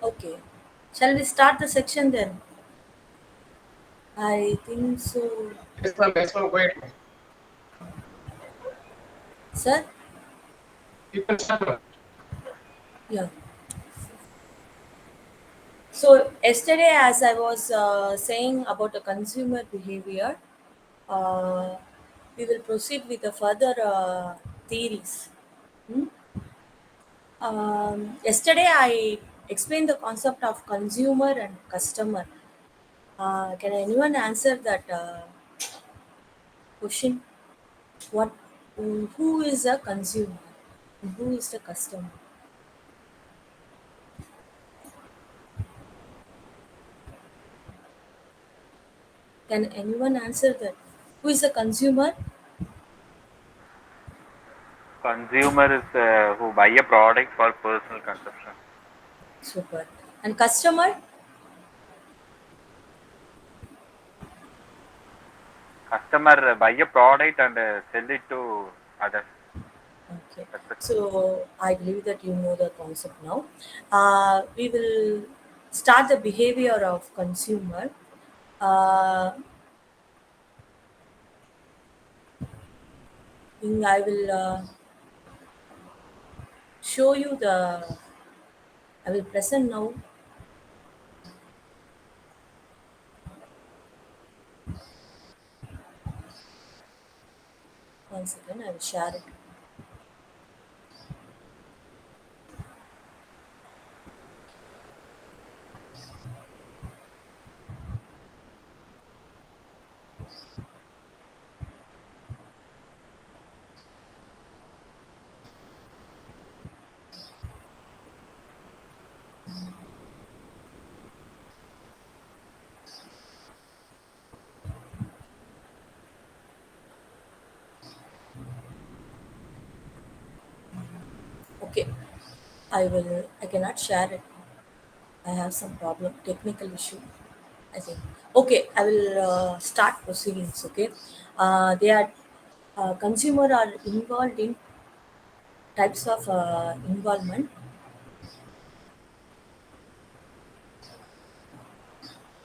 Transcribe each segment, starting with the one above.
Okay. Shall we start the section then? I think so. Yes, ma'am, go ahead. Sir? You can start, ma'am. Yeah. So, yesterday, as I was saying about the consumer behavior, uh, we will proceed with the further theories. Hmm? Yesterday, I explained the concept of consumer and customer. Can anyone answer that question? What? Who is a consumer? And who is the customer? Can anyone answer that? Who is the consumer? Consumer is who buy a product for personal consumption. Super. And customer? Customer buy a product and sell it to others. Okay. That's the So I believe that you know the concept now. We will start the behavior of consumer. Uh, I will show you the. I will present now. One second. I will share it. Okay. I will. I cannot share it. I have some problem, technical issue. I think. Okay, I will start proceedings. Okay, they are consumer are involved in types of involvement.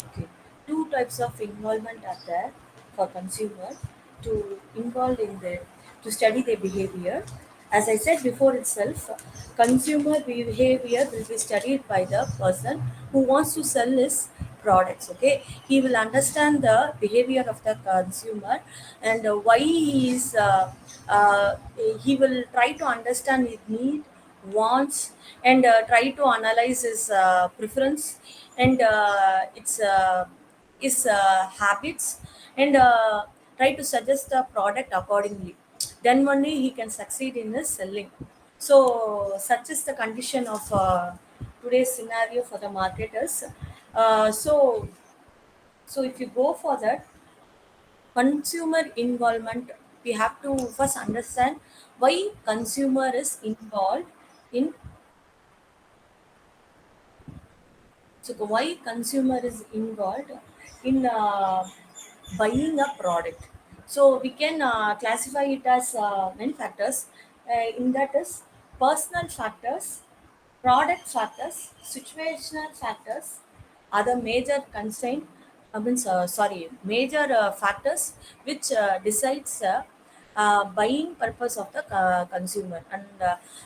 Okay, two types of involvement are there for consumer to involve in their to study their behavior. As I said before itself, consumer behavior will be studied by the person who wants to sell his products. Okay, he will understand the behavior of the consumer and why he is. He will try to understand his need, wants, and try to analyze his preference and his habits and try to suggest the product accordingly. Then only he can succeed in his selling. So such is the condition of today's scenario for the marketers. So if you go for that consumer involvement, we have to first understand why consumer is involved in. So why consumer is involved in buying a product? So we can classify it as many factors. In that is personal factors, product factors, situational factors, other major constraint. Major factors which decides buying purpose of the consumer and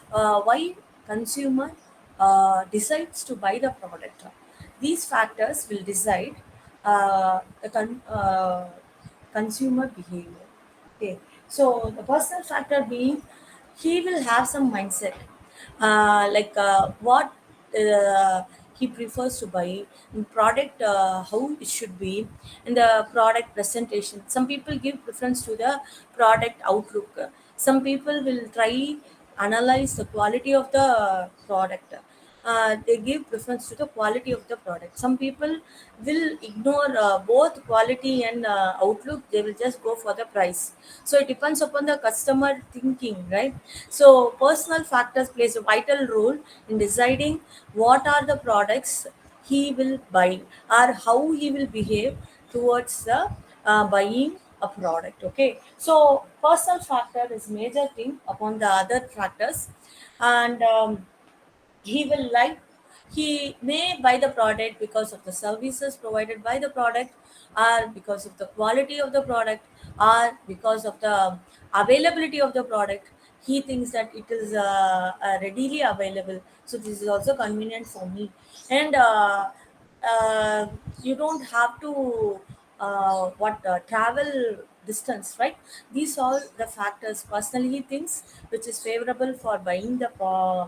why consumer decides to buy the product. These factors will decide consumer behavior. Okay, so the personal factor being he will have some mindset, like what he prefers to buy, product how it should be, in the product presentation. Some people give preference to the product outlook. Some people will try analyze the quality of the product. They give preference to the quality of the product. Some people will ignore both quality and outlook. They will just go for the price. So it depends upon the customer thinking, right? So personal factors plays a vital role in deciding what are the products he will buy or how he will behave towards the buying a product. Okay, so personal factor is major thing upon the other factors, and he will like He may buy the product because of the services provided by the product, or because of the quality of the product, or because of the availability of the product. He thinks that it is readily available, so this is also convenient for me. And uh, you don't have to what travel distance, right? These all the factors personally he thinks which is favorable for buying the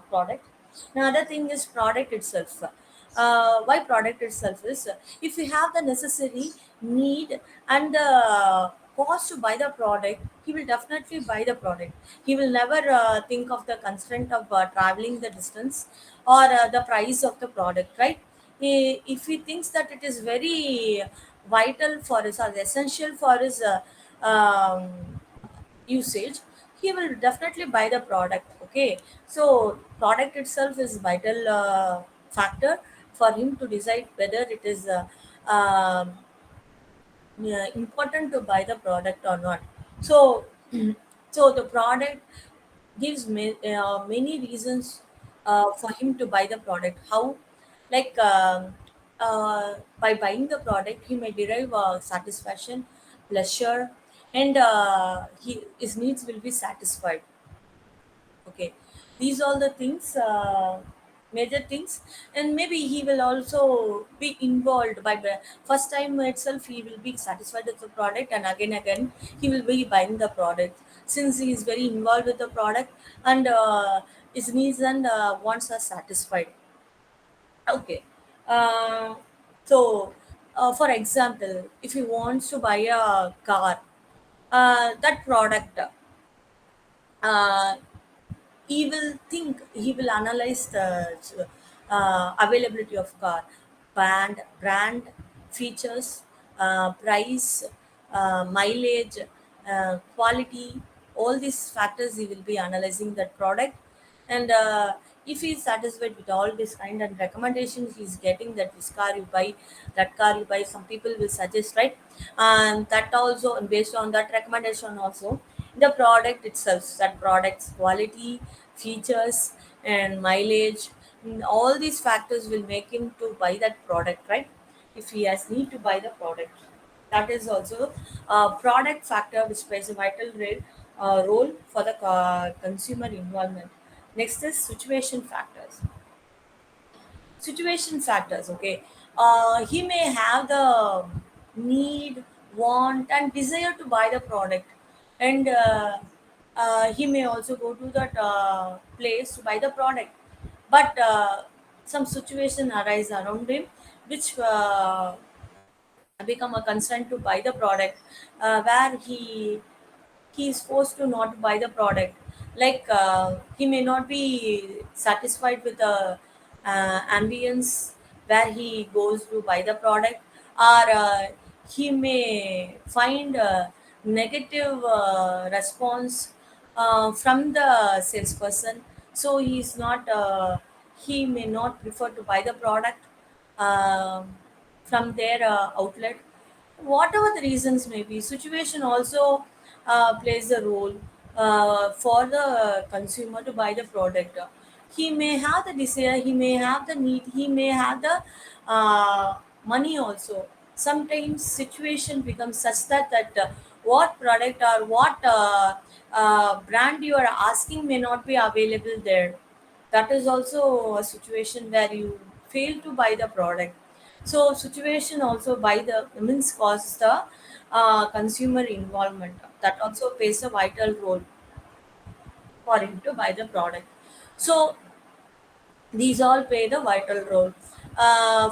product. Another thing is product itself. Why product itself is, if you have the necessary need and the cost to buy the product, he will definitely buy the product. He will never think of the constraint of traveling the distance, or the price of the product, right? If he thinks that it is very vital for his, or essential for his usage, he will definitely buy the product. Okay, so product itself is vital factor for him to decide whether it is um, yeah, important to buy the product or not. So so the product gives many reasons for him to buy the product. How? Like by buying the product he may derive satisfaction, pleasure, and his needs will be satisfied. Okay, these all the things, major things. And maybe he will also be involved by the first time itself. He will be satisfied with the product, and again he will be buying the product, since he is very involved with the product, and his needs and wants are satisfied. Okay. uh, so for example, if he wants to buy a car, that product, uh, he will analyze the availability of car, brand, features, price, mileage, quality. All these factors he will be analyzing that product. And if he is satisfied with all this kind and recommendations he's getting, that this car you buy, that car you buy, some people will suggest, right? And that also, and based on that recommendation also, the product itself, that product's quality, features, and mileage, all these factors will make him to buy that product, right? If he has need to buy the product, that is also a product factor which plays a vital role for the consumer involvement. Next is situation factors. Situation factors, okay. He may have the need, want, and desire to buy the product. And he may also go to that place to buy the product. But some situation arise around him, which become a concern to buy the product, where he is forced to not buy the product. Like he may not be satisfied with the ambience where he goes to buy the product, or he may find a negative response from the salesperson. So he may not prefer to buy the product from their outlet. Whatever the reasons may be, situation also plays a role for the consumer to buy the product. He may have the desire, he may have the need, he may have the money also. Sometimes situation becomes such that what product or what brand you are asking may not be available there. That is also a situation where you fail to buy the product. So situation also by the means causes the consumer involvement, that also plays a vital role for him to buy the product. So these all play the vital role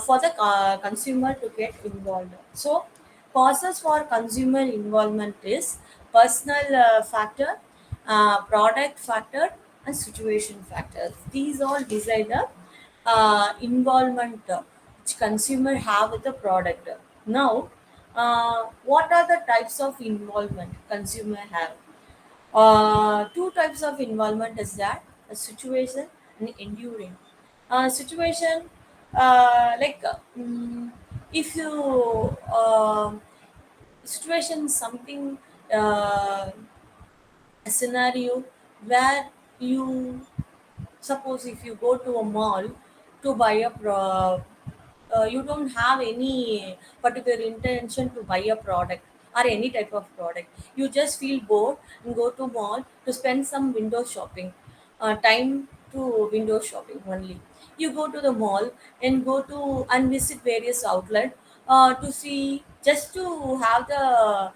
for the consumer to get involved. So causes for consumer involvement is personal factor, product factor, and situation factors. These all decide the involvement which consumer have with the product. Now, what are the types of involvement consumer have? Two types of involvement is that a situation and enduring. Situation, like if you situation something, uh, a scenario where you, suppose if you go to a mall, to buy you don't have any particular intention to buy a product or any type of product. You just feel bored and go to mall to spend some window shopping, time to window shopping only. You go to the mall and go to and visit various outlets to see, just to have the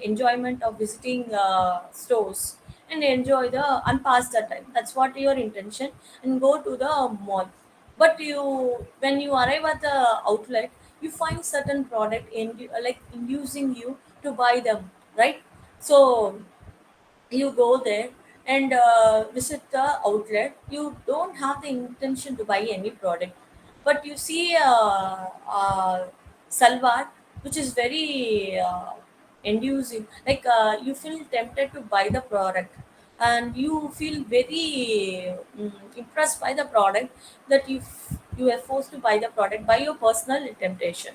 enjoyment of visiting stores and enjoy the and pass the time. That's what your intention, and go to the mall. But when you arrive at the outlet, you find certain product like inducing you to buy them, right? So you go there and visit the outlet. You don't have the intention to buy any product, but you see salwar, which is very inducing, like you feel tempted to buy the product, and you feel very impressed by the product, that you are forced to buy the product by your personal temptation.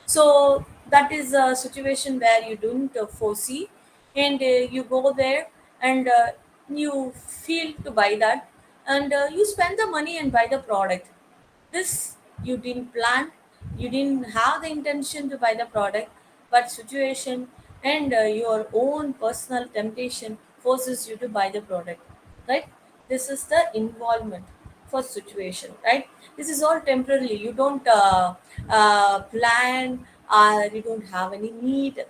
So that is a situation where you don't foresee, and you go there, and you feel to buy that, and you spend the money and buy the product. This you didn't plan, you didn't have the intention to buy the product, but situation and your own personal temptation forces you to buy the product, right? This is the involvement for situation, right? This is all temporarily. You don't plan, or you don't have any need,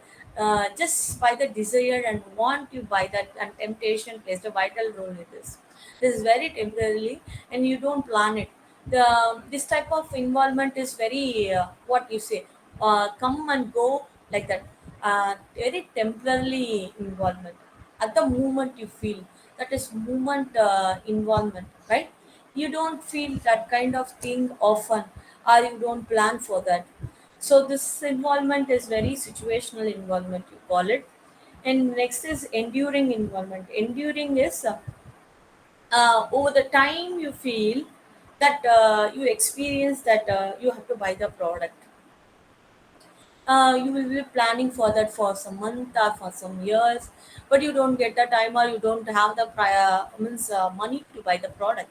just by the desire and want to buy that, and temptation plays a vital role in this. This is very temporarily, and you don't plan it. This type of involvement is very what you say, come and go, like that, very temporarily involvement. At the moment you feel, that is moment involvement, right? You don't feel that kind of thing often, or you don't plan for that. So this involvement is very situational involvement, you call it. And next is enduring involvement. Enduring is over the time you feel that you experience that you have to buy the product. You will be planning for that for some month or for some years, but you don't get the time, or you don't have the prior means money to buy the product.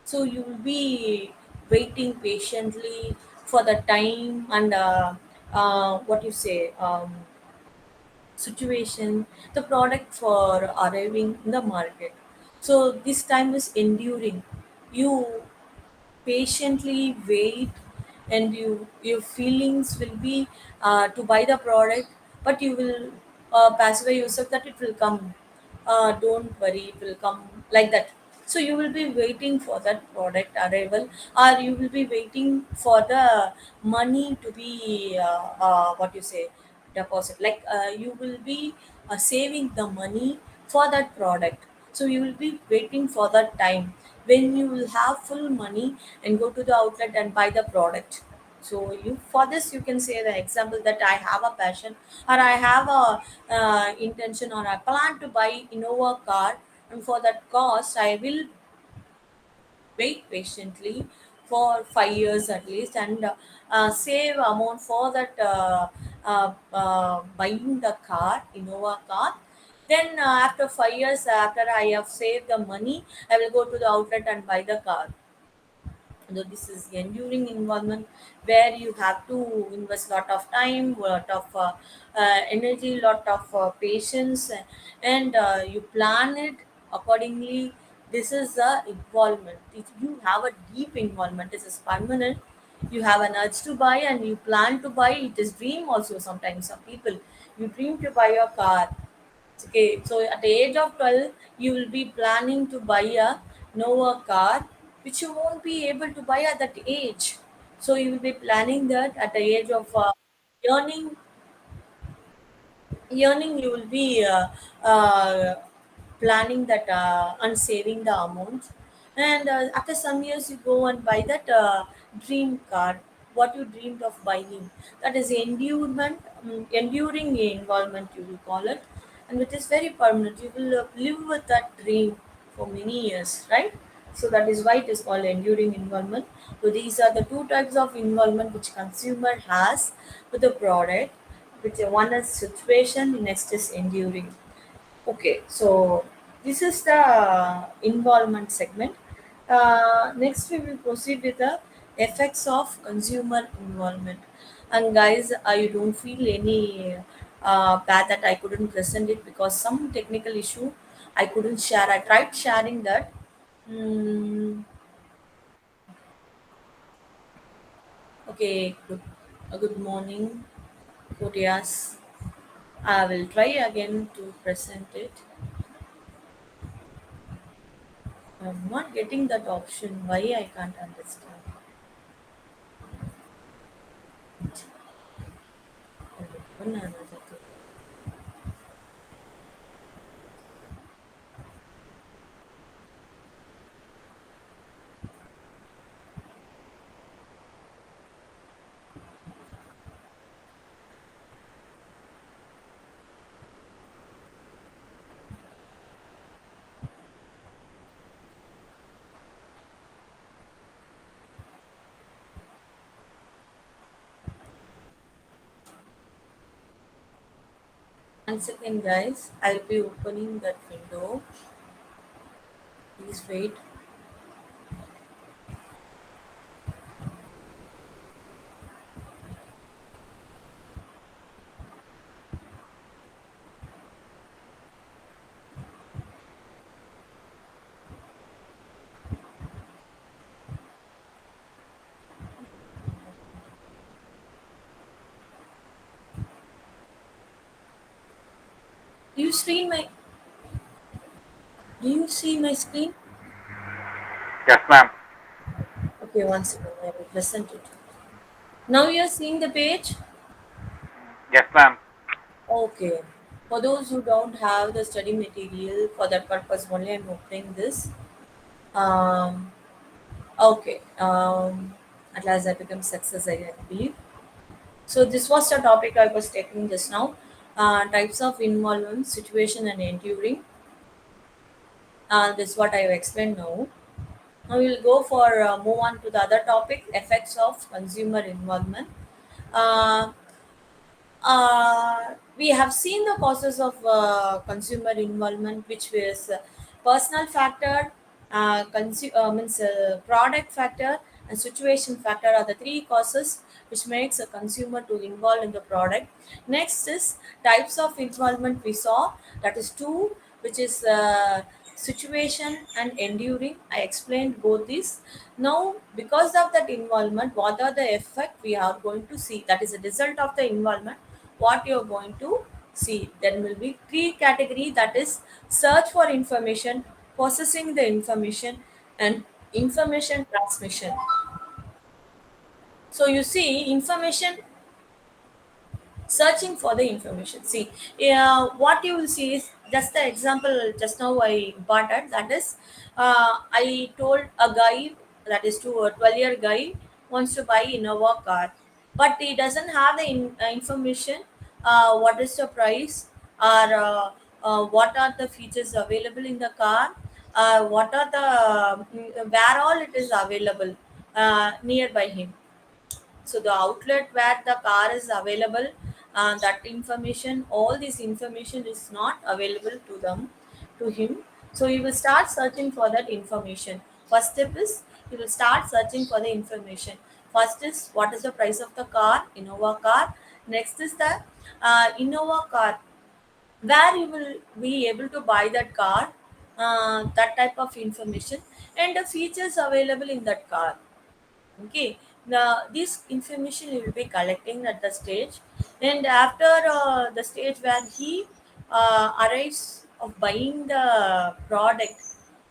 So you will be waiting patiently for the time, and what you say, situation, the product for arriving in the market. So this time is enduring. You patiently wait, and your feelings will be to buy the product, but you will pacify yourself that it will come, don't worry, it will come, like that. So you will be waiting for that product arrival, or you will be waiting for the money to be what you say, deposit, like you will be saving the money for that product. So you will be waiting for that time when you will have full money and go to the outlet and buy the product. So you, for this you can say the example that I have a passion, or I have a intention, or I plan to buy Innova car, and for that cost I will wait patiently for 5 years at least, and save amount for that buying the car, Innova car. Then after 5 years, after I have saved the money, I will go to the outlet and buy the car. So this is enduring involvement, where you have to invest lot of time, lot of energy, lot of patience, and you plan it accordingly. This is the involvement. If you have a deep involvement, this is permanent. You have an urge to buy, and you plan to buy. It is dream also. Sometimes some people, you dream to buy a car. Okay, so at the age of 12, you will be planning to buy a Nova car, which you won't be able to buy at that age. So you will be planning that at the age of earning, you will be planning that and saving the amount. And after some years, you go and buy that dream car, what you dreamed of buying. That is endurement, enduring involvement, you will call it. And it is very permanent. You will live with that dream for many years, right? So that is why it is called enduring involvement. So these are the two types of involvement which consumer has with the product, which one is situation, next is enduring. Okay, so this is the involvement segment. Next, we will proceed with the effects of consumer involvement. And guys, I don't feel any bad that I couldn't present it because some technical issue I couldn't share. I tried sharing that. Mm, okay, good morning, Kotias. I will try again to present it. I'm not getting that option. Why I can't understand. I'll open another thing. One second, guys. I'll be opening that window. Please wait. Do you see my Do you see my screen? Yes, ma'am. Okay, one second. I will present it. Now you're seeing the page. Yes, ma'am. Okay. For those who don't have the study material, for that purpose only I'm opening this. Um, okay. At last I become success, I believe. So this was the topic I was taking just now. Types of involvement, situation, and enduring. This is what I have explained now. Now we will go for move on to the other topic: effects of consumer involvement. Uh, we have seen the causes of consumer involvement, which is personal factor, means product factor, and situation factor are the three causes which makes a consumer to involve in the product. Next is types of involvement we saw, that is two, which is situation and enduring. I explained both these. Now, because of that involvement, what are the effect we are going to see? That is a result of the involvement. What you are going to see? Then will be three category, that is search for information, processing the information, and information transmission. So you see, information searching for the information. See, what you will see is just the example just now I imparted, that is I told a guy, that is to a 12-year guy wants to buy Innova car, but he doesn't have the information, what is the price, or what are the features available in the car, what are the where all it is available nearby him. So the outlet where the car is available, that information, all this information is not available to them, to him. So you will start searching for that information. First step is you will start searching for the information. First is what is the price of the car, Innova car. Next is the Innova car, where you will be able to buy that car, that type of information, and the features available in that car. Okay, this information he will be collecting at the stage, and after the stage where he arrives of buying the product,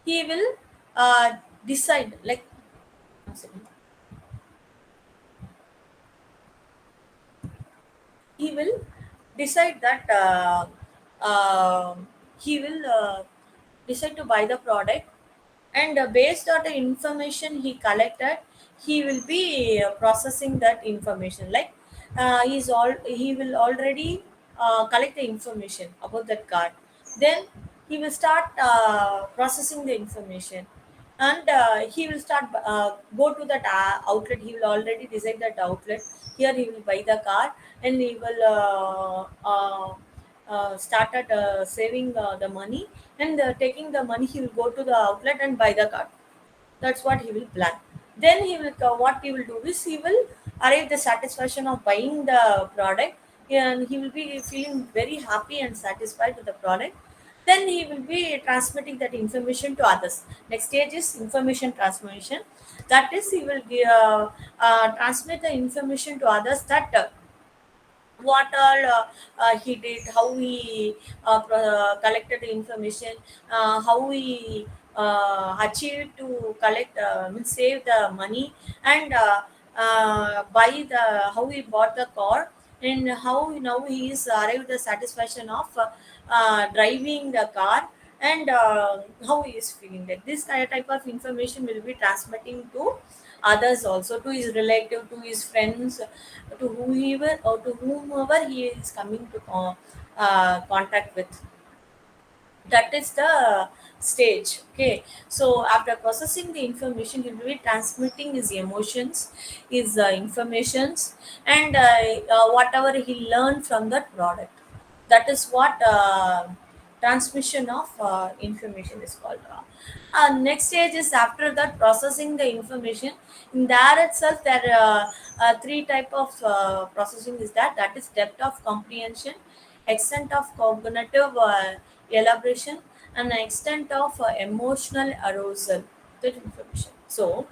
he will decide like, one second. He will decide that he will decide to buy the product, and based on the information he collected, he will be processing that information, like he will already collect the information about that card. Then he will start processing the information, and he will start go to that outlet. He will already decide that outlet, here he will buy the car, and he will started saving the money, and taking the money he will go to the outlet and buy the car. That's what he will plan. Then he will what he will do is he will arrive the satisfaction of buying the product, and he will be feeling very happy and satisfied with the product. Then he will be transmitting that information to others. Next stage is information transmission. That is, he will transmit the information to others, that what all he did, how he collected the information, how he achieved to collect, means save the money, and buy the, how he bought the car, and how now he is arrived the satisfaction of driving the car, and how he is feeling. Like this type of information will be transmitting to others also, to his relative, to his friends, to whoever or to whomever he is coming to contact with. That is the stage. Okay, so after processing the information, he will be transmitting his emotions, his informations, and whatever he learned from that product. That is what transmission of information is called. Next stage is after that processing the information. In there itself, there are three type of processing is that. That is depth of comprehension, extent of cognitive elaboration, and extent of emotional arousal. That information. So,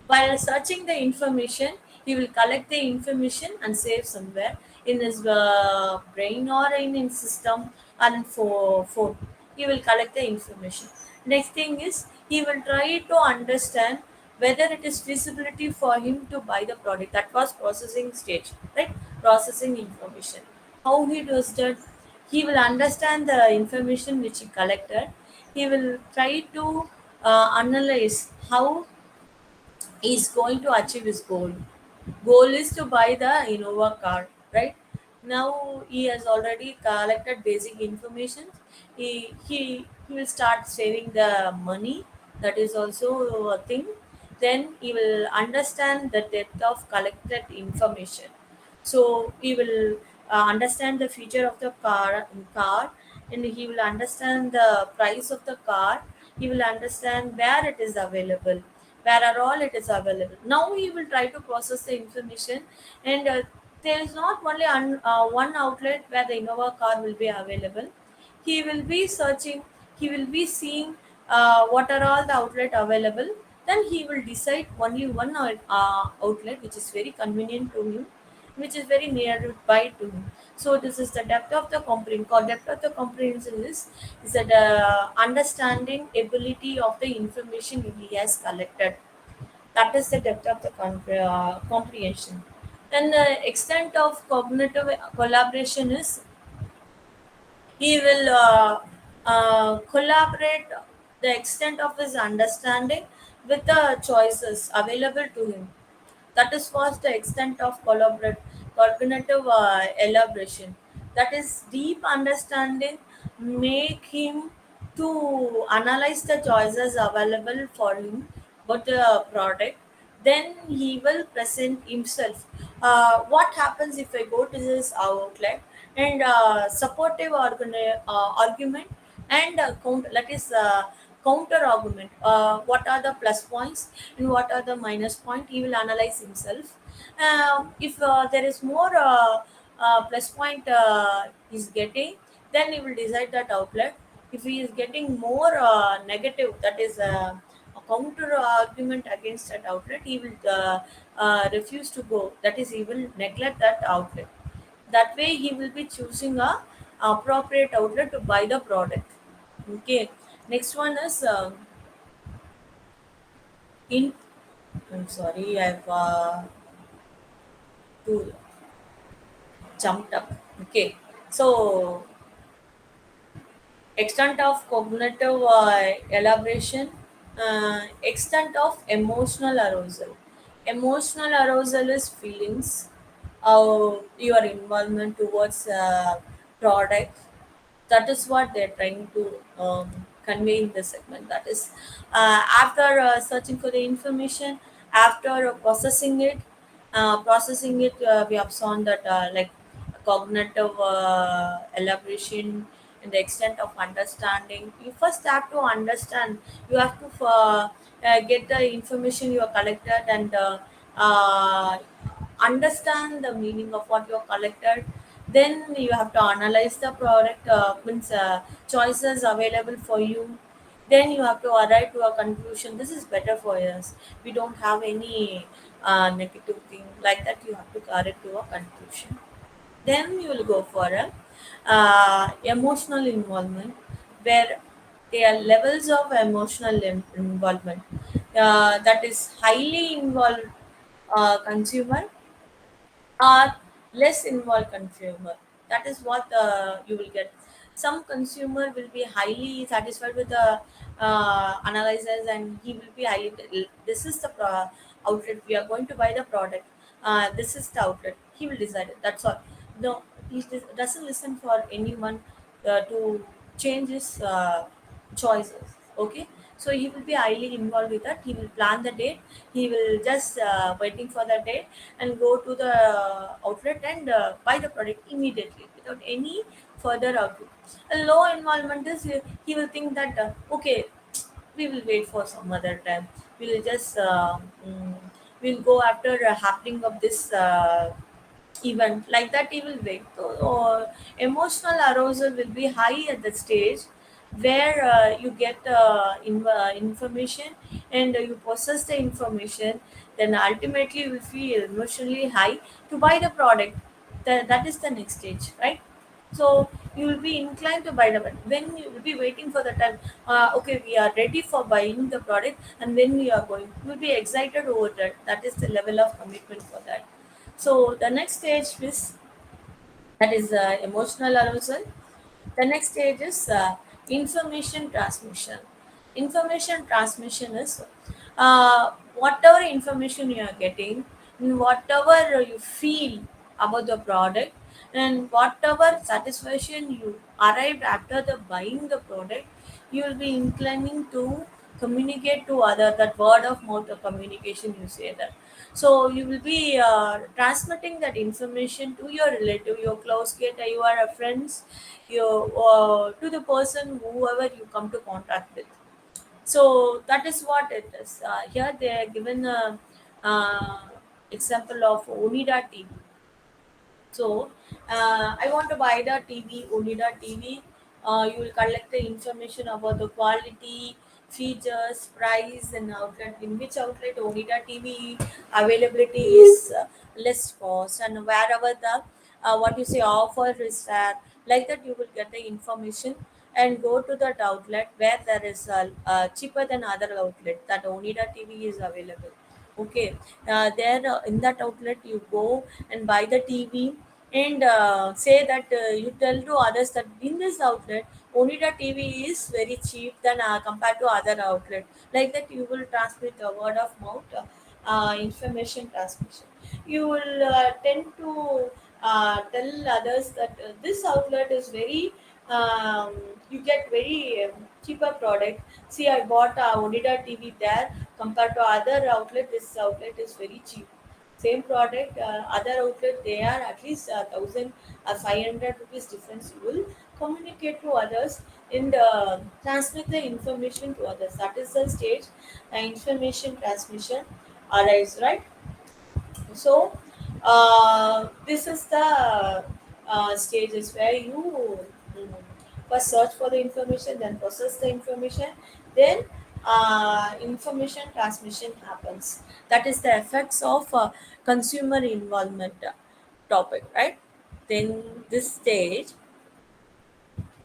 while searching the information, he will collect the information and save somewhere in his brain or in his system and for phone. He will collect the information. Next thing is he will try to understand whether it is feasibility for him to buy the product. That was processing stage, right? Processing information. How he does that? He will understand the information which he collected. He will try to analyze how is going to achieve his goal. Goal is to buy the Innova car, right? Now he has already collected basic information. He will start saving the money. That is also a thing. Then he will understand the depth of collected information. So he will understand the feature of the car, and he will understand the price of the car. He will understand where it is available, where are all it is available. Now he will try to process the information, and there is not only one outlet where the Innova car will be available. He will be searching, he will be seeing what are all the outlet available. Then he will decide only one outlet which is very convenient to him, which is very nearby to him. So this is the depth of the comprehension. Depth of the comprehension is that understanding ability of the information he has collected. That is the depth of the comprehension. Then the extent of cognitive collaboration is he will collaborate the extent of his understanding with the choices available to him. That is was the extent of cognitive elaboration. That is deep understanding make him to analyze the choices available for him about the product. Then he will present himself. What happens if I go to this outlet and supportive argument and that is counter argument. What are the plus points and what are the minus point? He will analyze himself. If there is more plus point he's getting, then he will decide that outlet. If he is getting more negative, that is a counter argument against that outlet, he will refuse to go. That is, he will neglect that outlet. That way, he will be choosing a appropriate outlet to buy the product. Okay. Next one is in. I'm sorry, I've too jumped up. Okay. So extent of cognitive elaboration, extent of emotional arousal. Emotional arousal is feelings, your involvement towards product. That is what they're trying to convey in this segment. That is, after searching for the information, after processing it, we have shown that like cognitive elaboration and the extent of understanding. You first have to understand. You have to get the information you are collected, and uh, understand the meaning of what you are collected. Then you have to analyze the product, means choices available for you. Then you have to arrive to a conclusion, this is better for us, we don't have any negative thing, like that you have to arrive to a conclusion. Then you will go for a emotional involvement, where there are levels of emotional involvement, that is highly involved consumer or less involved consumer. That is what you will get. Some consumer will be highly satisfied with the analyzes, and he will be highly, this is the outlet we are going to buy the product, this is the outlet, he will decide it, that's all. No, he doesn't listen for anyone to change his choices. Okay, so he will be highly involved with that, he will plan the date, he will just waiting for the date and go to the outlet and buy the product immediately without any further output. A low involvement is, he will think that okay, we will wait for some other time, we will just we'll go after happening of this event, like that he will wait. So emotional arousal will be high at the stage where you get information, and you process the information, then ultimately you will feel emotionally high to buy the product. That is the next stage, right? So you will be inclined to buy the product when you will be waiting for the time. Okay, we are ready for buying the product, and when we are going, you will be excited over that. That is the level of commitment for that. So the next stage is, that is emotional arousal. The next stage is information transmission. Information transmission is whatever information you are getting, whatever you feel about the product, and whatever satisfaction you arrived after the buying the product, you will be inclining to communicate to other, that word of mouth of communication you say that. So you will be transmitting that information to your relative, your close kid, your friends, your to the person whoever you come to contact with. So that is what it is. Here they are given a example of Onida TV. So, I want to buy the TV, Onida TV. You will collect the information about the quality, features, price, and outlet. In which outlet Onida TV availability is less cost, and wherever the what you say offer is there, like that you will get the information and go to that outlet where there is cheaper than other outlet that Onida TV is available. Okay, there in that outlet you go and buy the TV, and say that you tell to others that in this outlet Onida TV is very cheap than compared to other outlet. Like that you will transmit a word of mouth information transmission. You will tend to tell others that this outlet is very um, you get very cheaper product. See, I bought a Onida TV there compared to other outlet. This outlet is very cheap. Same product, other outlet they are at least 1,500 rupees difference. You will communicate to others and transmit the information to others. That is the stage information transmission arrives, right? So this is the stages where you mm, first search for the information, then process the information, then information transmission happens. That is the effects of consumer involvement topic, right? Then this stage,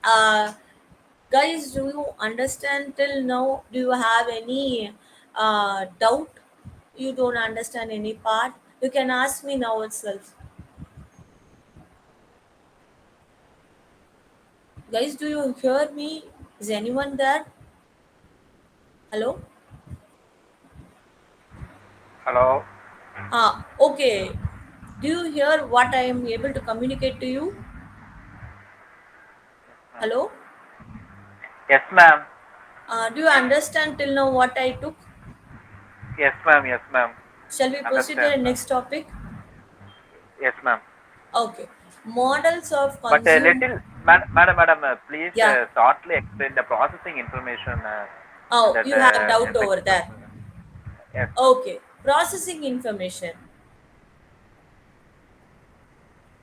uh, guys, do you understand till now? Do you have any doubt? You don't understand any part? You can ask me now itself. Guys, do you hear me? Is anyone there? Hello? Hello. Okay. Do you hear what I am able to communicate to you? Hello? Yes, ma'am. Do you understand till now what I took? Yes, ma'am. Yes, ma'am. Shall we proceed to Understand, the ma'am. next topic? Yes, ma'am. Okay. Models of But a consume. little, madam, please Yeah. shortly explain the processing information and Oh, that you have doubt over effects of. there. Yes. Okay, processing information.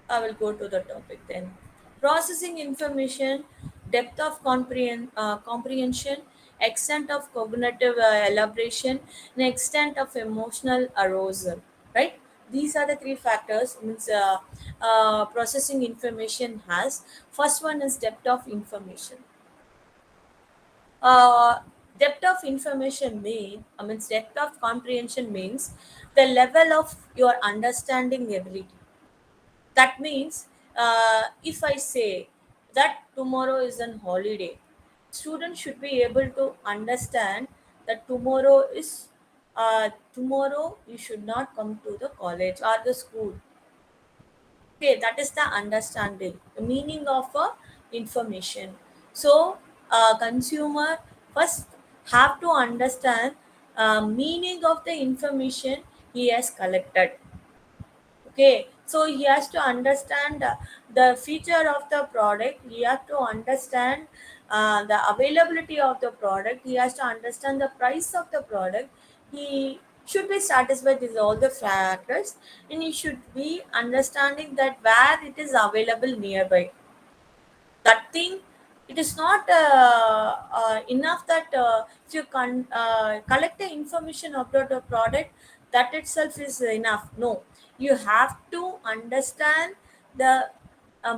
I will go to the topic then. Processing information, depth of comprehension, extent of cognitive elaboration, and extent of emotional arousal. Right? These are the three factors means processing information has. First one is depth of information. Uh, Depth of information means depth of comprehension means the level of your understanding ability. That means if I say that tomorrow is an holiday, students should be able to understand that tomorrow you should not come to the college or the school. Okay, that is the understanding, the meaning of information. So, consumer first have to understand meaning of the information he has collected. Okay, so he has to understand the feature of the product. He has to understand the availability of the product. He has to understand the price of the product. He should be satisfied with all the factors, and he should be understanding that where it is available nearby. That thing, it is not enough that if you collect the information about the product, that itself is enough. No, you have to understand the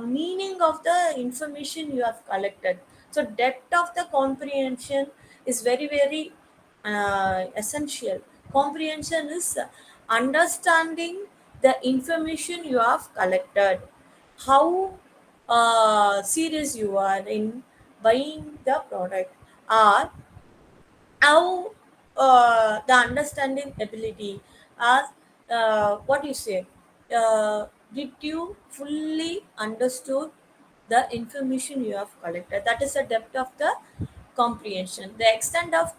meaning of the information you have collected. So depth of the comprehension is very very essential. Comprehension is understanding the information you have collected, how serious you are in buying the product, or how the understanding ability, as what you say, did you fully understood the information you have collected. That is the depth of the comprehension. The extent of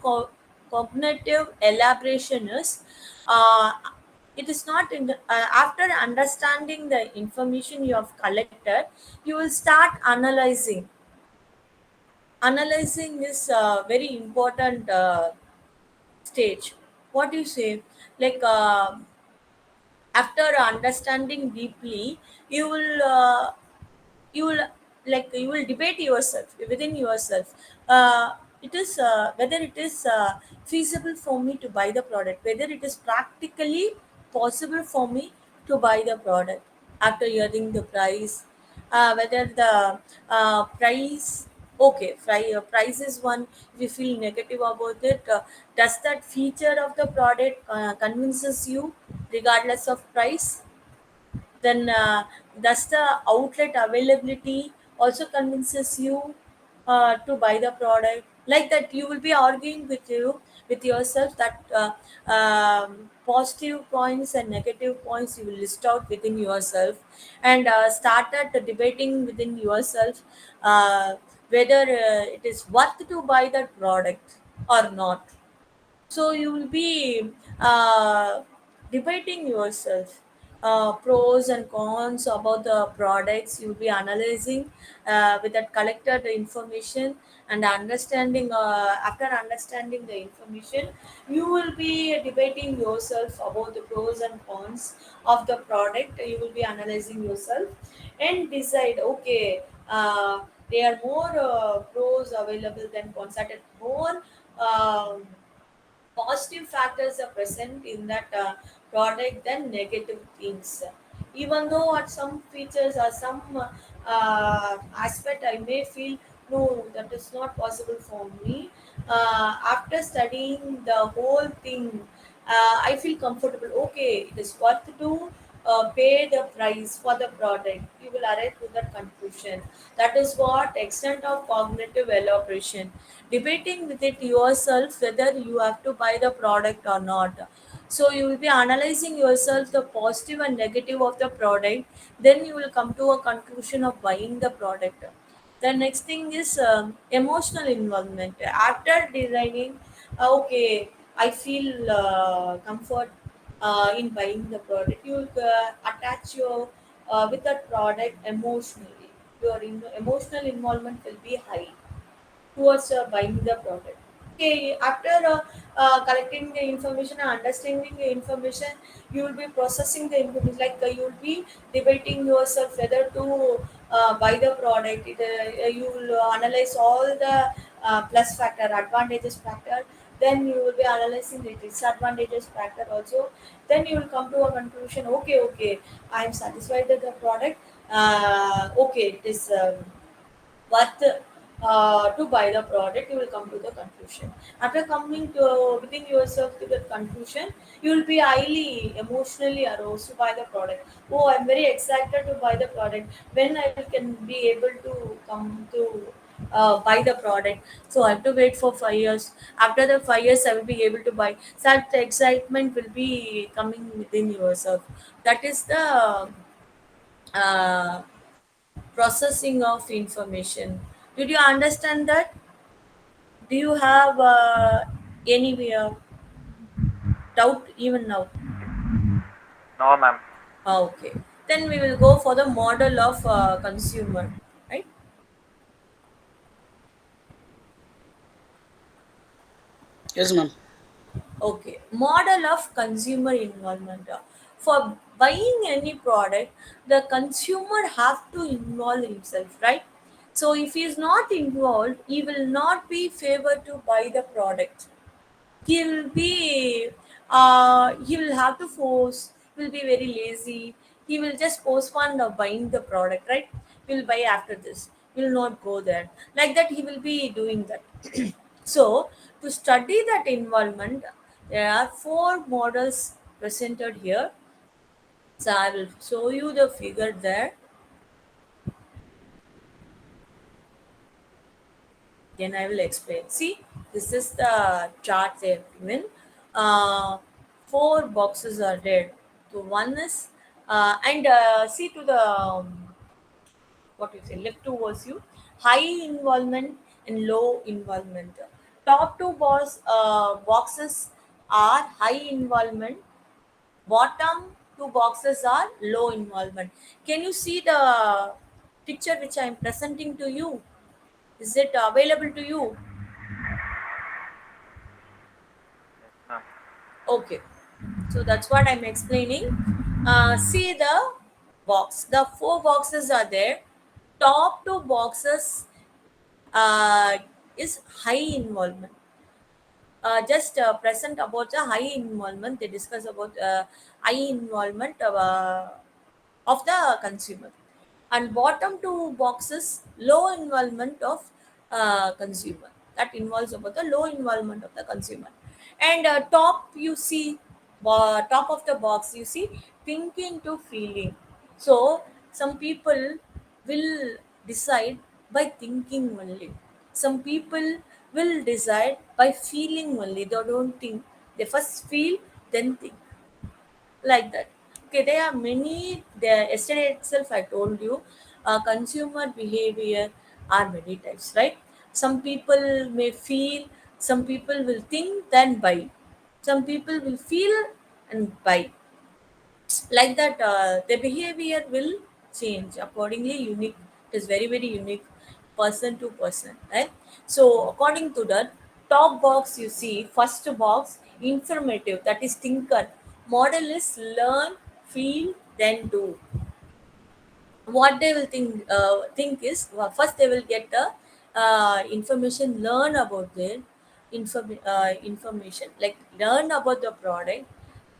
cognitive elaboration is it is not in the, after understanding the information you have collected, you will start analyzing. Analyzing is a very important stage. What do you say? Like after understanding deeply, you will you will you will debate yourself within yourself. It is whether it is feasible for me to buy the product, whether it is practically possible for me to buy the product after hearing the price, whether the price, okay, price is one. If you feel negative about it, does that feature of the product convinces you regardless of price? Then does the outlet availability also convinces you to buy the product? Like that, you will be arguing with yourself that positive points and negative points you will list out within yourself, and started debating within yourself whether it is worth to buy that product or not. So you will be debating yourself, pros and cons about the products. You will be analyzing with that collected information and understanding. After understanding the information, you will be debating yourself about the pros and cons of the product. You will be analyzing yourself and decide. Okay, there are more pros available than cons. That is more. Positive factors are present in that product than negative things. Even though at some features or some aspect I may feel no, that is not possible for me. After studying the whole thing, I feel comfortable. Okay, it is worth to pay the price for the product. You will arrive to that conclusion. That is what extent of cognitive elaboration. Debating with it yourself whether you have to buy the product or not. So you will be analyzing yourself the positive and negative of the product. Then you will come to a conclusion of buying the product. The next thing is emotional involvement. After designing, okay, I feel comfort in buying the product. You attach your with that product emotionally. Your emotional involvement will be high towards buying the product. Okay, after collecting the information and understanding the information, you will be processing the information. Like you will be debating yourself whether to buy the product. You will analyze all the plus factor, advantages factor. Then you will be analyzing the disadvantages factor also. Then you will come to a conclusion. Okay, okay, I am satisfied with the product. Okay, this. Worth to buy the product, you will come to the conclusion. After coming to within yourself to the conclusion, you will be highly emotionally aroused to buy the product. Oh, I'm very excited to buy the product. When I can be able to come to buy the product, so I have to wait for 5 years. After the 5 years, I will be able to buy. That excitement will be coming within yourself. That is the uh, processing of information. Did you understand that? Do you have any doubt even now? No, ma'am. Okay. Then we will go for the model of consumer, right? Yes, ma'am. Okay. Model of consumer involvement. For buying any product, the consumer have to involve himself, right? So if he is not involved, he will not be favored to buy the product. He will have to force, will be very lazy. He will just postpone the buying the product, right? Will buy after this, will not go there, like that he will be doing that. So to study that involvement, there are four models presented here. So I will show you the figure there. Then I will explain. See, this is the chart they have given. Uh, Four boxes are there. So one is, and see to the what you say, left towards you, high involvement and low involvement. Top two boxes are high involvement. Bottom two boxes are low involvement. Can you see the picture which I am presenting to you? Is it available to you? Ma'am. Okay, so that's what I'm explaining. See the box. The four boxes are there. Top two boxes uh, is high involvement. Just present about the high involvement. They discuss about high involvement of the consumer, and bottom two boxes low involvement of consumer. That involves about the low involvement of the consumer. And top you see, top of the box you see thinking to feeling. So some people will decide by thinking only. Some people will decide by feeling only. They don't think. They first feel, then think, like that. Okay, there are many. There yesterday itself I told you, consumer behavior are many types, right? Some people may feel, some people will think then buy, some people will feel and buy, like that. The behavior will change accordingly, unique. It is very very unique, person to person, right? So according to that, top box you see, first box informative, that is thinker. Model is learn, feel, then do. What they will think is, well, first they will get the information, learn about their information, like learn about the product,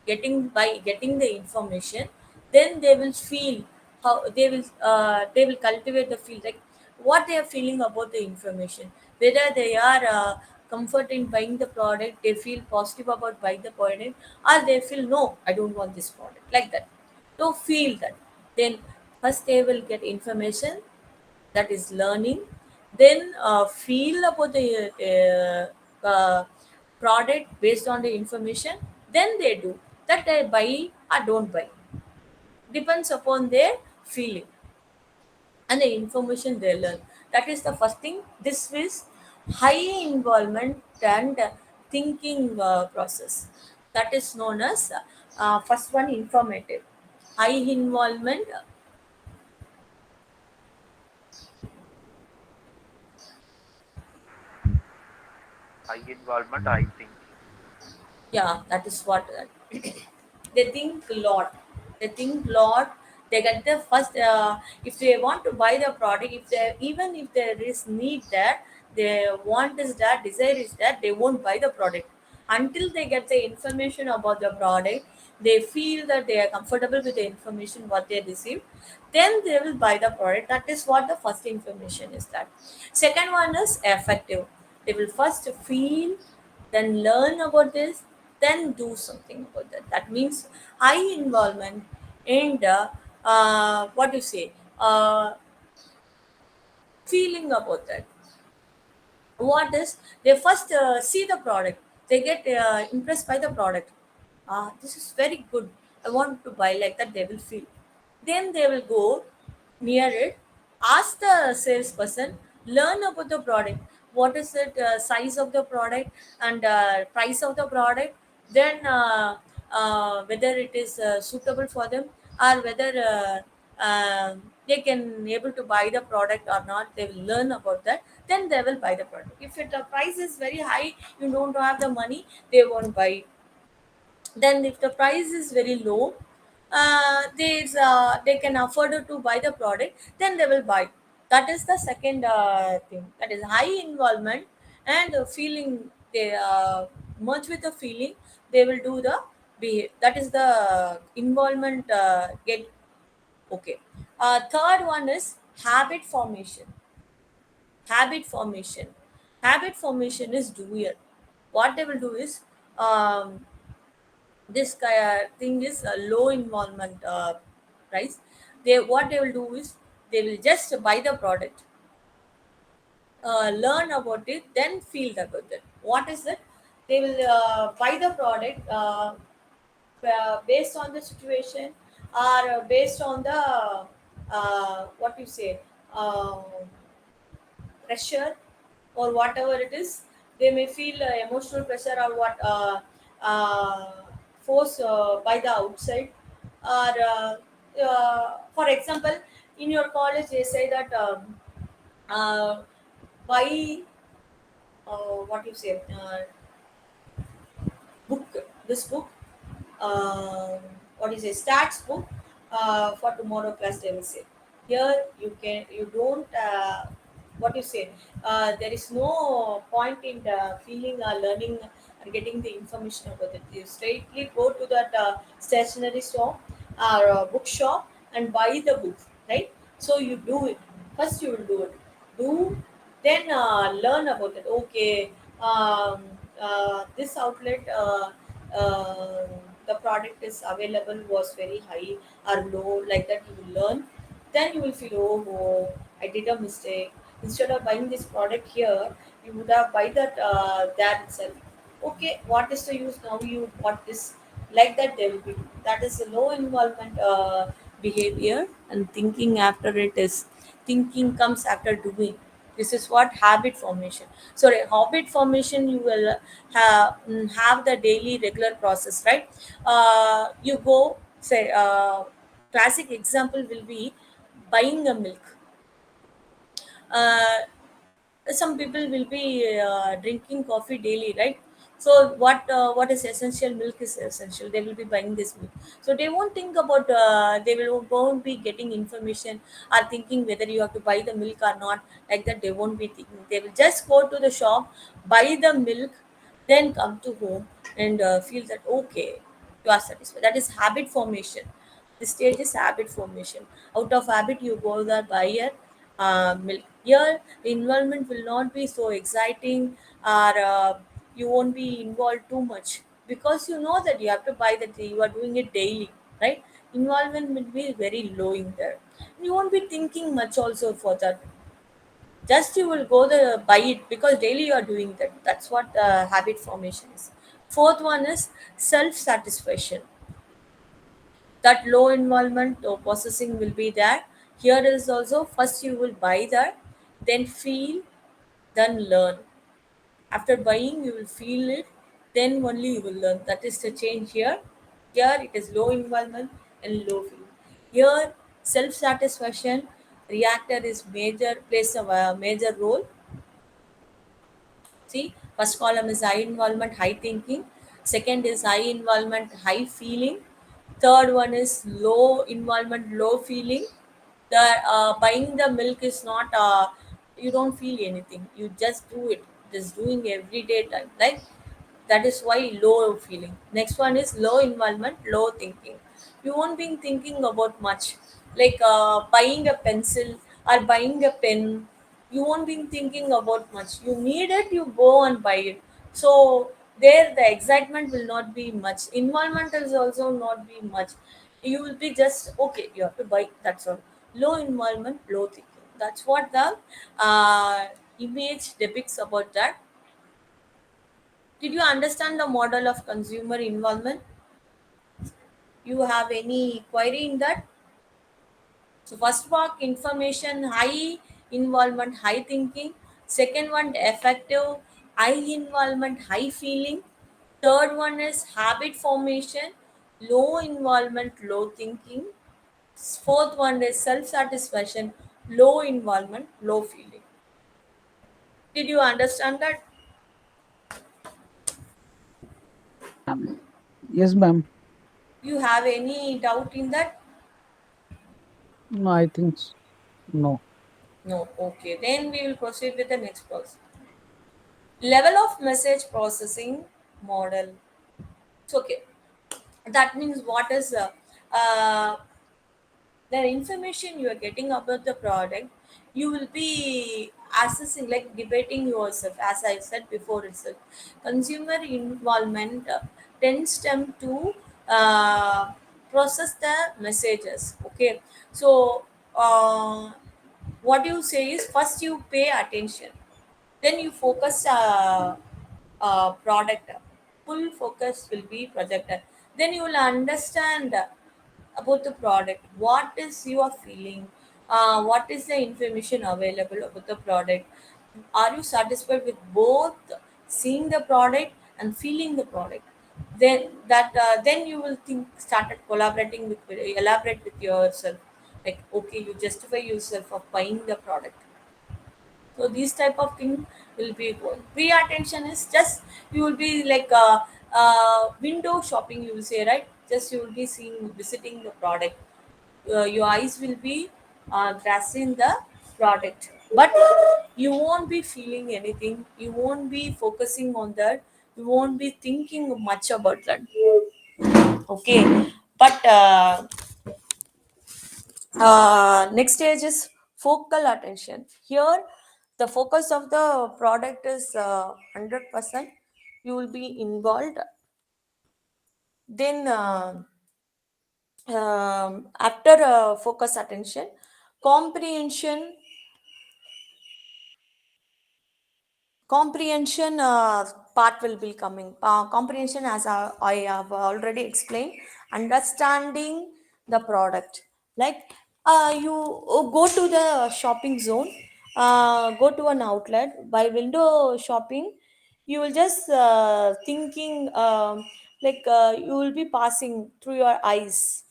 getting by getting the information. Then they will feel, how they will cultivate the feel, like what they are feeling about the information, whether they are comfort in buying the product, they feel positive about buying the product, or they feel no, I don't want this product, like that. To feel that, then first they will get information, that is learning. Then feel about the product based on the information. Then they do that, they buy or don't buy, depends upon their feeling and the information they learn. That is the first thing. This is high involvement and thinking process. That is known as first one, informative. High involvement. high involvement, high thinking. Yeah, that is what they think a lot. They think a lot. They get the first. If they want to buy the product, if they even if there is need there, they want is that desire is that they won't buy the product until they get the information about the product. They feel that they are comfortable with the information what they receive, then they will buy the product. That is what the first information is. That second one is effective. They will first feel, then learn about this, then do something about that. That means high involvement in the what you say, feeling about that. What is, they first see the product, they get impressed by the product. This is very good, I want to buy, like that they will feel. Then they will go near it, ask the salesperson, learn about the product, what is it, size of the product and price of the product, then whether it is suitable for them, or whether they can able to buy the product or not. They will learn about that, then they will buy the product. If the price is very high, you don't have the money, they won't buy. Then if the price is very low, they can afford to buy the product, then they will buy. That is the second thing, that is high involvement and feeling. They merge with the feeling, they will do the behave. That is the involvement get. Okay. Third one is habit formation. Habit formation is doer. What they will do is, um, this thing is a low involvement price. They, what they will do is, they will just buy the product, learn about it, then feel about it. What is it? They will buy the product based on the situation, or based on the what you say, um pressure, or whatever it is. They may feel emotional pressure, or what uh, force by the outside, or for example, in your college they say that uh, buy what you say, book, this book, um, what is a stats book, for tomorrow class, they will say. Here you don't what you say, there is no point in feeling or learning or getting the information about it. You straightly go to that stationery shop or bookshop and buy the book, right? So you do it. First you will do it. Do, then learn about it. Okay, this outlet, uh, the product is available was very high or low, like that you will learn. Then you will feel, oh, I did a mistake. Instead of buying this product here, you would have buy that there itself. Okay, what is the use now? You bought this, like that they will be. That is a low involvement behavior, and thinking after it is, thinking comes after doing. This is what habit formation. Sorry, habit formation, you will have the daily regular process, right? You go say, classic example will be buying a milk. uh, some people will be drinking coffee daily, right? So what is essential, milk is essential, they will be buying this milk. So they won't think about, they will won't be getting information or thinking whether you have to buy the milk or not, like that they won't be thinking. They will just go to the shop, buy the milk, then come to home and feel that, okay, you are satisfied. That is habit formation. This stage is habit formation. Out of habit, you go the buyer milk. Here, the involvement will not be so exciting, or you won't be involved too much, because you know that you have to buy that, you are doing it daily, right? Involvement will be very low in there. You won't be thinking much also for that. Just you will go the buy it because daily you are doing that. That's what habit formation is. Fourth one is self satisfaction. That low involvement or processing will be there. Here is also, first you will buy that, then feel, then learn. After buying, you will feel it, then only you will learn. That is the change here. Here it is low involvement and low feeling. Here, self satisfaction reactor is major, plays a major role. See, First column is high involvement, high thinking. Second is high involvement, high feeling. Third one is low involvement, low feeling. The buying the milk is not you don't feel anything. You just do it. Just doing everyday time. Like that is why low feeling. Next one is low involvement, low thinking. You won't be thinking about much, like buying a pencil or buying a pen. You won't be thinking about much. You need it, you go and buy it. So there the excitement will not be much. Involvement is also not be much. You will be just okay, you have to buy, that's all. Low involvement, low thinking, that's what the image depicts about that. Did you understand the model of consumer involvement? You have any query in that? So first one, information, high involvement, high thinking. Second one, effective, high involvement, high feeling. Third one is habit formation, low involvement, low thinking. Fourth one is self-satisfaction, low involvement, low feeling. Did you understand that? Yes, ma'am. You have any doubt in that? No, I think no. No. Okay. Then we will proceed with the next process. Level of message processing model. So, okay. That means what is uh, the information you are getting about the product, you will be assessing, like debating yourself, as I said before itself. Consumer involvement tends them to process the messages. Okay. So what you say is, first you pay attention, then you focus product, full focus will be projected. Then you will understand about the product, what is you are feeling, what is the information available about the product. Are you satisfied with both seeing the product and feeling the product? Then that then you will think, started collaborating with, elaborate with yourself, like okay, you justify yourself of buying the product. So these type of thing will be good. Pre-attention is just, you will be like window shopping, you will say, right? Just you will be seeing, visiting the product. Your eyes will be grasping the product, but you won't be feeling anything. You won't be focusing on that. You won't be thinking much about that. Okay, but next stage is focal attention. Here, the focus of the product is 100%. You will be involved. Then, after focus attention, comprehension. Comprehension part will be coming. Comprehension, as I have already explained, understanding the product. Like you go to the shopping zone, go to an outlet by window shopping. You will just thinking, like you will be passing through your eyes.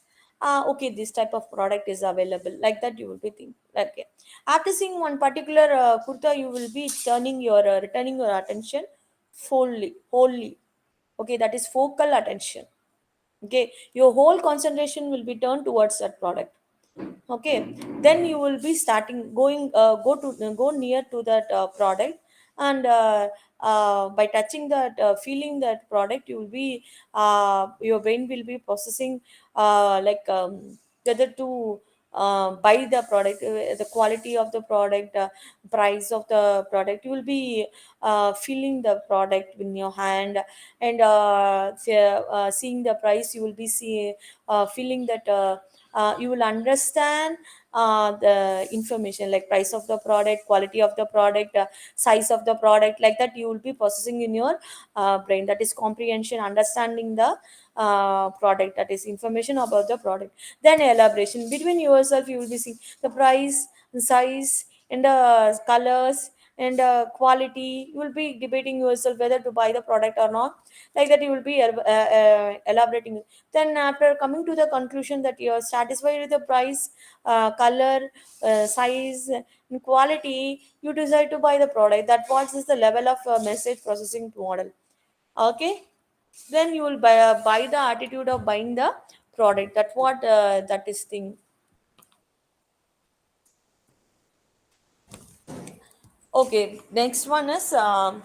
Okay, this type of product is available. Like that, you will be thinking. Okay, after seeing one particular kurta, you will be turning your returning your attention fully, wholly. Okay, that is focal attention. Okay, your whole concentration will be turned towards that product. Okay, then you will be starting going go near to that product, and by touching that, feeling that product, you will be your brain will be processing like whether to buy the product, the quality of the product, price of the product. You will be feeling the product in your hand, and seeing the price, you will be feeling that you will understand the information, like price of the product, quality of the product, size of the product. Like that, you will be processing in your brain. That is comprehension, understanding the product, that is information about the product. Then elaboration, between yourself you will be seeing the price, the size, and the colors, and quality. You will be debating yourself whether to buy the product or not. Like that, you will be elaborating. Then, after coming to the conclusion that you are satisfied with the price, color, size, and quality, you decide to buy the product. That what is the level of message processing model. Okay, then you will buy the attitude of buying the product. That's what that is thing. Okay, next one is um,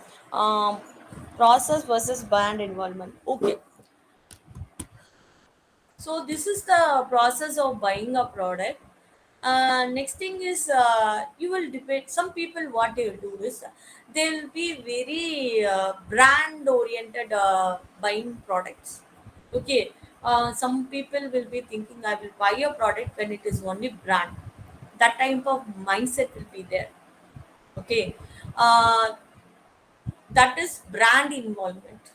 process versus brand involvement. Okay, so this is the process of buying a product. Next thing is you will debate. Some people what they will do is they will be very brand oriented buying products. Okay, some people will be thinking I will buy a product when it is only brand. That type of mindset will be there. Okay, uh, that is brand involvement.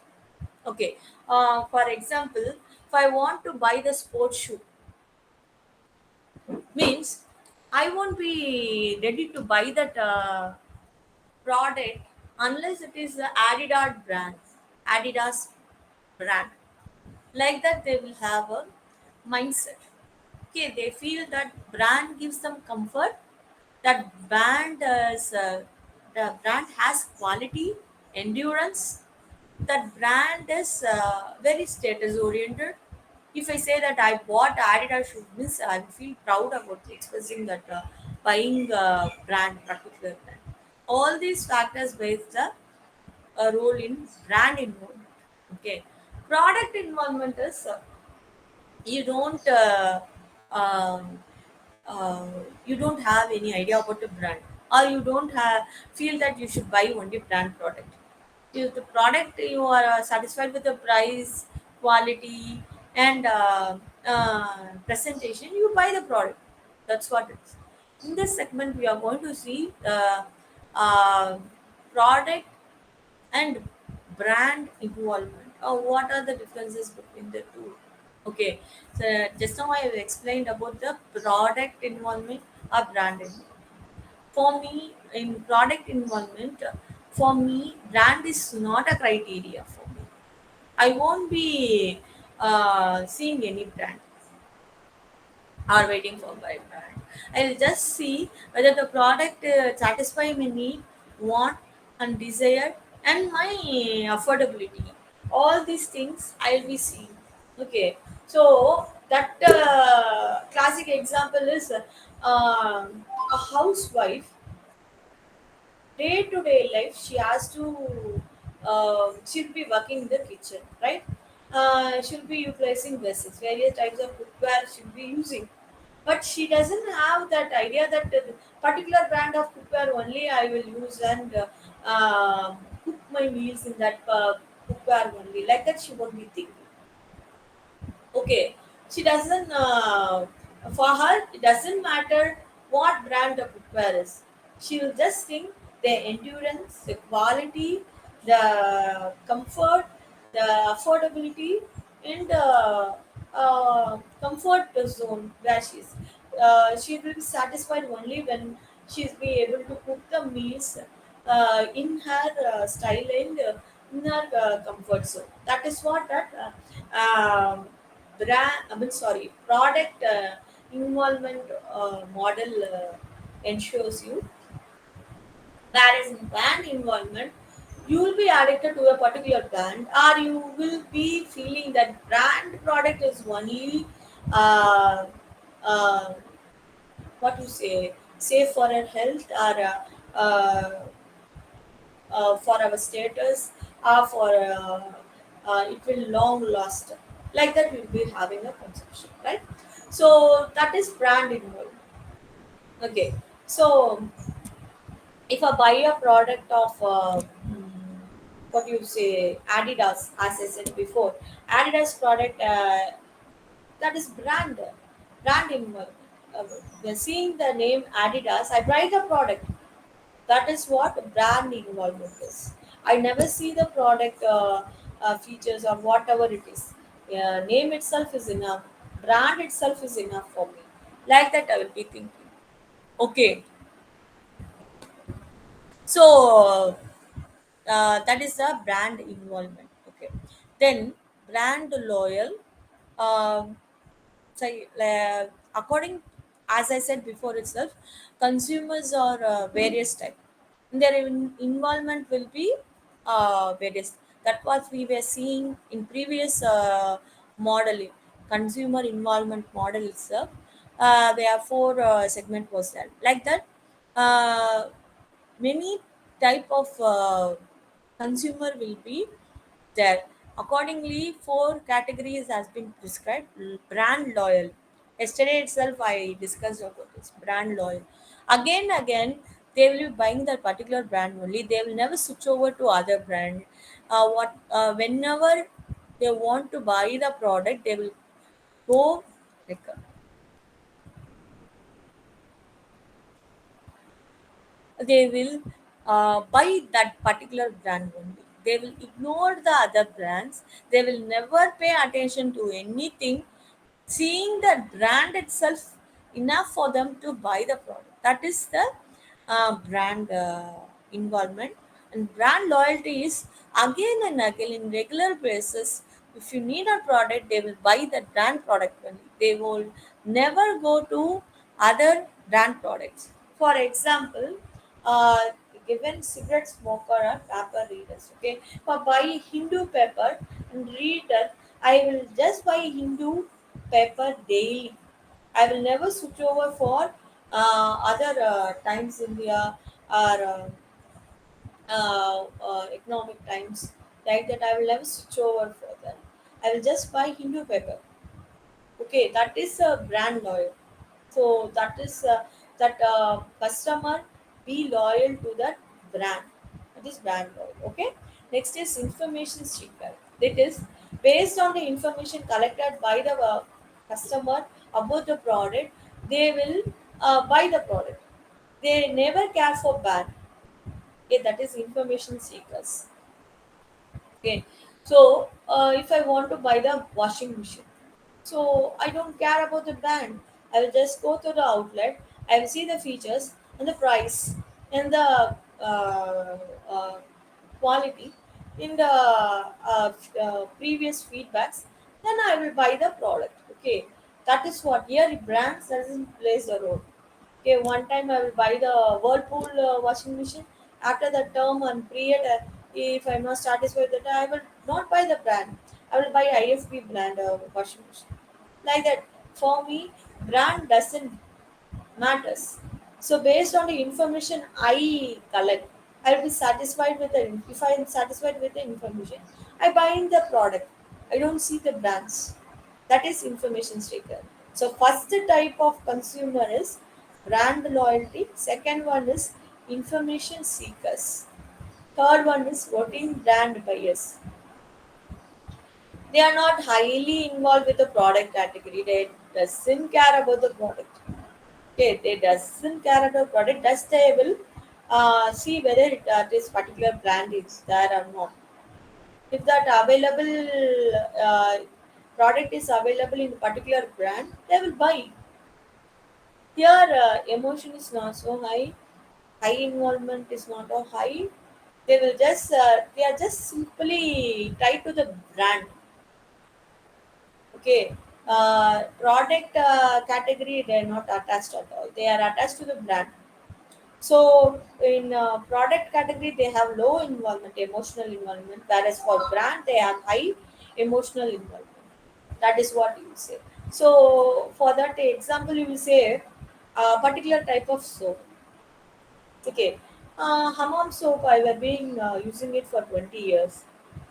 Okay, for example, if I want to buy the sports shoe, means I won't be ready to buy that product unless it is the Adidas brand. Like that, they will have a mindset. Okay, they feel that brand gives them comfort. That the brand has quality, endurance. That brand is very status oriented. If I say that I bought Adidas shoes, means I feel proud about expressing that buying particular brand. All these factors plays the role in brand involvement. Okay, product involvement is you don't um, uh, you don't have any idea about the brand, or you don't have feel that you should buy only brand product. If the product you are satisfied with the price, quality, and presentation, you buy the product. That's what it is. In this segment we are going to see uh, product and brand involvement. What are the differences between the two? Okay, so just now I have explained about the product involvement or brand involvement. For me, in product involvement, for me, brand is not a criteria for me. I won't be seeing any brand or waiting for my brand. I'll just see whether the product satisfy my need, want, and desire, and my affordability. All these things I'll be seeing. Okay, so that classic example is a housewife day to day life. She has to she'll be working in the kitchen, right? She'll be utilizing vessels, various types of cookware she'll be using, but she doesn't have that idea that particular brand of cookware only I will use, and cook my meals in that cookware only. Like that, she won't be thinking. Okay, she doesn't for her it doesn't matter what brand the cookware is. She will just think the endurance, the quality, the comfort, the affordability, and the comfort zone where she will be satisfied only when she's be able to cook the meals in her style and in her comfort zone. That is what that product involvement model ensures you. Whereas in band involvement, you will be addicted to a particular brand, or you will be feeling that brand product is only uh, uh, what you say safe for our health, or for our status, or for it will long last. Like that, we'll be having a consumption, right? So that is brand involved. Okay, so if I buy a product of what you say Adidas, as I said before, Adidas product, that is brand involved. When seeing the name Adidas, I buy the product. That is what brand involvement is. I never see the product features or whatever it is. Name itself is enough. Brand itself is enough for me. Like that, I will be thinking. Okay, So that is the brand involvement. Okay, then brand loyal. Um so, according, as I said before itself, consumers are various type. Their involvement will be various. That what we were seeing in previous modeling, consumer involvement model itself. There are four segment was there like that. Many type of consumer will be there. Accordingly, four categories has been prescribed. Brand loyal. Yesterday itself, I discussed about this brand loyal. Again, they will be buying that particular brand only. They will never switch over to other brand. Whenever they want to buy the product, they will go like they will buy that particular brand only. They will ignore the other brands. They will never pay attention to anything. Seeing the brand itself enough for them to buy the product. That is the brand involvement. And brand loyalty is again and again in regular basis. If you need a product, they will buy that brand product only. They will never go to other brand products. For example, uh, given cigarette smoker or paper readers. Okay, for buy Hindu paper and read that, I will just buy Hindu paper daily. I will never switch over for other Times India or economic times. Like that, I will never switch over for that. I will just buy Hindu paper. Okay, that is a brand loyal. So that is that customer be loyal to that brand. That is brand loyal. Okay. Next is information seeker. That is based on the information collected by the customer about the product, they will buy the product. They never care for bad. Okay, that is information seekers. Okay, so if I want to buy the washing machine, so I don't care about the brand. I will just go to the outlet. I will see the features and the price and the uh, quality in the previous feedbacks. Then I will buy the product. Okay, that is what here brands doesn't plays a role. Okay, one time I will buy the Whirlpool washing machine. After the term and period, if I'm not satisfied with that, I will not buy the brand. I will buy IFB brand washing machine. Like that, for me, brand doesn't matters. So based on the information I collect, I will be satisfied with the. If I am satisfied with the information, I buy in the product. I don't see the brands. That is information seeker. So first type of consumer is brand loyalty. Second one is information seekers. Third one is routine brand buyers. They are not highly involved with the product category. They doesn't care about the product. Okay, they doesn't care about product. Just they will see whether this particular brand is there or not. If that available product is available in a particular brand, they will buy. Here, emotion is not so high. High involvement is not a high. They will just they are just simply tied to the brand. Okay, product category they are not attached at all. They are attached to the brand. So in product category, they have low involvement, emotional involvement, whereas for brand, they have high emotional involvement. That is what you say. So for that example, you will say a particular type of soap. Okay, hammam soap. I have been using it for 20 years.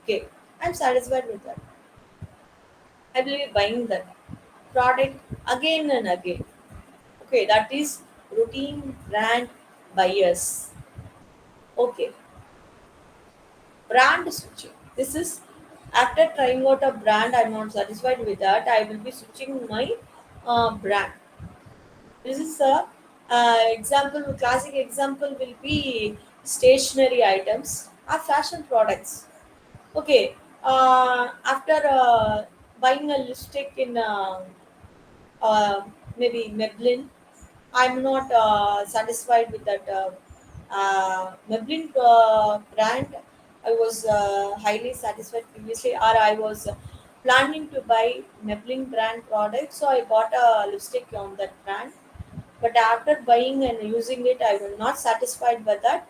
Okay, I'm satisfied with that. I will be buying that product again and again. Okay, that is routine brand buyers. Okay, brand switching. This is after trying out a brand, I'm not satisfied with that. I will be switching my brand. This is a example. Classic example will be stationery items or fashion products. Okay, after buying a lipstick in maybe Maybelline, I'm not satisfied with that. Maybelline brand, I was highly satisfied previously, or I was planning to buy Maybelline brand product, so I bought a lipstick on that brand. But after buying and using it, I was not satisfied by that.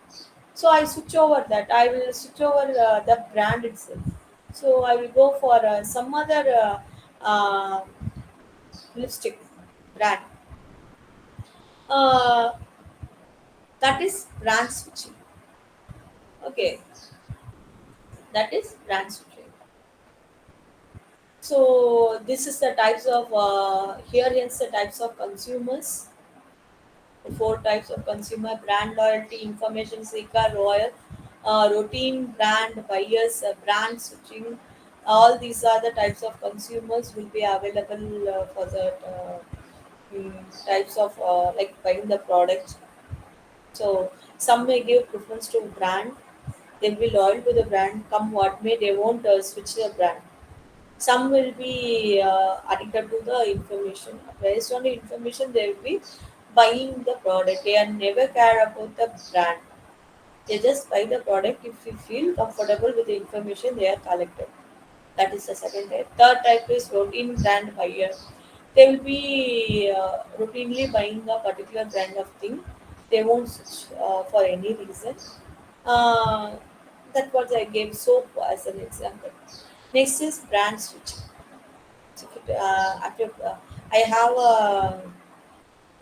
So I switch over that. I will switch over the brand itself. So I will go for some other lipstick brand. Uh, that is brand switching. Okay, that is brand switching. So this is the types of here hence the types of consumers. The four types of consumer: brand loyalty, information seeker, royal, routine brand buyers, brand switching. All these are the types of consumers will be available for the types of like buying the product. So some may give preference to brand. They'll be loyal to the brand. Come what may, they won't switch the brand. Some will be addicted to the information. Based on the information, they will be buying the product. They are never care about the brand. They just buy the product if you feel comfortable with the information they are collected. That is the second type. Third type is routine brand buyer. They will be routinely buying a particular brand of thing. They won't switch for any reason. Uh, that was I gave soap as an example. Next is brand switching. So, after I have a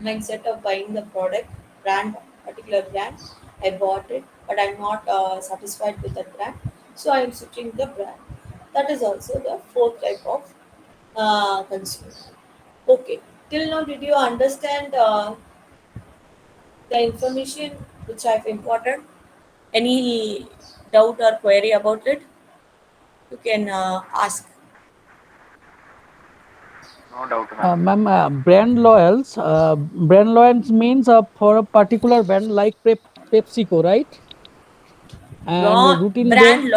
mindset of buying the product brand, particular brand, I bought it, but I'm not satisfied with that brand, so I'm switching the brand. That is also the fourth type of consumer. Okay, till now, did you understand the information which I've imported? Any doubt or query about it? You can ask. No doubt, ma'am. Ma'am, brand loyals means for a particular brand like PepsiCo, right? And Wrong. routine brand.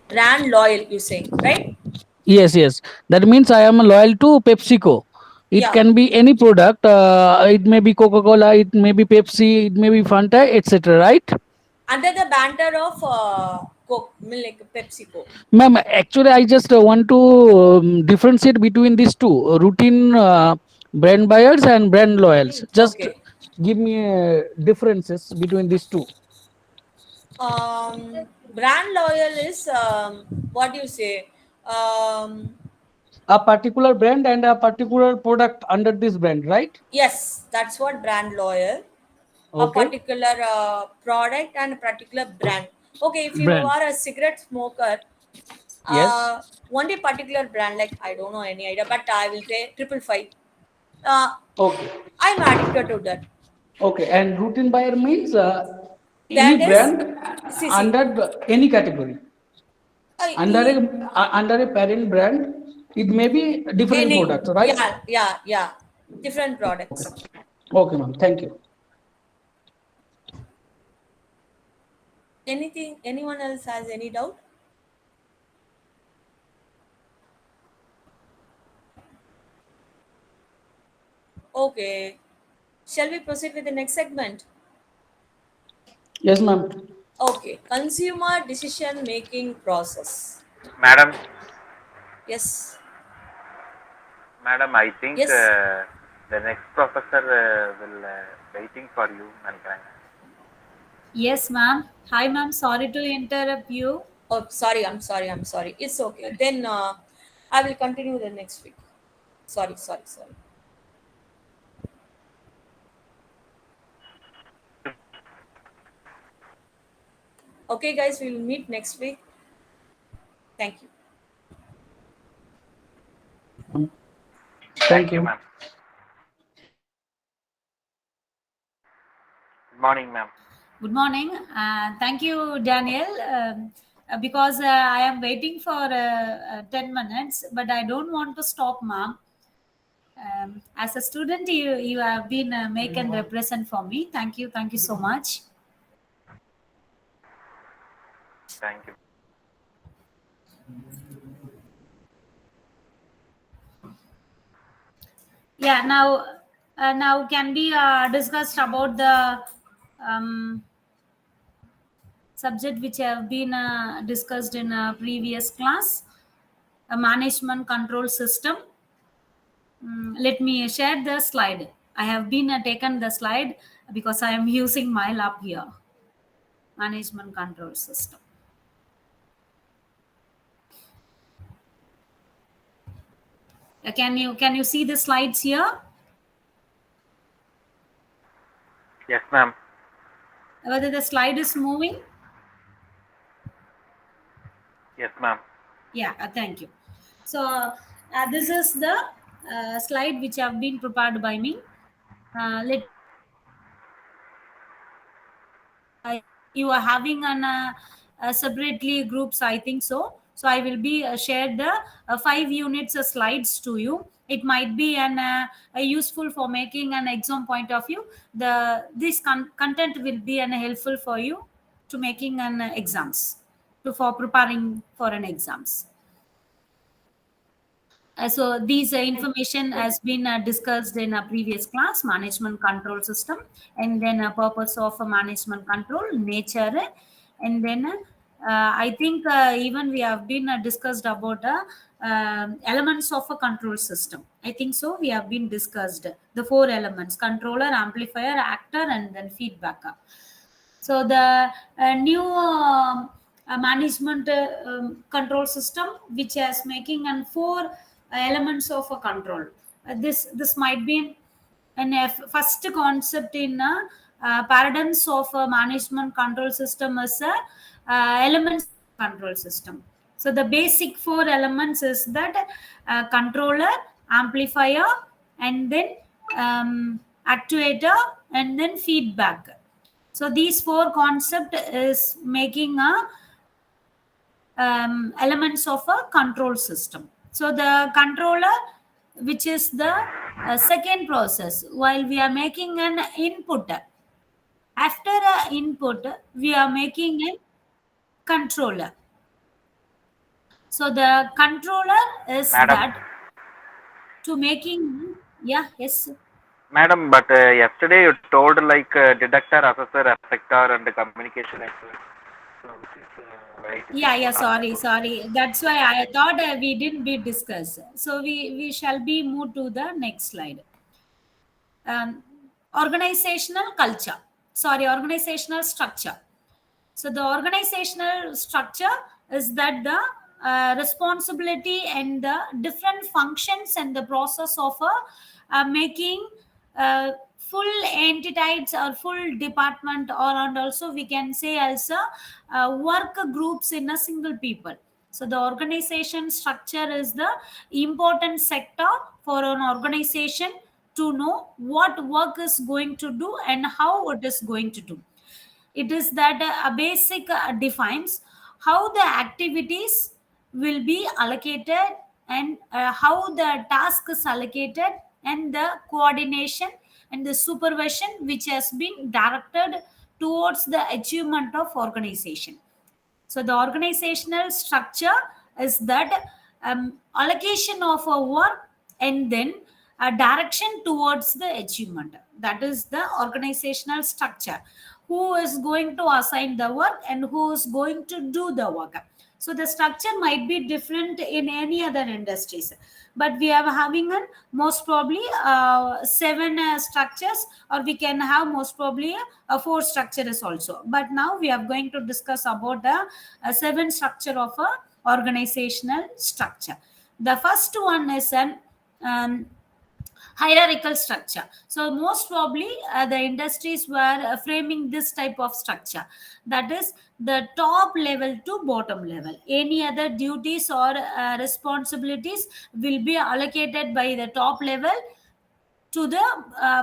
Brand loyal, you saying, right? Yes, yes. That means I am loyal to PepsiCo. It Yeah. can be any product. It may be Coca-Cola, it may be Pepsi, it may be Fanta, etc. Right? Under the banner of Coke, like PepsiCo. Ma'am, actually, I just want to differentiate between these two routine brand buyers and brand loyals. Just Okay. give me differences between these two. Brand loyal is what do you say? Um, A particular brand and a particular product under this brand, right? yes, that's what brand loyal. A Okay. particular product and a particular brand. Okay, if you Brand. are a cigarette smoker, Yes. only particular brand, like I don't know any idea, but I will say 555. Uh, Okay. I'm addicted to that. Okay. And routine buyer means any That is, brand see, under any category. Under e- a parent brand, it may be different any, products, right? yeah, different products. Okay. Okay, ma'am. Thank you. Anything, anyone else has any doubt? Okay, shall we proceed with the next segment? Yes, ma'am. Okay, consumer decision making process. Madam, Yes, madam, I think yes. the next professor will waiting for you, mankind. Yes, ma'am. Hi, ma'am. Sorry to interrupt you. Oh, sorry, I'm sorry. It's okay. Then I will continue the next week. Sorry. Okay, guys, we will meet next week. Thank you. Thank Thank you, you. ma'am. Good morning, ma'am. Good morning. Thank you, Daniel. Because I am waiting for 10 minutes, but I don't want to stop, ma'am. As a student, you have been make and represent for me. Thank you. Thank you so much. Thank you. Yeah. Now can be discussed about the subject which have been discussed in a previous class, a management control system. Let me share the slide. I have been taken the slide because I am using my lab here. Management control system. Can you see the slides here? Yes, ma'am. Whether the slide is moving? Yes, ma'am. Yeah, thank you. So this is the slide which have been prepared by me. Let you are having an separately groups, I think so. So I will be share the 5 units slides to you. It might be useful for making an exam point of view. This content will be helpful for you to making an exams, for preparing for an exams. So these information has been discussed in a previous class, management control system, and then a purpose of a management control, nature, and then I think even we have been discussed about elements of a control system. I think so. We have been discussed the 4 elements: controller, amplifier, actor, and then feedbacker. So the new management control system, which is making 4 elements of a control. This might be an first concept in paradigms of a management control system is elements control system. So the basic 4 elements is that controller, amplifier, and then actuator, and then feedback. So these 4 concept is making a elements of a control system. So the controller, which is the second process, while we are making an input. After a input, we are making a controller. So the controller is Madam. that to making, yes. Madam, but yesterday you told like detector, assessor, effector, and communication expert. So this is right. Yeah, sorry. That's why I thought we didn't be discussed. So we shall be moved to the next slide. Organizational structure. So the organizational structure is that the responsibility and the different functions and the process of making full entities or full department, and also we can say as work groups in a single people. So the organization structure is the important sector for an organization to know what work is going to do and how it is going to do. It is that a basic defines how the activities will be allocated, and how the task is allocated, and the coordination and the supervision which has been directed towards the achievement of organization. So the organizational structure is that allocation of a work, and then a direction towards the achievement. That is the organizational structure. Who is going to assign the work and who is going to do the work. So the structure might be different in any other industries, but we are having most probably 7 structures, or we can have most probably 4 structures also. But now we are going to discuss about the 7 structure of a organizational structure. The first one is an hierarchical structure. So most probably the industries were framing this type of structure, that is the top level to bottom level. Any other duties or responsibilities will be allocated by the top level to the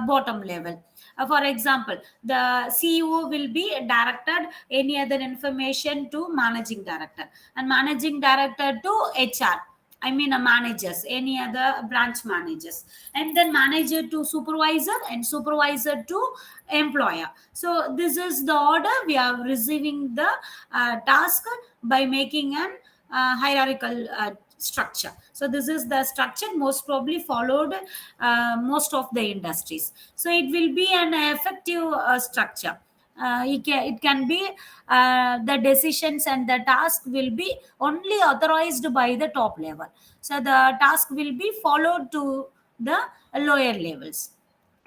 bottom level. For example, the CEO will be directed any other information to managing director, and managing director to HR, I mean managers, any other branch managers, and then manager to supervisor, and supervisor to employer. So this is the order we are receiving the task by making an hierarchical structure. So this is the structure most probably followed most of the industries. So it will be an effective structure. it can be the decisions and the task will be only authorized by the top level. So the task will be followed to the lower levels.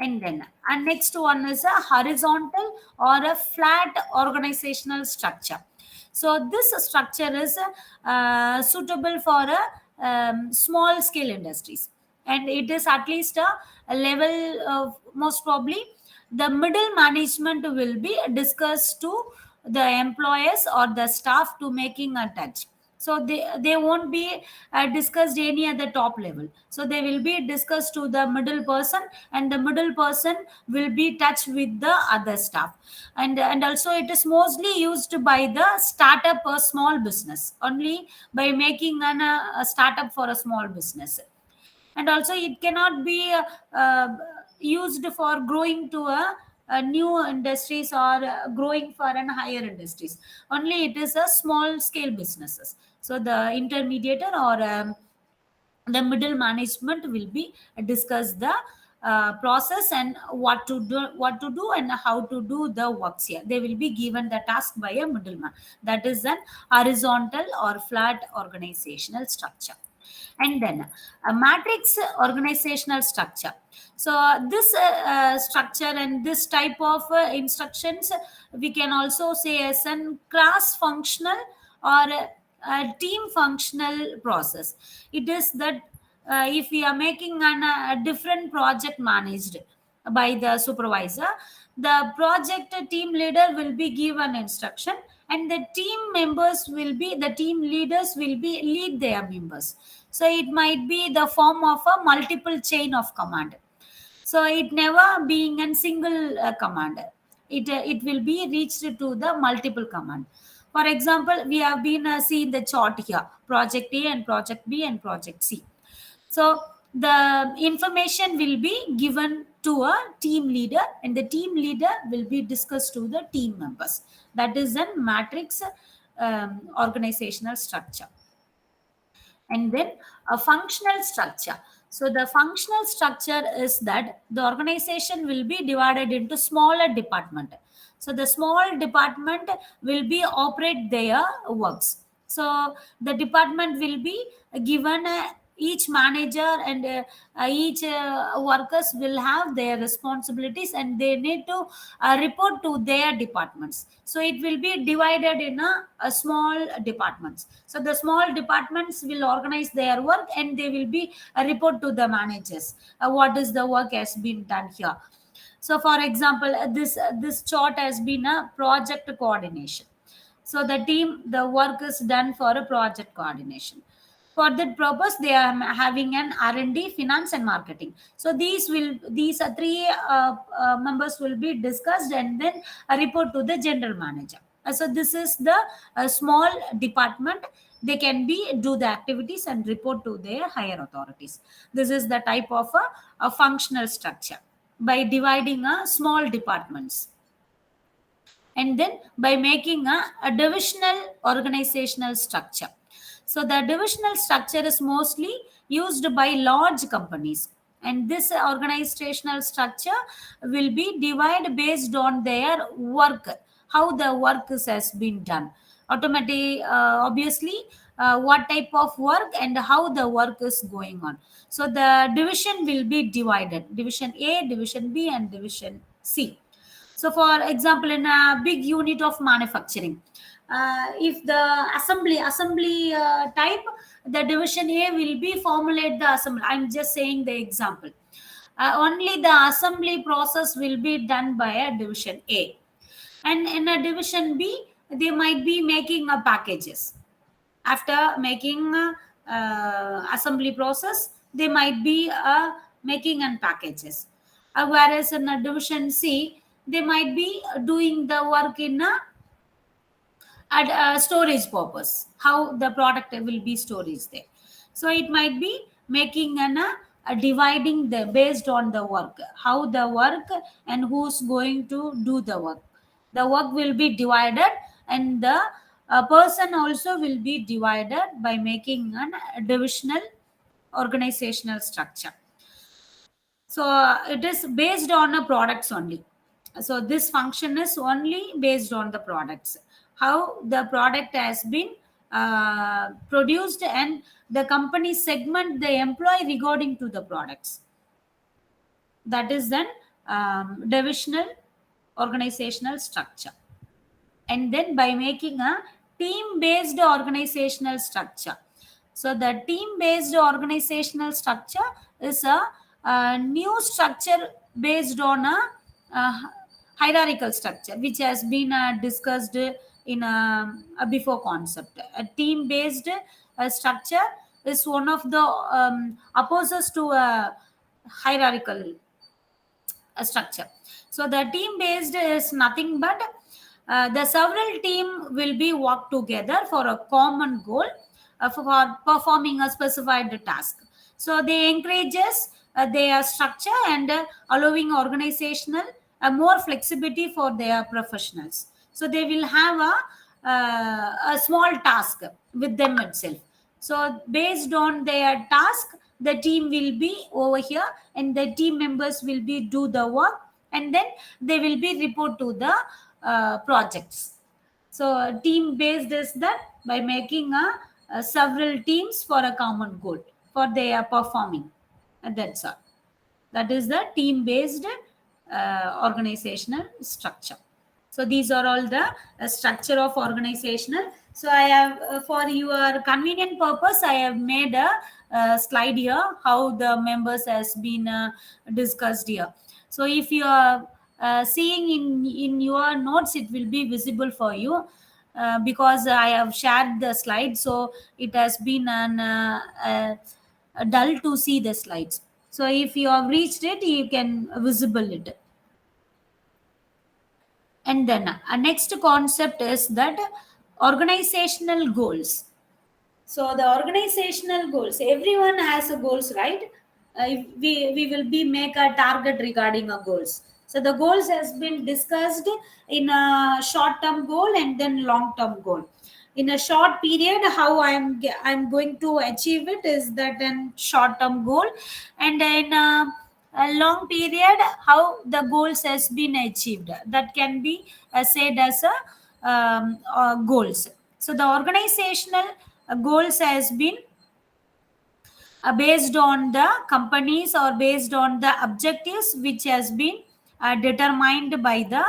And then next one is a horizontal or a flat organizational structure. So this structure is suitable for small scale industries, and it is at least a level of, most probably the middle management will be discussed to the employers or the staff to making a touch. So they won't be discussed any at the top level, so they will be discussed to the middle person, and the middle person will be touched with the other staff. And also it is mostly used by the startup or small business, only by making a startup for a small business. And also it cannot be used for growing to a new industries or growing for an higher industries. Only it is a small scale businesses. So the intermediate or the middle management will be discuss the process and what to do and how to do the works here. They will be given the task by a middleman. That is an horizontal or flat organizational structure. And then a matrix organizational structure. So this structure and this type of instructions we can also say as an cross functional or a team functional process. It is that if we are making a different project managed by the supervisor, the project team leader will be given instruction, and the team leaders will be lead their members. So it might be the form of a multiple chain of command. So it never being a single command. It will be reached to the multiple command. For example, we have been seeing the chart here: project A and project B and project C. So the information will be given to a team leader, and the team leader will be discussed to the team members. That is a matrix organizational structure. And then a functional structure. So the functional structure is that the organization will be divided into smaller department. So the small department will be operate their works. So the department will be given each manager and each workers will have their responsibilities, and they need to report to their departments. So it will be divided in a small departments. So the small departments will organize their work, and they will be report to the managers what is the work has been done here. So for example, this chart has been a project coordination. So the work is done for a project coordination. For that purpose, they are having an R&D, finance, and marketing. So these are three members will be discussed, and then report to the general manager. So this is the small department. They can be do the activities and report to their higher authorities. This is the type of a functional structure by dividing small departments. And then by making a divisional organizational structure. So the divisional structure is mostly used by large companies, and this organizational structure will be divided based on their work, how the work has been done. Automatically, obviously, what type of work and how the work is going on. So the division will be divided: division A, division B, and division C. So, for example, in a big unit of manufacturing, if the assembly type, the division A will be formulate the assembly. I'm just saying the example. Only the assembly process will be done by a division A, and in a division B, they might be making a packages. After making assembly process, they might be making and packages. Whereas in a division C, they might be doing the work in at storage purpose, how the product will be storage there. So it might be making an dividing the based on the work, how the work and who's going to do the work. The work will be divided, and the person also will be divided by making an divisional organizational structure. So it is based on a products only. So this function is only based on the products, how the product has been produced, and the company segment the employee regarding to the products. That is then divisional organizational structure. And then by making a team based organizational structure, so the team based organizational structure is a new structure based on a hierarchical structure which has been discussed in a before concept. A team based structure is one of the opposers to a hierarchical structure. So the team based is nothing but the several team will be work together for a common goal, for performing a specified task. So they encourages their structure and allowing organizational more flexibility for their professionals. So they will have a small task with them itself. So based on their task, the team will be over here and the team members will be do the work, and then they will be report to the projects. So team based is that by making a several teams for a common goal for their performing. And that's all. That is the team based organizational structure. So these are all the structure of organizational. So I have for your convenient purpose I have made a slide here how the members has been discussed here. So if you are seeing in your notes, it will be visible for you because I have shared the slide, so it has been dull to see the slides. So if you have reached it, you can visible it. And then a next concept is that organizational goals. So the organizational goals, everyone has a goals, right? We will be make a target regarding a goals. So the goals has been discussed in a short term goal and then long term goal. In a short period, how I'm going to achieve it is that in short term goal, and in a long period how the goals has been achieved, that can be said as a goals. So the organizational goals has been based on the companies or based on the objectives which has been determined by the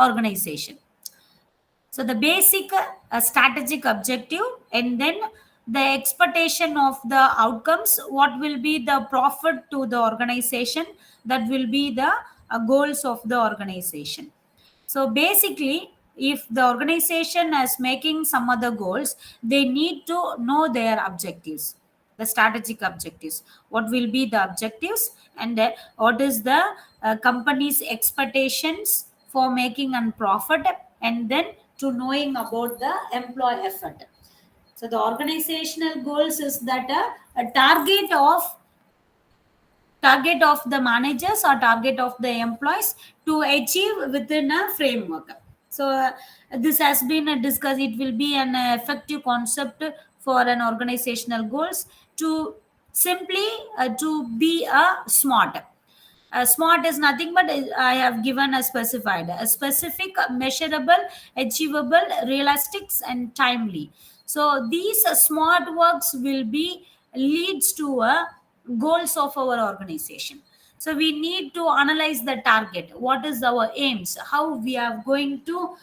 organization. So the basic strategic objective, and then the expectation of the outcomes, what will be the profit to the organization, that will be the goals of the organization. So basically, if the organization is making some other goals, they need to know their objectives, the strategic objectives. What will be the objectives, and what is the company's expectations for making a profit, and then to knowing about the employee effort. So the organizational goals is that a target of the managers or target of the employees to achieve within a framework. So this has been discussed. It will be an effective concept for an organizational goals to simply to be a smart. Smart is nothing but I have given a specified, a specific, measurable, achievable, realistic, and timely. So these smart works will be leads to goals of our organization. So we need to analyze the target. What is our aims? How we are going to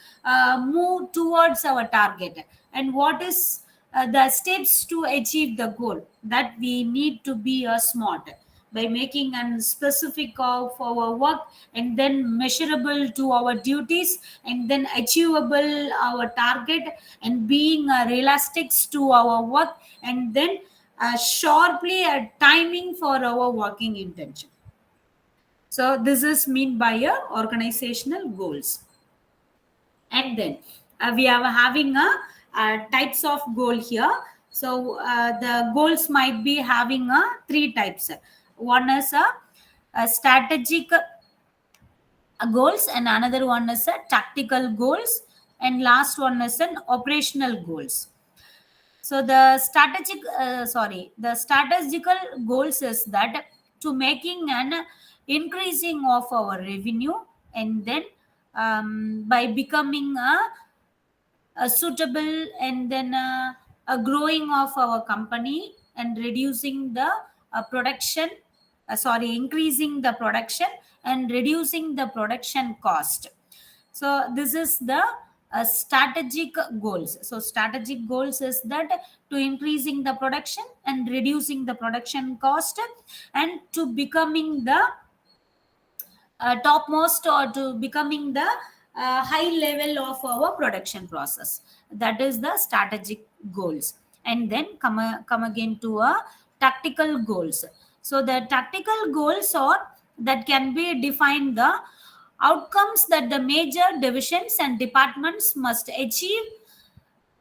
move towards our target, and what is the steps to achieve the goal. That we need to be smart by making a specific of our work, and then measurable to our duties, and then achievable our target, and being realistic to our work, and then sharply a timing for our working intention. So this is mean by organizational goals. And then we are having types of goal here. So the goals might be having three types. One is a strategic goals, and another one is a tactical goals, and last one is an operational goals. So the strategical goals is that to making an increasing of our revenue, and then by becoming a suitable, and then a growing of our company and reducing the production increasing the production and reducing the production cost. So this is the strategic goals. So strategic goals is that to increasing the production and reducing the production cost and to becoming the topmost, or to becoming the high level of our production process. That is the strategic goals. And then come again to a tactical goals. So the tactical goals are that can be defined the outcomes that the major divisions and departments must achieve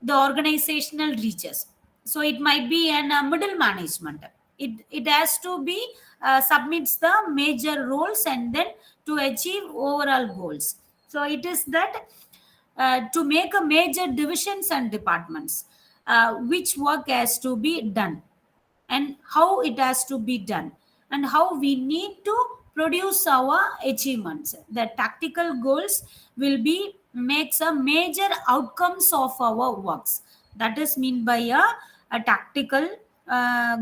the organizational reaches. So it might be an middle management. It has to be submits the major roles and then to achieve overall goals. So it is that to make a major divisions and departments which work has to be done and how it has to be done and how we need to produce our achievements. The tactical goals will be makes a major outcomes of our works. That is mean by a tactical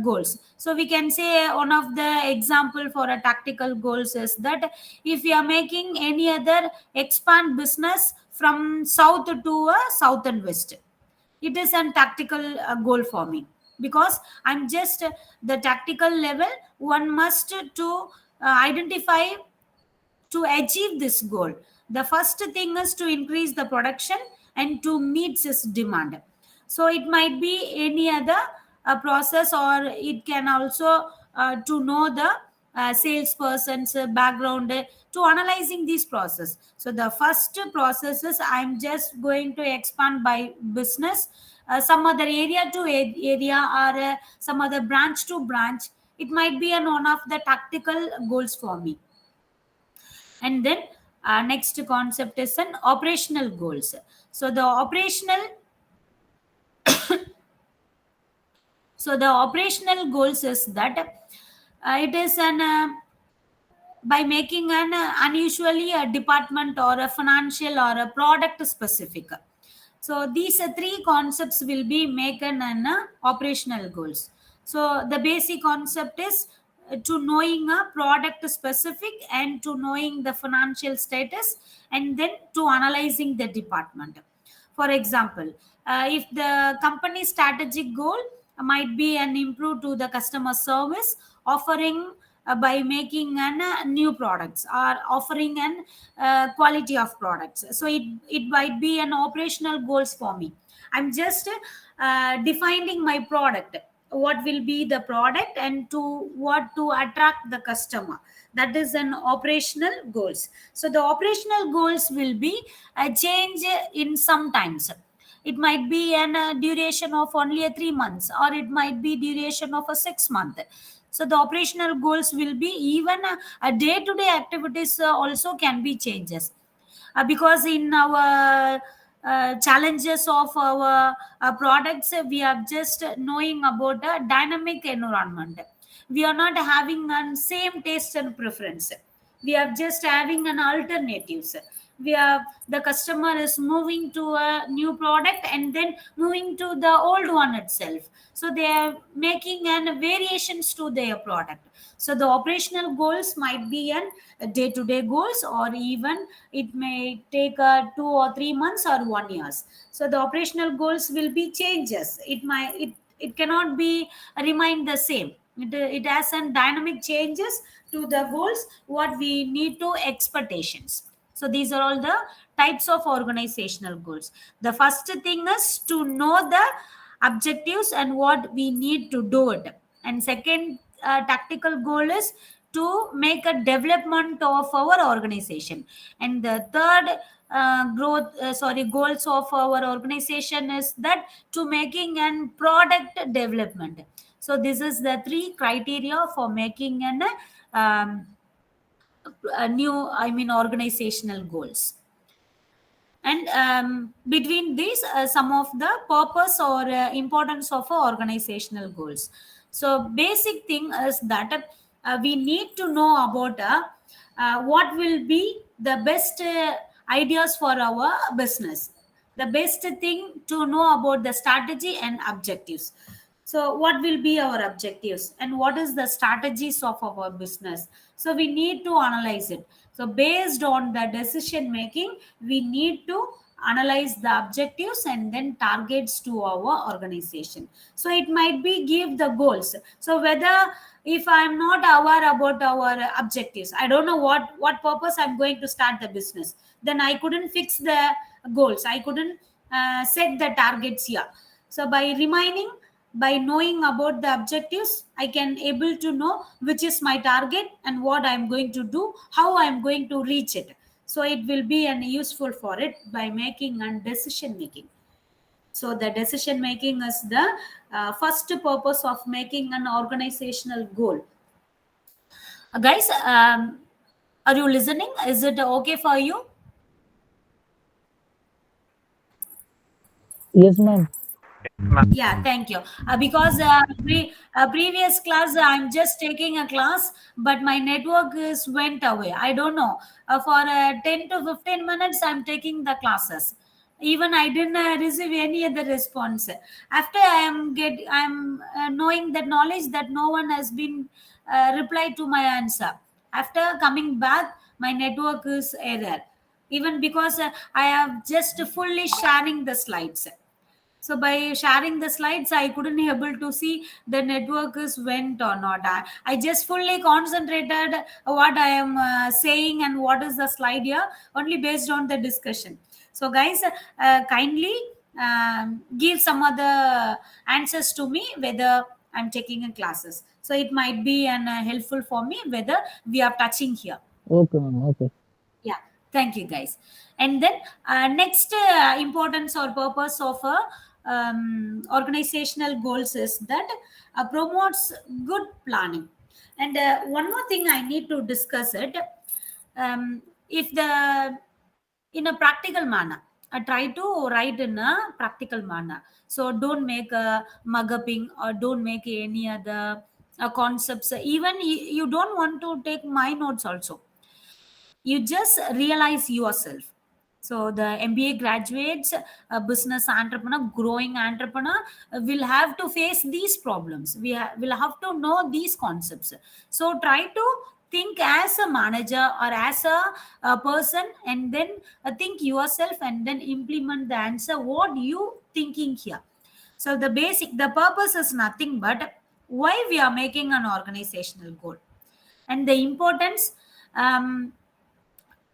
goals. So we can say one of the example for a tactical goals is that if we are making any other expand business from south to south and west, it is a tactical goal for me, because I'm just the tactical level one must to identify to achieve this goal. The first thing is to increase the production and to meet this demand. So it might be any other process, or it can also to know the salesperson's background, to analyzing this process. So the first process is I'm just going to expand by business, some other area to area, or some other branch to branch. It might be one of the tactical goals for me. And then next concept is an operational goals. So the operational goals is that it is an by making an unusually a department or a financial or a product specific. So these three concepts will be making an operational goals. So the basic concept is to knowing a product specific and to knowing the financial status and then to analyzing the department. For example, if the company strategic goal might be an improve to the customer service, offering by making an new products or offering an quality of products. So it might be an operational goals for me. I'm just defining my product, what will be the product and to what to attract the customer. That is an operational goals. So the operational goals will be a change in some times. It might be an duration of only 3 months, or it might be duration of a 6 month. So the operational goals will be even a day-to-day activities also can be changes, because in our challenges of our products, we are just knowing about a dynamic environment. We are not having an same taste and preference. We are just having an alternatives. We are the customer is moving to a new product and then moving to the old one itself. So they are making an variations to their product. So the operational goals might be an day-to-day goals, or even it may take 2 or 3 months or 1 years. So the operational goals will be changes. It cannot be remain the same. It has some dynamic changes to the goals what we need to expectations. So these are all the types of organizational goals. The first thing is to know the objectives and what we need to do it. And second tactical goal is to make a development of our organization. And the third goals of our organization is that to making an product development. So this is the three criteria for making an a new organizational goals. And between these some of the purpose or importance of organizational goals. So basic thing is that we need to know about what will be the best ideas for our business, the best thing to know about the strategy and objectives. So what will be our objectives and what is the strategies of our business? So we need to analyze it. So based on the decision making, we need to analyze the objectives and then targets to our organization. So it might be give the goals. So whether if I'm not aware about our objectives, I don't know what purpose I'm going to start the business, then I couldn't fix the goals, I couldn't set the targets here. So by remaining, by knowing about the objectives, I can able to know which is my target and what I'm going to do, how I'm going to reach it. So it will be an useful for it by making and decision making. So the decision making is the first purpose of making an organizational goal. Guys, are you listening? Is it okay for you? Yes, ma'am. Yeah, thank you. Because previous class, I'm just taking a class, but my network is went away. I don't know. For 10 to 15 minutes, I'm taking the classes. Even I didn't receive any other response. After I'm knowing that knowledge that no one has been replied to my answer. After coming back, my network is error. Even because I have just fully sharing the slides. So by sharing the slides, I couldn't able to see the network is went or not. I just fully concentrated what I am saying and what is the slide here only based on the discussion. So guys, kindly give some other answers to me whether I'm taking a classes. So it might be an helpful for me whether we are touching here. Okay, ma'am. Okay. Yeah, thank you guys. And then next importance or purpose of a organizational goals is that promotes good planning. And one more thing I need to discuss it. If the in a practical manner, I try to write in a practical manner. So don't make a mug-upping or don't make any other concepts. Even you don't want to take my notes also, you just realize yourself. So the MBA graduates, a business entrepreneur, growing entrepreneur will have to face these problems. Will have to know these concepts. So try to think as a manager or as a person, and then think yourself and then implement the answer what you thinking here. So the purpose is nothing but why we are making an organizational goal and the importance.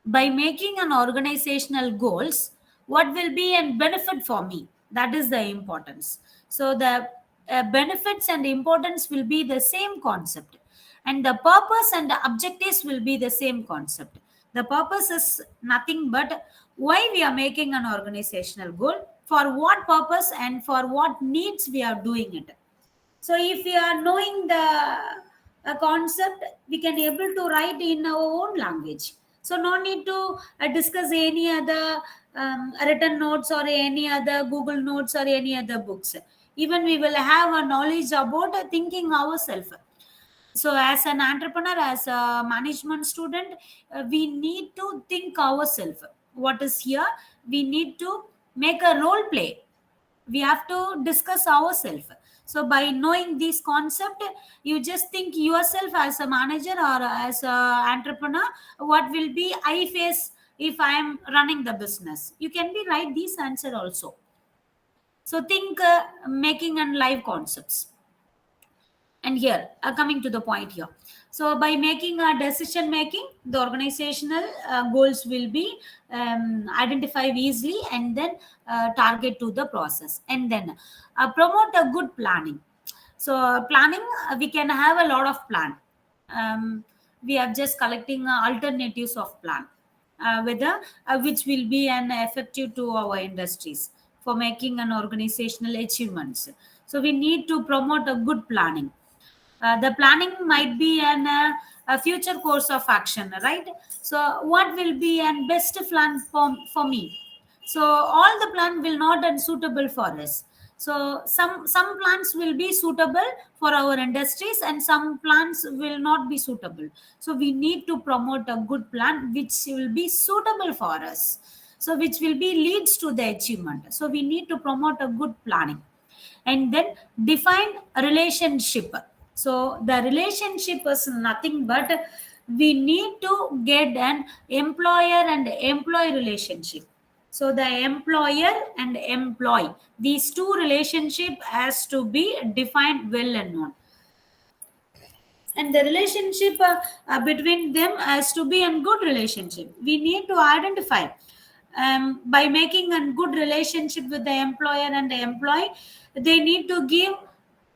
By making an organizational goals, what will be a benefit for me, that is the importance. So the benefits and importance will be the same concept, and the purpose and the objectives will be the same concept. The purpose is nothing but why we are making an organizational goal, for what purpose and for what needs we are doing it. So if we are knowing the concept, we can able to write in our own language. So no need to discuss any other written notes or any other Google notes or any other books. Even we will have a knowledge about thinking ourselves. So as an entrepreneur, as a management student, we need to think ourselves. What is here? We need to make a role play. We have to discuss ourselves. So by knowing this concept, you just think yourself as a manager or as a entrepreneur, what will be I face if I am running the business. You can be write this answer also. So think making and live concepts. And here coming to the point here, so by making a decision making, the organizational goals will be identified easily, and then target to the process, and then promote a good planning. So planning, we can have a lot of plan. We are just collecting alternatives of plan, whether which will be an effective to our industries for making an organizational achievements. So we need to promote a good planning. The planning might be a future course of action, right? So what will be an best plan for me? So all the plan will not unsuitable for us. So some plants will be suitable for our industries and some plants will not be suitable. So we need to promote a good plan which will be suitable for us, so which will be leads to the achievement. So we need to promote a good planning. And then define a relationship. So the relationship is nothing but we need to get an employer and employee relationship. So the employer and employee, these two relationship has to be defined well and known. And the relationship between them has to be a good relationship. We need to identify by making a good relationship with the employer and the employee. They need to give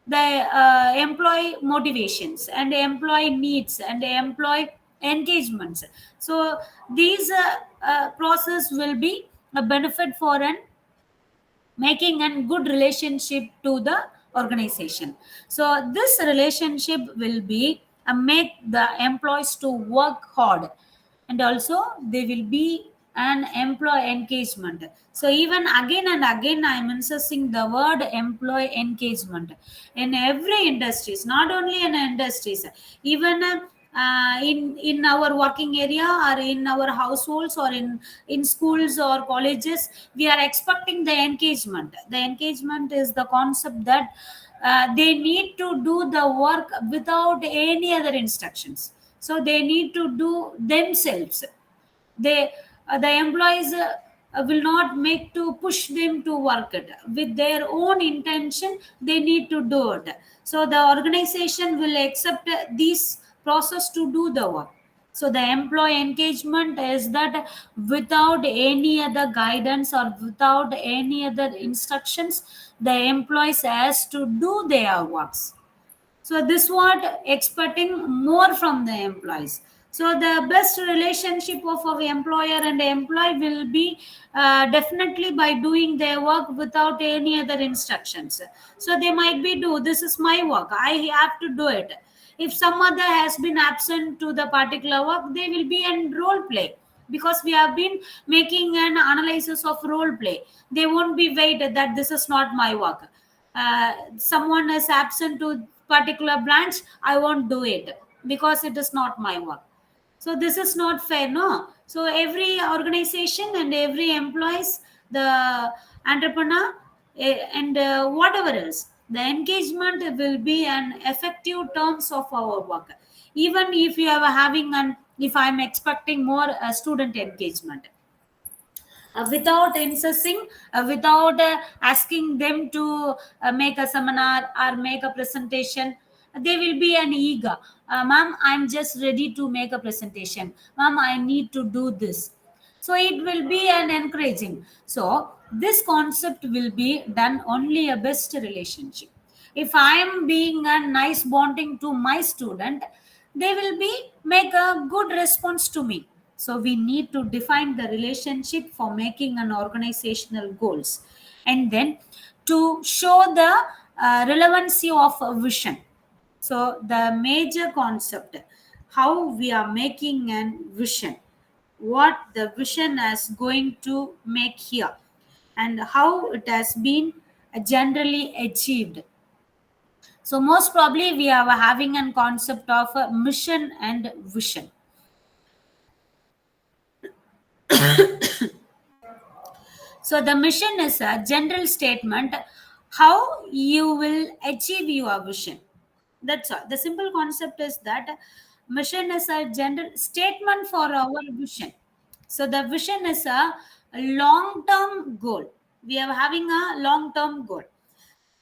the employee motivations and employee needs and employee engagements. So these process will be a benefit for an making a good relationship to the organization. So this relationship will be make the employees to work hard, and also they will be an employee engagement. So even again and again I am insisting the word employee engagement in every industries, not only in industries, even in our working area or in our households or in schools or colleges, we are expecting the engagement. The engagement is the concept that they need to do the work without any other instructions. So they need to do themselves. They the employees will not make to push them to work it with their own intention. They need to do it. So the organization will accept this process to do the work. So the employee engagement is that without any other guidance or without any other instructions, the employees has to do their works. So this what expecting more from the employees. So the best relationship of our employer and employee will be definitely by doing their work without any other instructions. So they might be do this is my work, I have to do it. If some other has been absent to the particular work, they will be in role play, because we have been making an analysis of role play. They won't be waited that this is not my work. Someone is absent to particular branch, I won't do it because it is not my work. So this is not fair, no. So every organization and every employees, the entrepreneur, and whatever else, the engagement will be an effective terms of our work. Even if you are having an, if I'm expecting more student engagement, without insisting, without asking them to make a seminar or make a presentation, they will be an eager. Ma'am, I'm just ready to make a presentation. Ma'am, I need to do this. So it will be an encouraging. So this concept will be done only a best relationship. If I am being a nice bonding to my student, they will be make a good response to me. So we need to define the relationship for making an organizational goals, and then to show the relevancy of a vision. So the major concept, how we are making an vision, what the vision is going to make here, and how it has been generally achieved. So most probably we are having a concept of a mission and vision. So the mission is a general statement how you will achieve your vision. That's all. The simple concept is that mission is a general statement for our vision. So the vision is a long-term goal. We are having a long-term goal.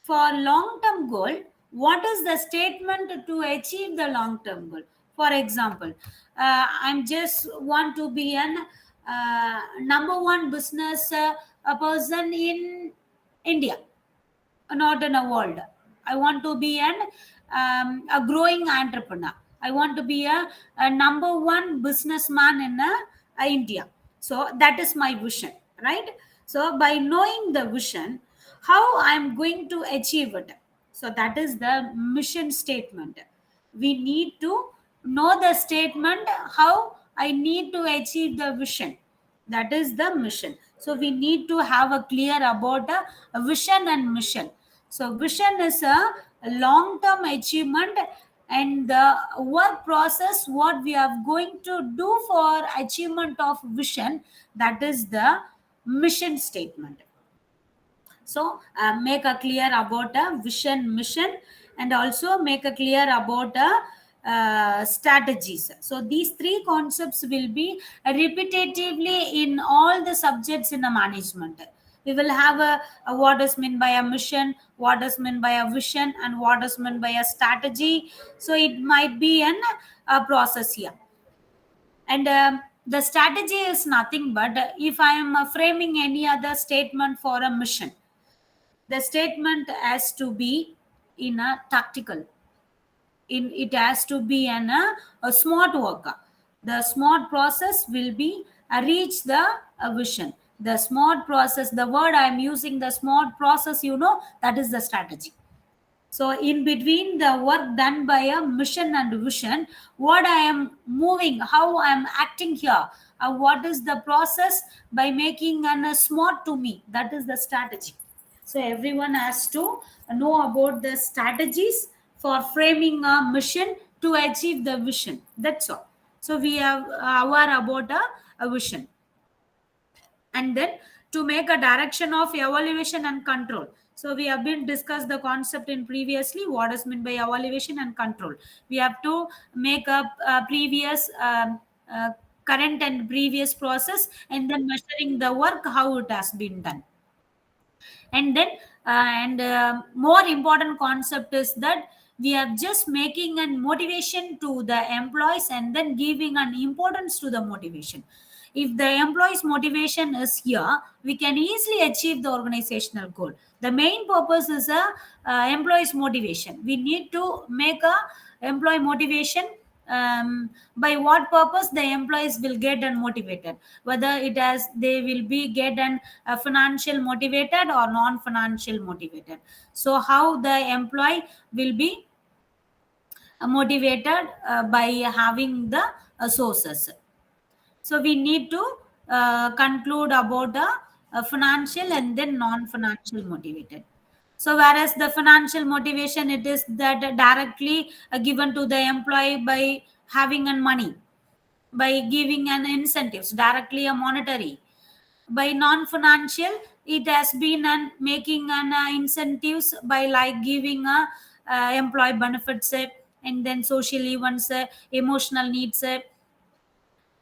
For long-term goal, what is the statement to achieve the long-term goal? For example, I'm just want to be an number one business a person in India, not in a world. I want to be a growing entrepreneur. I want to be a number one businessman in India. So that is my vision, right? So by knowing the vision, how I'm going to achieve it. So that is the mission statement. We need to know the statement how I need to achieve the vision. That is the mission. So we need to have a clear about a vision and mission. So vision is a long term achievement, and the work process what we are going to do for achievement of vision, that is the mission statement. So make a clear about a vision, mission, and also make a clear about strategies. So these three concepts will be repetitively in all the subjects in the management. We will have a what is meant by a mission, what is meant by a vision, and what is meant by a strategy. So it might be a process here. And the strategy is nothing but if I am framing any other statement for a mission, the statement has to be in a tactical, in it has to be a smart worker. The smart process will be reach the vision. The smart process, the word I'm using, the smart process, that is the strategy. So in between the work done by a mission and vision, what I am moving, how I am acting here, what is the process by making a smart to me, that is the strategy. So everyone has to know about the strategies for framing a mission to achieve the vision. That's all. So we are aware about a vision. And then to make a direction of evaluation and control. So we have been discussed the concept in previously, what is meant by evaluation and control. We have to make a previous current and previous process, and then measuring the work how it has been done. And then more important concept is that we are just making a motivation to the employees and then giving an importance to the motivation. If the employees motivation is here, we can easily achieve the organizational goal. The main purpose is a employees motivation. We need to make a employee motivation. By what purpose the employees will get unmotivated, whether it has they will be get an financial motivated or non-financial motivated. So how the employee will be motivated by having the sources. So we need to conclude about the financial and then non-financial motivated. So whereas the financial motivation, it is that directly given to the employee by having an money, by giving an incentives, directly a monetary. By non-financial, it has been an making an incentives by like giving a employee benefits, and then social events, emotional needs,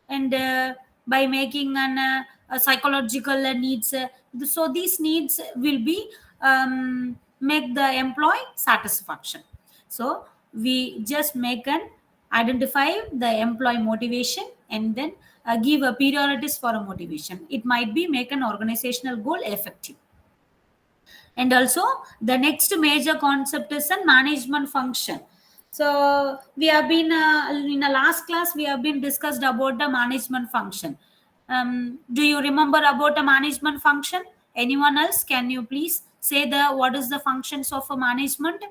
and by making a psychological needs. So these needs will be make the employee satisfaction. So we just make an identify the employee motivation, and then give a priorities for a motivation. It might be make an organizational goal effective. And also the next major concept is a management function. So we have been in the last class we have been discussed about the management function. Do you remember about a management function? Anyone else, can you please say the what is the functions of a management?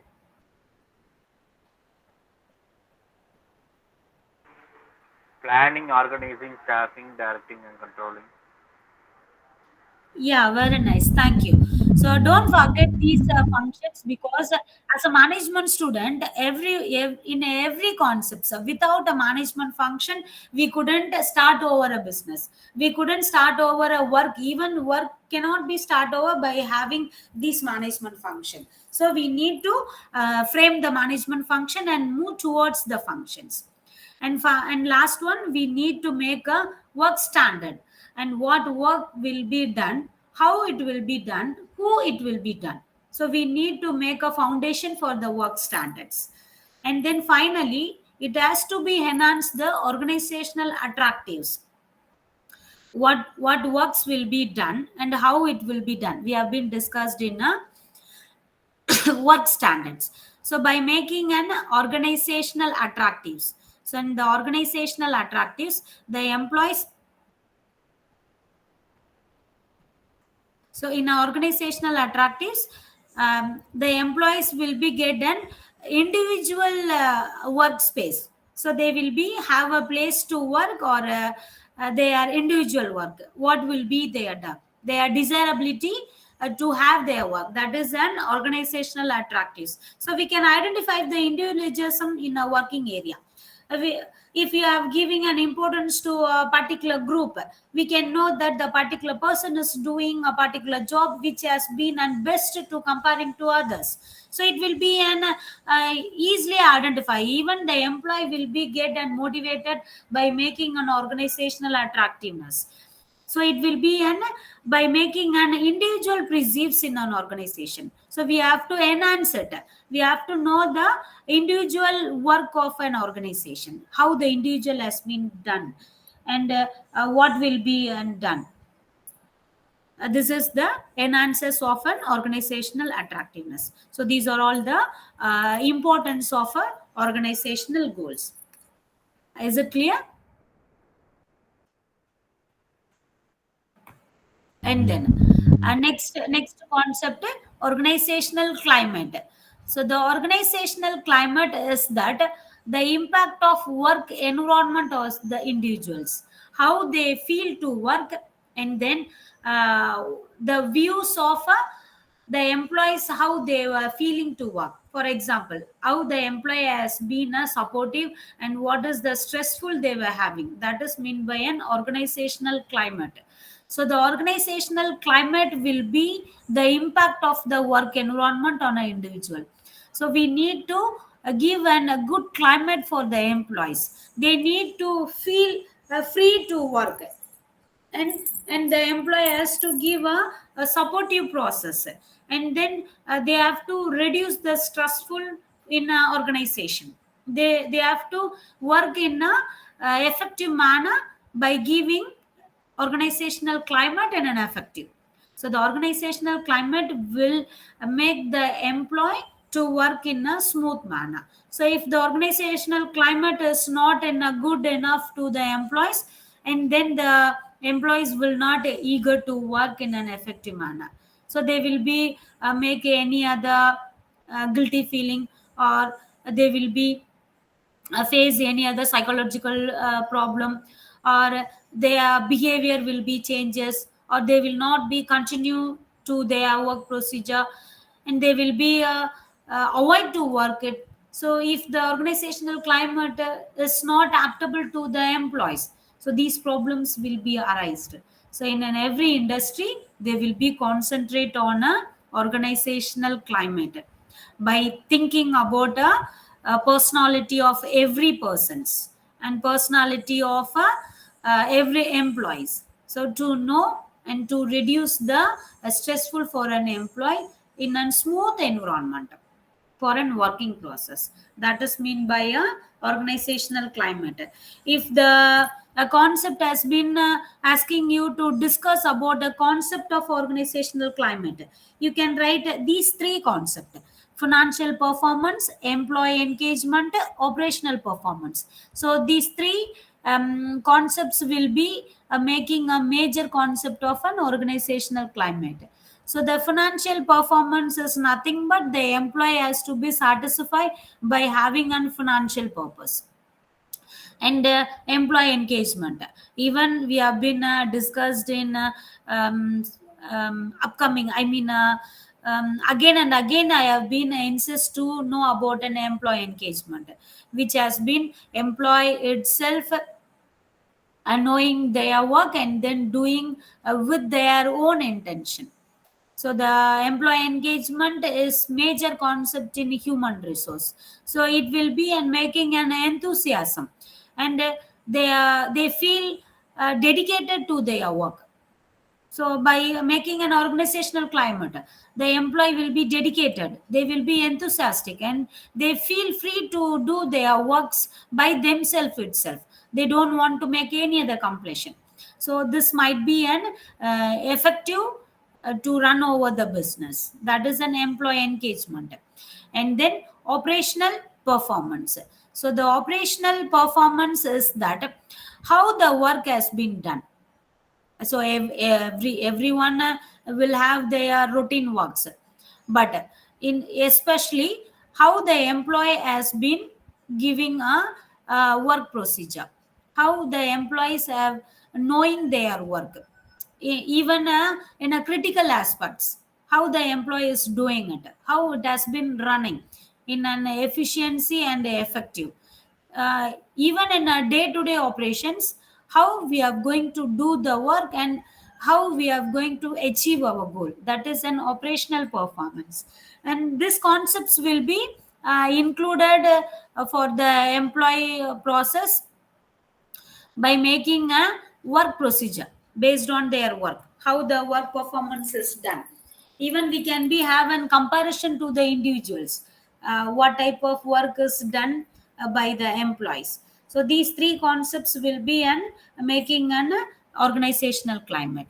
Planning, organizing, staffing, directing, and controlling. Yeah, very nice. Thank you. So don't forget these functions, because as a management student, in every concept, so without a management function, we couldn't start over a business. We couldn't start over a work. Even work cannot be start over by having this management function. So we need to frame the management function and move towards the functions. And last one, we need to make a work standard, and what work will be done, how it will be done, who it will be done. So we need to make a foundation for the work standards. And then finally, it has to be enhance the organizational attractives. What works will be done and how it will be done. We have been discussed in a work standards. So by making an organizational attractives. So in the organizational attractives, the employees. So in organizational attractives, the employees will be get an individual workspace. So they will be have a place to work, or their individual work, what will be their desirability to have their work. That is an organizational attractives. So we can identify the individualism in a working area. If you are giving an importance to a particular group, we can know that the particular person is doing a particular job which has been and best to comparing to others. So it will be an easily identify. Even the employee will be get and motivated by making an organizational attractiveness. So it will be an by making an individual perceives in an organization. So we have to enhance it. We have to know the individual work of an organization, how the individual has been done, and what will be done. This is the enhances of an organizational attractiveness. So these are all the importance of organizational goals. Is it clear? And then next concept, organizational climate. So the organizational climate is that the impact of work environment of the individuals, how they feel to work, and then the views of the employees, how they were feeling to work. For example, how the employee has been supportive and what is the stressful they were having. That is meant by an organizational climate. So the organizational climate will be the impact of the work environment on an individual. So we need to give a good climate for the employees. They need to feel free to work, and the employer has to give a supportive process, and then they have to reduce the stressful in a organization. They have to work in a effective manner by giving organizational climate and an effective. So the organizational climate will make the employee to work in a smooth manner. So if the organizational climate is not in a good enough to the employees, and then the employees will not eager to work in an effective manner. So they will be make any other guilty feeling, or they will be face any other psychological problem, or their behavior will be changes, or they will not be continue to their work procedure, and they will be avoid to work it. So if the organizational climate is not adaptable to the employees, so these problems will be arised. So in every industry they will be concentrate on a organizational climate by thinking about a personality of every persons and personality of every employees. So to know and to reduce the stressful for an employee in a smooth environment for an working process. That is mean by a organizational climate. If the a concept has been asking you to discuss about the concept of organizational climate, you can write these three concepts: financial performance, employee engagement, operational performance. So these three concepts will be making a major concept of an organizational climate. So the financial performance is nothing but the employee has to be satisfied by having a financial purpose. And employee engagement, even we have been discussed in upcoming, again and again I have been insist to know about an employee engagement, which has been employee itself knowing their work and then doing with their own intention. So the employee engagement is major concept in human resource. So it will be and making an enthusiasm, and they feel dedicated to their work. So by making an organizational climate, the employee will be dedicated, they will be enthusiastic, and they feel free to do their works by themselves itself. They don't want to make any other completion. So this might be an effective to run over the business. That is an employee engagement. And then operational performance. So the operational performance is that how the work has been done. So everyone will have their routine works, but in especially how the employee has been giving a work procedure, how the employees have knowing their work, even in a critical aspects, how the employee is doing it, how it has been running in an efficiency and effective, even in our day-to-day operations, how we are going to do the work and how we are going to achieve our goal, that is an operational performance. And these concepts will be included for the employee process by making a work procedure based on their work, how the work performance is done. Even we can be have an comparison to the individuals, what type of work is done by the employees. So these three concepts will be an making an organizational climate.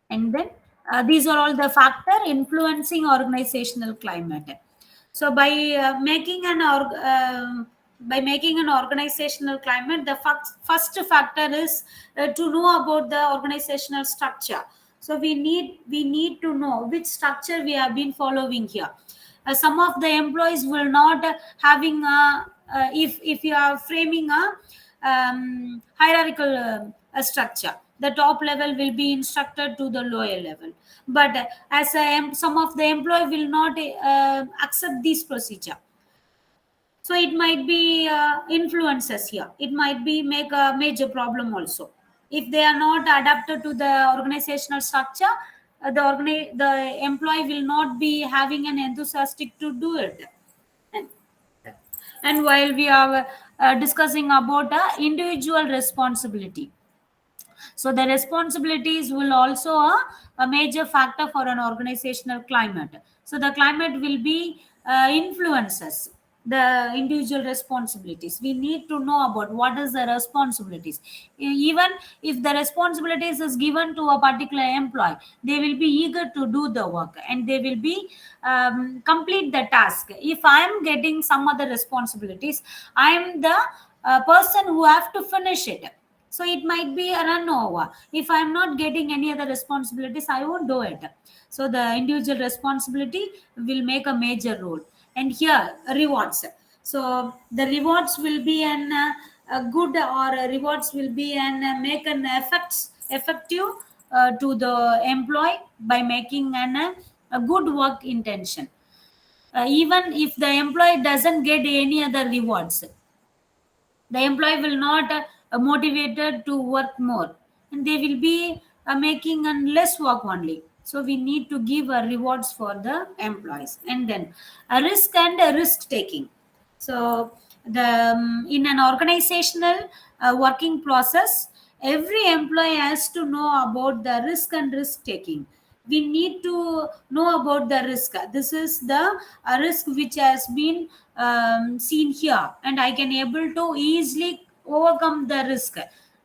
And then these are all the factor influencing organizational climate. So by making an organizational climate, the first factor is to know about the organizational structure. So we need to know which structure we have been following here. Some of the employees will not having if you are framing a hierarchical structure, the top level will be instructed to the lower level. But as some of the employee will not accept this procedure, so it might be influences here, it might be make a major problem also. If they are not adapted to the organizational structure, the employee will not be having an enthusiastic to do it. And while we are discussing about individual responsibility, so the responsibilities will also a major factor for an organizational climate. So the climate will be influences the individual responsibilities. We need to know about what is the responsibilities. Even if the responsibilities is given to a particular employee, they will be eager to do the work and they will be complete the task. If I am getting some other responsibilities, I am the person who have to finish it. So it might be a run over. If I'm not getting any other responsibilities, I won't do it. So the individual responsibility will make a major role. And here, rewards. So the rewards will be a good, or rewards will be make an effective to the employee by making a good work intention. Even if the employee doesn't get any other rewards, the employee will not motivated to work more, and they will be making less work only. So we need to give rewards for the employees. And then a risk and a risk taking. So the in an organizational working process, every employee has to know about the risk and risk taking. We need to know about the risk. This is the risk which has been seen here, and I can able to easily overcome the risk.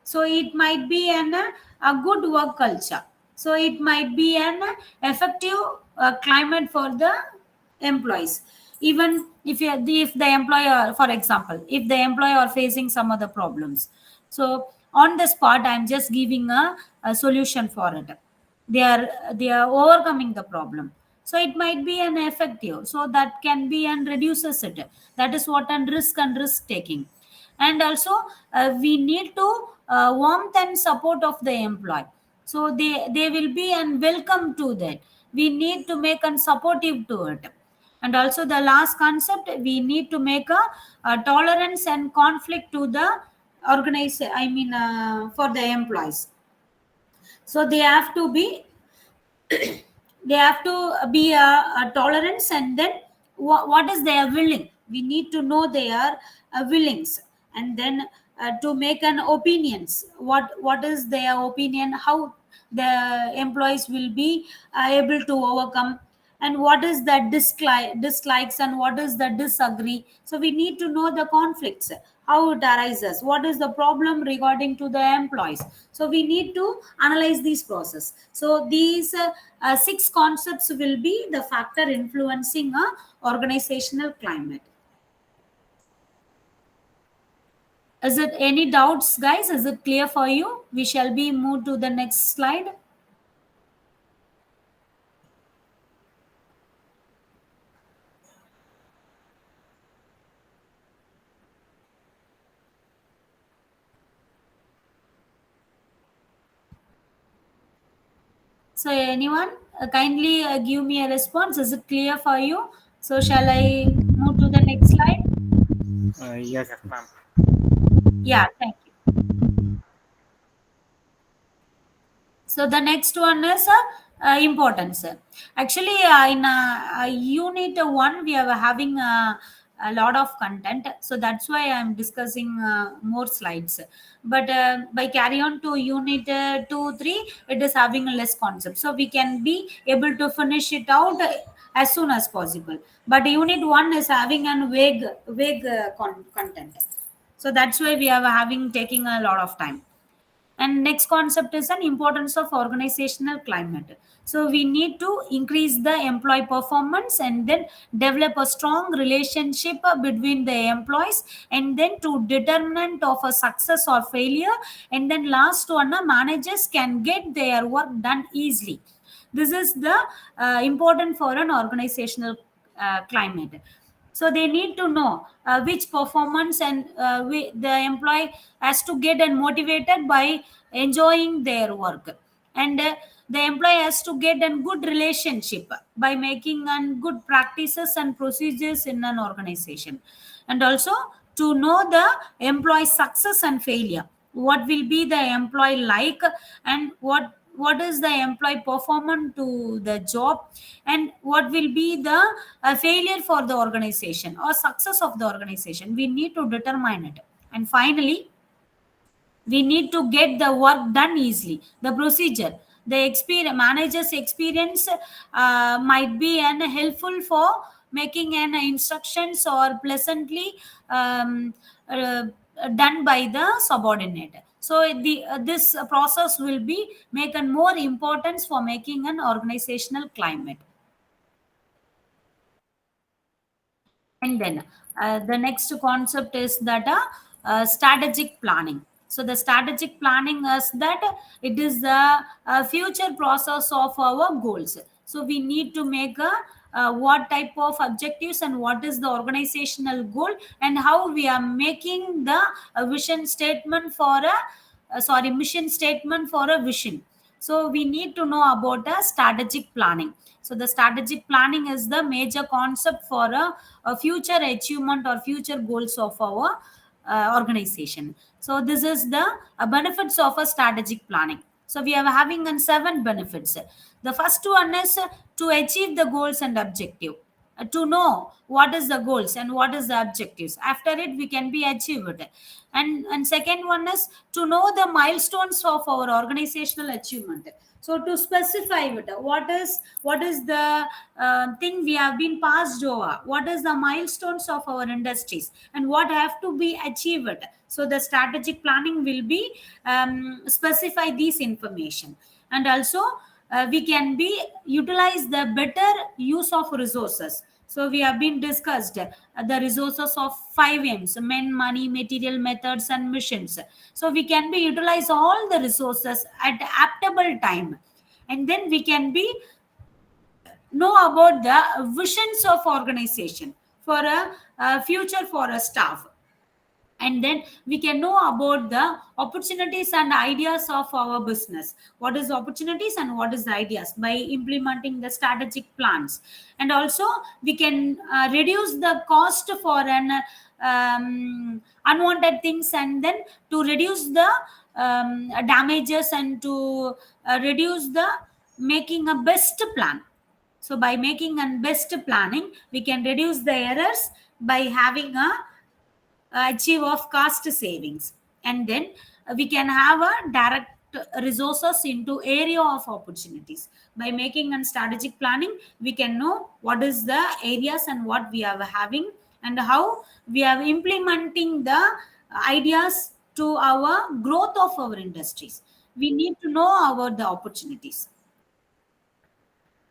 So it might be a good work culture. So it might be an effective climate for the employees. Even if the employer, for example, if the employer are facing some other problems, so on the spot I'm just giving a solution for it. They are overcoming the problem, so it might be an effective, so that can be and reduces it. That is what and risk taking. And also we need to warmth and support of the employee, so they will be and welcome to that. We need to make and supportive to it. And also the last concept, we need to make a tolerance and conflict to the for the employees. So they have to be a tolerance. And then what is their willing, we need to know their willings. And then to make an opinions, what is their opinion, how the employees will be able to overcome, and what is the dislikes and what is the disagree. So we need to know the conflicts, how it arises, what is the problem regarding to the employees. So we need to analyze these process. So these six concepts will be the factor influencing a organizational climate. Is it any doubts, guys? Is it clear for you? We shall be moved to the next slide. So anyone, kindly give me a response. Is it clear for you? So shall I move to the next slide? Yes, ma'am. Yeah, thank you. So the next one is importance. Actually, in unit one, we are having a lot of content. So that's why I'm discussing more slides. But by carry on to unit 2, 3, it is having a less concept. So we can be able to finish it out as soon as possible. But unit one is having a vague content. So that's why we are having taking a lot of time. And next concept is an importance of organizational climate. So we need to increase the employee performance and then develop a strong relationship between the employees, and then to determinant of a success or failure, and then last one, managers can get their work done easily. This is the important for an organizational climate. So they need to know which performance, and the employee has to get and motivated by enjoying their work, and the employee has to get a good relationship by making good practices and procedures in an organization, and also to know the employee success and failure, what will be the employee like, and what is the employee performance to the job, and what will be the failure for the organization or success of the organization. We need to determine it. And finally, we need to get the work done easily. The procedure, the experience, manager's experience might be an helpful for making an instructions or pleasantly um, uh, done by the subordinate. So this process will be make a more importance for making an organizational climate. And then the next concept is that strategic planning. So the strategic planning is that it is the future process of our goals. So we need to make a what type of objectives and what is the organizational goal, and how we are making the vision statement for a mission statement for a vision. So we need to know about a strategic planning. So the strategic planning is the major concept for a future achievement or future goals of our organization. So this is the benefits of a strategic planning. So we are having 7 benefits. The first one is to achieve the goals and objective. To know what is the goals and what is the objectives, after it we can be achieved. And second one is to know the milestones of our organizational achievement. So to specify it, what is the thing we have been passed over, what is the milestones of our industries, and what have to be achieved. So the strategic planning will be specify these information. And also we can be utilize the better use of resources. So we have been discussed the resources of 5 M's: men, money, material, methods, and missions. So we can be utilize all the resources at adaptable time, and then we can be know about the visions of organization for a future for a staff. And then we can know about the opportunities and ideas of our business, what is the opportunities and what is the ideas, by implementing the strategic plans. And also we can reduce the cost for an unwanted things, and then to reduce the damages, and to reduce the making a best plan. So by making a best planning, we can reduce the errors by having a achieve of cost savings. And then we can have a direct resources into area of opportunities. By making a strategic planning, we can know what is the areas and what we are having, and how we are implementing the ideas to our growth of our industries. We need to know about the opportunities.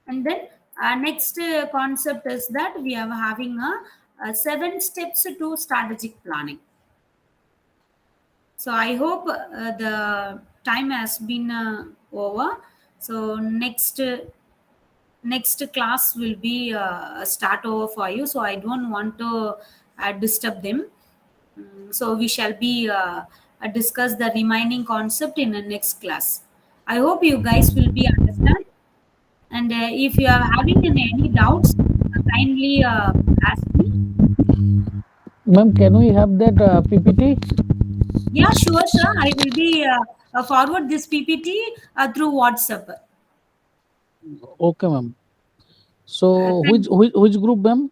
And then next concept is that we are having a 7 steps to strategic planning. So I hope the time has been over. So next class will be a start over for you. So I don't want to disturb them. So we shall be discuss the remaining concept in the next class. I hope you guys will be understand. And if you are having any doubts, kindly ask me. Ma'am, can we have that PPT? Yeah, sure, sir. I will be forward this PPT through WhatsApp. Okay, ma'am. So Thank which group, ma'am?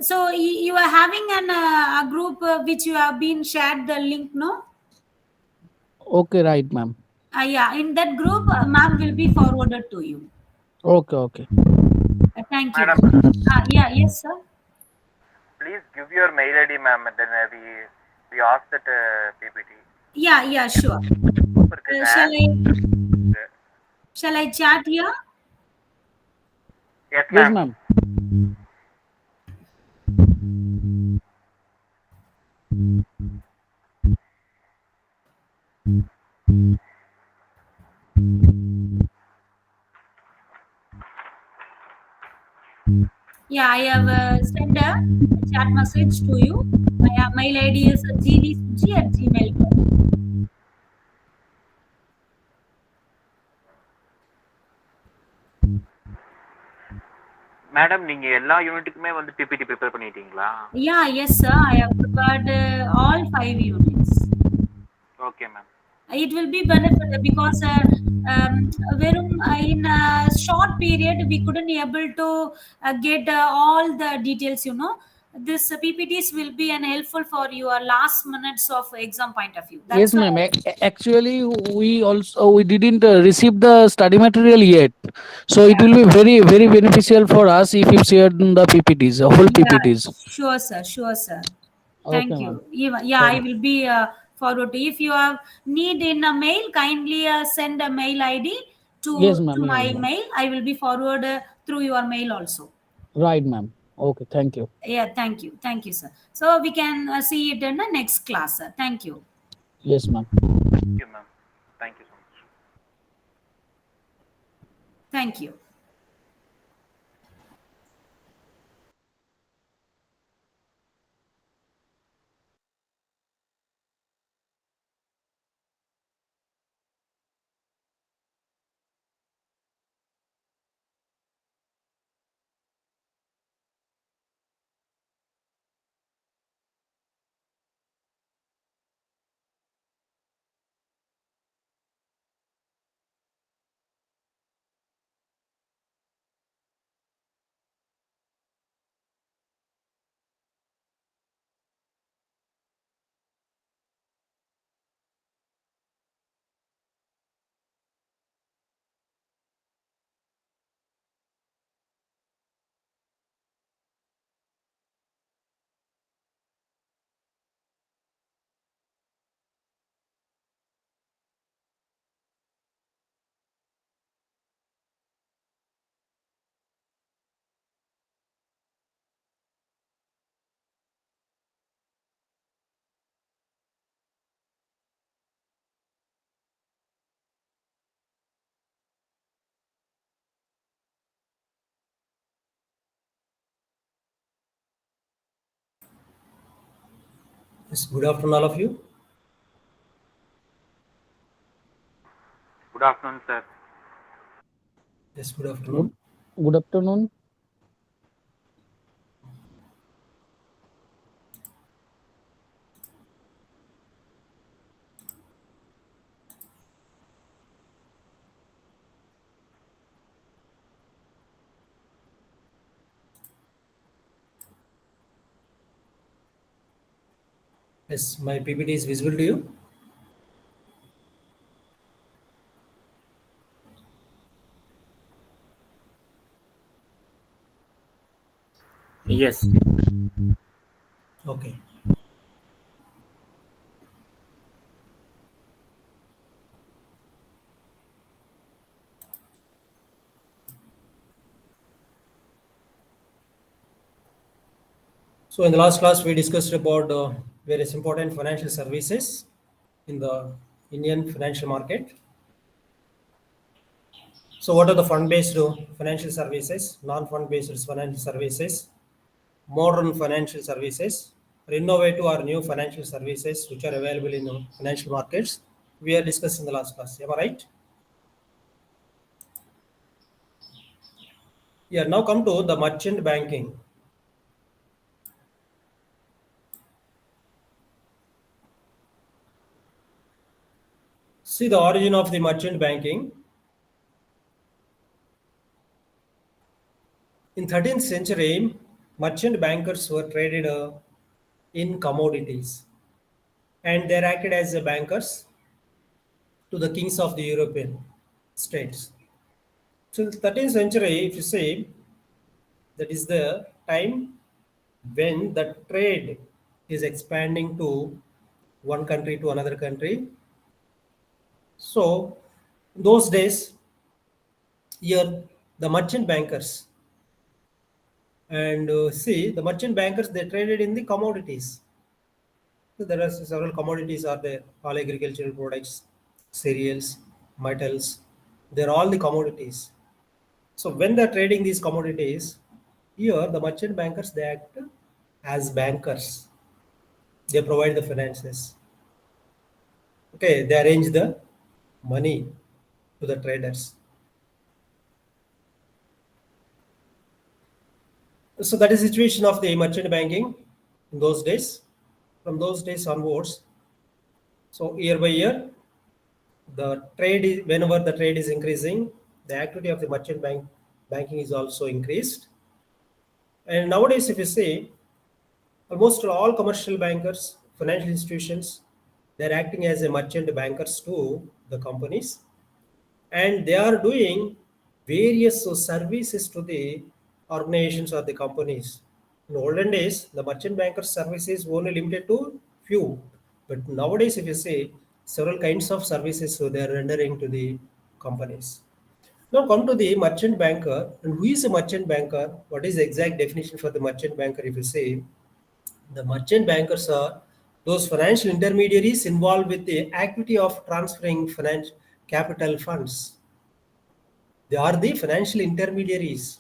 So you are having a group which you have been shared the link, no? Okay, right, ma'am. Yeah, in that group, ma'am will be forwarded to you. Okay. Thank you. Madam, Yeah, yes, sir. please give your mail ID, ma'am, and then we ask that PPT. Yeah, sure. Shall I chat here? Yes, Yes, ma'am. ma'am. Yeah, I have sent a chat message to you. My mail ID is gvsuji@gmail.com. Madam நீங்க எல்லா யூனிட்டுக்குமே வந்து PPT prepare பண்ணிட்டீங்களா? Yeah, yes, sir. I have prepared all 5 units. Okay ma'am. It will be benefit because in a short period we couldn't able to get all the details. This PPTs will be an helpful for your last minutes of exam point of view. Yes, That's why. ma'am. Actually, we didn't receive the study material yet, so it will be very beneficial for us if you share the PPTs, whole Yeah, PPTs. sure, sir. Okay, Thank you. ma'am. Yeah, I will be forward to. If you have need in a mail, kindly send a mail ID Yes, to ma'am. my Yes, ma'am. mail. I will be forward through your mail also. Right, ma'am. Okay, thank you. Yeah, thank you, sir. So we can see it in the next class, sir. Thank you. Yes, ma'am. Thank you, ma'am. Thank you so much. Thank you. Yes, good afternoon, all of you. Good afternoon, sir. Yes, good afternoon. Good afternoon. Yes, my PPT is visible to you. Yes. Okay. So in the last class, we discussed about various important financial services in the Indian financial market. So what are the fund-based financial services, non-fund-based financial services, modern financial services, or innovative or new financial services which are available in financial markets? We are discussing in the last class. Am I right? Yeah, now come to the merchant banking. See the origin of the merchant banking. In 13th century, merchant bankers were traded in commodities, and they acted as the bankers to the kings of the European states. So 13th century, if you see, that is the time when the trade is expanding to one country to another country. So those days, here the merchant bankers and see the merchant bankers, they traded in the commodities. So there are several commodities are there: all agricultural products, cereals, metals. They're all the commodities. So when they're trading these commodities, here the merchant bankers, they act as bankers. They provide the finances. Okay, they arrange the money to the traders. So that is the situation of the merchant banking in those days. From those days onwards, so year by year, the trade is, whenever the trade is increasing, the activity of the merchant banking is also increased. And nowadays, if you see, almost all commercial bankers, financial institutions, they're acting as a merchant bankers to the companies, and they are doing various services to the organizations or the companies. In olden days, the merchant banker services were only limited to few, but nowadays, if you say, several kinds of services so they are rendering to the companies. Now come to the merchant banker, and who is a merchant banker? What is the exact definition for the merchant banker? If you say, the merchant bankers are those financial intermediaries involved with the activity of transferring financial capital funds. They are the financial intermediaries.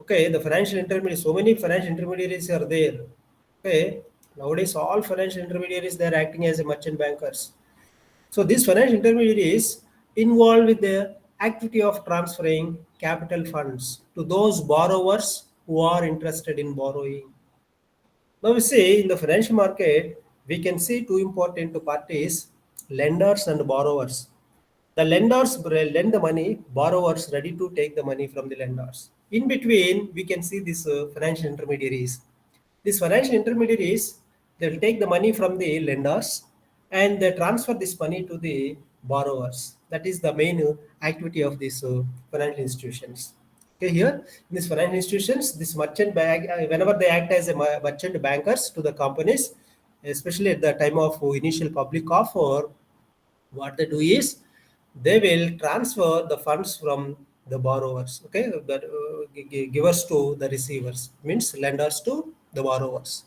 Okay, the financial intermediaries, so many financial intermediaries are there. Okay, nowadays all financial intermediaries, they are acting as a merchant bankers. So these financial intermediaries involved with the activity of transferring capital funds to those borrowers who are interested in borrowing. Now we see in the financial market, we can see two important parties, lenders and borrowers. The lenders lend the money, borrowers ready to take the money from the lenders. In between, we can see these financial intermediaries. These financial intermediaries, they'll take the money from the lenders and they transfer this money to the borrowers. That is the main activity of these financial institutions. Okay, here in these financial institutions, this merchant bank, whenever they act as a merchant bankers to the companies, especially at the time of initial public offer, what they do is they will transfer the funds from the borrowers, okay, that givers to the receivers, means lenders to the borrowers.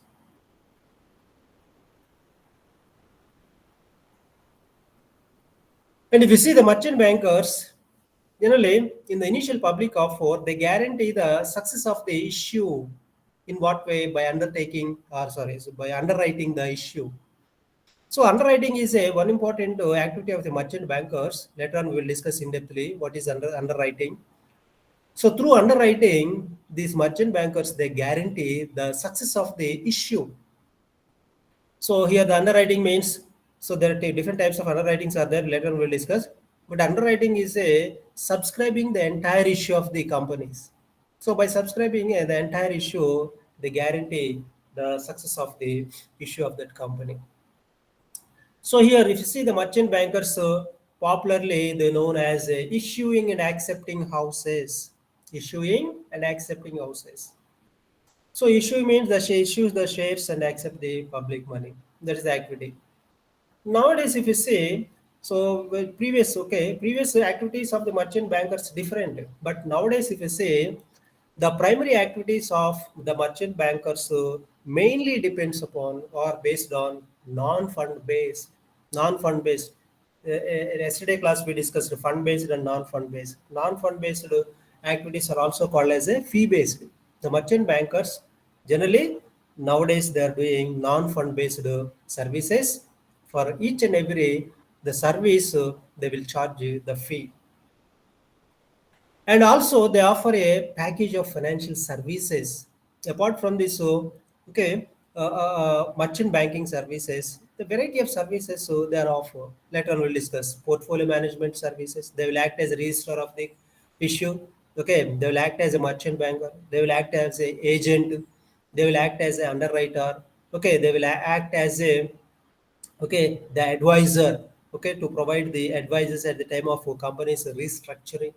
And if you see the merchant bankers, generally in the initial public offer, they guarantee the success of the issue. In what way? By undertaking, or sorry, so by underwriting the issue. So underwriting is a one important activity of the merchant bankers. Later on, we will discuss in depthly what is underwriting. So through underwriting, these merchant bankers, they guarantee the success of the issue. So here the underwriting means, so there are different types of underwritings are there. Later on we'll discuss. But underwriting is a subscribing the entire issue of the companies. So by subscribing the entire issue, they guarantee the success of the issue of that company. So here, if you see the merchant bankers, popularly they known as issuing and accepting houses. Issuing and accepting houses. So issue means the issues the shares and accept the public money. That is the activity. Nowadays, if you see, so previous activities of the merchant bankers different. But nowadays, if you see, the primary activities of the merchant bankers mainly depends upon or based on non-fund based. Non-fund based. In yesterday class we discussed fund based and non-fund based. Non-fund based activities are also called as a fee based. The merchant bankers generally nowadays they are doing non-fund based services. For each and every the service they will charge you the fee. And also they offer a package of financial services apart from this. So okay, merchant banking services, the variety of services so they are offer. Later on we'll discuss portfolio management services. They will act as a registrar of the issue. Okay, they will act as a merchant banker, they will act as a agent, they will act as an underwriter. Okay, they will act as a, okay, the advisor, okay, to provide the advices at the time of companies restructuring.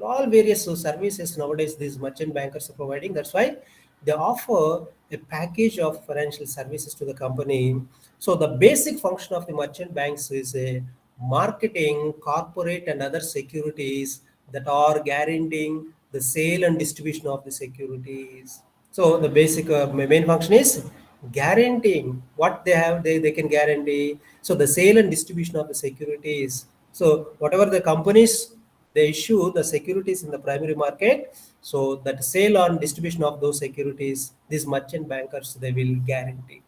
All various services nowadays these merchant bankers are providing. That's why they offer a package of financial services to the company. So the basic function of the merchant banks is a marketing corporate and other securities that are guaranteeing the sale and distribution of the securities. So the basic main function is guaranteeing what they have, they can guarantee. So the sale and distribution of the securities. So whatever the companies they issue the securities in the primary market, so that sale and distribution of those securities, these merchant bankers they will guarantee.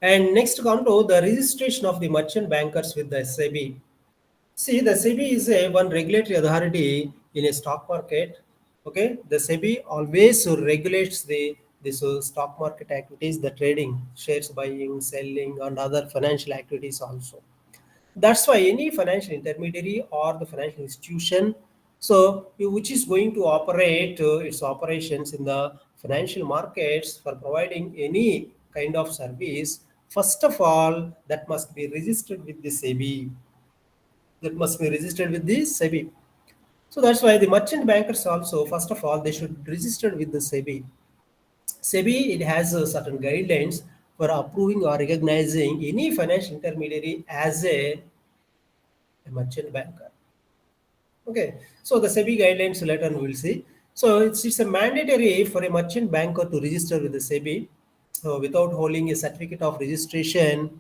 And next come to the registration of the merchant bankers with the SEBI. See, the SEBI is a one regulatory authority in a stock market. Okay, the SEBI always regulates the this stock market activities, the trading, shares buying, selling, and other financial activities also. That's why any financial intermediary or the financial institution, so which is going to operate its operations in the financial markets for providing any kind of service, first of all, that must be registered with the SEBI. That must be registered with the SEBI. So that's why the merchant bankers also, first of all, they should register with the SEBI. SEBI, it has certain guidelines for approving or recognizing any financial intermediary as a merchant banker. Okay, so the SEBI guidelines later on we'll see. So it's a mandatory for a merchant banker to register with the SEBI. So without holding a certificate of registration,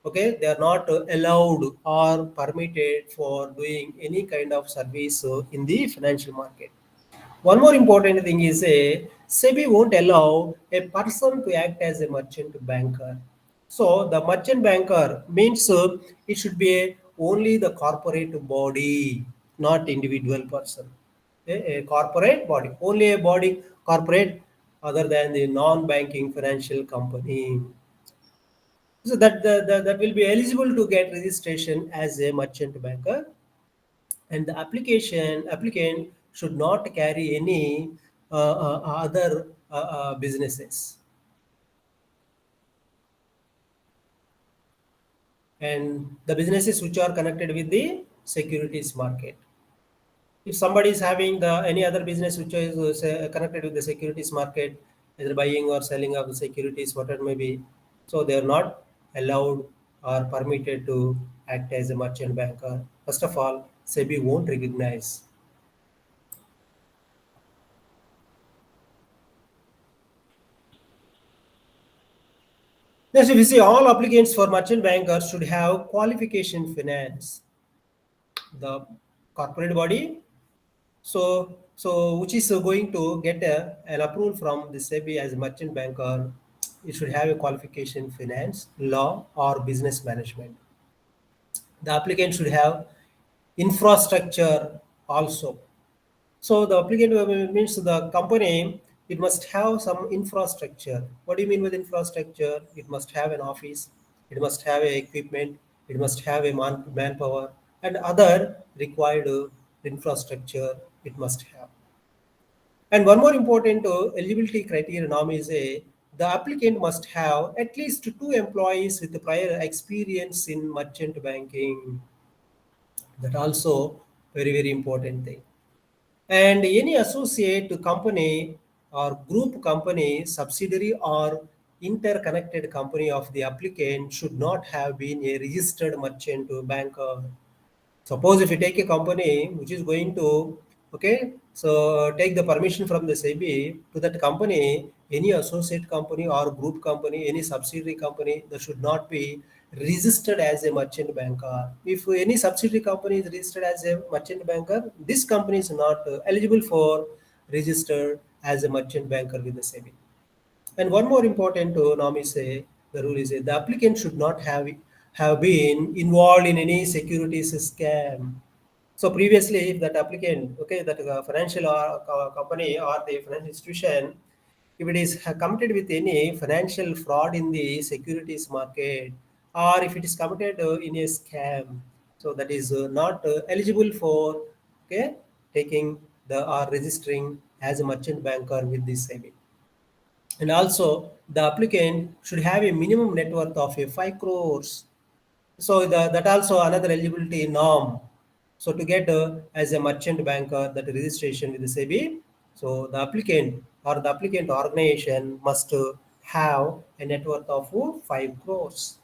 okay, they are not allowed or permitted for doing any kind of service in the financial market. One more important thing is a SEBI won't allow a person to act as a merchant banker. So the merchant banker means it should be only the corporate body, not individual person. A corporate body, only a body corporate other than the non-banking financial company. So that will be eligible to get registration as a merchant banker, and the applicant should not carry any other businesses, and the businesses which are connected with the securities market. If somebody is having the any other business which is connected with the securities market, either buying or selling of the securities, whatever may be, so they are not allowed or permitted to act as a merchant banker. First of all, SEBI won't recognize. Next, if you see, all applicants for merchant bankers should have qualification finance. The corporate body, so which is going to get an approval from the SEBI as a merchant banker, it should have a qualification finance, law, or business management. The applicant should have infrastructure also. So the applicant means the company, it must have some infrastructure. What do you mean with infrastructure? It must have an office, it must have a equipment, it must have a manpower, and other required infrastructure it must have. And one more important eligibility criteria norm is the applicant must have at least 2 employees with prior experience in merchant banking. That also very important thing. And any associate company or group company, subsidiary or interconnected company of the applicant should not have been a registered merchant banker. Suppose if you take a company which is going to, okay, so take the permission from the SEBI to that company, any associate company or group company, any subsidiary company, that should not be registered as a merchant banker. If any subsidiary company is registered as a merchant banker, this company is not eligible for registered as a merchant banker with the SEBI. And one more important norm is the rule is the applicant should not have been involved in any securities scam. So previously, if that applicant, okay, that financial company or the financial institution, if it is committed with any financial fraud in the securities market, or if it is committed in a scam, so that is not eligible for, okay, taking the or registering as a merchant banker with this SEBI. And also, the applicant should have a minimum net worth of 5 crores. So that also another eligibility norm. So to get as a merchant banker that registration with the SEBI, so the applicant or the applicant organization must have a net worth of 5 crores.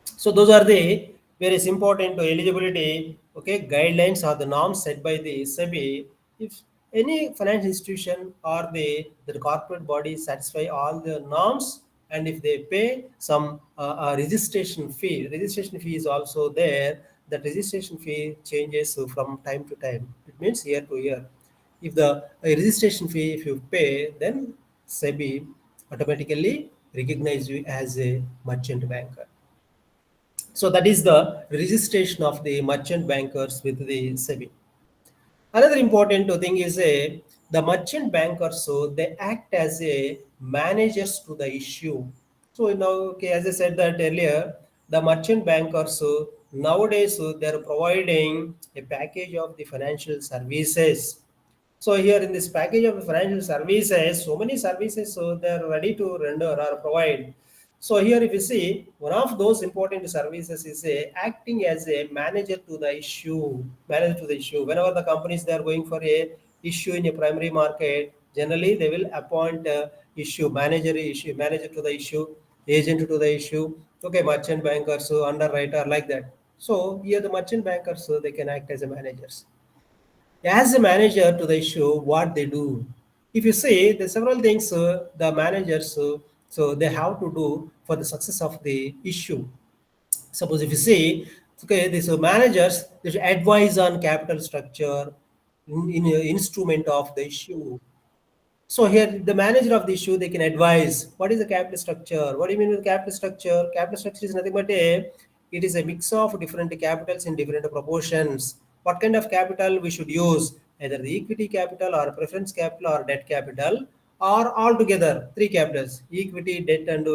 So those are the various important eligibility, okay, guidelines or the norms set by the SEBI. If any financial institution or the corporate body satisfy all the norms, and if they pay some registration fee is also there. That registration fee changes from time to time. It means year to year. If the registration fee if you pay, then SEBI automatically recognize you as a merchant banker. So that is the registration of the merchant bankers with the SEBI. Another important thing is the merchant bankers, so they act as a managers to the issue. So now, okay, as I said that earlier, the merchant bankers, so nowadays they are providing a package of the financial services. So here in this package of financial services, so many services so they are ready to render or provide. So here if you see, one of those important services is acting as a manager to the issue, manager to the issue. Whenever the companies they are going for a issue in a primary market, generally they will appoint a issue manager to the issue, agent to the issue, okay, merchant bankers, so underwriter like that. So here the merchant bankers, so they can act as a managers as a manager to the issue what they do. If you see the several things the managers so they have to do for the success of the issue. Suppose if you see, okay, these managers they should advise on capital structure in instrument of the issue. So here, the manager of the issue, they can advise what is the capital structure. What do you mean with capital structure? Capital structure is nothing but it is a mix of different capitals in different proportions. What kind of capital we should use? Either the equity capital or preference capital or debt capital, or all together three capitals: equity, debt, and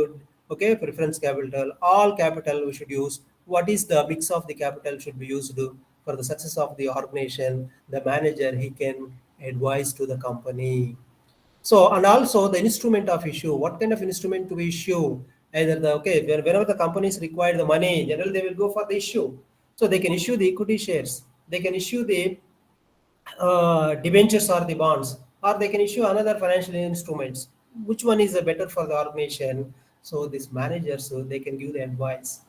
okay preference capital. All capital we should use. What is the mix of the capital should be used for the success of the organization? The manager he can advise to the company. So, and also the instrument of issue, what kind of instrument to issue? Either the, okay, whenever the companies require the money, generally they will go for the issue. So they can issue the equity shares, they can issue the debentures or the bonds, or they can issue another financial instruments. Which one is better for the organization? So these managers, so they can give the advice.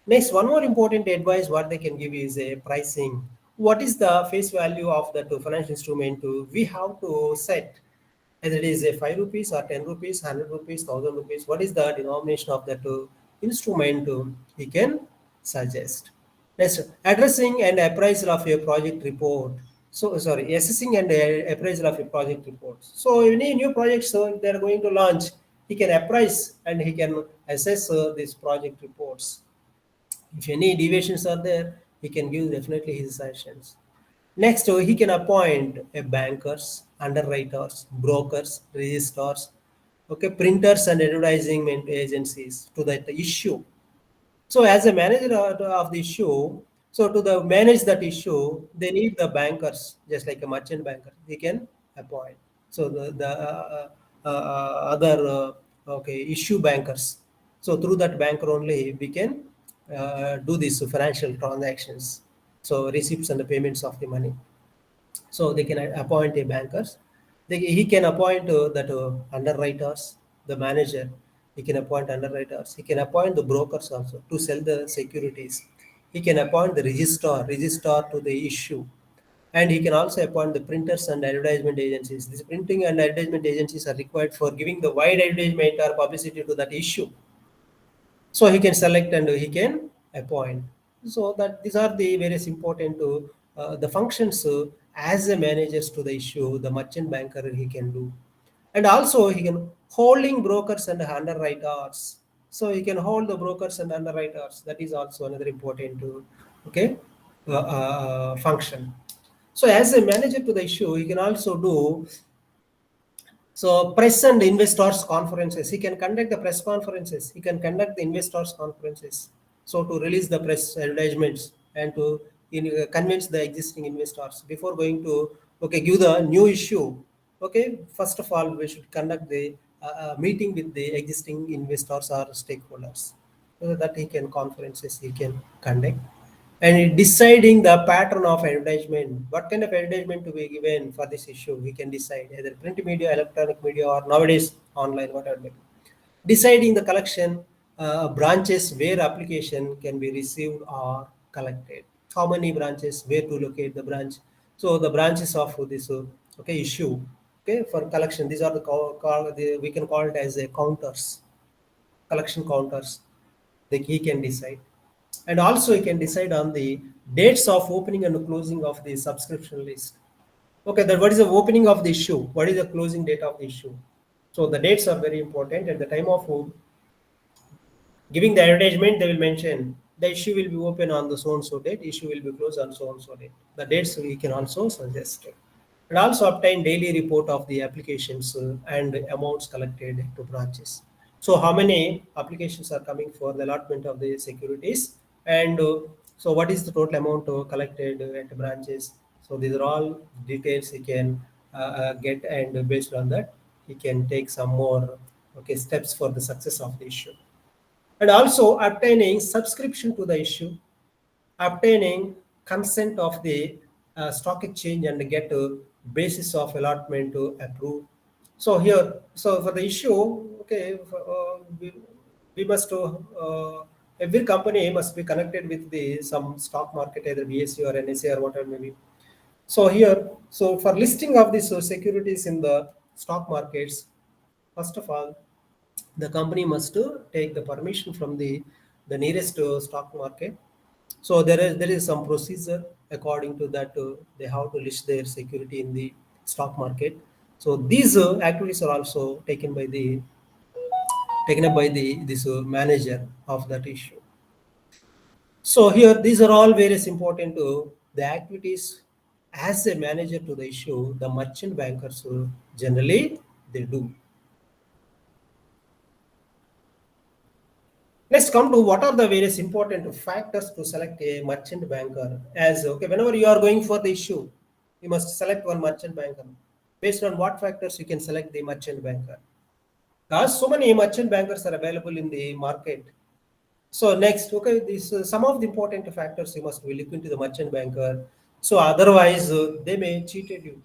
Next, one more important advice what they can give is a pricing. What is the face value of that financial instrument? We have to set either it is a 5 rupees or 10 rupees, 100 rupees, 1000 rupees. What is the denomination of that instrument he can suggest. Next, addressing and appraisal of a project report. So, sorry, assessing and appraisal of a project report. So, any new projects they are going to launch, he can appraise and he can assess these project reports. If any deviations are there, he can give definitely his suggestions. Next, he can appoint a bankers, underwriters, brokers, registrars, okay, printers and advertising agencies to that issue. So as a manager of the issue, so to the manage that issue, they need the bankers, just like a merchant banker. They can appoint. So the other okay issue bankers. So through that banker only we can do these financial transactions. So receipts and the payments of the money. So they can appoint a bankers. He can appoint that underwriters, the manager. He can appoint underwriters. He can appoint the brokers also to sell the securities. He can appoint the registrar to the issue. And he can also appoint the printers and advertisement agencies. These printing and advertisement agencies are required for giving the wide advertisement or publicity to that issue. So he can select and he can appoint. So that these are the various important the functions as a managers to the issue, the merchant banker he can do. And also he can holding brokers and underwriters. So you can hold the brokers and underwriters. That is also another important function. So as a manager to the issue, you can also do press and investors conferences. He can conduct the press conferences. He can conduct the investors conferences. So to release the press advertisements and to convince the existing investors before going to give the new issue. Okay, first of all, we should conduct the meeting with the existing investors or stakeholders, so that he can conferences he can conduct. And deciding the pattern of advertisement, what kind of advertisement to be given for this issue, we can decide either print media, electronic media, or nowadays online, whatever. Deciding the collection branches where application can be received or collected. How many branches, where to locate the branch. So the branches of this issue, for collection, these are we can call it as a counters, collection counters. He can decide. And also he can decide on the dates of opening and closing of the subscription list. Okay, that what is the opening of the issue, what is the closing date of the issue. So the dates are very important. At the time of giving the advertisement, they will mention the issue will be open on the so and so date, issue will be closed on so and so date. The dates we can also suggest. And also obtain daily report of the applications and amounts collected to branches. So how many applications are coming for the allotment of the securities, and so what is the total amount collected at branches. So these are all details he can get, and based on that he can take some more steps for the success of the issue. And also obtaining subscription to the issue, obtaining consent of the stock exchange and get a basis of allotment to approve. So here, so for the issue, we must every company must be connected with the some stock market, either BSE or NSE or whatever may be. So here, so for listing of these securities in the stock markets, first of all, the company must take the permission from the nearest stock market. So there is some procedure according to that they have to list their security in the stock market. So these activities are also taken up by this manager of that issue. So here these are all various important the activities as a manager to the issue the merchant bankers generally they do. Let's come to what are the various important factors to select a merchant banker. As whenever you are going for the issue, you must select one merchant banker. Based on what factors you can select the merchant banker? Because so many merchant bankers are available in the market. So next, this some of the important factors you must look into the merchant banker. So otherwise, they may cheated you.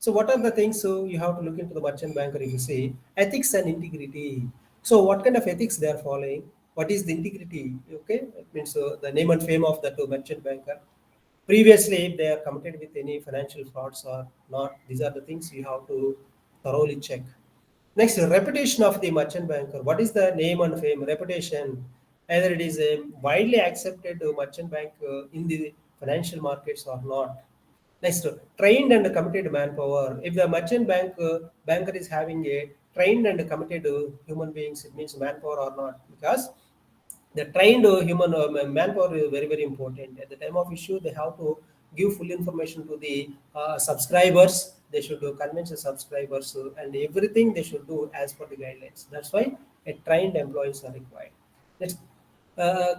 So what are the things you have to look into the merchant banker? If you say ethics and integrity. So what kind of ethics they are following? What is the integrity? Okay, it means the name and fame of the merchant banker. Previously, if they are committed with any financial frauds or not, these are the things you have to thoroughly check. Next, reputation of the merchant banker. What is the name and fame? Reputation. Either it is a widely accepted merchant bank in the financial markets or not. Next, trained and committed manpower. If the merchant banker is having a trained and committed human beings, it means manpower or not. Because the trained human manpower is very, very important. At the time of issue, they have to give full information to the subscribers. They should convince the subscribers and everything they should do as per the guidelines. That's why a trained employees are required. Next,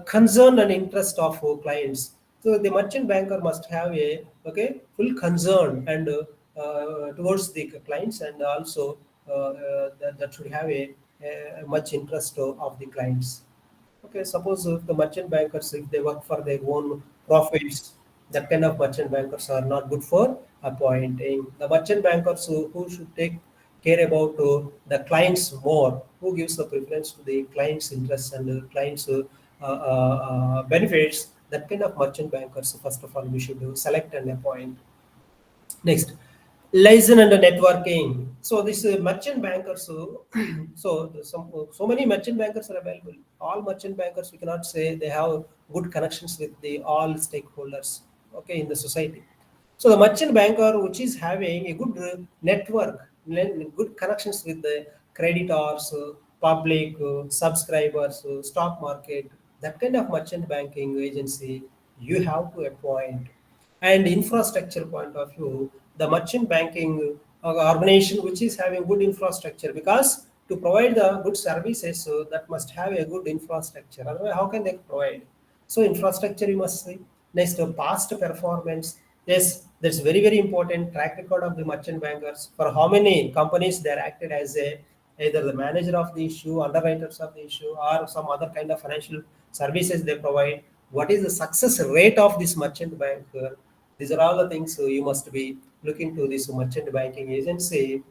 concern and interest of clients. So the merchant banker must have a full concern and towards the clients, and also that should have a much interest of the clients. Okay, suppose if the merchant bankers, if they work for their own profits, that kind of merchant bankers are not good for appointing. The merchant bankers who should take care about the clients more, who gives the preference to the client's interests and the client's benefits, that kind of merchant bankers, first of all, we should select and appoint. Next, liaison and networking. So this merchant bankers, so many merchant bankers are available. All merchant bankers, we cannot say they have good connections with the all stakeholders, in the society. So the merchant banker, which is having a good network, good connections with the creditors, public, subscribers, stock market, that kind of merchant banking agency you have to appoint. And infrastructure point of view, the merchant banking organization which is having good infrastructure, because to provide the good services, that must have a good infrastructure. Otherwise, how can they provide? So infrastructure you must see. Next, past performance. Yes, that's very, very important. Track record of the merchant bankers. For how many companies they are acted as a either the manager of the issue, underwriters of the issue, or some other kind of financial services they provide. What is the success rate of this merchant banker? These are all the things you must be looking to this merchant banking agency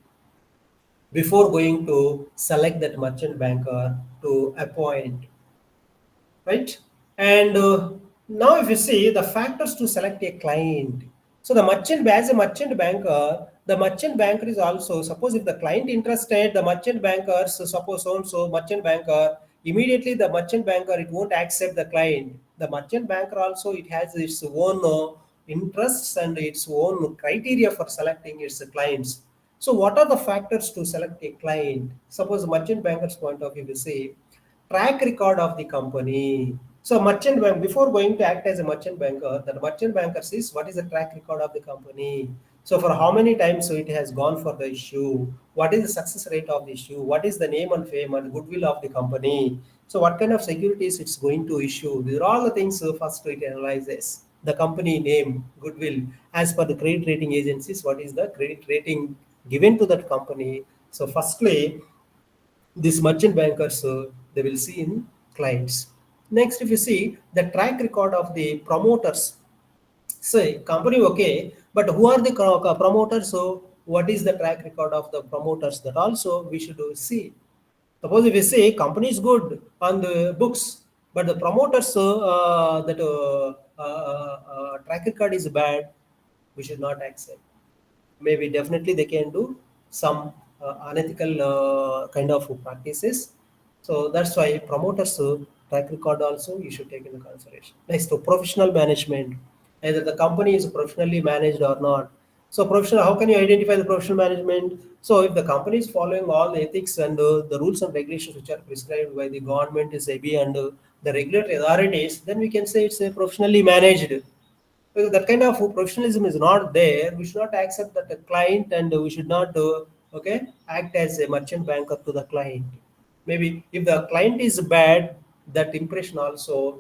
before going to select that merchant banker to appoint, right? And now, if you see the factors to select a client, so the merchant as a merchant banker, the merchant banker is also, suppose if the client interested, the merchant banker, so suppose so and so merchant banker, immediately the merchant banker it won't accept the client. The merchant banker also it has its own interests and its own criteria for selecting its clients. So, what are the factors to select a client? Suppose merchant banker's point of view, we say track record of the company. So merchant bank, before going to act as a merchant banker, the merchant banker sees what is the track record of the company. So for how many times so it has gone for the issue, what is the success rate of the issue, what is the name and fame and goodwill of the company. So what kind of securities it's going to issue. These are all the things first it analyzes. The company name, goodwill, as per the credit rating agencies, what is the credit rating given to that company. So firstly, these merchant bankers they will see in clients. Next, if you see the track record of the promoters, say company okay, but who are the promoters? So what is the track record of the promoters? That also we should see. Suppose if we say company is good on the books, but the promoters that track record is bad, we should not accept. Maybe definitely they can do some unethical kind of practices. So that's why promoters track record also you should take into consideration. Next, to professional management, either the company is professionally managed or not. So professional, how can you identify the professional management? So if the company is following all the ethics and the rules and regulations which are prescribed by the government, is SEBI and the regulatory authorities, then we can say it's a professionally managed. Because that kind of professionalism is not there, we should not accept that a client, and we should not act as a merchant banker to the client. Maybe if the client is bad, that impression also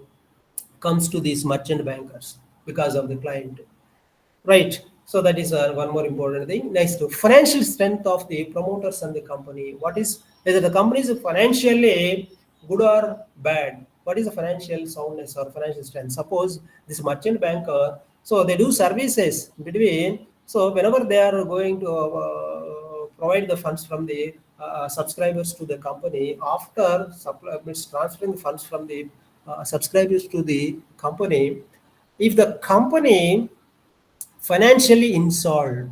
comes to these merchant bankers because of the client. Right. So that is one more important thing. Next, to financial strength of the promoters and the company. What is whether the company is financially good or bad? What is the financial soundness or financial strength? Suppose this merchant banker, so they do services between. So whenever they are going to provide the funds from the subscribers to the company, after means transferring the funds from the subscribers to the company, if the company financially insolved,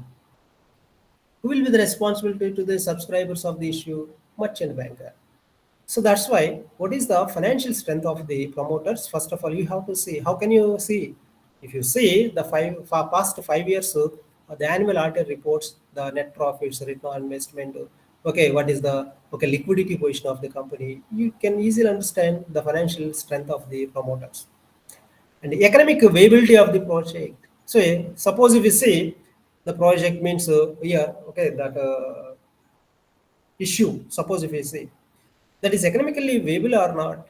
who will be the responsibility to the subscribers of the issue? Merchant banker. So that's why, what is the financial strength of the promoters? First of all, you have to see. How can you see? If you see the past 5 years, the annual audit reports, the net profits, return on investment, okay, what is the liquidity position of the company? You can easily understand the financial strength of the promoters. And the economic viability of the project. So suppose if we say the project means here, okay, that issue, suppose if we say that is economically viable or not,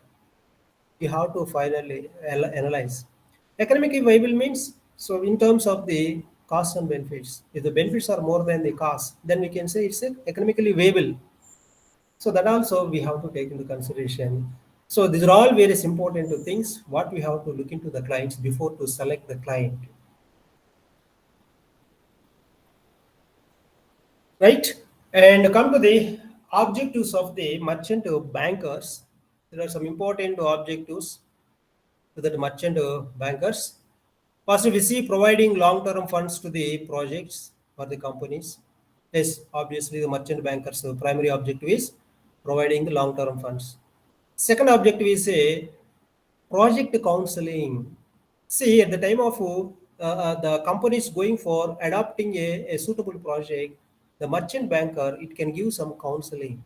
you have to finally analyze. Economically viable means, so in terms of the costs and benefits, if the benefits are more than the cost, then we can say it's economically viable. So that also we have to take into consideration. So these are all various important things what we have to look into the clients before to select the client. Right? And come to the objectives of the merchant bankers. There are some important objectives to the merchant bankers. First, we see providing long-term funds to the projects or the companies. Yes, obviously the merchant bankers' primary objective is providing the long-term funds. Second objective is a project counseling. See, at the time of the company is going for adopting a suitable project, the merchant banker, it can give some counseling.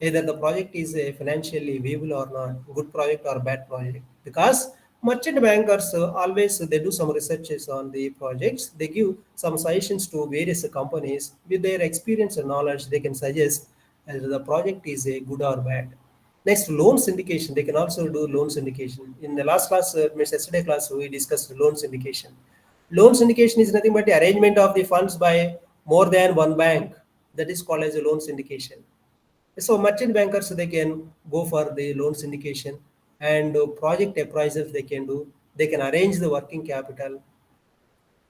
either the project is a financially viable or not, good project or bad project. Because merchant bankers always they do some researches on the projects. They give some suggestions to various companies with their experience and knowledge. They can suggest whether the project is a good or bad. Next, loan syndication. They can also do loan syndication. In the last class, means yesterday class, we discussed loan syndication. Loan syndication is nothing but the arrangement of the funds by more than one bank. That is called as a loan syndication. So merchant bankers they can go for the loan syndication, and project appraisals they can do. They can arrange the working capital.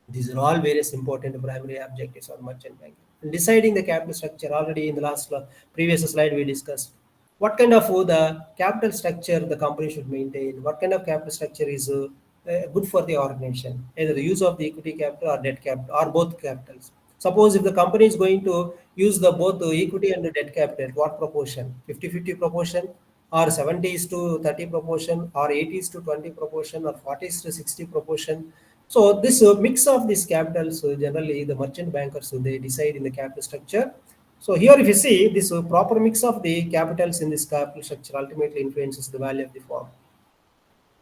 These are all various important primary objectives of merchant banking. And deciding the capital structure, already in the previous slide we discussed what kind of the capital structure the company should maintain, what kind of capital structure is good for the organization, either the use of the equity capital or debt capital or both capitals. Suppose if the company is going to use the both the equity and the debt capital, what proportion? 50-50 proportion, or 70 is to 30 proportion, or 80 is to 20 proportion, or 40 is to 60 proportion. So this mix of these capitals, generally the merchant bankers they decide in the capital structure. So here if you see this proper mix of the capitals in this capital structure ultimately influences the value of the firm.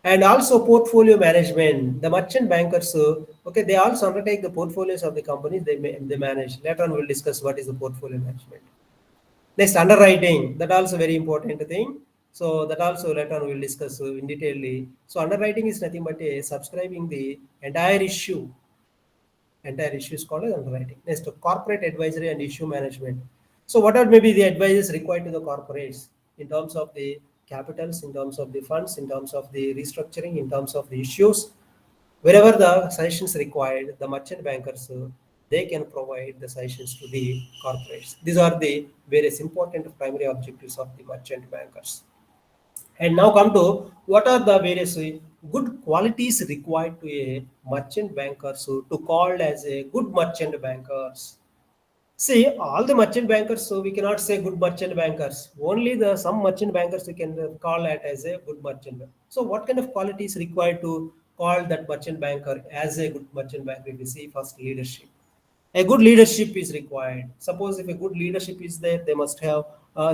And also portfolio management. The merchant bankers, okay, they also undertake the portfolios of the companies they manage. Later on we'll discuss what is the portfolio management. Next, underwriting. That also very important thing. So that also later on we'll discuss in detail. So underwriting is nothing but subscribing the entire issue. Entire issue is called as underwriting. Next, corporate advisory and issue management. So what are maybe the advices required to the corporates in terms of the capitals, in terms of the funds, in terms of the restructuring, in terms of the issues. Wherever the suggestions required, the merchant bankers they can provide the suggestions to the corporates. These are the various important primary objectives of the merchant bankers. And now come to what are the various good qualities required to a merchant banker so to called as a good merchant bankers. See, all the merchant bankers, so we cannot say good merchant bankers. Only the some merchant bankers we can call it as a good merchant banker. So what kind of qualities required to call that merchant banker as a good merchant banker? If we see first leadership. A good leadership is required. Suppose if a good leadership is there, they must have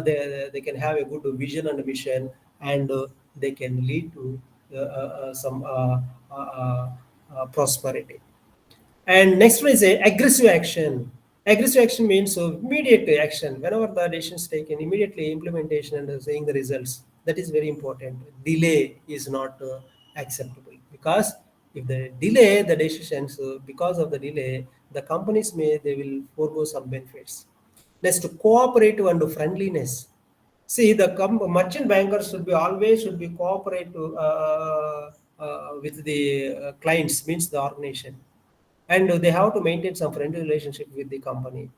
they can have a good vision and mission, and they can lead to some prosperity. And next one is a aggressive action. Aggressive action means immediate action. Whenever the decision is taken, immediately implementation and seeing the results. That is very important. Delay is not acceptable, because if they delay the decisions, because of the delay, the companies they will forego some benefits. Next, cooperative and friendliness. See, the merchant bankers should be cooperative with the clients, means the organization, and they have to maintain some friendly relationship with the company.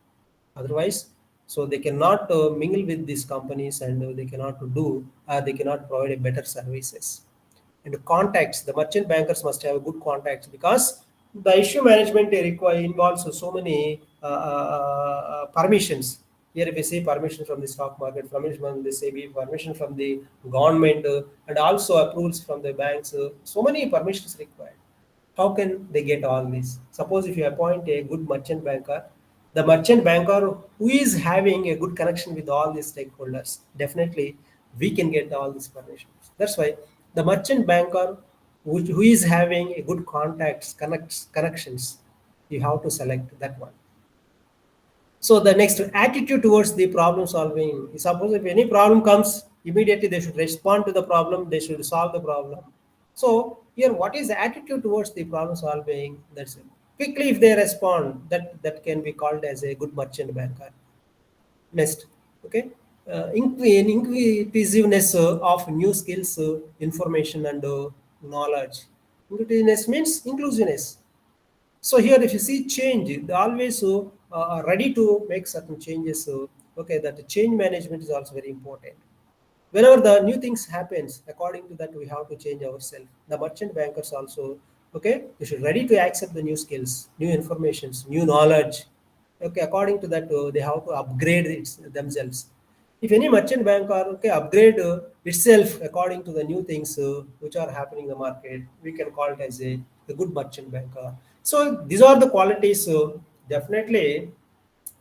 Otherwise, so they cannot mingle with these companies, and they cannot provide a better services. And contacts, the merchant bankers must have good contacts, because the issue management involves so many permissions. Here if you see permission from the stock market, permission from the SEBI, permission from the government, and also approvals from the banks, so many permissions required. How can they get all this? Suppose if you appoint a good merchant banker, the merchant banker who is having a good connection with all these stakeholders, definitely we can get all these permissions. That's why the merchant banker who is having a good connections, you have to select that one. So the next, attitude towards the problem solving. Suppose if any problem comes, immediately they should respond to the problem, they should solve the problem. So here, what is the attitude towards the problem solving? That's it. Quickly if they respond, that can be called as a good merchant banker. Next, okay, inquisitiveness of new skills, information, and knowledge. Inquisitiveness means inclusiveness. So here, if you see change, they always are ready to make certain changes. Okay, that change management is also very important. Whenever the new things happens, according to that, we have to change ourselves. The merchant bankers also, okay, they should ready to accept the new skills, new informations, new knowledge. Okay, according to that, they have to upgrade themselves. If any merchant banker, okay, upgrade itself according to the new things which are happening in the market, we can call it as a good merchant banker. So these are the qualities. Definitely,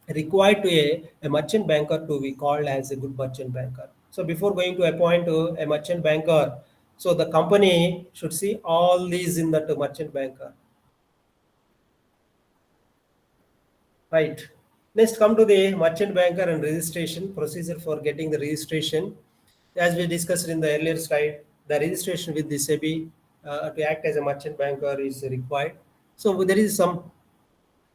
required to a merchant banker to be called as a good merchant banker. So before going to appoint a merchant banker, so the company should see all these in that merchant banker. Right. Next, come to the merchant banker and registration procedure for getting the registration. As we discussed in the earlier slide, the registration with the SEBI to act as a merchant banker is required. So there is some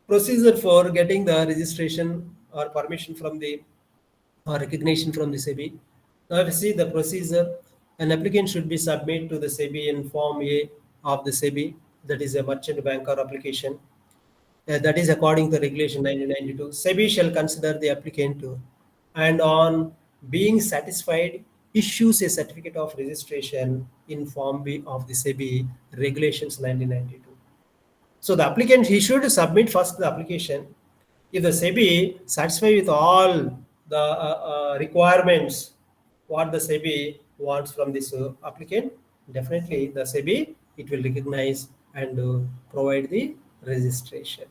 procedure for getting the registration or permission from the or recognition from the SEBI. Now, if you see the procedure, an applicant should be submitted to the SEBI in Form A of the SEBI, that is a merchant banker application. That is according to Regulation 1992. SEBI shall consider the applicant and on being satisfied issues a certificate of registration in Form B of the SEBI Regulations 1992. So the applicant, he should submit first the application. If the SEBI satisfied with all the requirements what the SEBI wants from this applicant, definitely the SEBI, it will recognize and provide the registration.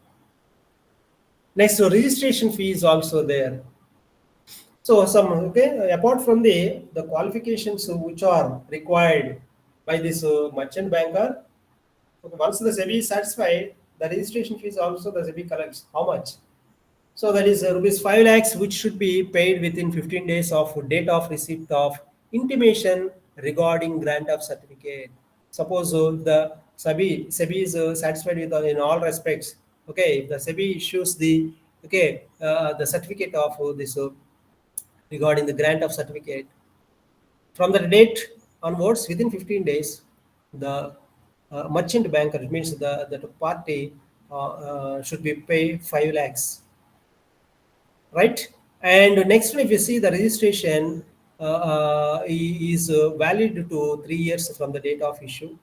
Next, so registration fee is also there. So apart from the qualifications which are required by this merchant banker, once the SEBI is satisfied, the registration fees also the SEBI collects. How much? So that is rupees 5 lakhs, which should be paid within 15 days of date of receipt of intimation regarding grant of certificate. Suppose the SEBI is satisfied with in all respects. Okay, if the SEBI issues the the certificate of this regarding the grant of certificate, from the date onwards, within 15 days, the merchant banker, it means the party should be pay 5 lakhs. Right? And next one, if you see the registration is valid to 3 years from the date of issue.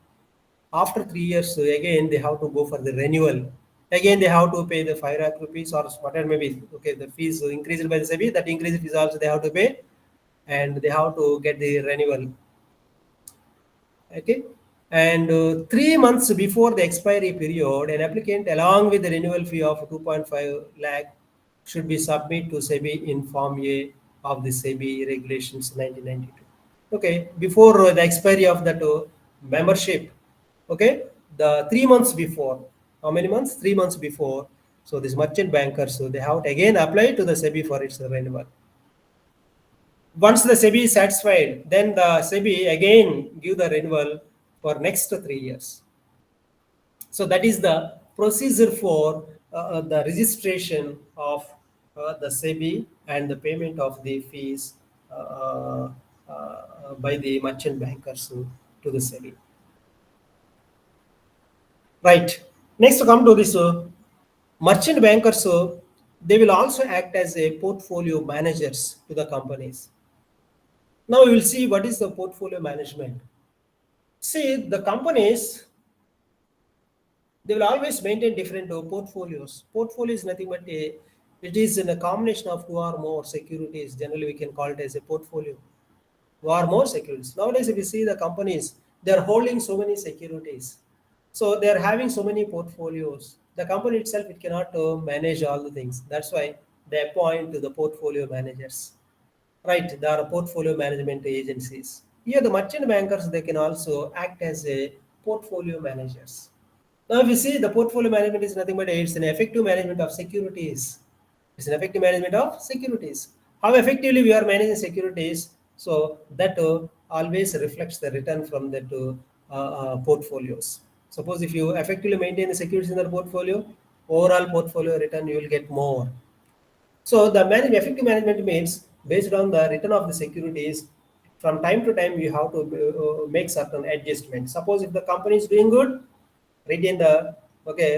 After 3 years, again they have to go for the renewal. Again, they have to pay the 5 lakh rupees or whatever maybe. Okay, the fees increased by the SEBI, that increased fees also they have to pay, and they have to get the renewal. Okay, and 3 months before the expiry period, an applicant along with the renewal fee of 2.5 lakh should be submitted to SEBI in Form A of the SEBI Regulations 1992. Okay, before the expiry of that membership, okay, the 3 months before, how many months? 3 months before. So this merchant bankers, so they have to again apply to the SEBI for its renewal. Once the SEBI is satisfied, then the SEBI again give the renewal for next 3 years. So that is the procedure for the registration of the SEBI and the payment of the fees by the merchant bankers to the SEBI. Right. Next, to come to this merchant bankers, they will also act as a portfolio managers to the companies. Now we will see what is the portfolio management. See, the companies, they will always maintain different portfolios. Portfolio is nothing but it is in a combination of 2 or more securities. Generally, we can call it as a portfolio. 2 or more securities. Nowadays, if you see the companies, they are holding so many securities. So they are having so many portfolios. The company itself, it cannot manage all the things. That's why they appoint to the portfolio managers. Right, there are portfolio management agencies. Here, the merchant bankers, they can also act as a portfolio managers. Now, if you see, the portfolio management is nothing but it's an effective management of securities. It's an effective management of securities. How effectively we are managing securities, so that always reflects the return from that portfolios. Suppose if you effectively maintain the securities in the portfolio, overall portfolio return you will get more. So the effective management means based on the return of the securities, from time to time you have to make certain adjustments. Suppose if the company is doing good, retain the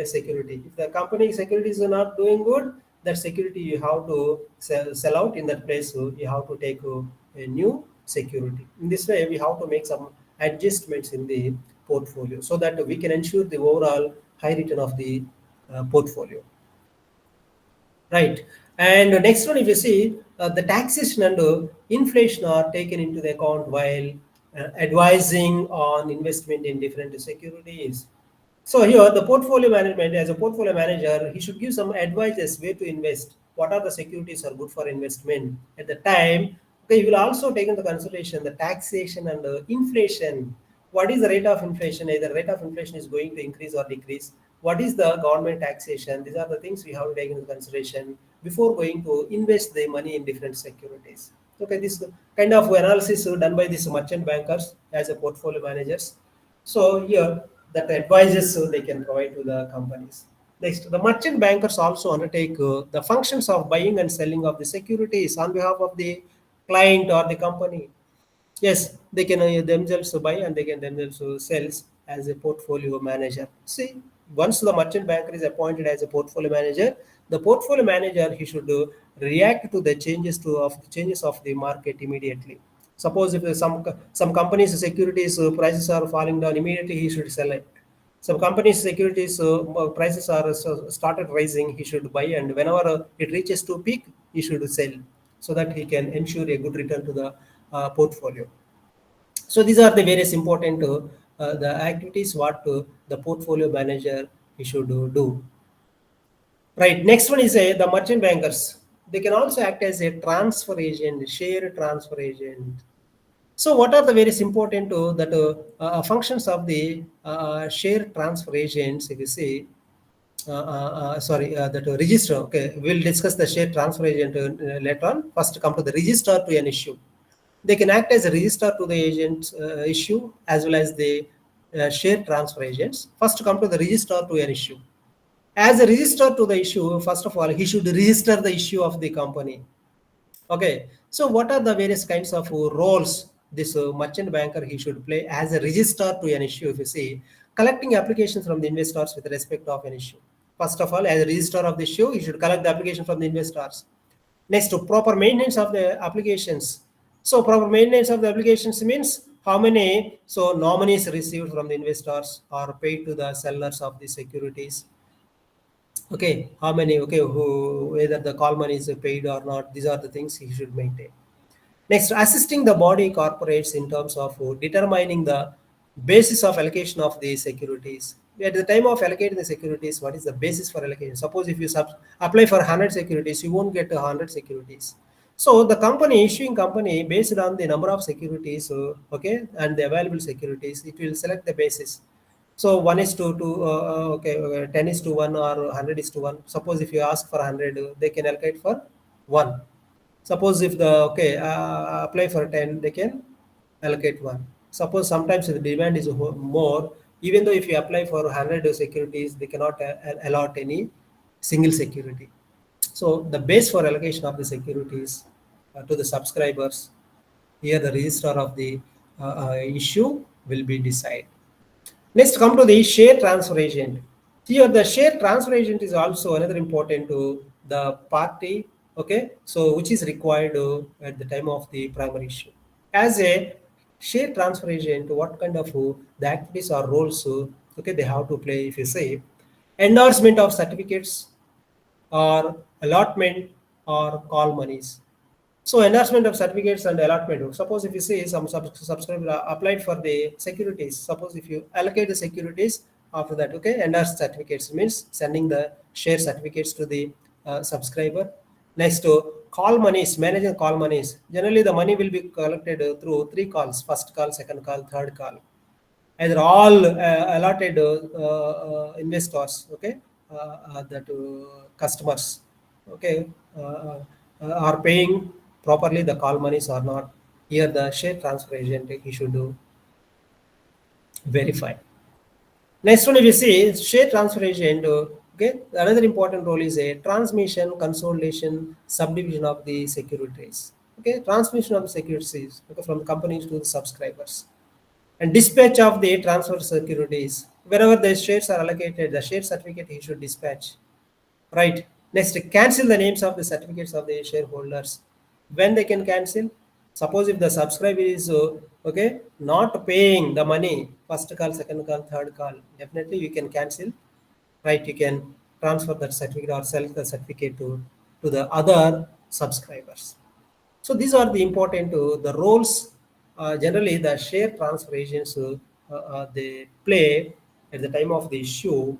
security. If the company securities are not doing good, that security you have to sell out in that place. So you have to take a new security. In this way, we have to make some adjustments in the portfolio so that we can ensure the overall high return of the portfolio. Right. And next one, if you see, the taxation and inflation are taken into the account while advising on investment in different securities. So here, the portfolio management, as a portfolio manager, he should give some advices where to invest. what are the securities are good for investment at the time. Okay, you will also take into consideration the taxation and inflation. What is the rate of inflation? Either rate of inflation is going to increase or decrease. What is the government taxation? These are the things we have to take into consideration before going to invest the money in different securities. Okay, this kind of analysis done by these merchant bankers as a portfolio managers. So here that advices they can provide to the companies. Next, the merchant bankers also undertake the functions of buying and selling of the securities on behalf of the client or the company. Yes, they can themselves buy and they can themselves sell as a portfolio manager. See, once the merchant banker is appointed as a portfolio manager, the portfolio manager he should react to the changes of the market immediately. Suppose if some companies' securities prices are falling down immediately, he should sell it. Some companies' securities prices are started rising, he should buy, and whenever it reaches to peak, he should sell, so that he can ensure a good return to the portfolio. So these are the various important the activities what the portfolio manager he should do. Right. Next one is the merchant bankers. They can also act as a transfer agent, share transfer agent. So what are the various important functions of the share transfer agents? If you see, that register. Okay, we'll discuss the share transfer agent later on. First, come to the register to an issue. They can act as a registrar to the agent's issue as well as the share transfer agents. First, come to the registrar to an issue. As a registrar to the issue, first of all, he should register the issue of the company. Okay, so what are the various kinds of roles this merchant banker he should play as a registrar to an issue? If you see, collecting applications from the investors with respect of an issue. First of all, as a registrar of the issue, he should collect the application from the investors. Next, to proper maintenance of the applications. So proper maintenance of the applications means how many nominees received from the investors or paid to the sellers of the securities. Okay, how many? Okay, whether the call money is paid or not. These are the things he should maintain. Next, assisting the body corporates in terms of determining the basis of allocation of the securities. At the time of allocating the securities, what is the basis for allocation? Suppose if you apply for 100 securities, you won't get 100 securities. So the company, issuing company, based on the number of securities, okay, and the available securities, it will select the basis. So 1 is to 2, 10 is to 1 or 100 is to 1. Suppose if you ask for 100, they can allocate for 1. Suppose if the apply for 10, they can allocate 1. Suppose sometimes if the demand is more, even though if you apply for 100 securities, they cannot allot any single security. So the base for allocation of the securities to the subscribers, here the registrar of the issue will be decided. Next, come to the share transfer agent. Here, the share transfer agent is also another important to the party. Okay, so which is required at the time of the primary issue. As a share transfer agent, what kind of the activities or roles okay they have to play? If you say endorsement of certificates or allotment or call monies. So endorsement of certificates and allotment. Suppose if you see some subscriber applied for the securities. Suppose if you allocate the securities after that, okay, endorse certificates means sending the share certificates to the subscriber. Next to call monies, managing call monies. Generally, the money will be collected through 3 calls: first call, second call, third call. Either all allotted investors, okay, that customers, okay, are paying properly the call monies or not. Here the share transfer agent he should verify. Next one, if you see share transfer agent, okay, another important role is a transmission, consolidation, subdivision of the securities. Okay, transmission of the securities, okay, from companies to the subscribers, and dispatch of the transfer securities. Wherever the shares are allocated, the share certificate he should dispatch. Right. Next, cancel the names of the certificates of the shareholders. When they can cancel? Suppose if the subscriber is okay not paying the money, first call, second call, third call, definitely you can cancel. Right, you can transfer that certificate or sell the certificate to the other subscribers. So these are the important the roles. Generally, the share transfer agents they play at the time of the issue.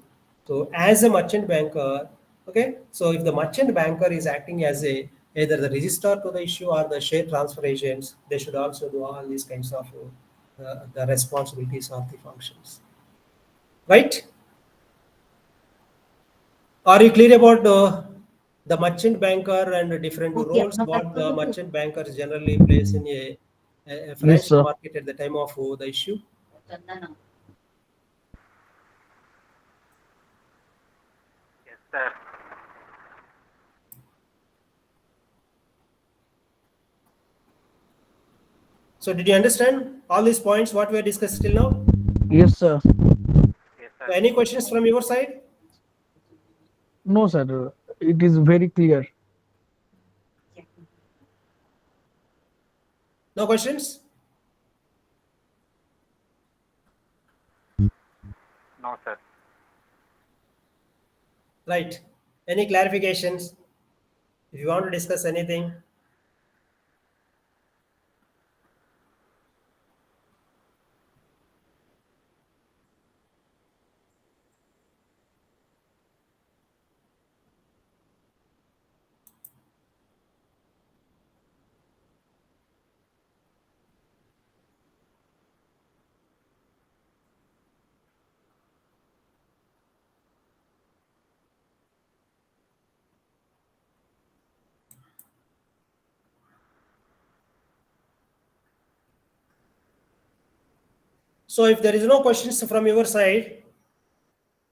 So as a merchant banker, Okay, so if the merchant banker is acting as either the registrar to the issue or the share transfer agents, they should also do all these kinds of the responsibilities of the functions. Right? Are you clear about the merchant banker and the different Okay. roles what the merchant banker generally plays in a Yes, financial sir. market at the time of the issue? Yes, sir. So did you understand all these points what we have discussed till now? Yes, sir. Yes, So sir. any questions from your side? No, sir. It is very clear. No questions? No, sir. Right. Any clarifications? If you want to discuss anything, so if there is no questions from your side,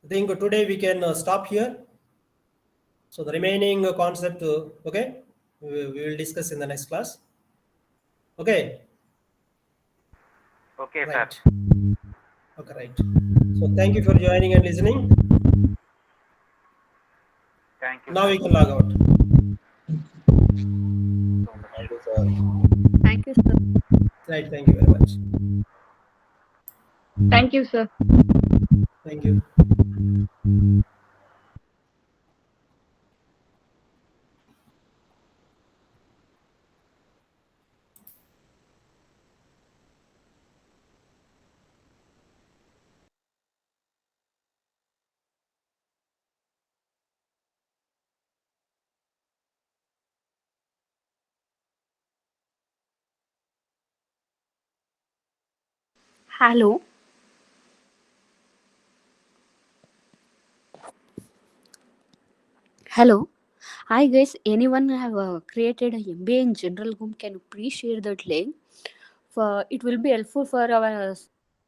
I think today we can stop here. So the remaining concept, okay, we will discuss in the next class. Okay, Okay, sir. right. Okay, right. So thank you for joining and listening. Thank you, Now sir. we can log out. So much. Thank you, sir. Right. Thank you very much. Thank you, sir. Thank you. Hello. Hello. Hi guys. Anyone have created a MBA in general whom can you please share that link? For it will be helpful for our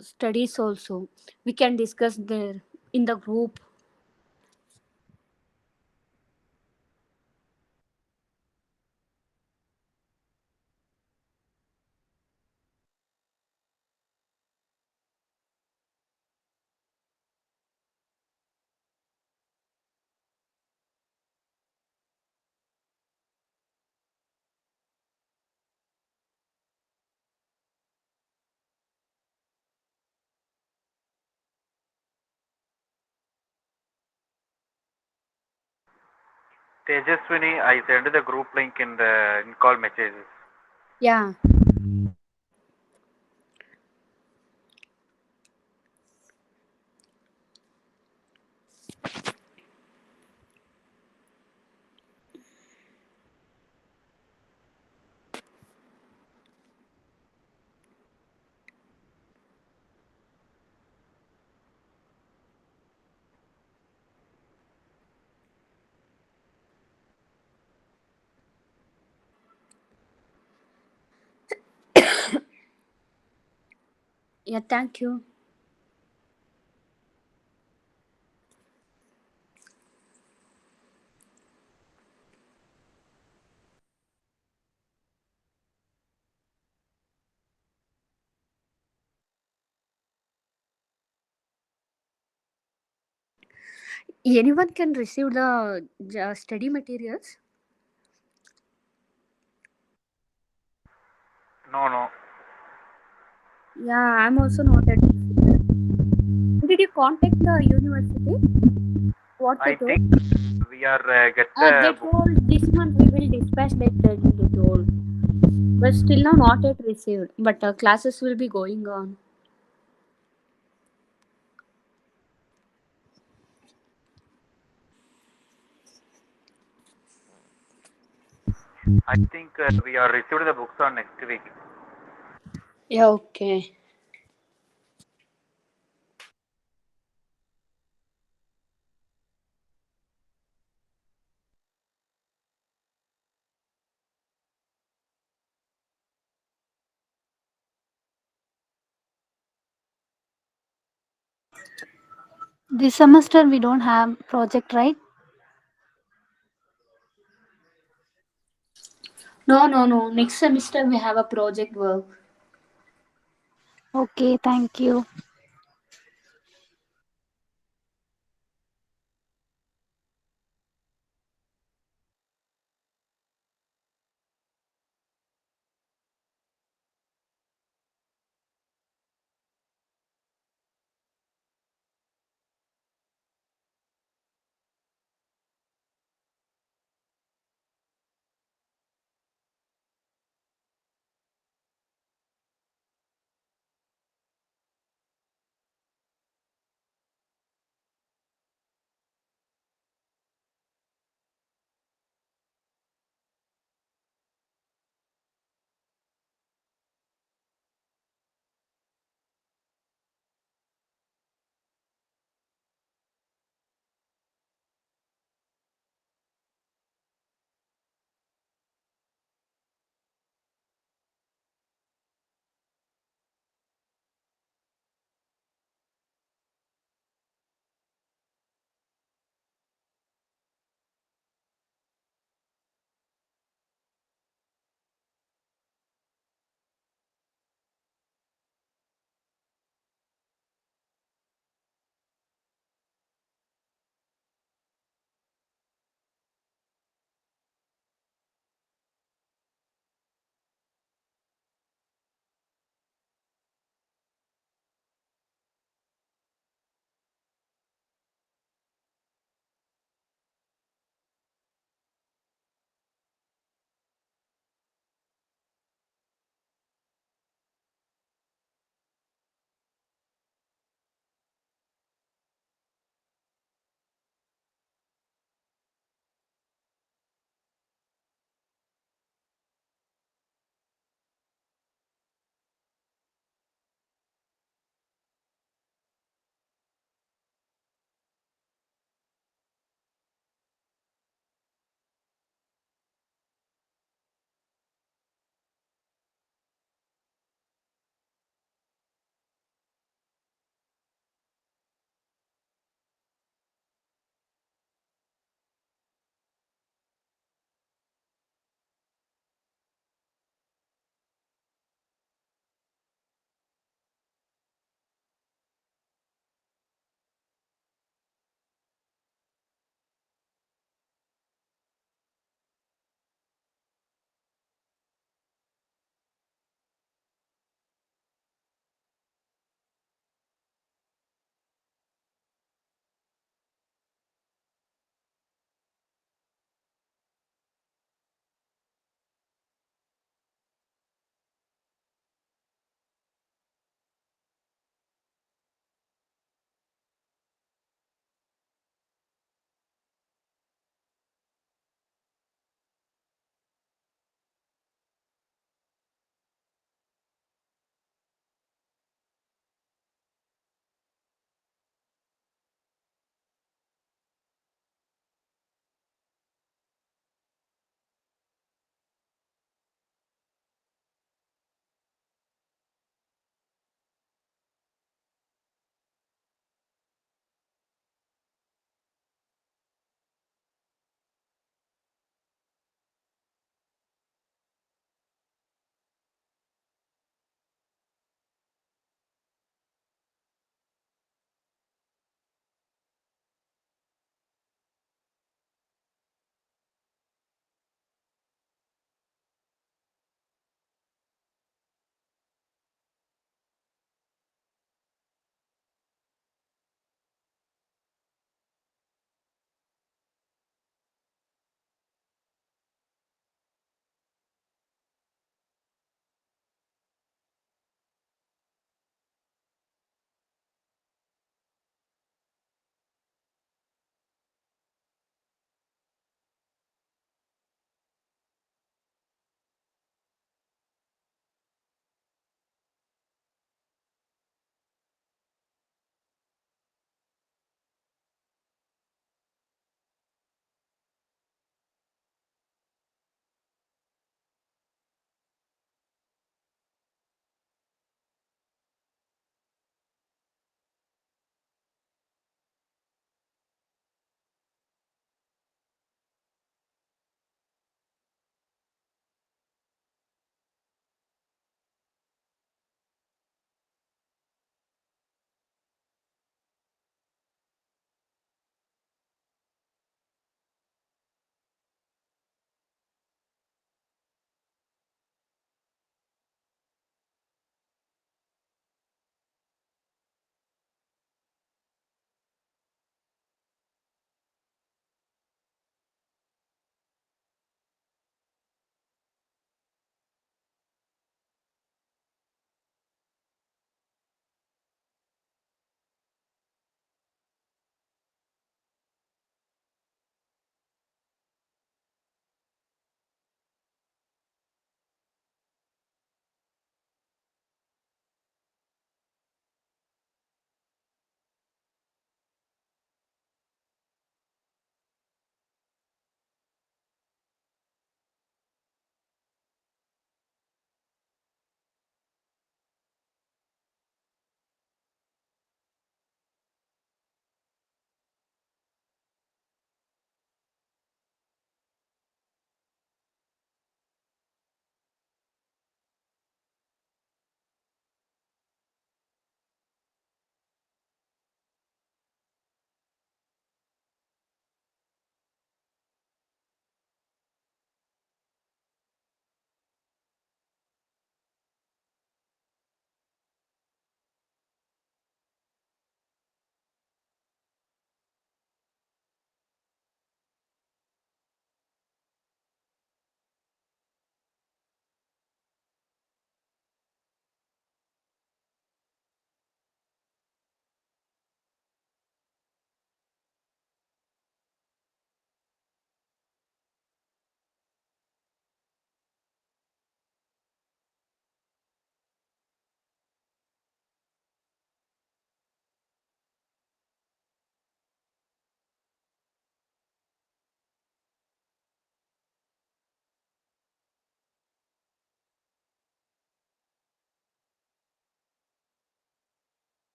studies also. We can discuss there in the group. Tejaswini, I send the group link in the in call messages. Yeah. Yeah. Thank you. Anyone can receive the study materials. No, no. Yeah. I'm also not at. Did you contact the university? What they I told? think we are get They the book. told this month we will dispatch like that. They told, but still now not yet received. But classes will be going on. I think we are receiving the books on next week. Yeah, okay. This semester we don't have project, right? No. Next semester we have a project work. Okay, thank you.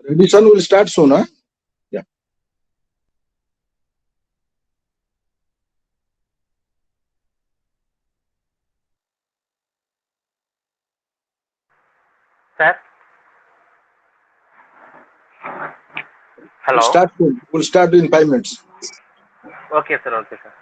Edition will start soon, huh? Yeah. Sir? We'll Hello? start soon. We'll start in 5 minutes. Okay, sir. Okay, sir.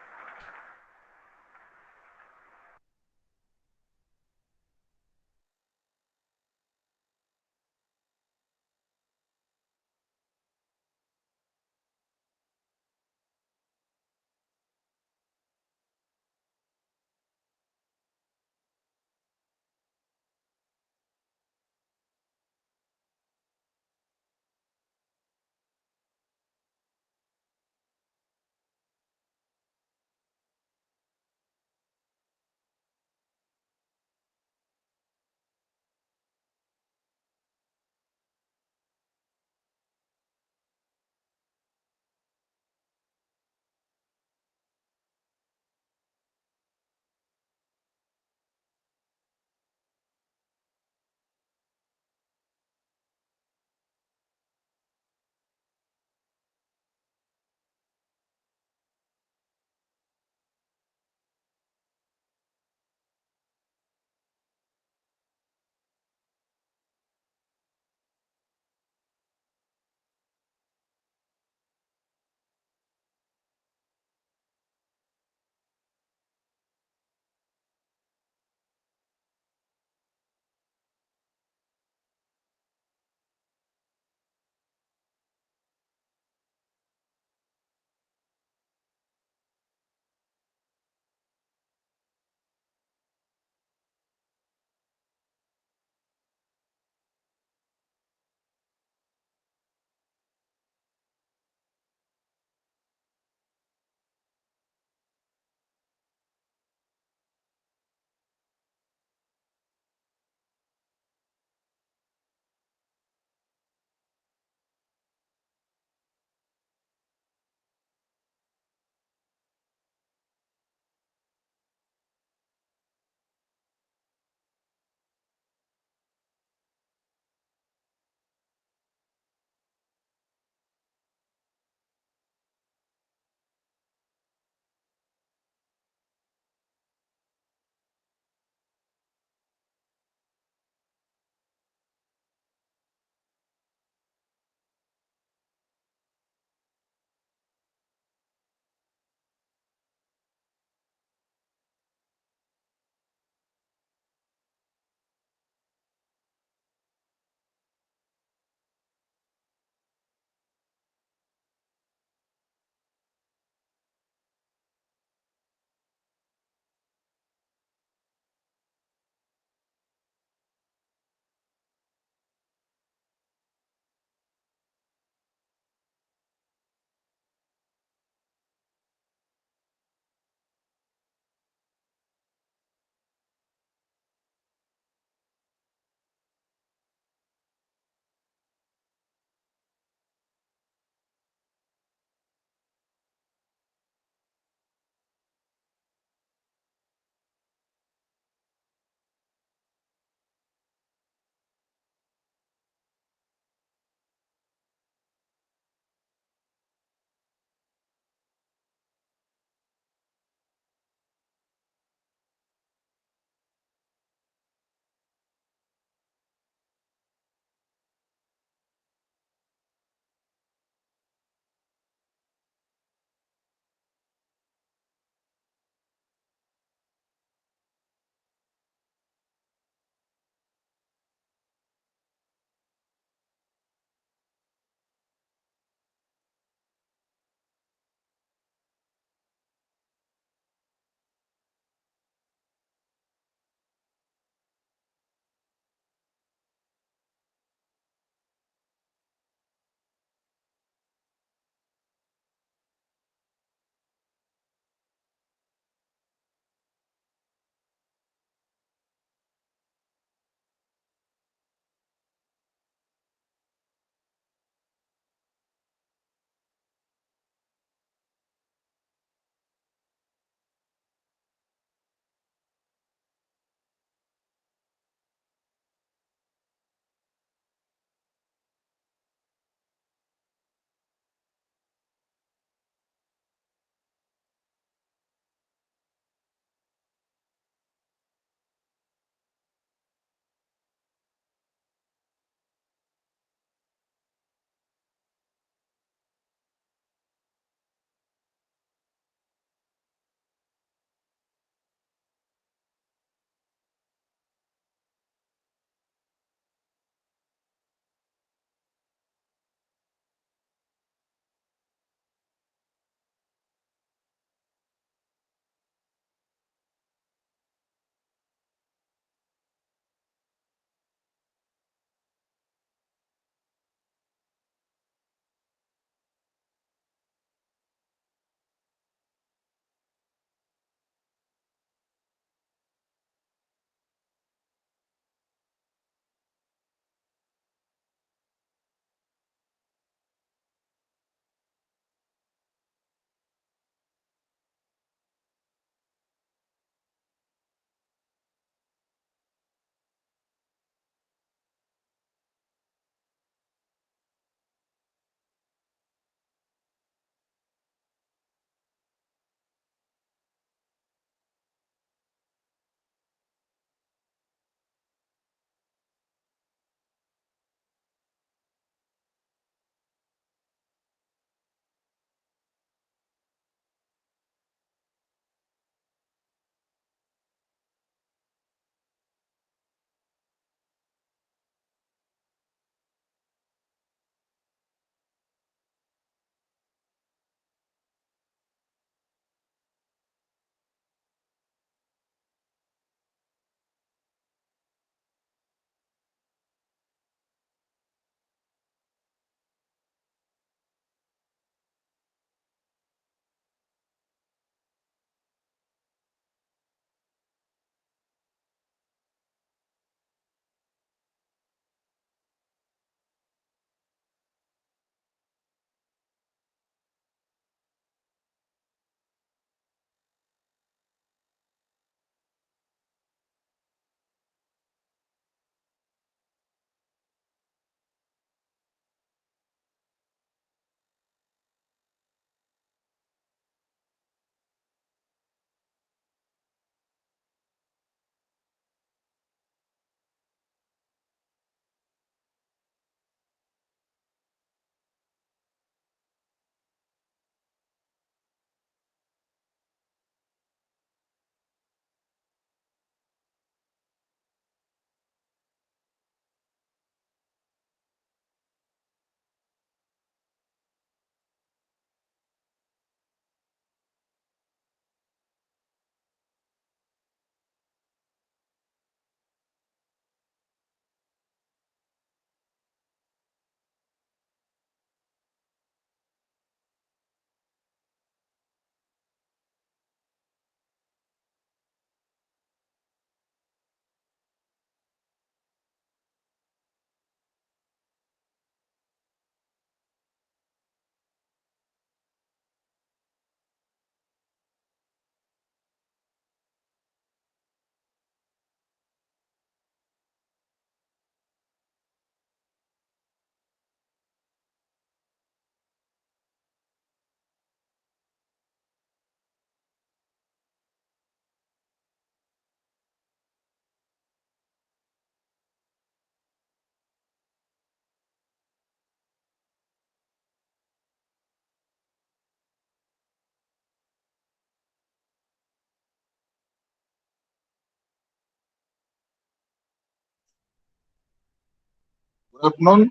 Good afternoon.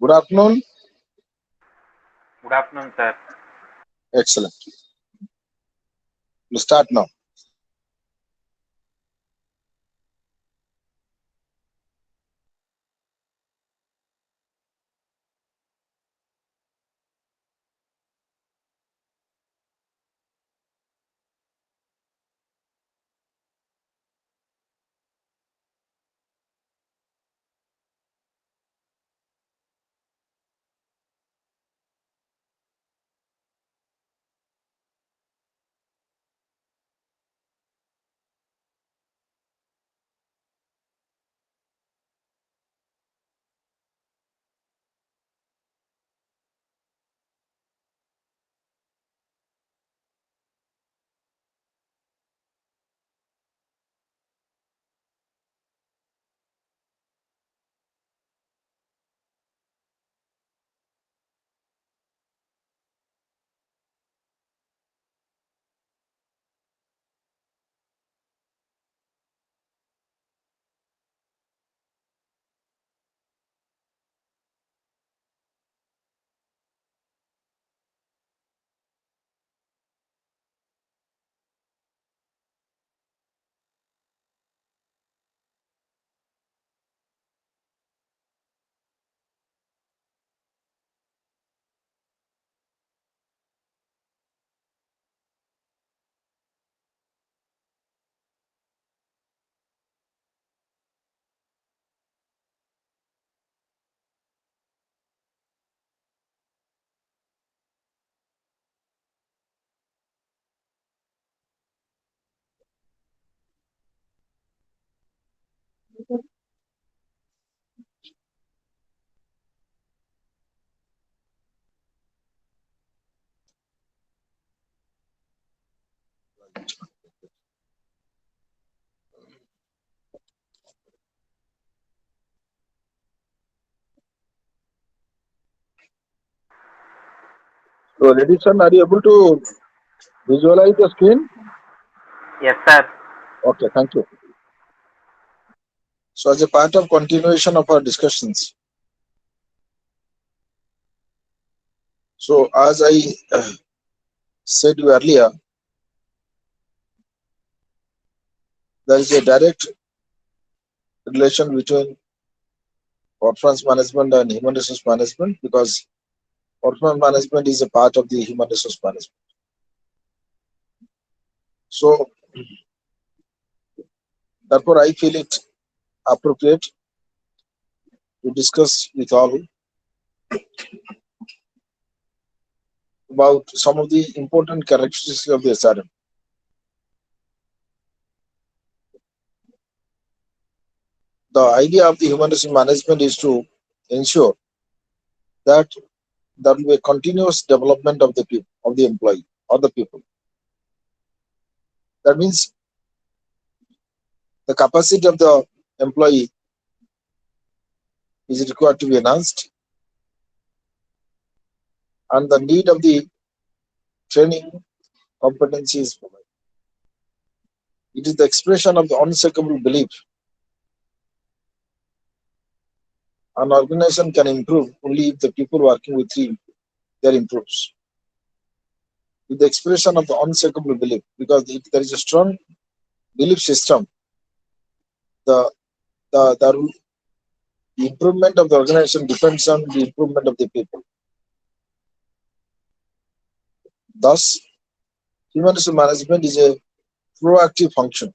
Good afternoon. Good afternoon, sir. Excellent. We'll start now. So, ladies and are you able to visualize the screen? Yes, sir. Okay, thank you. So, as a part of continuation of our discussions, so as I said you earlier, there is a direct relation between performance management and human resource management because performance management is a part of the human resource management. So, therefore, I feel it appropriate to discuss with all about some of the important characteristics of the SRM. The idea of the human resource management is to ensure that there will be a continuous development of the people, of the employee or the people. That means the capacity of the employee is required to be enhanced, and the need of the training competency is provided. It is the expression of the unshakable belief an organization can improve only if the people working with him there improves. With the expression of the unshakable belief, because if there is a strong belief system, the improvement of the organization depends on the improvement of the people. Thus, human resource management is a proactive function.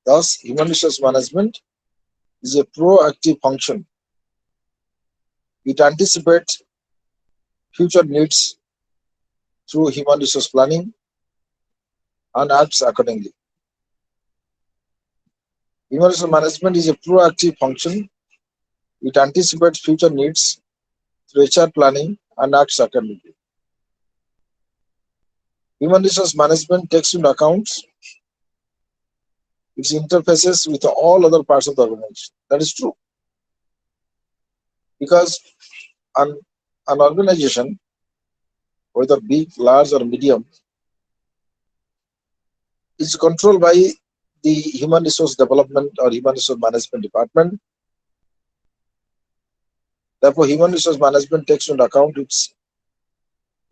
Thus, human resource management is a proactive function. It anticipates future needs through human resource planning and acts accordingly. Human resource management is a proactive function. It anticipates future needs through HR planning and acts accordingly. Human resource management takes into account its interfaces with all other parts of the organization. That is true. Because an organization, whether big, large, or medium, is controlled by the human resource development or human resource management department. Therefore, human resource management takes into account its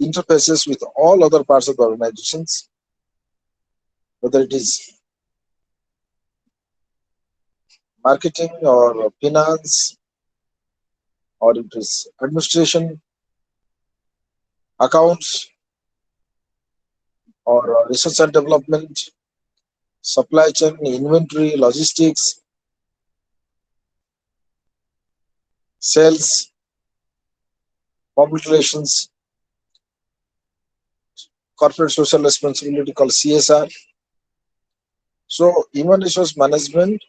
interfaces with all other parts of the organizations, whether it is marketing or finance, or it is administration, accounts, or research and development, supply chain, inventory, logistics, sales, public relations, corporate social responsibility called CSR. So, human resource management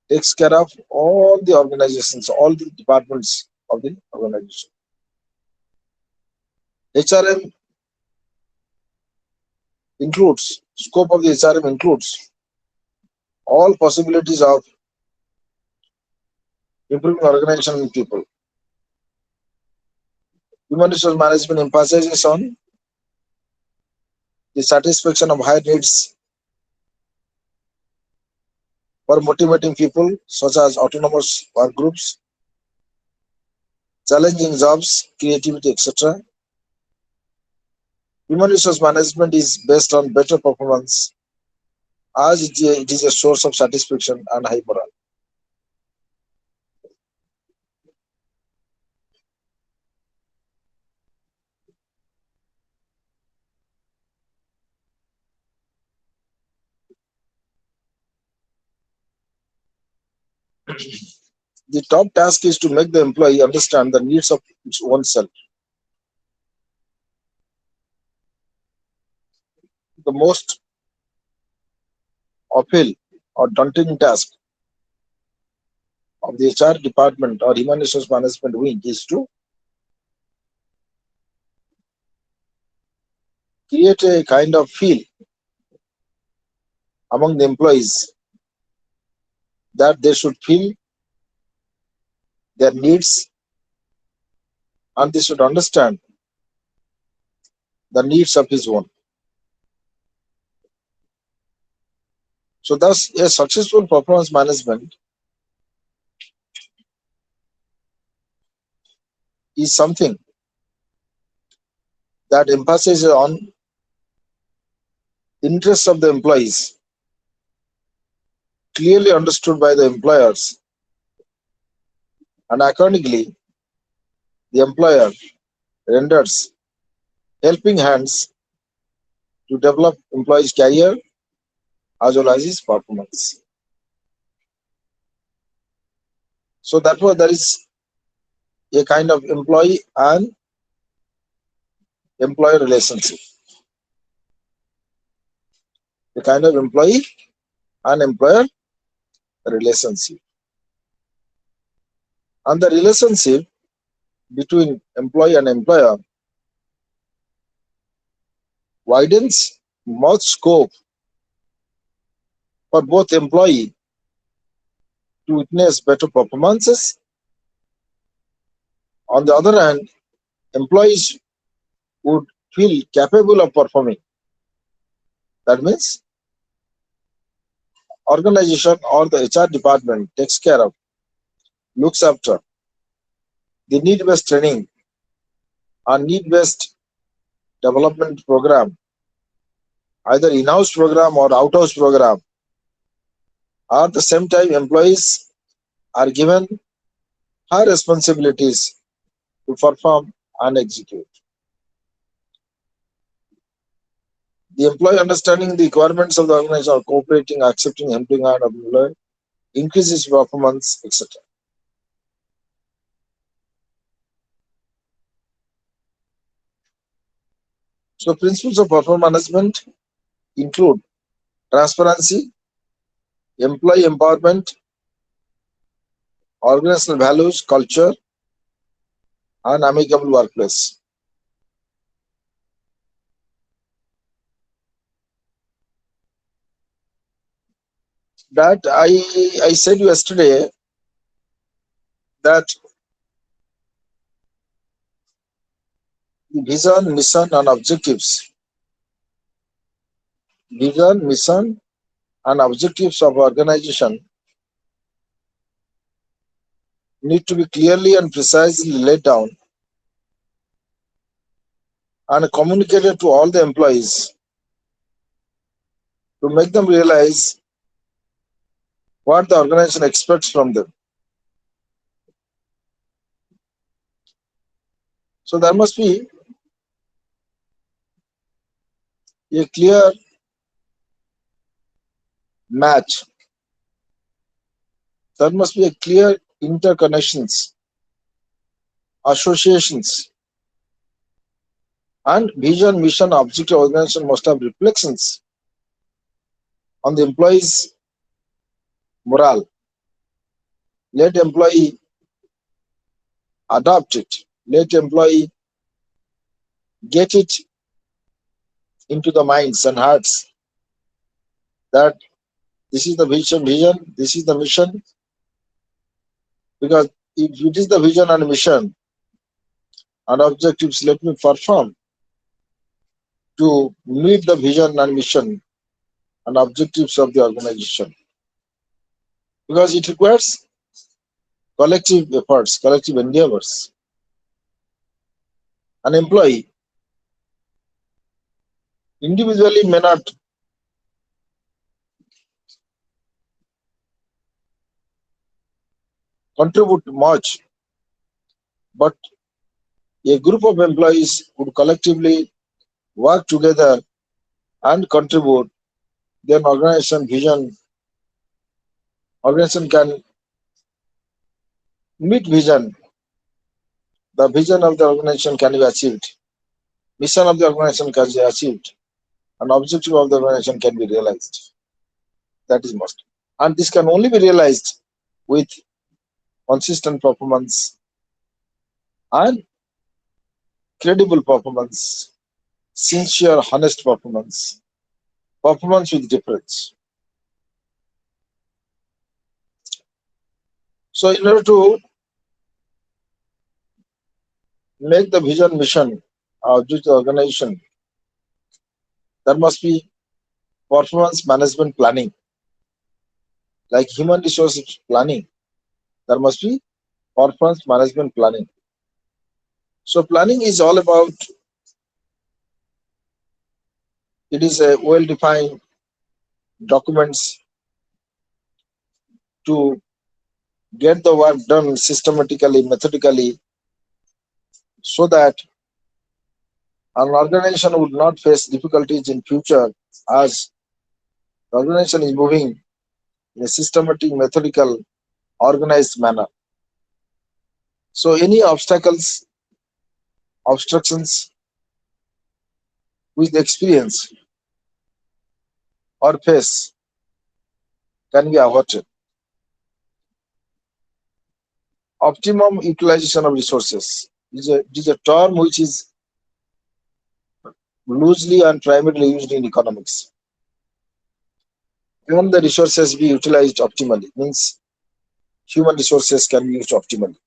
takes care of all the organizations, all the departments of the organization. HRM includes, scope of the HRM includes all possibilities of improving organization and people. Human resource management emphasizes on the satisfaction of higher needs for motivating people, such as autonomous work groups, challenging jobs, creativity, etc. Human resource management is based on better performance, as it is a source of satisfaction and high morale. The top task is to make the employee understand the needs of its own self. The most uphill or daunting task of the HR department or human resource management wing is to create a kind of feel among the employees that they should feel their needs and they should understand the needs of his own. So thus a successful performance management is something that emphasizes on interests of the employees clearly understood by the employers, and accordingly the employer renders helping hands to develop employees' career as well as his performance. So therefore there is a kind of employee and employer relationship. A kind of employee and employer relationship. And the relationship between employee and employer widens much scope for both employee to witness better performances. On the other hand, employees would feel capable of performing. That means organization or the HR department takes care of, looks after the need-based training and need-based development program, either in-house program or out-house program. At the same time, employees are given high responsibilities to perform and execute. The employee understanding the requirements of the organization or cooperating, accepting, helping out of the employee increases performance, etc. So principles of performance management include transparency, employee empowerment, organizational values, culture, and amicable workplace. That I said yesterday that the vision, mission, and objectives. Vision, mission, and objectives of organization need to be clearly and precisely laid down and communicated to all the employees to make them realize what the organization expects from them. So there must be a clear match. There must be a clear interconnections, associations, and vision, mission, objective organization must have reflections on the employees' morale. Let employee adopt it. Let employee get it into the minds and hearts that this is the vision, this is the mission. Because if it is the vision and mission and objectives, let me perform to meet the vision and mission and objectives of the organization. Because it requires collective efforts, collective endeavors. An employee individually may not contribute much, but a group of employees would collectively work together and contribute, then organization can meet vision. The vision of the organization can be achieved. Mission of the organization can be achieved. An objective of the organization can be realized. That is must. And this can only be realized with consistent performance and credible performance, sincere, honest performance, performance with difference. So in order to make the vision, mission of the organization, there must be performance management planning. Like human resources planning, there must be performance management planning. So planning is all about, it is a well-defined documents to get the work done systematically, methodically, so that an organization would not face difficulties in future as the organization is moving in a systematic, methodical, organized manner. So any obstacles, obstructions with experience or face can be avoided. Optimum utilization of resources is a term which is loosely and primarily used in economics. When the resources be utilized optimally, means human resources can be used optimally.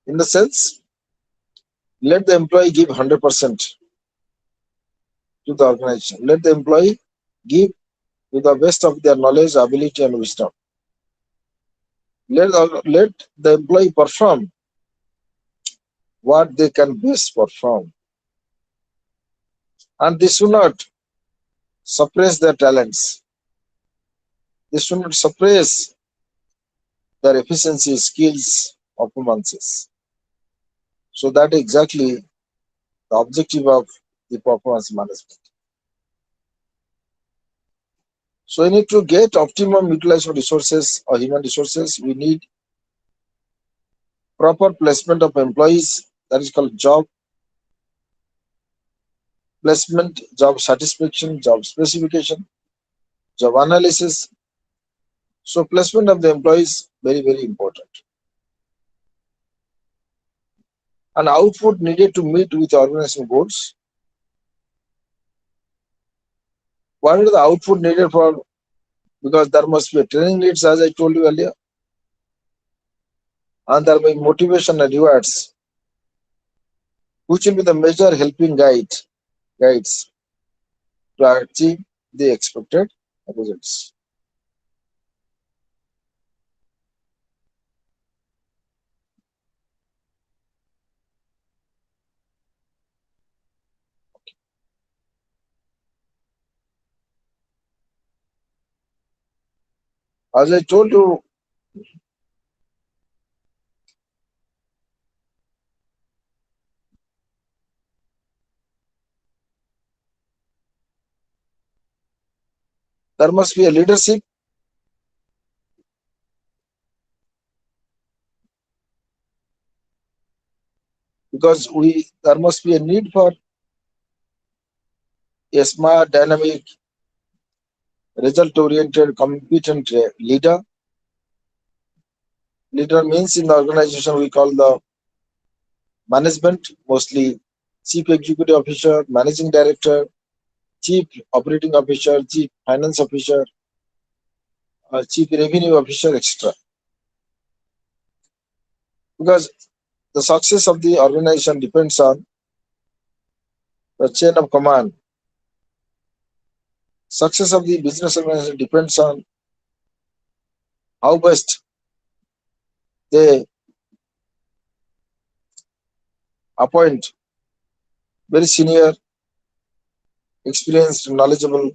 In the sense, let the employee give 100% to the organization. Let the employee give to the best of their knowledge, ability, and wisdom. Let the employee perform what they can best perform. And they should not suppress their talents. They should not suppress their efficiency, skills, performances. So that is exactly the objective of the performance management. So we need to get optimum utilization of resources or human resources. We need proper placement of employees, that is called job placement, job satisfaction, job specification, job analysis. So placement of the employees, very, very important. And output needed to meet with organization goals. What is the output needed for? Because there must be a training needs, as I told you earlier, and there may be motivation and rewards, which will be the major helping guides to achieve the expected results. As I told you, there must be a leadership, because there must be a need for a smart, dynamic, result-oriented, competent leader. Leader means in the organization we call the management, mostly chief executive officer, managing director, chief operating officer, chief finance officer, chief revenue officer, etc. Because the success of the organization depends on the chain of command. Success of the business organization depends on how best they appoint very senior, experienced, knowledgeable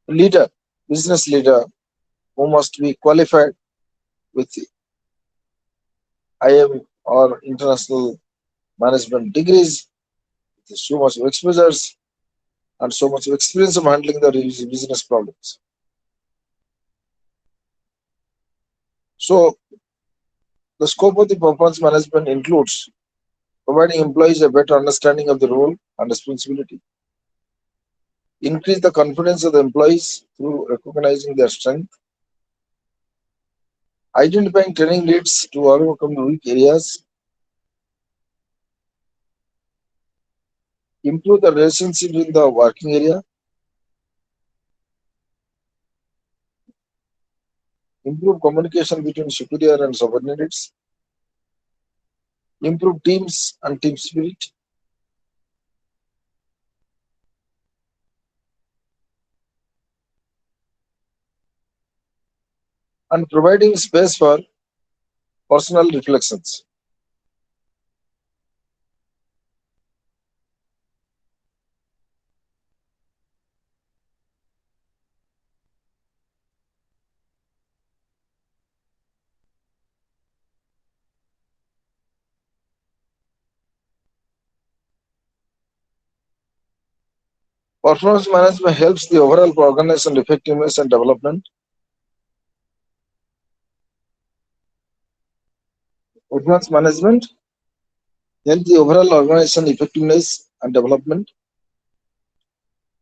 leader, business leader, who must be qualified with IM or international management degrees, with so much of exposures and so much of experience of handling the business problems. So the scope of the performance management includes providing employees a better understanding of the role and responsibility, increase the confidence of the employees through recognizing their strength, identifying training needs to overcome the weak areas, improve the relationship in the working area, improve communication between superior and subordinates, improve teams and team spirit, and providing space for personal reflections. Performance management helps the overall organization effectiveness and development. Performance management helps the overall organization effectiveness and development.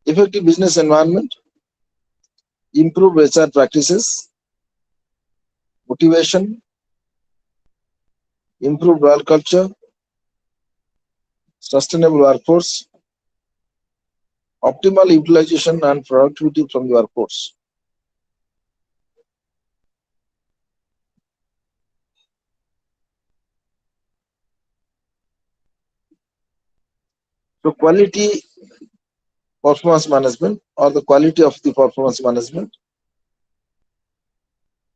Effective business environment, improve HR practices, motivation, improve work culture, sustainable workforce, optimal utilization and productivity from the workforce. So quality performance management, or the quality of the performance management,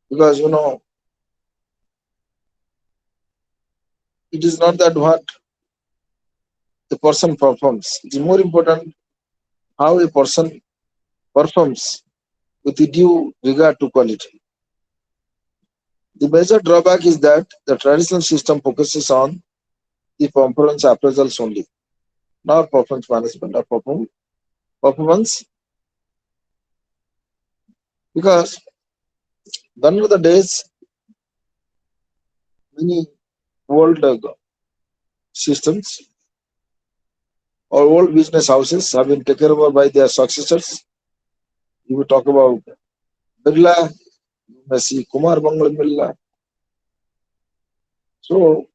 because it is not that what the person performs. It is more important how a person performs with the due regard to quality. The major drawback is that the traditional system focuses on the performance appraisals only, not performance management or performance, because gone are the days many old systems or old business houses have been taken over by their successors. You will talk about Birla, you may see Kumar Bangal Birla. So,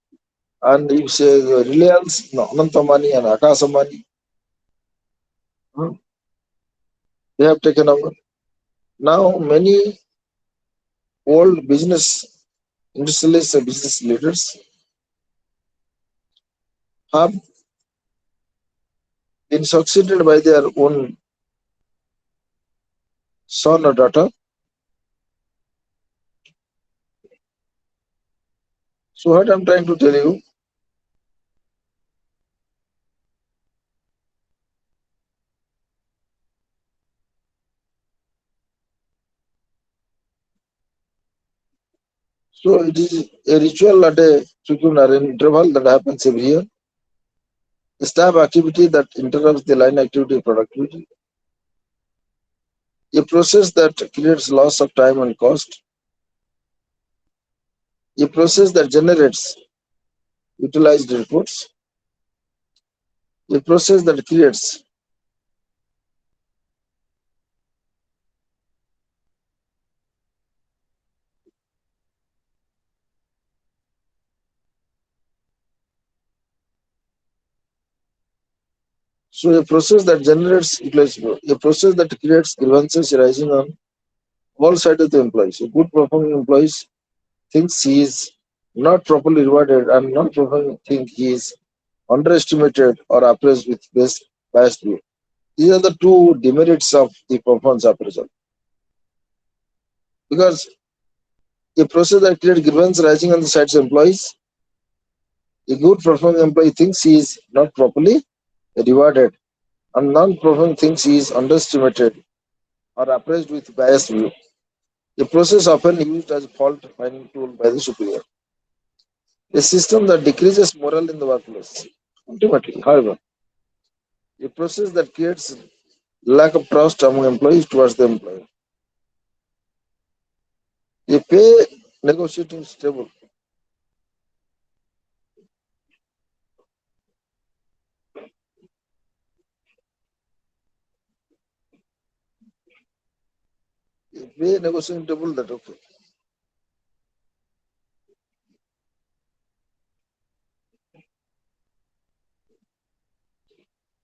and you say Reliance, Anantamani and Akasamani, they have taken over. Now, many old business industrialists and business leaders have been succeeded by their own son or daughter. So what I'm trying to tell you, so it is a ritual at a frequent interval that happens every year. A staff activity that interrupts the line activity productivity. A process that creates loss of time and cost. A process that generates utilized reports. A process that creates a process that generates utilized report. A process that creates grievances arising on all sides of the employees. A good performing employees thinks he is not properly rewarded and not performing think he is underestimated or appraised with biased view. These are the two demerits of the performance appraisal. Because a process that creates grievance rising on the sides of employees, a good performing employee thinks he is not properly rewarded, and non-performing thinks he is underestimated or appraised with biased view. A process often used as a fault-finding tool by the superior. A system that decreases morale in the workplace. Ultimately, however, a process that creates lack of trust among employees towards the employer. A pay negotiating stable. A pay negotiating table that okay.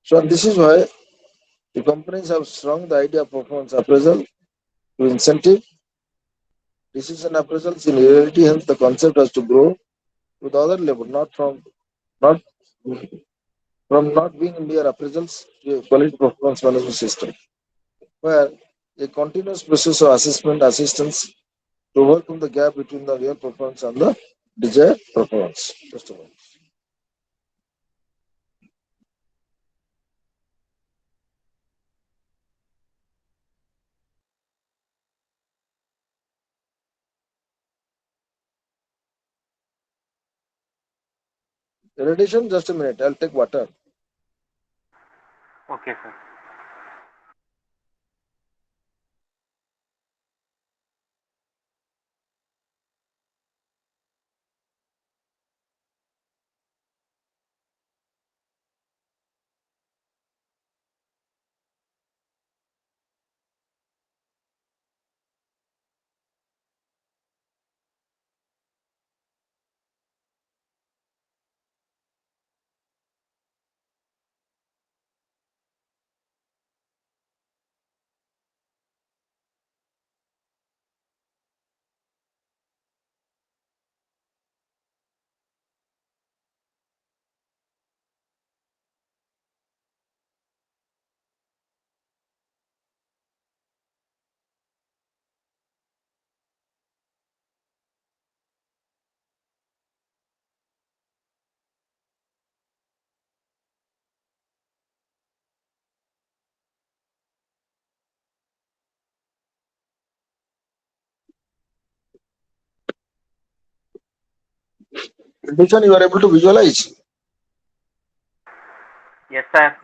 So this is why the companies have strung the idea of performance appraisal to incentive decision appraisals in reality. Hence, the concept has to grow to the other level, not from not being mere appraisals to a quality performance management system, where a continuous process of assessment assistance to overcome the gap between the real performance and the desired performance. Just a moment. In addition, just a minute, I'll take water. Okay, sir. In addition, you are able to visualize. Yes, sir.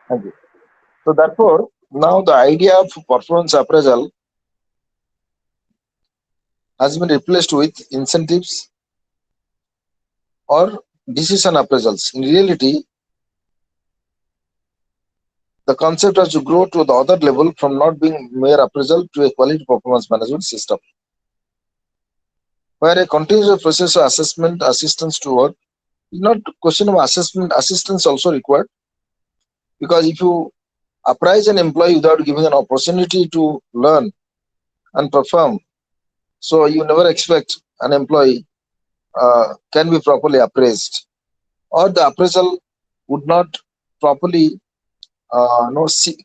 Thank you. So therefore, now the idea of performance appraisal has been replaced with incentives or decision appraisals. In reality, the concept has to grow to the other level from not being mere appraisal to a quality performance management system, where a continuous process of assessment assistance to work is not question of assessment. Assistance also required, because if you appraise an employee without giving an opportunity to learn and perform, so you never expect an employee can be properly appraised, or the appraisal would not properly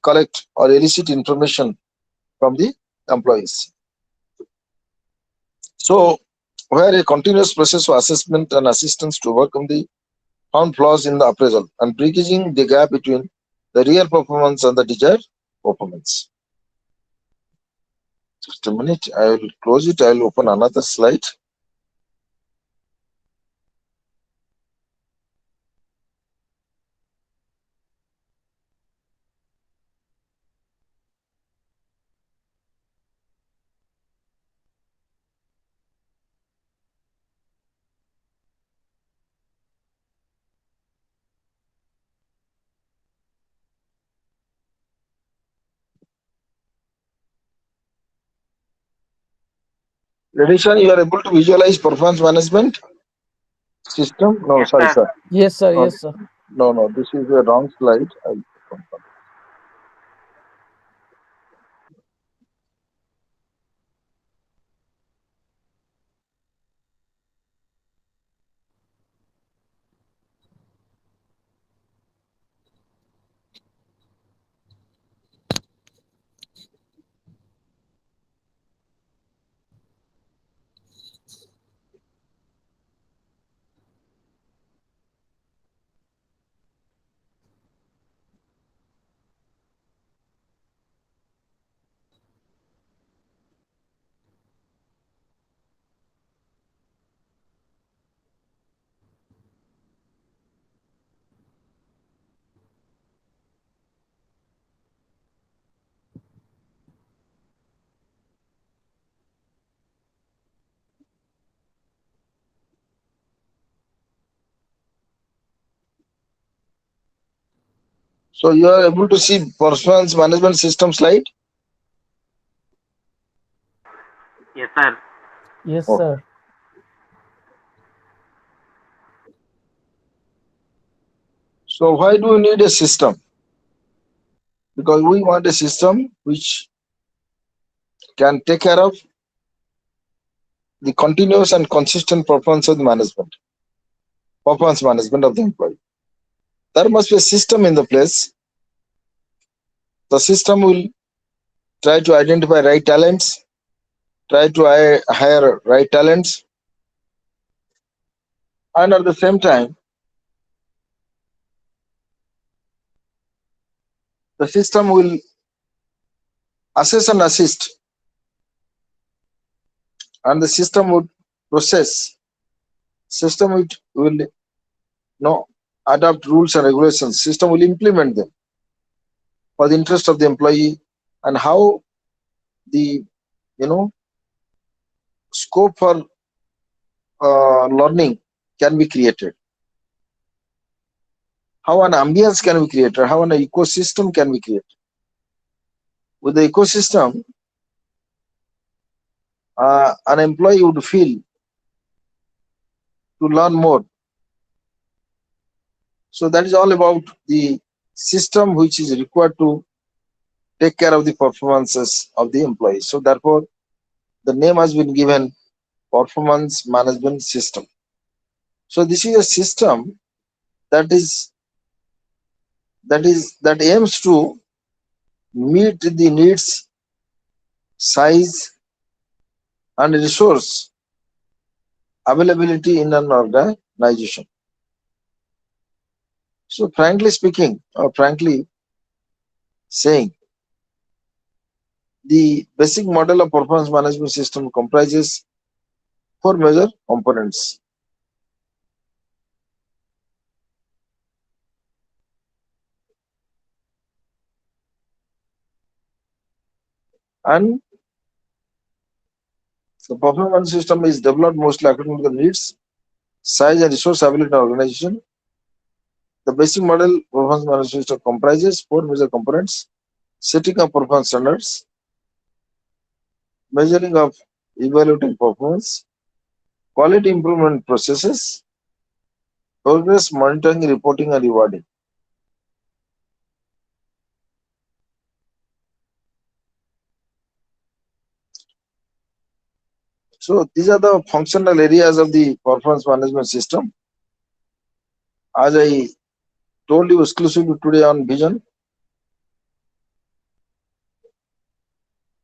collect or elicit information from the employees. So, where a continuous process of assessment and assistance to overcome the found flaws in the appraisal and bridging the gap between the real performance and the desired performance. Just a minute, I will close it. I will open another slide. Addition, you are able to visualize performance management system? No, Yes, sorry, sir. sir. Yes, sir. No, Yes, sir. no, this is a wrong slide. So you are able to see performance management system slide? Yes, sir. Yes, Okay. sir. So why do we need a system? Because we want a system which can take care of the continuous and consistent performance of the performance management of the employee. There must be a system in the place. The system will try to identify right talents, try to hire right talents, and at the same time, the system will assess and assist, and the system would process. System will adopt rules and regulations. System will implement them for the interest of the employee, and how the scope for learning can be created, how an ambience can be created, how an ecosystem can be created. With the ecosystem, an employee would feel to learn more. So that is all about the system which is required to take care of the performances of the employees. So therefore, the name has been given performance management system. So this is a system that aims to meet the needs, size, and resource availability in an organization. So frankly speaking, or frankly saying, the basic model of performance management system comprises 4 major components. And the performance system is developed mostly according to the needs, size, and resource availability in organization. The basic model performance management system comprises 4 major components: setting of performance standards, measuring of evaluating performance, quality improvement processes, progress monitoring, reporting, and rewarding. So these are the functional areas of the performance management system. As I told you exclusively today on vision,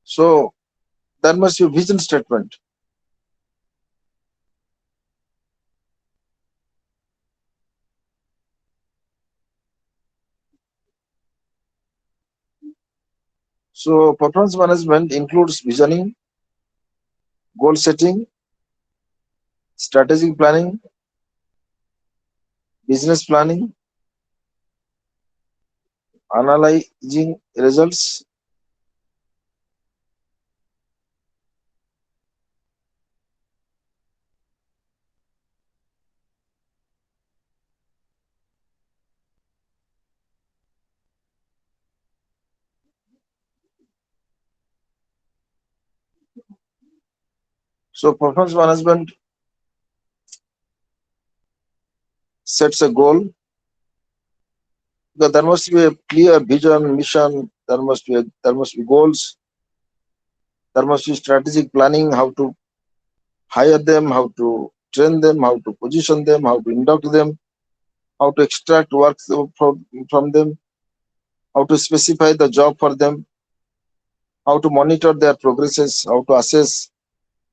So there must be a vision statement. So performance management includes visioning, goal setting, strategic planning, business planning, analyzing results, so performance management sets a goal. Because there must be a clear vision, mission. There must be goals. There must be strategic planning, how to hire them, how to train them, how to position them, how to induct them, how to extract work from them, how to specify the job for them, how to monitor their progresses, how to assess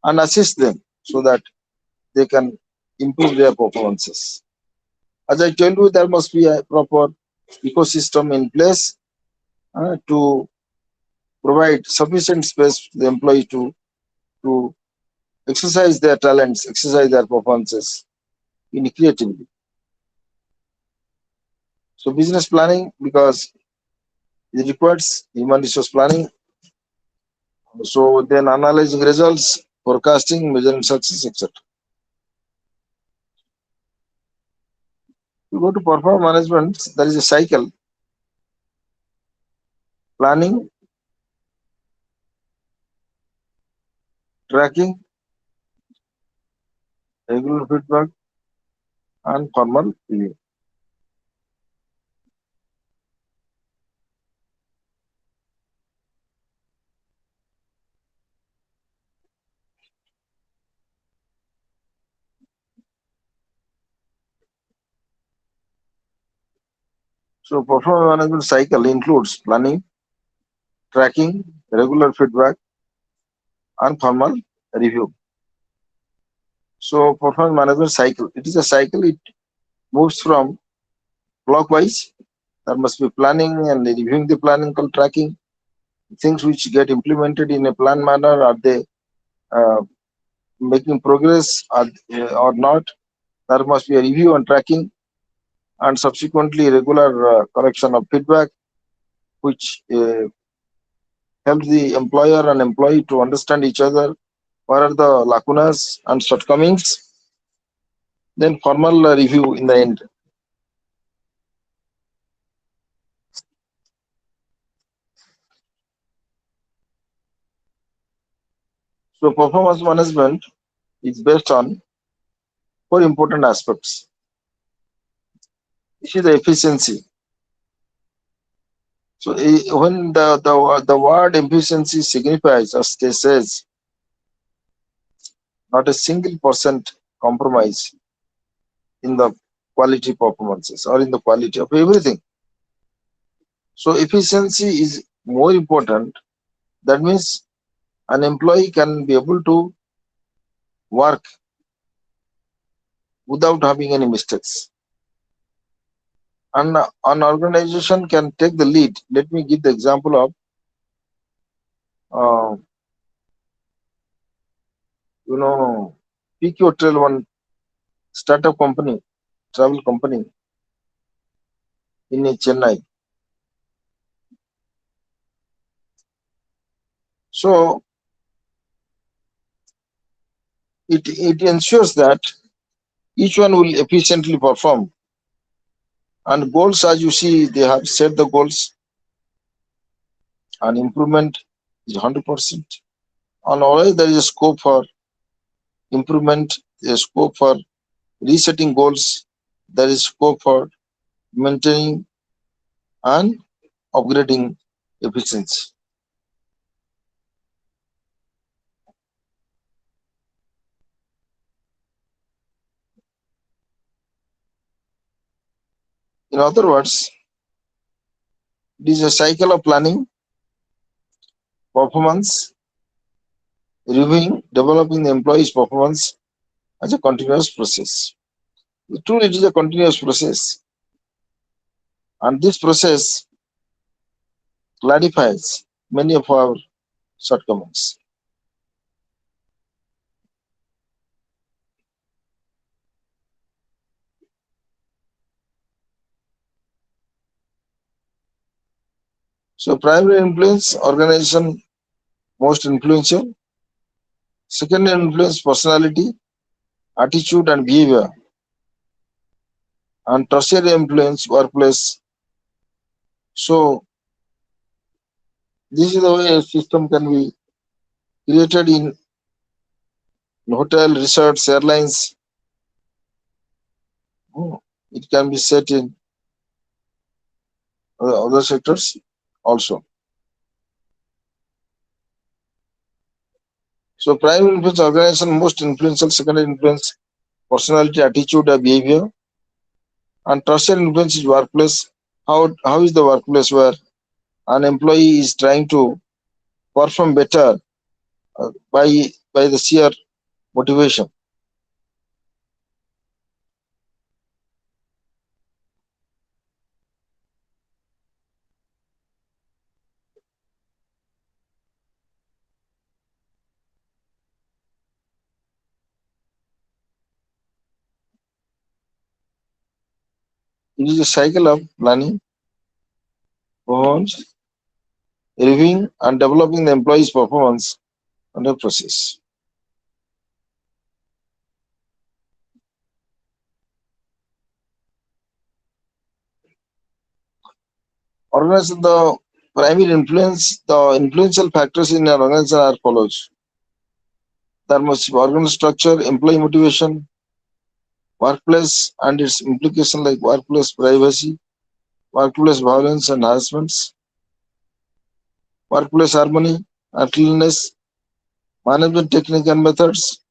and assist them so that they can improve their performances. As I told you, there must be a proper ecosystem in place to provide sufficient space to the employee to exercise their talents, exercise their performances in creativity. So business planning, because it requires human resource planning. So then analyzing results, forecasting, measuring success, etc. You go to performance management, there is a cycle: planning, tracking, regular feedback, and formal review. So performance management cycle includes planning, tracking, regular feedback, and formal review. So performance management cycle, it is a cycle. It moves from clockwise. There must be planning and reviewing the planning called tracking. Things which get implemented in a planned manner, are they uh, making progress or not? There must be a review and tracking, and subsequently regular correction of feedback, which helps the employer and employee to understand each other. What are the lacunas and shortcomings? Then formal review in the end. So performance management is based on four important aspects. This is the efficiency. So when the word efficiency signifies, as they says, not a single percent compromise in the quality performances or in the quality of everything. So efficiency is more important. That means an employee can be able to work without having any mistakes. And an organization can take the lead. Let me give the example of, PQ Hotel, one startup company, travel company in Chennai. So it ensures that each one will efficiently perform. And goals, as you see, they have set the goals, and improvement is 100%. And always there is a scope for improvement, a scope for resetting goals, there is scope for maintaining and upgrading efficiency. In other words, it is a cycle of planning, performance, reviewing, developing the employee's performance as a continuous process. Truly, it is a continuous process, and this process clarifies many of our shortcomings. So, primary influence, organization most influential. Secondary influence, personality, attitude, and behavior. And tertiary influence, workplace. So, this is the way a system can be created in hotel, research, airlines. It can be set in other sectors also. So, primary influence, organization most influential. Secondary influence, personality, attitude, and behavior. And tertiary influence is workplace. How is the workplace where an employee is trying to perform better by the sheer motivation. It is a cycle of planning, performance, reviewing, and developing the employee's performance under process. Organization, the primary influence, the influential factors in an organization are follows. There must be organizational structure, employee motivation, workplace and its implication like workplace privacy, workplace violence and harassments, workplace harmony and cleanliness, management technique and methods.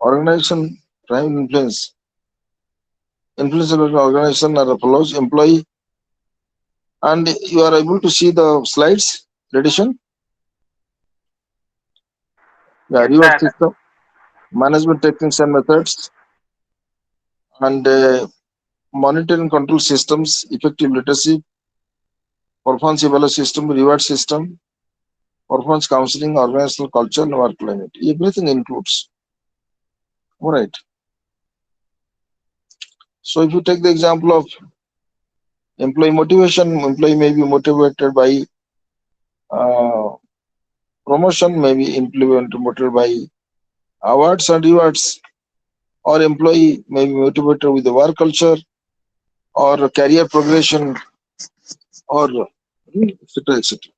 Organization prime influence. Influence of an organization are as follows: employee, and you are able to see the slides, edition. Yeah, reward Sir, system, management techniques and methods, and monitoring control systems, effective leadership, performance evaluation system, reward system, performance counseling, organizational culture, and work climate. Everything includes. All right. So if you take the example of employee motivation, employee may be motivated by promotion, may be motivated by awards and rewards, or employee may be motivated with the work culture or career progression or etc. etc.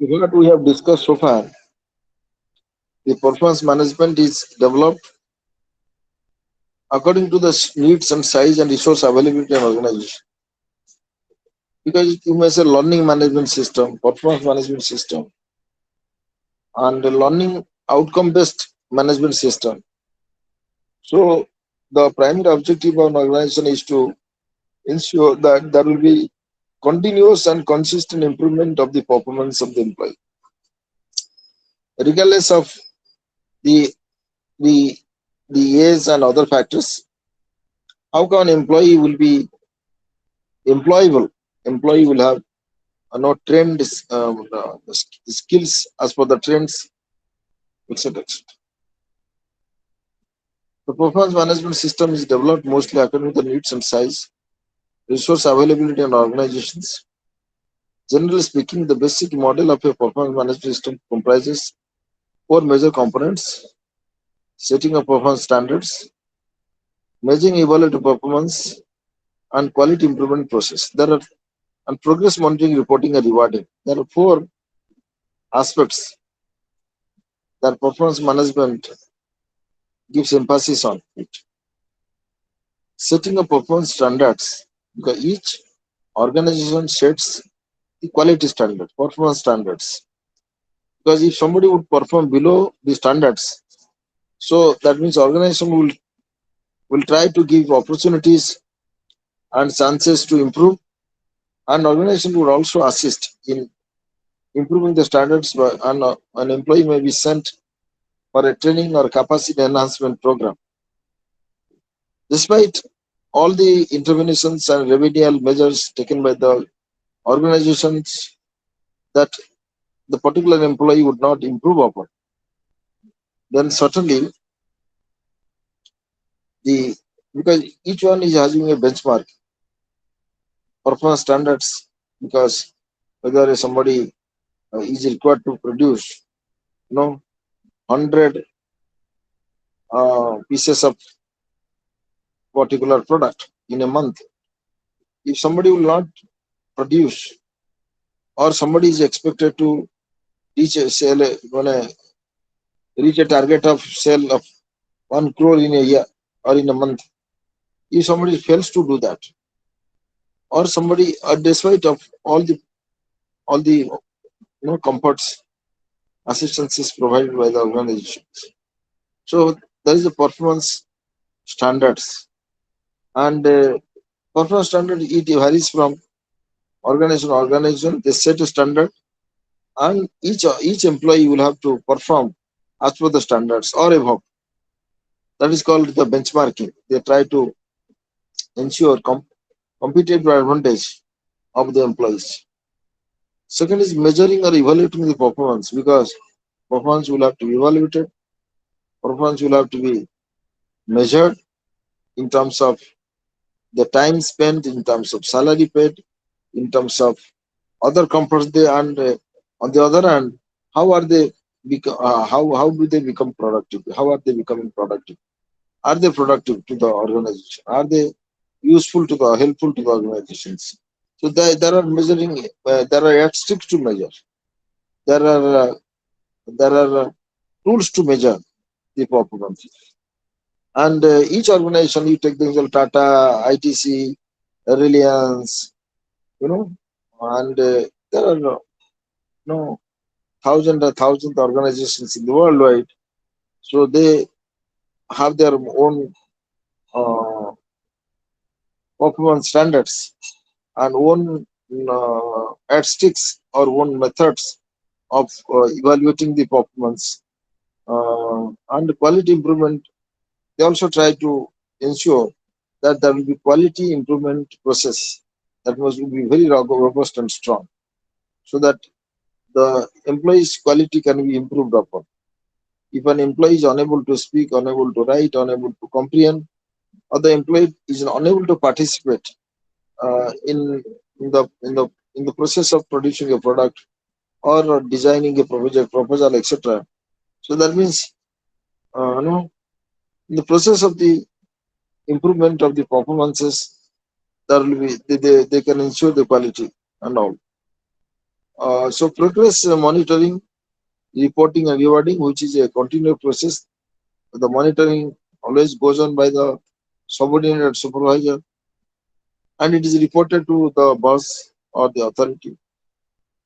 What we have discussed so far, the performance management is developed according to the needs and size and resource availability and organization. Because you may say learning management system, performance management system, and the learning outcome-based management system. So the primary objective of an organization is to ensure that there will be continuous and consistent improvement of the performance of the employee, regardless of the the age and other factors. How can an employee will be employable? Employee will have no trend skills as per the trends, etc. The performance management system is developed mostly according to the needs and size, resource availability and organizations. Generally speaking, the basic model of a performance management system comprises four major components: setting of performance standards, measuring evaluative performance and quality improvement process. There are and progress monitoring, reporting, and rewarding. There are four aspects that performance management gives emphasis on it. Setting up performance standards, because each organization sets the quality standard, performance standards. Because if somebody would perform below the standards, so that means organization will try to give opportunities and chances to improve, and organization would also assist in improving the standards. And an employee may be sent for a training or capacity enhancement program. Despite all the interventions and remedial measures taken by the organizations that the particular employee would not improve upon, then certainly because each one is having a benchmark performance standards, because whether somebody is required to produce 100 pieces of particular product in a month, if somebody will not produce, or somebody is expected to reach a sale reach a target of sale of 1 crore in a year or in a month, if somebody fails to do that, or somebody despite of all the comforts, assistances provided by the organizations, so there is a performance standards, and performance standard, it varies from organization to organization. They set a standard, and each employee will have to perform as per the standards or above. That is called the benchmarking. They try to ensure competitive advantage of the employees. Second is measuring or evaluating the performance, because performance will have to be evaluated. Performance will have to be measured in terms of the time spent, in terms of salary paid, in terms of other comforts they, and on the other hand, how are they how do they become productive? How are they becoming productive? Are they productive to the organization? Are they helpful to the organizations? So there are measuring, there are yardsticks to measure. There are tools to measure the performance. And each organization, you take the example Tata, ITC, Reliance, and there are thousands organizations in the worldwide. So they have their own performance standards and own yardsticks or own methods of evaluating the performance and quality improvement. They also try to ensure that there will be quality improvement process that must be very robust and strong, so that the employee's quality can be improved upon. If an employee is unable to speak, unable to write, unable to comprehend, or the employee is unable to participate in the process of producing a product or designing a proposal, etc. So that means, in the process of the improvement of the performances, there will be they can ensure the quality and all. So progress monitoring, reporting, and rewarding, which is a continuous process. The monitoring always goes on by the subordinate supervisor, and it is reported to the boss or the authority.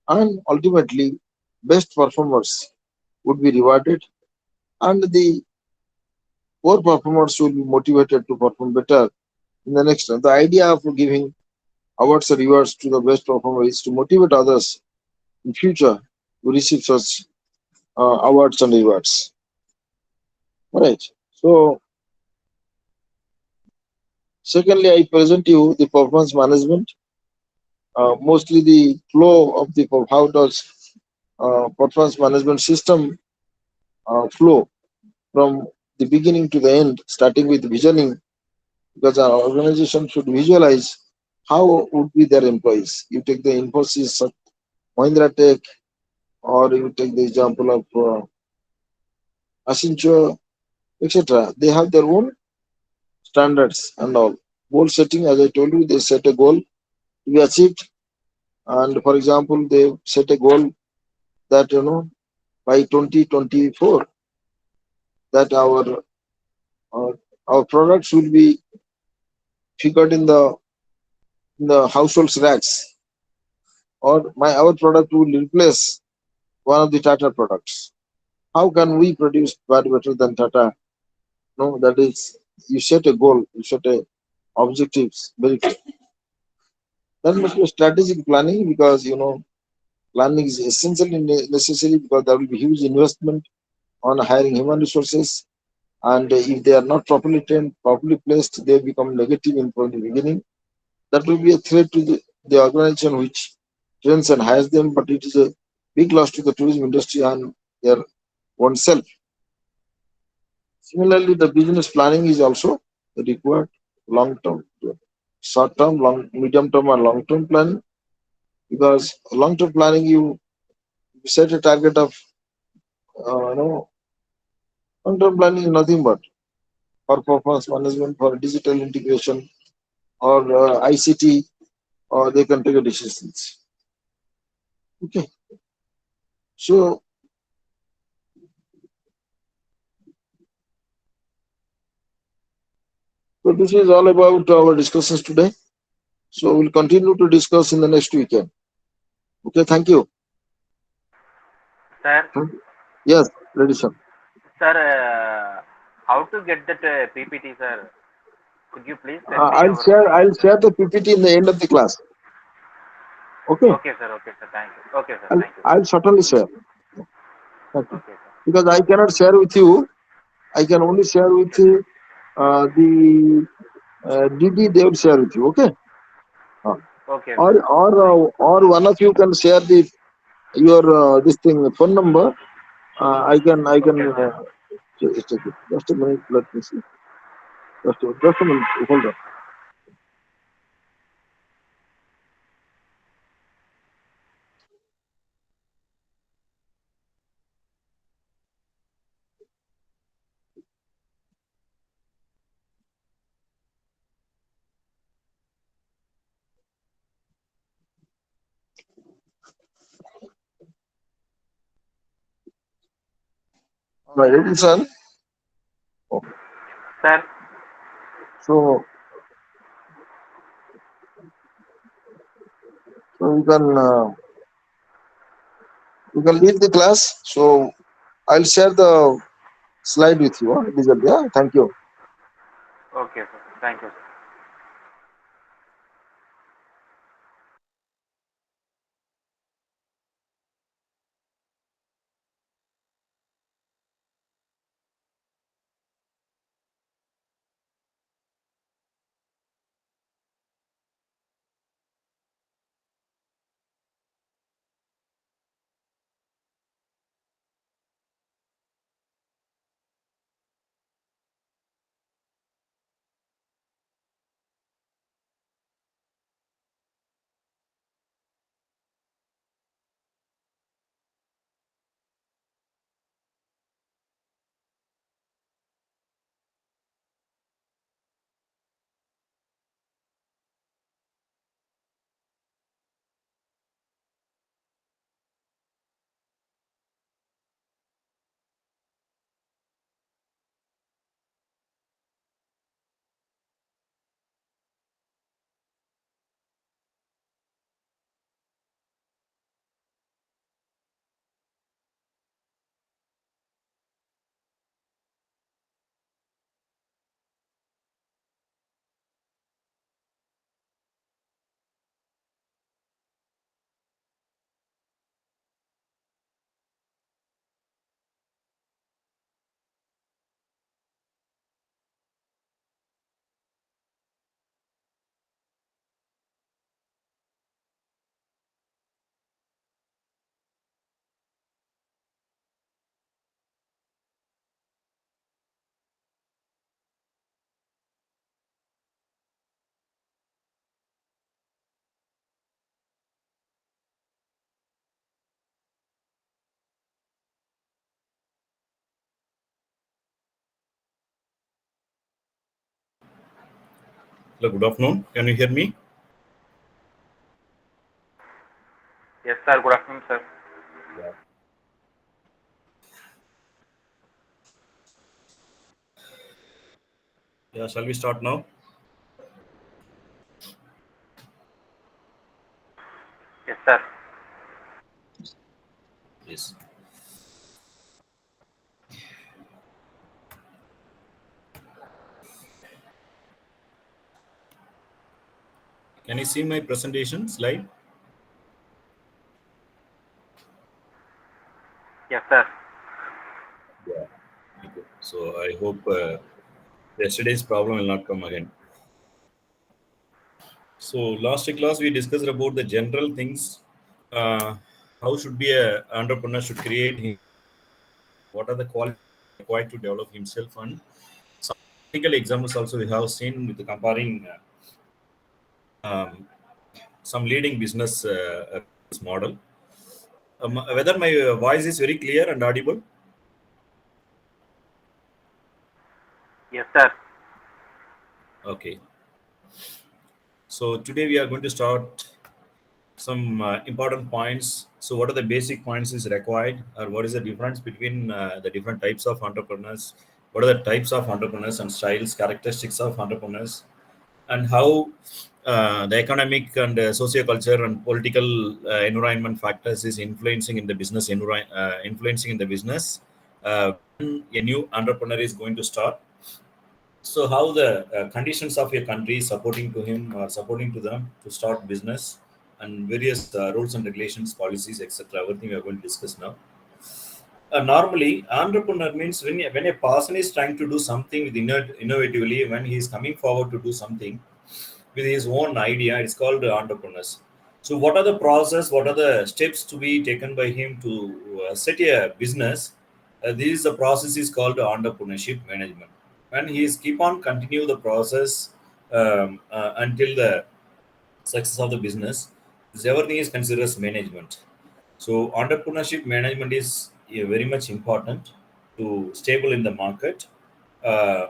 And ultimately, best performers would be rewarded, and the poor performers will be motivated to perform better in the next. The idea of giving awards or rewards to the best performer is to motivate others in future to receive such awards and rewards. All right. So, secondly, I present you the performance management. Mostly the flow of the how does performance management system flow from the beginning to the end, starting with visioning, because our organization should visualize how would be their employees. You take the Infosys, Mahindra Tech, or you take the example of Accenture, etc. They have their own standards and all. Goal setting, as I told you, they set a goal to be achieved. And for example, they set a goal that, by 2024, that uh, our products will be figured in the household's racks, or our product will replace one of the Tata products. How can we produce better than Tata? No, that is, you set a goal, you set a objectives very clear. That must be strategic planning, because planning is essentially necessary, because there will be huge investment on hiring human resources, and if they are not properly trained, properly placed, they become negative from the beginning. That will be a threat to the organization which trains and hires them, but it is a big loss to the tourism industry and their oneself. Similarly, the business planning is also required, long term, short term, medium term, and long term planning. Because long term planning, you set a target of, long term planning is nothing but for performance management, for digital integration, or ICT, or they can take a decisions. Okay, so this is all about our discussions today. So we'll continue to discuss in the next weekend. Okay, thank you. Sir, Yes, ready, sir. sir, how to get that PPT, sir? Could you please send me I'll your share. link? I'll share the PPT in the end of the class. Okay. Okay, sir. Okay, sir. Thank you. Okay, sir. Thank you. I'll certainly share. Thank you. Okay, sir. Because I cannot share with you. I can only share with Okay, sir. the DD. They will share with you. Okay. Uh, Okay, or sir. or one of you can share your this thing phone number. I can Okay, sir. just check it. Just a minute. Let me see. Just a minute. Hold on. Ready, sir? Sir, So you can leave the class. So I'll share the slide with you. Result. Yeah. Thank you. okay, sir. Thank you, sir. Hello, good afternoon. Can you hear me? Yes, sir. Good afternoon, sir. Yeah. Yeah, shall we start now? Yes, sir. Yes. Can you see my presentation slide? Yes, sir. Yeah. Okay. So I hope yesterday's problem will not come again. So last class we discussed about the general things. How should be a entrepreneur should create what are the qualities required to develop himself, and some practical examples also we have seen with comparing um, some leading business model. Whether my voice is very clear and audible? Yes, sir. Okay. So today we are going to start some important points. So what are the basic points is required, or what is the difference between the different types of entrepreneurs? What are the types of entrepreneurs and styles, characteristics of entrepreneurs, and how the economic and socio-culture and political environment factors is influencing in the business influencing in the business when a new entrepreneur is going to start. So how the conditions of your country supporting to him or supporting to them to start business, and various rules and regulations, policies, etc. Everything we are going to discuss now. Normally, entrepreneur means when a person is trying to do something with innovatively, when he is coming forward to do something with his own idea, it's called entrepreneurs. So, what are the process? What are the steps to be taken by him to set a business? This is the process is called entrepreneurship management. When he is keep on continue the process until the success of the business, this everything is considered as management. So entrepreneurship management is very much important to stable in the market or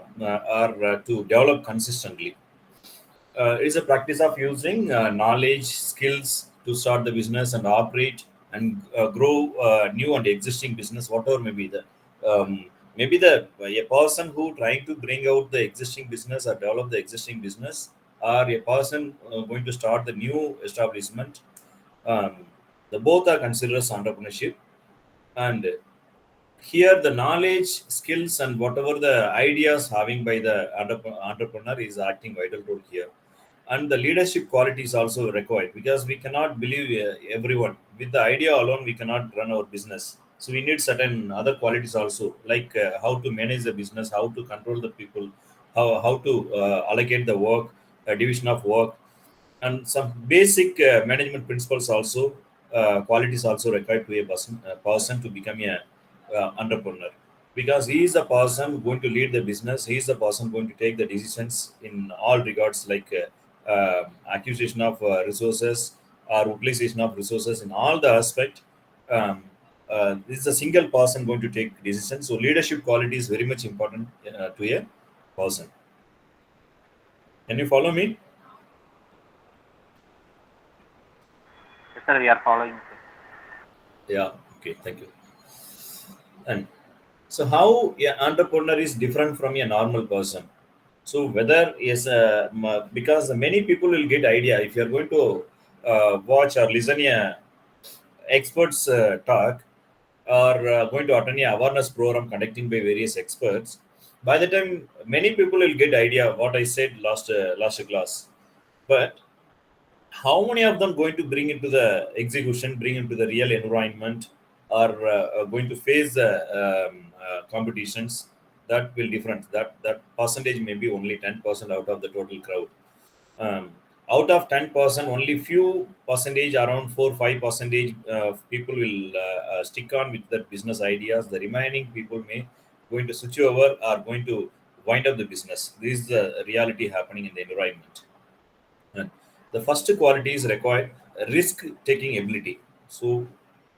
to develop consistently. It is a practice of using knowledge, skills to start the business and operate and grow new and existing business, whatever may be the maybe the a person who trying to bring out the existing business or develop the existing business, or a person going to start the new establishment. Um, the both are considered as entrepreneurship, and here the knowledge, skills, and whatever the ideas having by the entrepreneur is acting vital role here, and the leadership qualities also required, because we cannot believe everyone with the idea alone. We cannot run our business, so we need certain other qualities also, like how to manage the business, how to control the people, how to allocate the work, division of work, and some basic management principles also, qualities also required to a person to become a entrepreneur, because he is the person going to lead the business. He is the person going to take the decisions in all regards, like acquisition of resources or utilization of resources in all the aspect. This is a single person going to take decisions. So leadership quality is very much important to a person. Can you follow me? Yes, sir. We are following, sir. Yeah. Okay. Thank you. And so, how an entrepreneur is different from a normal person? So, whether is because many people will get idea if you are going to watch or listen a experts talk, or going to attend a awareness program conducting by various experts. By the time many people will get idea of what I said last class, but how many of them going to bring into the execution, bring into the real environment, or going to face the competitions? That will different. That percentage may be only 10% out of the total crowd. um, Out of 10%, only few percentage, around 4-5% people will stick on with the business ideas. The remaining people may going to switch over or going to wind up the business. This is the reality happening in the environment. And the first quality is required risk taking ability. So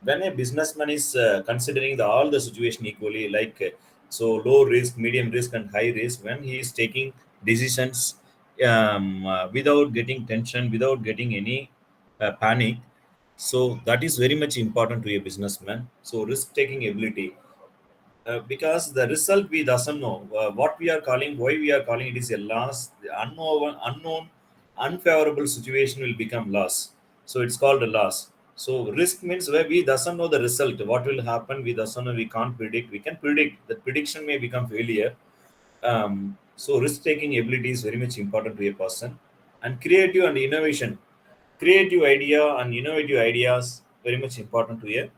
when a businessman is considering all the situation equally, like so low risk, medium risk, and high risk, when he is taking decisions without getting tension, without getting any panic. So that is very much important to a businessman. So risk taking ability, because the result we doesn't know what we are calling, why we are calling it is a loss. The unknown unfavorable situation will become loss, so it's called a loss. So risk means where we doesn't know the result, what will happen, we doesn't know, we can't predict. We can predict, the prediction may become failure. So risk taking ability is very much important to a person. And creative and innovation, creative idea and innovative ideas very much important to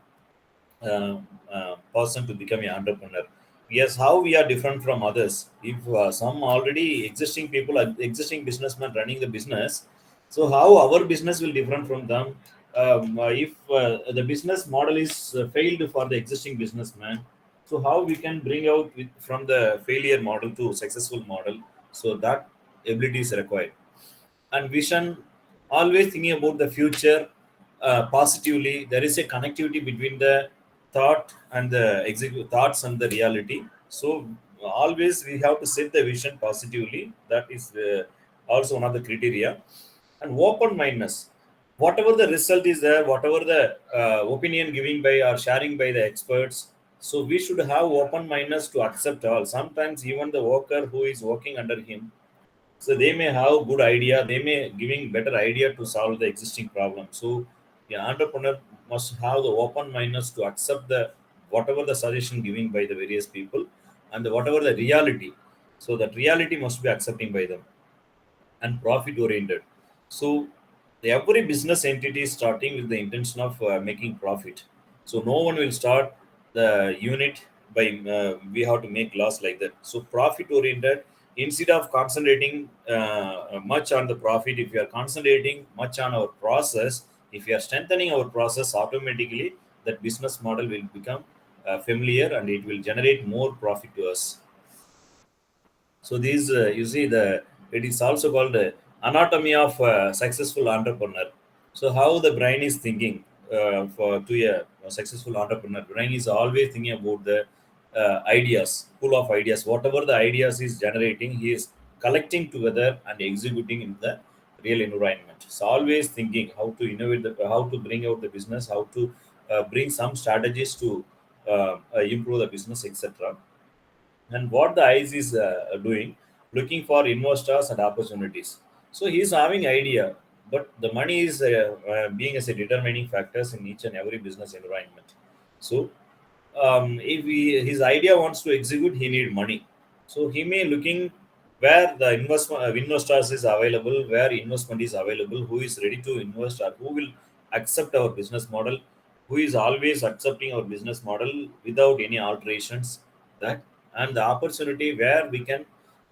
a person to become an entrepreneur. Yes, how we are different from others. If some already existing people, existing businessmen running the business, so how our business will different from them? If the business model is failed for the existing businessman, so how we can bring out from the failure model to successful model? So that ability is required. And vision, always thinking about the future positively. There is a connectivity between the thought and the execute thoughts and the reality. So always we have to set the vision positively. That is also one of the criteria. And open mindedness, whatever the result is there, whatever the opinion giving by or sharing by the experts, so we should have open mindedness to accept all. Sometimes even the worker who is working under him, so they may have good idea, they may giving better idea to solve the existing problem. So the entrepreneur must have the open mindedness to accept the whatever the suggestion giving by the various people, and whatever the reality, so that reality must be accepting by them. And profit oriented, so every business entity is starting with the intention of making profit. So no one will start the unit by we have to make loss like that. So profit oriented, instead of concentrating much on the profit, if we are concentrating much on our process, if we are strengthening our process, automatically that business model will become familiar and it will generate more profit to us. So these, you see, the it is also called anatomy of successful entrepreneur. So how the brain is thinking for to a successful entrepreneur, brain is always thinking about the ideas, full of ideas. Whatever the ideas is generating, he is collecting together and executing in the real environment. So always thinking how to innovate, how to bring out the business, how to bring some strategies to improve the business, etc. And what the ICE is doing, looking for investors and opportunities. So he's having idea, but the money is being as a determining factors in each and every business environment. So if his idea wants to execute, he need money. So he may looking where the investment investors is available, where investment is available, who is ready to invest or who will accept our business model, who is always accepting our business model without any alterations. That, and the opportunity where we can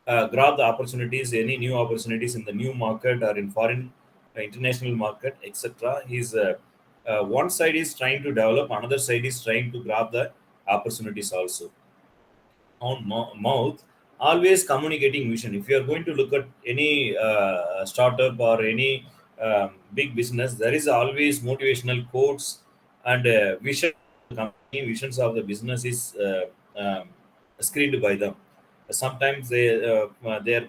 grab the opportunities, any new opportunities in the new market or in foreign international market, etc. He's one side is trying to develop, another side is trying to grab the opportunities also. On mouth, always communicating vision. If you are going to look at any startup or any big business, there is always motivational quotes and vision of the company, visions of the business is screened by them. Sometimes they are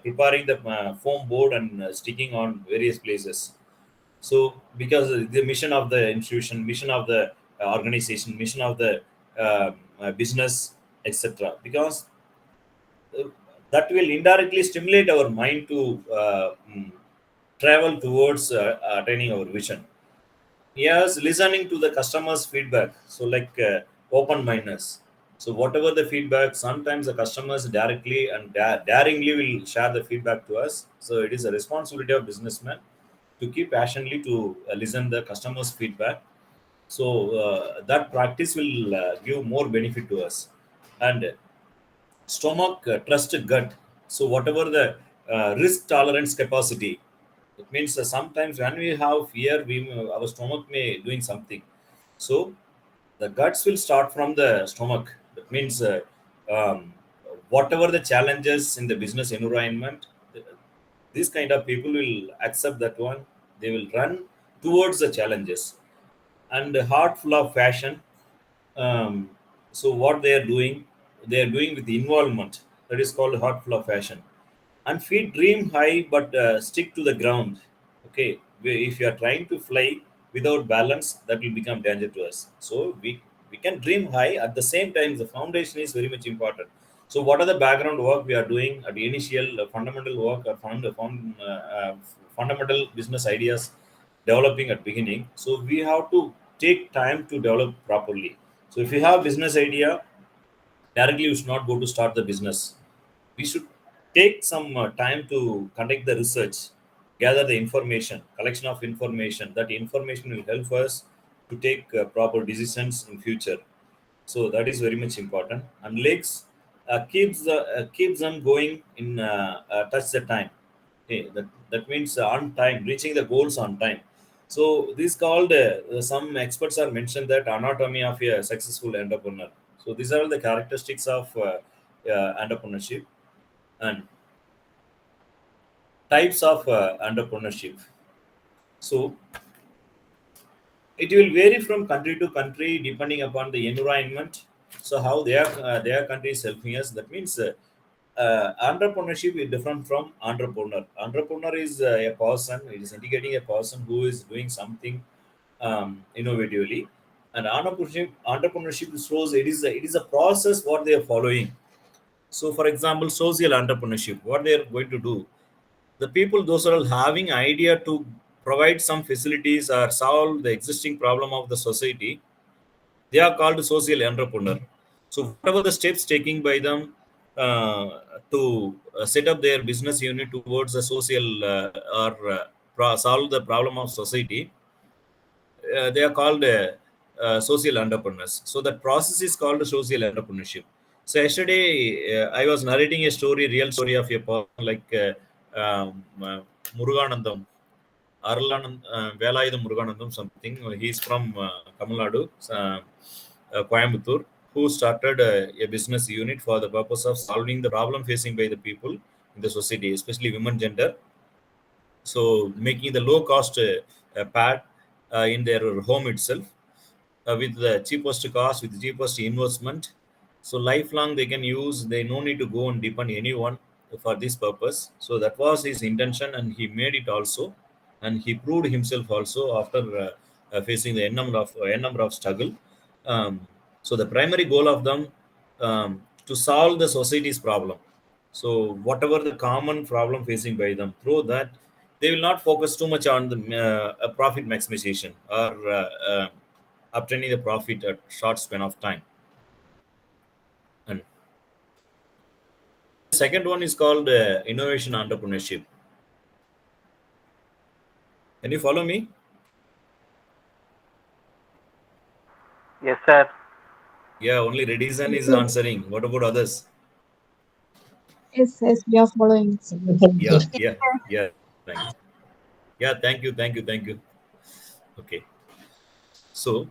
preparing the foam board and sticking on various places. So because the mission of the institution, mission of the organization, mission of the business, etc. Because uh, that will indirectly stimulate our mind to travel towards attaining our vision. Yes, listening to the customer's feedback. So like open mindedness. So whatever the feedback, sometimes the customers directly and daringly will share the feedback to us. So it is a responsibility of businessmen to keep passionately to listen the customers' feedback. So that practice will give more benefit to us. And stomach trust gut. So whatever the risk tolerance capacity, it means sometimes when we have fear, we our stomach may doing something. So the guts will start from the stomach. That means um, whatever the challenges in the business environment, this kind of people will accept that one. They will run towards the challenges. And the heart full of fashion. So what they are doing with involvement. That is called heart full of fashion. and feet dream high but stick to the ground. Okay, if you are trying to fly without balance, that will become danger to us. So we can dream high, at the same time the foundation is very much important. So what are the background work we are doing at the initial fundamental work, or fundamental business ideas developing at beginning. So we have to take time to develop properly. So if you have business idea, directly you should not go to start the business. We should take some time to conduct the research, gather the information, collection of information. That information will help us to take proper decisions in future. So that is very much important. And legs keeps them going in touch the time. Okay, that means on time, reaching the goals on time. So this called some experts are mentioned that anatomy of a successful entrepreneur. So these are the characteristics of entrepreneurship and types of entrepreneurship. So it will vary from country to country depending upon the environment. So how their country is helping us. That means entrepreneurship is different from entrepreneur. Entrepreneur is a person. It is indicating a person who is doing something innovatively. And entrepreneurship shows it is a process what they are following. So, for example, social entrepreneurship, what they are going to do, the people those are having idea to provide some facilities or solve the existing problem of the society, they are called social entrepreneur. So whatever the steps taking by them to set up their business unit towards a social or solve the problem of society, they are called social entrepreneurs. So that process is called social entrepreneurship. So yesterday I was narrating a story, real story of a person like Muruganandam, Arlanand, Velayudham Muruganandam something. He's from Tamil Nadu, Coimbatore, who started a business unit for the purpose of solving the problem facing by the people in the society, especially women gender. So making the low cost pad in their home itself, with the cheapest cost, with the cheapest investment. So lifelong they can use, they no need to go and depend anyone for this purpose. So that was his intention, and he made it also, and he proved himself also after facing the n number of struggle. So the primary goal of them, to solve the society's problem. So whatever the common problem facing by them, through that they will not focus too much on the profit maximization or obtaining the profit at short span of time. And the second one is called innovation entrepreneurship. Can you follow me? Yes, sir. Yeah, only Redison is answering. What about others? Yes, yes, we are following. Yeah. Thanks. Yeah, thank you. Okay. So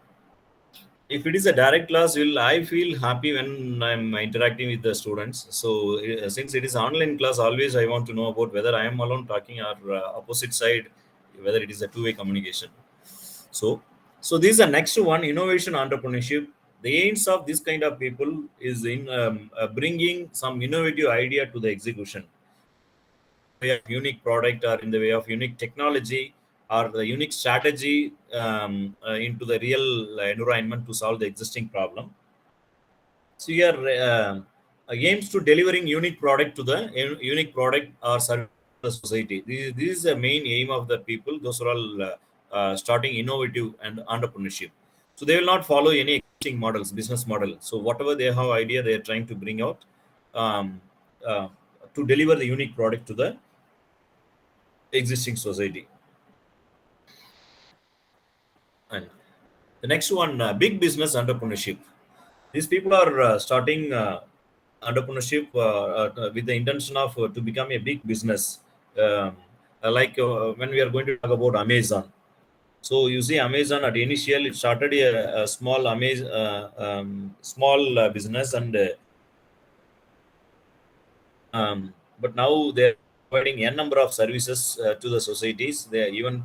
if it is a direct class, will I feel happy when I'm interacting with the students. So since it is online class, always I want to know about whether I am alone talking or opposite side, whether it is a two-way communication. So this is the next one, innovation entrepreneurship. The aims of this kind of people is in bringing some innovative idea to the execution, way of unique product or in the way of unique technology or the unique strategy into the real environment to solve the existing problem. So here aims to delivering unique product to the unique product or service to the society. This is the main aim of the people. Those are all starting innovative and entrepreneurship. So they will not follow any existing models, business model. So whatever they have idea, they are trying to bring out um, uh, to deliver the unique product to the existing society. And the next one, big business entrepreneurship. These people are starting entrepreneurship with the intention of to become a big business. Um, like when we are going to talk about Amazon. So you see, Amazon at initial it started a small small business, and but now they're providing a number of services to the societies. They're even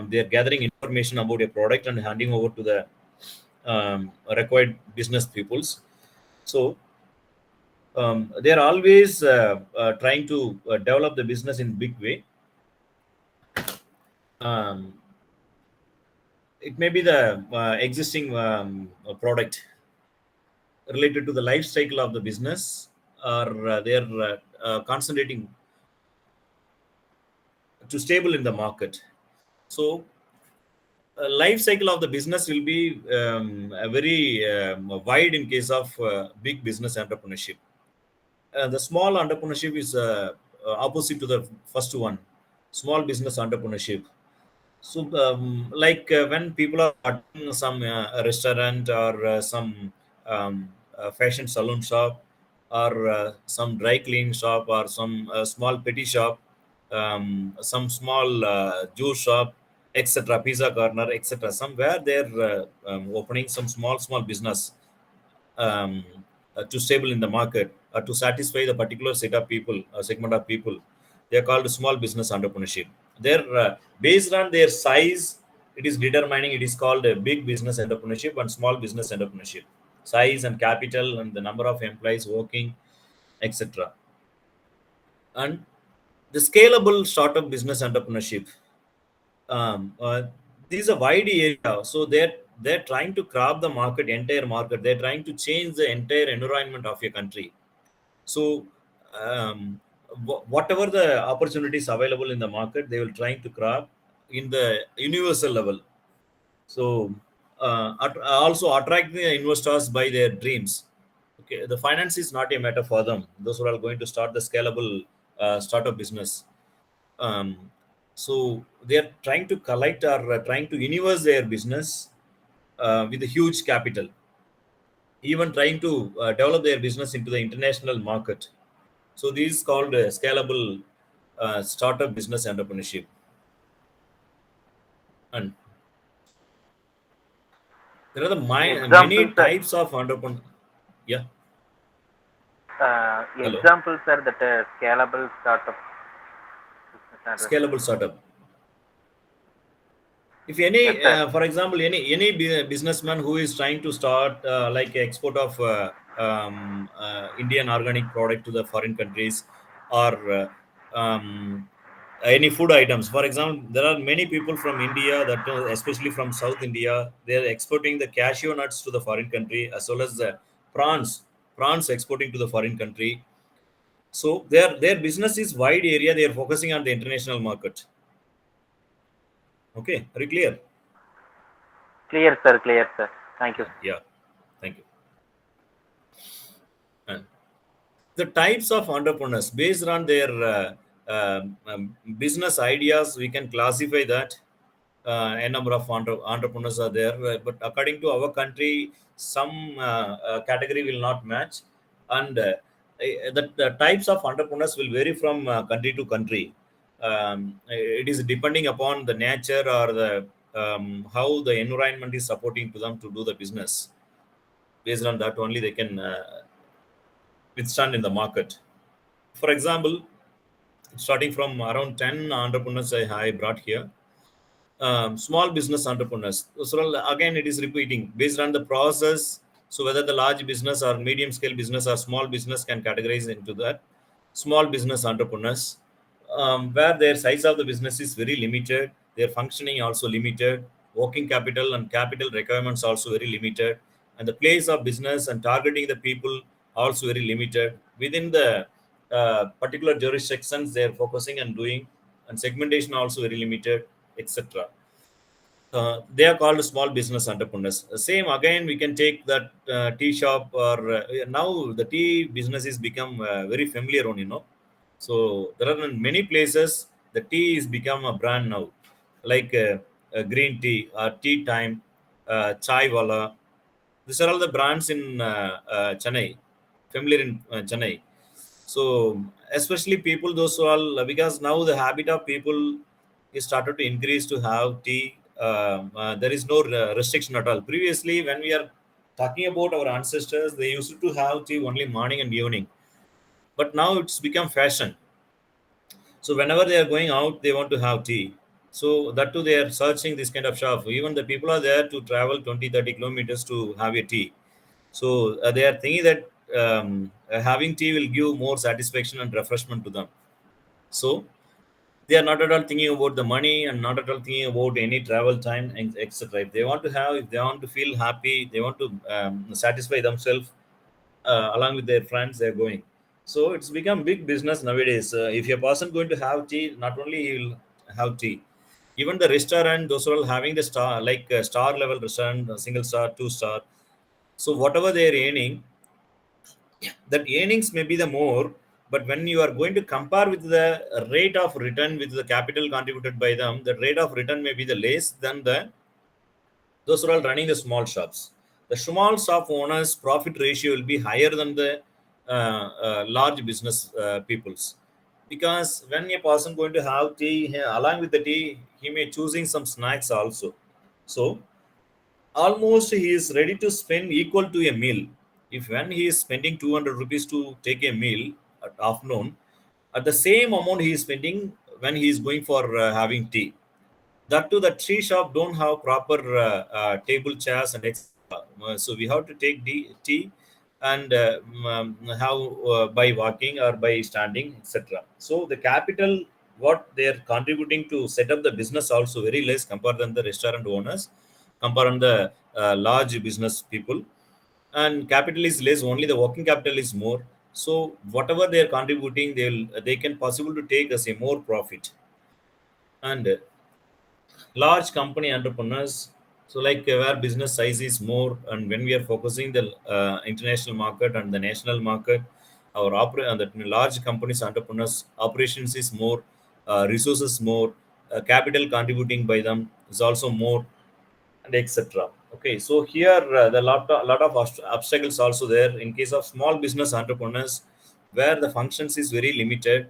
they're gathering information about a product and handing over to the required business peoples. So They are always trying to develop the business in big way. Um, it may be the existing product related to the life cycle of the business, or they are concentrating to stable in the market. So life cycle of the business will be a very wide in case of big business entrepreneurship. The small entrepreneurship is opposite to the first one, small business entrepreneurship. So, when people are starting some restaurant or some fashion salon shop, or some dry clean shop, or some small petty shop, some small juice shop, etc., pizza corner, etc. Somewhere they're opening some small business um, to stable in the market, or to satisfy the particular set of people, segment of people. They are called small business entrepreneurship. They're based on their size. It is determining. It is called a big business entrepreneurship and small business entrepreneurship. Size and capital and the number of employees working, etc. And the scalable startup business entrepreneurship. This is a wide area, so they're trying to grab the market, entire market. They're trying to change the entire environment of your country. So whatever the opportunities available in the market, they will trying to grab in the universal level. So also attract the investors by their dreams. Okay, the finance is not a matter for them. Those who are going to start the scalable startup business. um, so they are trying to collect, or trying to universe their business with a huge capital, even trying to develop their business into the international market. So this is called scalable startup business entrepreneurship. And there are many Examples are types of entrepreneur. Yeah. Hello. examples are that scalable startup business Scalable entrepreneur. startup. If Yes, any sir. for example, any businessman who is trying to start like export of Indian organic product to the foreign countries, or any food items. For example, there are many people from India, that especially from South India, they are exporting the cashew nuts to the foreign country, as well as the prawns exporting to the foreign country. So their business is wide area. They are focusing on the international market. Okay, very clear. Clear, sir. Clear, sir. Thank you. Yeah, thank you. And the types of entrepreneurs based on their business ideas, we can classify that a number of entrepreneurs are there. But according to our country, some category will not match, and the types of entrepreneurs will vary from country to country. It is depending upon the nature, or the how the environment is supporting to them to do the business. Based on that only, they can withstand in the market. For example, starting from around 10 entrepreneurs I brought here. Small business entrepreneurs. So again, it is repeating based on the process. So whether the large business or medium scale business or small business can categorize into that. Small business entrepreneurs, where their size of the business is very limited, their functioning also limited, working capital and capital requirements also very limited, and the place of business and targeting the people also very limited. Within the particular jurisdictions they are focusing and doing, and segmentation also very limited, etc. They are called small business entrepreneurs. Same again, we can take that tea shop, or now the tea business is become very familiar on, So there are many places the tea is become a brand now, like green tea, tea time, chai wala. These are all the brands in Chennai, familiar in Chennai. So especially people, those who are, because now the habit of people is started to increase to have tea. There is no restriction at all. Previously, when we are talking about our ancestors, they used to have tea only morning and evening. But now it's become fashion. So whenever they are going out, they want to have tea. So that too, they are searching this kind of shop. Even the people are there to travel 20, 30 kilometers to have a tea. So they are thinking that having tea will give more satisfaction and refreshment to them. So they are not at all thinking about the money and not at all thinking about any travel time and etc. If they want to have, if they want to feel happy, they want to satisfy themselves along with their friends, they're going. So it's become big business nowadays. If a person going to have tea, not only he will have tea, even the restaurant, those who are having the star, like star level restaurant, single star, 2 star. So whatever they are earning, that earnings may be the more, but when you are going to compare with the rate of return with the capital contributed by them, the rate of return may be the less than the those who are running the small shops. The small shop owners' profit ratio will be higher than the large business people's, because when a person going to have tea, along with the tea, he may choosing some snacks also. So almost he is ready to spend equal to a meal. If when he is spending 200 rupees to take a meal at afternoon, at the same amount he is spending when he is going for having tea. That too, the tea shop don't have proper table chairs and etc. So we have to take tea and have by walking or by standing, etc. So the capital what they are contributing to set up the business also very less compared than the restaurant owners, compared on the large business people. And capital is less, only the working capital is more. So whatever they are contributing, they can possible to take as a more profit. And large company entrepreneurs, so like where business size is more, and when we are focusing the international market and the national market, our the large companies entrepreneurs operations is more, resources more, capital contributing by them is also more, and etc. Okay, so here the lot of obstacles also there in case of small business entrepreneurs, where the functions is very limited,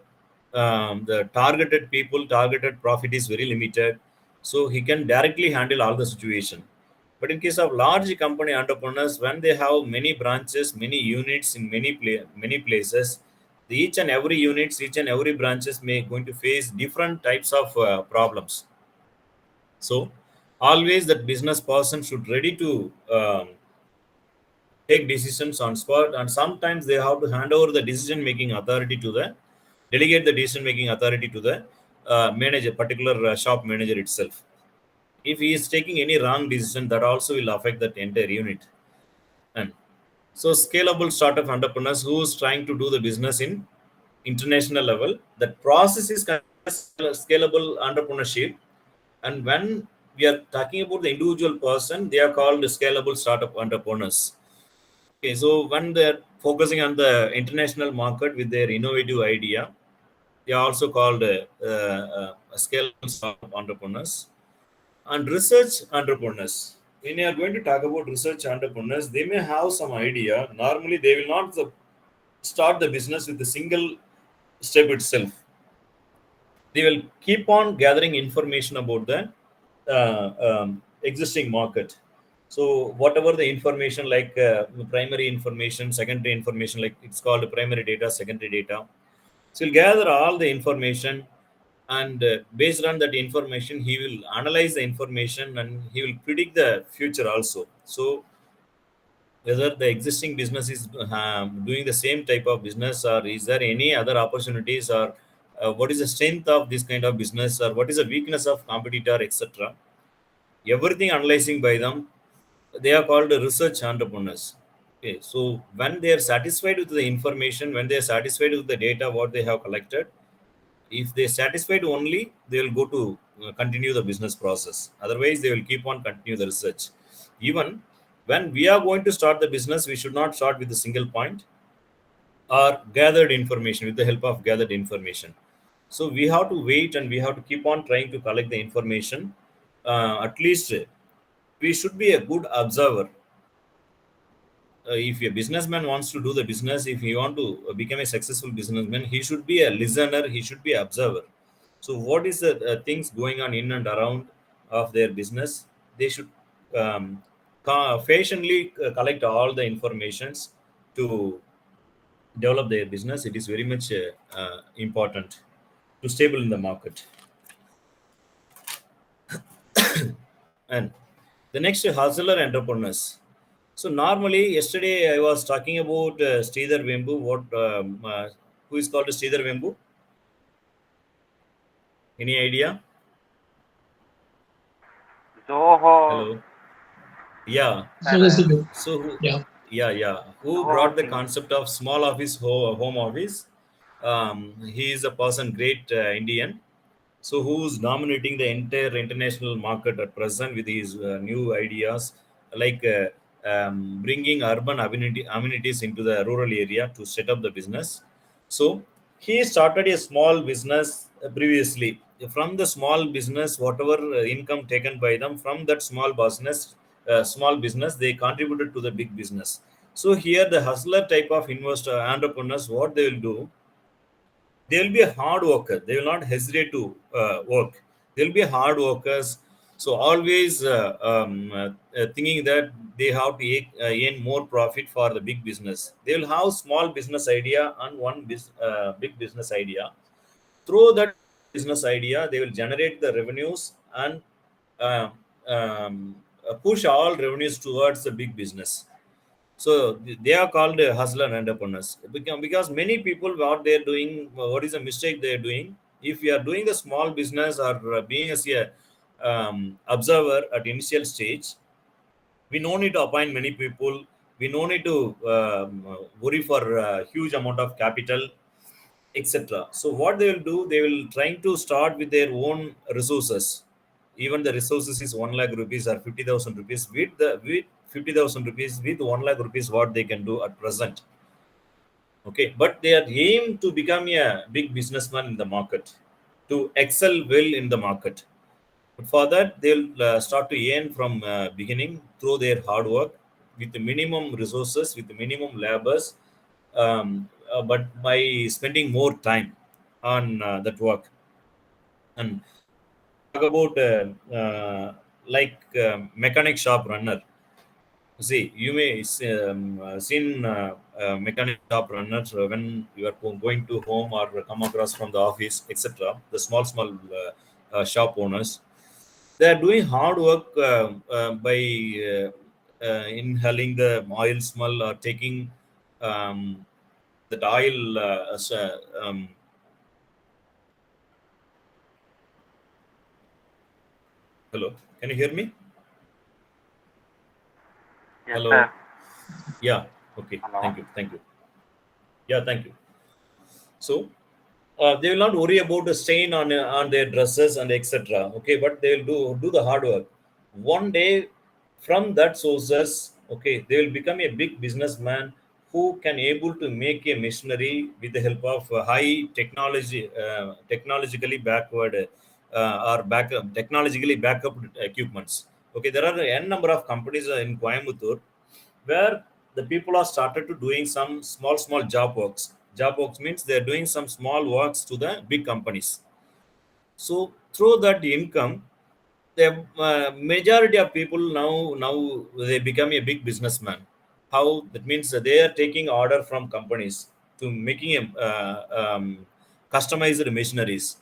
the targeted people, targeted profit is very limited, so he can directly handle all the situation. But in case of large company entrepreneurs, when they have many branches, many units in many places, each and every units, each and every branches may going to face different types of problems. So always that business person should ready to take decisions on spot, and sometimes they have to hand over the decision making authority to the delegate the decision making authority to the manager, particular shop manager itself. If he is taking any wrong decision, that also will affect that entire unit. And so scalable startup entrepreneurs who is trying to do the business in international level, that process is kind of scalable entrepreneurship. And when we are talking about the individual person, they are called scalable startup entrepreneurs. Okay, so when they're focusing on the international market with their innovative idea, they are also called scalable startup entrepreneurs. And research entrepreneurs, when you are going to talk about research entrepreneurs, they may have some idea. Normally, they will not start the business with a single step itself. They will keep on gathering information about the existing market. So whatever the information, like primary information, secondary information, like it's called primary data, secondary data. So he'll gather all the information, and based on that information, he will analyze the information and he will predict the future also. So whether the existing business is doing the same type of business, or is there any other opportunities, or what is the strength of this kind of business, or what is the weakness of competitor, etc. Everything analyzing by them, they are called research entrepreneurs. Okay, so when they are satisfied with the information, when they are satisfied with the data what they have collected, if they satisfied only, they will go to continue the business process. Otherwise, they will keep on continue the research. Even when we are going to start the business, we should not start with a single point or gathered information with the help of gathered information. So we have to wait and we have to keep on trying to collect the information. At least we should be a good observer. If a businessman wants to do the business, if he want to become a successful businessman, he should be a listener, he should be an observer. So what is the things going on in and around of their business, they should patiently collect all the informations to develop their business. It is very much important to stable in the market. And the next, hustler entrepreneurs. So normally, yesterday I was talking about Sridhar Vembu. Who is called Sridhar Vembu? Any idea? Zoho, Hello. Yeah. So this is good. So Yeah. yeah. Who Zoho brought the thing. concept of small office, home office? He is a person, great Indian. So who's dominating the entire international market at present with his new ideas, like bringing urban amenities into the rural area to set up the business. So he started a small business previously. From the small business, whatever income taken by them from that small business, they contributed to the big business. So here, the hustler type of investor entrepreneurs, what they will do, they will be a hard worker. They will not hesitate to work. They will be hard workers. So always thinking that they have to earn more profit for the big business. They will have small business idea and one big business idea. Through that business idea, they will generate the revenues and uh, um, push all revenues towards the big business. So they are called hustler entrepreneurs. Because many people, what they're doing, what is the mistake they're doing? If you are doing the small business or being as a observer at initial stage, we no need to appoint many people. We no need to worry for a huge amount of capital, etc. So what they will do, they will trying to start with their own resources. Even the resources is 1 lakh rupees or 50,000 rupees. With 50,000 rupees, with 1 lakh rupees, what they can do at present. Okay, but they are aim to become a big businessman in the market, to excel well in the market. But for that, they'll start to earn from beginning through their hard work, with the minimum resources, with the minimum labors, but by spending more time on that work. And talk about like mechanic shop runner. See, you may seen mechanic shop runners when you are going to home or come across from the office, etc. The small shop owners, they are doing hard work by inhaling the oil smell or taking um, that oil. Hello, can you hear me? Yes, Hello. sir. Yeah. Okay. Hello. Thank you. Yeah. Thank you. So they will not worry about the stain on their dresses and etc. Okay, but they will do the hard work. One day, from that sources, okay, they will become a big businessman who can able to make a machinery with the help of high technology, technologically backward or backup technologically backup equipments. Okay, there are n number of companies in Coimbatore where the people are started to doing some small job works. Job works means they're doing some small works to the big companies. So through that income, the majority of people now they become a big businessman. How that means that they are taking order from companies to making a customized machineries,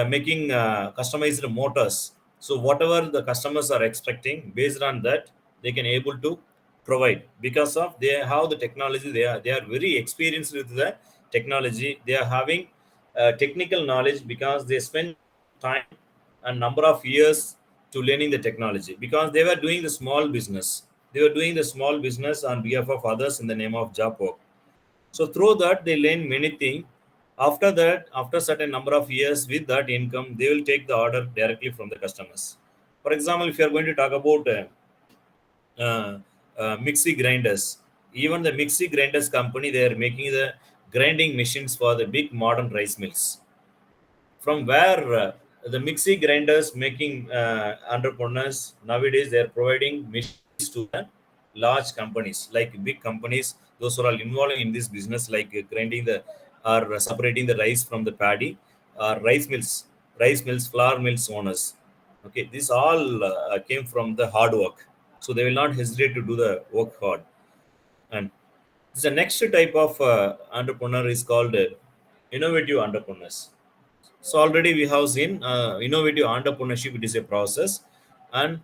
making customized motors. So whatever the customers are expecting, based on that, they can able to provide, because of they have the technology. They are very experienced with the technology. They are having technical knowledge because they spend time and number of years to learning the technology, because they were doing the small business. They were doing the small business on behalf of others in the name of job work. So through that, they learn many things. After that, after certain number of years, with that income, they will take the order directly from the customers. For example, if you are going to talk about uh, mixie grinders, even the mixie grinders company, they are making the grinding machines for the big modern rice mills. From where the mixie grinders making entrepreneurs nowadays, they are providing machines to the large companies, like big companies, those who are involved in this business, like grinding the or separating the rice from the paddy, rice mills, flour mills owners. Okay, this all came from the hard work. So they will not hesitate to do the work hard. And the next type of entrepreneur is called innovative entrepreneurs. So already we have seen innovative entrepreneurship. It is a process, and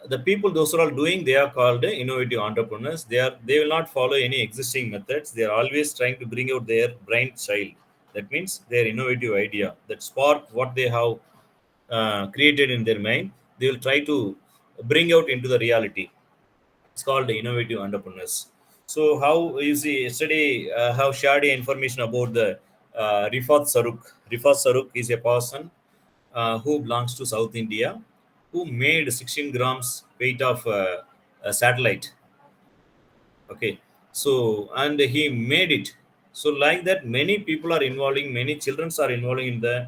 the people those who are doing, they are called innovative entrepreneurs. They will not follow any existing methods. They are always trying to bring out their brain child. That means their innovative idea, that spark what they have created in their mind, they will try to bring out into the reality. It's called innovative entrepreneurs. So how you see yesterday, have shared information about the Rifat Saruk. Rifat Saruk is a person who belongs to South India, who made 16 grams weight of a satellite. Okay, so and he made it. So like that, many people are involving, many children are involving in the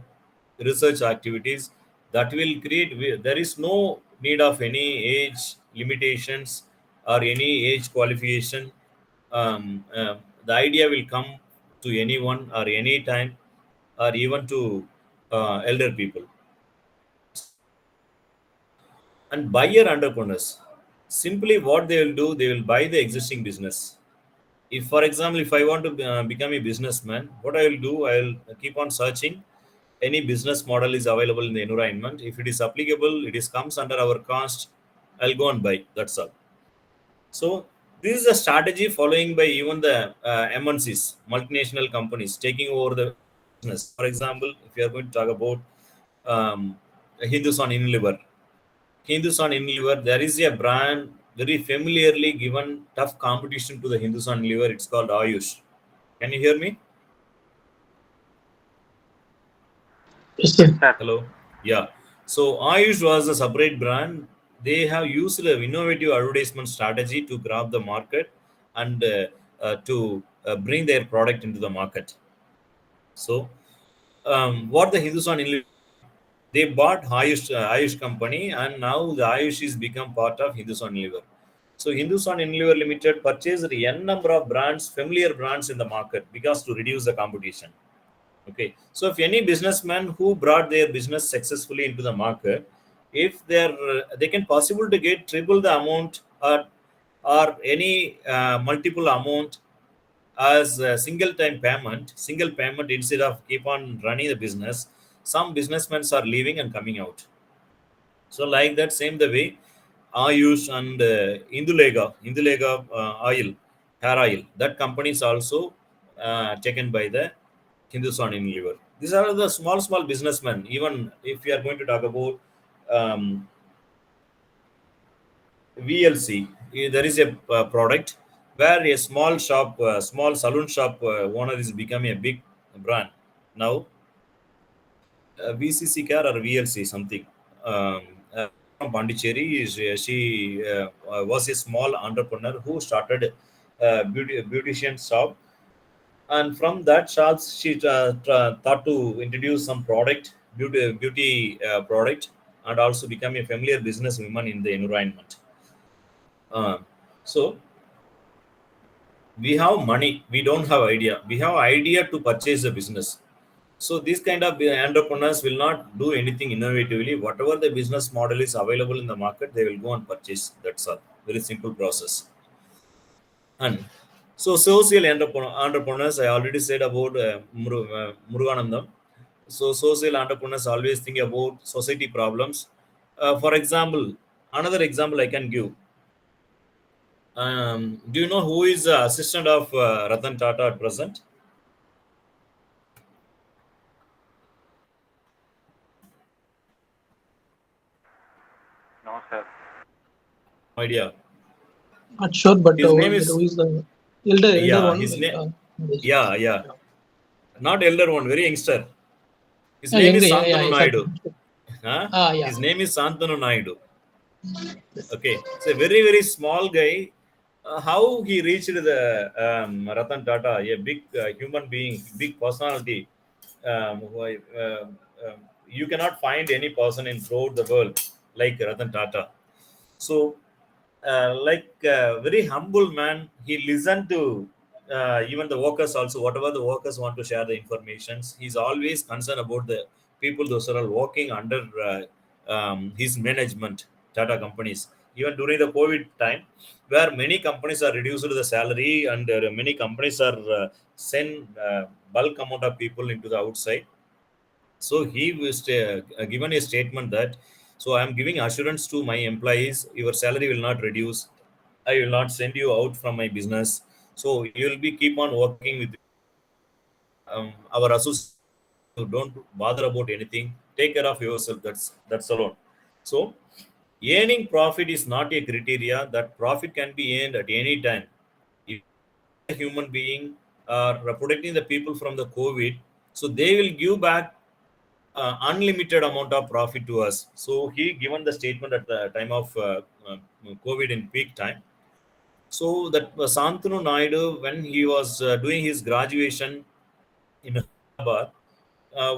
research activities that will create. There is no need of any age limitations or any age qualification. The idea will come to anyone or any time, or even to elder people. And buyer entrepreneurs, simply what they will do, they will buy the existing business. If for example, if I want to become a businessman, what I will do, I will keep on searching any business model is available in the environment. If it is applicable, it is comes under our cost, I'll go and buy. That's all. So this is a strategy following by even the MNCs, multinational companies, taking over the business. For example, if you are going to talk about Hindustan Unilever, Hindustan Unilever, there is a brand very familiarly given tough competition to the Hindustan Unilever. It's called Ayush. Can you hear me? Yes, sir. Hello. Yeah. So Ayush was a separate brand. They have used an innovative advertisement strategy to grab the market and to bring their product into the market. So what the Hindustan Unilever, they bought Ayush company, and now the Ayush is become part of Hindustan Unilever. So Hindustan Unilever Limited purchased n number of brands, familiar brands in the market, because to reduce the competition. Okay, so if any businessman who brought their business successfully into the market, if they can possible to get triple the amount, or any multiple amount as a single payment instead of keep on running the business, some businessmen are leaving and coming out. So like that, same the way, Ayush and Indulega hair oil, that company is also taken by the Hindustan Unilever. These are the small businessmen. Even if you are going to talk about um, VLC, there is a product where a small saloon shop owner is becoming a big brand now. VCC car or VLC something. Um, from Pondicherry, she was a small entrepreneur who started a beautician shop, and from that shops she thought to introduce some beauty product, and also become a familiar business woman in the environment. Uh, so we have money, we don't have idea. We have idea to purchase a business. So these kind of entrepreneurs will not do anything innovatively. Whatever the business model is available in the market, they will go and purchase. That's all. Very simple process. And so social entrepreneurs, I already said about Muruganandam. So social entrepreneurs always think about society problems. For example, another example I can give. Do you know who is the assistant of Ratan Tata at present? No, sir. No idea. Not sure, but His name who is, is the elder yeah, one? his Like, name, yes, yeah, yeah, yeah. not elder one, very youngster. His Yeah, name is younger, yeah, Santanu yes, I Naidu. think. Huh? Ah, yeah. His name is Santanu Naidu. Yes. Okay, it's a very small guy. How he reached the Ratan Tata, a big human being, big personality. You cannot find any person in throughout the world like Ratan Tata. So, very humble man. He listened to even the workers also. Whatever the workers want to share the informations, he's always concerned about the people those are all working under his management, Tata companies. Even during the COVID time, where many companies are reduced the salary, and many companies are send bulk amount of people into the outside. So he was given a statement that So I'm giving assurance to my employees, your salary will not reduce. I will not send you out from my business. So you will be keep on working with our associate. So don't bother about anything. Take care of yourself. That's alone. So earning profit is not a criteria. That profit can be earned at any time. If a human being are protecting the people from the COVID, so they will give back unlimited amount of profit to us. So he given the statement at the time of COVID in peak time. So that Santanu Naidu, when he was doing his graduation in Hyderabad,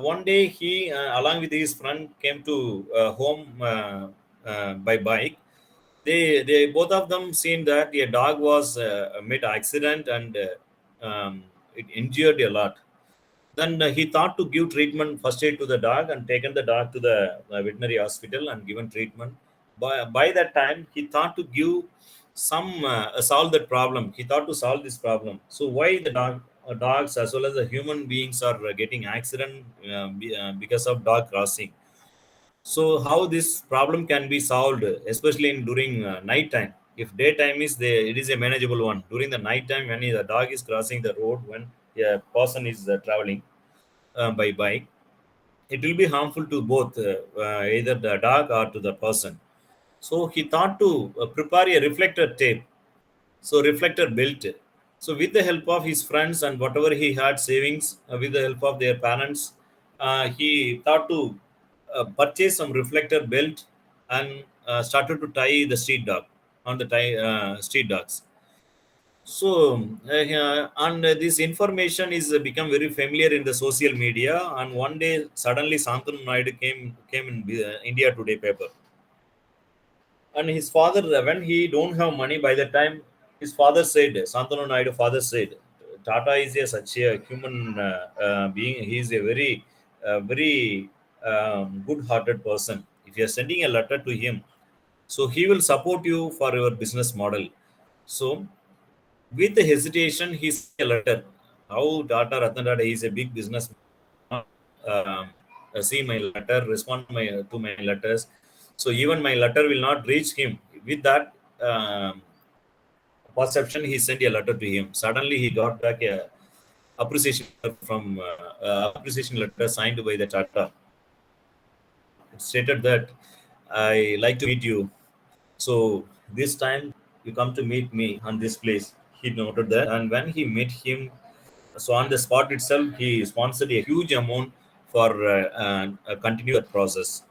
one day he, along with his friend, came to home by bike. They both of them seen that a dog was made accident and it injured a lot. Then he thought to give treatment first aid to the dog and taken the dog to the veterinary hospital and given treatment. By that time, he thought to give some solve that problem. He thought to solve this problem. So why the dogs as well as the human beings are getting accident because of dog crossing? So how this problem can be solved, especially in during night time? If daytime is there, it is a manageable one. During the night time, when the dog is crossing the road, when a person is traveling by bike, it will be harmful to both either the dog or to the person. So he thought to prepare a reflector tape, so reflector belt. So with the help of his friends and whatever he had savings, with the help of their parents, he thought to purchase some reflector belt and started to tie the street dog on the street dogs. So, and this information is become very familiar in the social media. And one day, suddenly, Santanu Naidu came in India Today paper. And his father, when he don't have money, by the time his father said, Santanu Naidu father said, Tata is such a human being. He is a very good-hearted person. If you are sending a letter to him, so he will support you for your business model. So with the hesitation, he sent a letter. How Tata Ratan Tata is a big business, see my letter, respond to my letters. So even my letter will not reach him. With that perception, he sent a letter to him. Suddenly, he got back a appreciation letter from appreciation letter signed by the Tata. It stated that I like to meet you. So this time you come to meet me on this place. He noted that, and when he met him, so on the spot itself, he sponsored a huge amount for continue that process.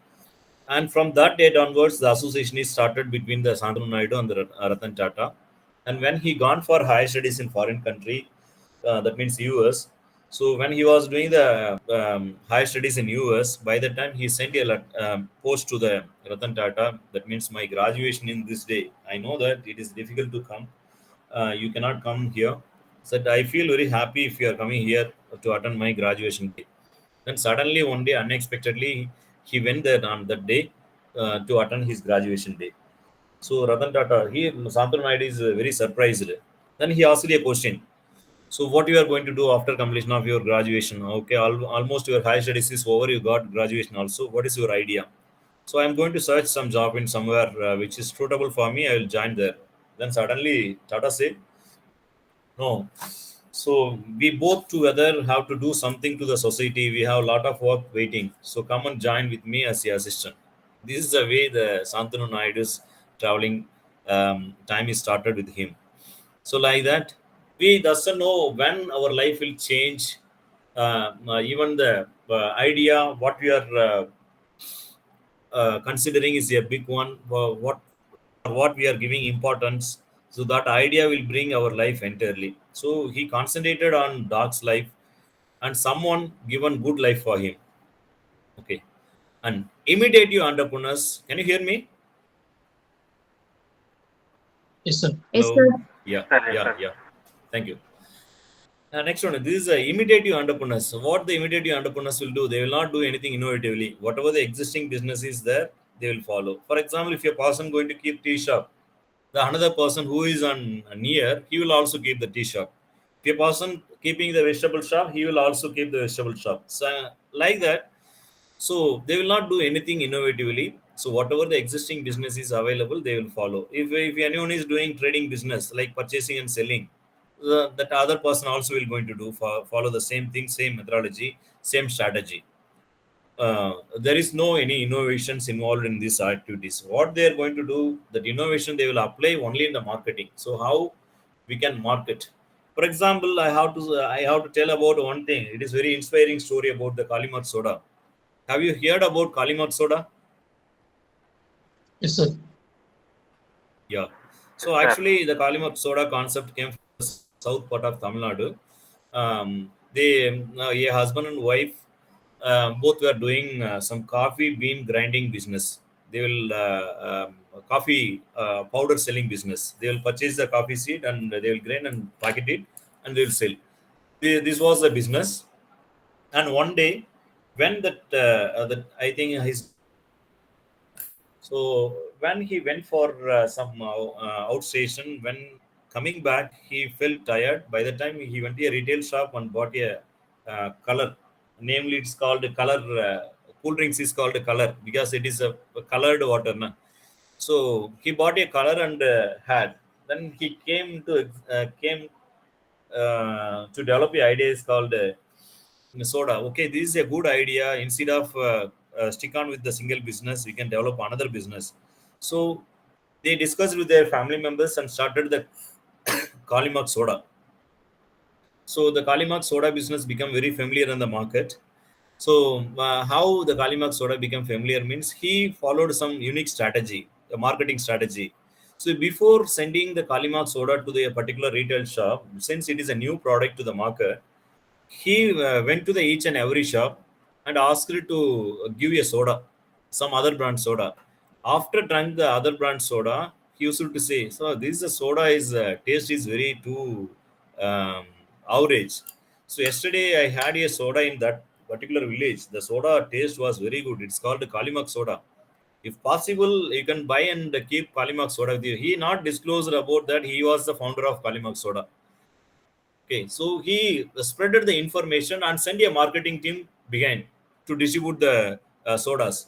And from that date onwards, the association is started between the Santanu Naidu and the Ratan Tata. And when he gone for higher studies in foreign country, that means US. So when he was doing the higher studies in US, by the time he sent a post to the Ratan Tata, that means my graduation in this day. I know that it is difficult to come. You cannot come here. Said I feel very happy if you are coming here to attend my graduation day. Then suddenly one day, unexpectedly, he went there on that day to attend his graduation day. So Ratan Tata, Santanu Naidu is very surprised. Then he asked a question. So what you are going to do after completion of your graduation? Okay, almost your higher studies is over. You got graduation also. What is your idea? So I'm going to search some job in somewhere which is suitable for me. I will join there. Then suddenly Tata said, no. So we both together have to do something to the society. We have a lot of work waiting. So come and join with me as the assistant. This is the way the Santanu Naidu's traveling time is started with him. So like that, we doesn't know when our life will change. Even the idea what we are considering is a big one. What we are giving importance, so that idea will bring our life entirely. So he concentrated on dog's life, and someone given good life for him. Okay, and imitative entrepreneurs. Can you hear me? Yes, sir. Yes, Hello. sir. Yeah, Yes, yeah, sir. yeah. Thank you. Next one. This is imitative entrepreneurs. What the imitative entrepreneurs will do, they will not do anything innovatively. Whatever the existing business is there, they will follow. For example, if a person going to keep tea shop, the another person who is on near, he will also keep the tea shop. If a person keeping the vegetable shop, he will also keep the vegetable shop. So like that. So they will not do anything innovatively. So whatever the existing business is available, they will follow. If anyone is doing trading business like purchasing and selling, that other person also will going to do follow the same thing, same methodology, same strategy. There is no any innovations involved in these activities. What they are going to do, that innovation they will apply only in the marketing. So how we can market? For example, I have to tell about one thing. It is very inspiring story about the Kalimat soda. Have you heard about Kalimat soda? Yes, sir. Yeah. So Yes, sir. actually, the Kalimat soda concept came from the south part of Tamil Nadu. A husband and wife, both were doing some coffee bean grinding business. They will coffee powder selling business. They will purchase the coffee seed and they will grind and packet it, and they will sell. This was the business. And one day, when that I think his, so when he went for some outstation, when coming back, he felt tired. By the time he went to a retail shop and bought a color, namely it's called color. Cool drinks is called color because it is a colored water. Na? So he bought a color and had. Then he came to develop a idea is called soda. Okay, this is a good idea. Instead of stick on with the single business, we can develop another business. So they discussed with their family members and started the Kalimak soda. So the Kalimak soda business became very familiar in the market. So how the Kalimak soda became familiar means he followed some unique strategy, a marketing strategy. So before sending the Kalimak soda to the particular retail shop, since it is a new product to the market, he went to the each and every shop and asked to give a soda, some other brand soda. After drank the other brand soda, he used to say, "So this soda is taste is very too um, average." So yesterday I had a soda in that particular village. The soda taste was very good. It's called Kalimak soda. If possible, you can buy and keep Kalimak soda with you. He not disclosed about that he was the founder of Kalimak soda. Okay, so he spreaded the information and sent a marketing team behind to distribute the sodas.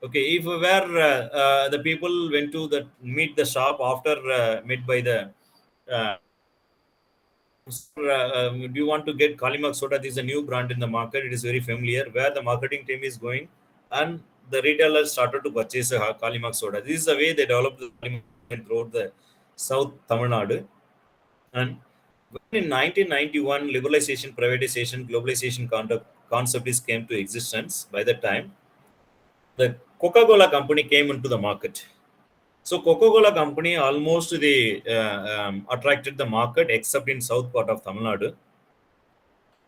Okay, if where the people went to the meet the shop after met by the uh, do you want to get Kalimak soda? This is a new brand in the market. It is very familiar. Where the marketing team is going, and the retailers started to purchase Kalimak soda. This is the way they developed the Kalimak throughout the South Tamil Nadu. And when in 1991, liberalization, privatization, globalization concept is came to existence. By that time, the Coca-Cola company came into the market. So Coca-Cola company almost they attracted the market except in south part of Tamil Nadu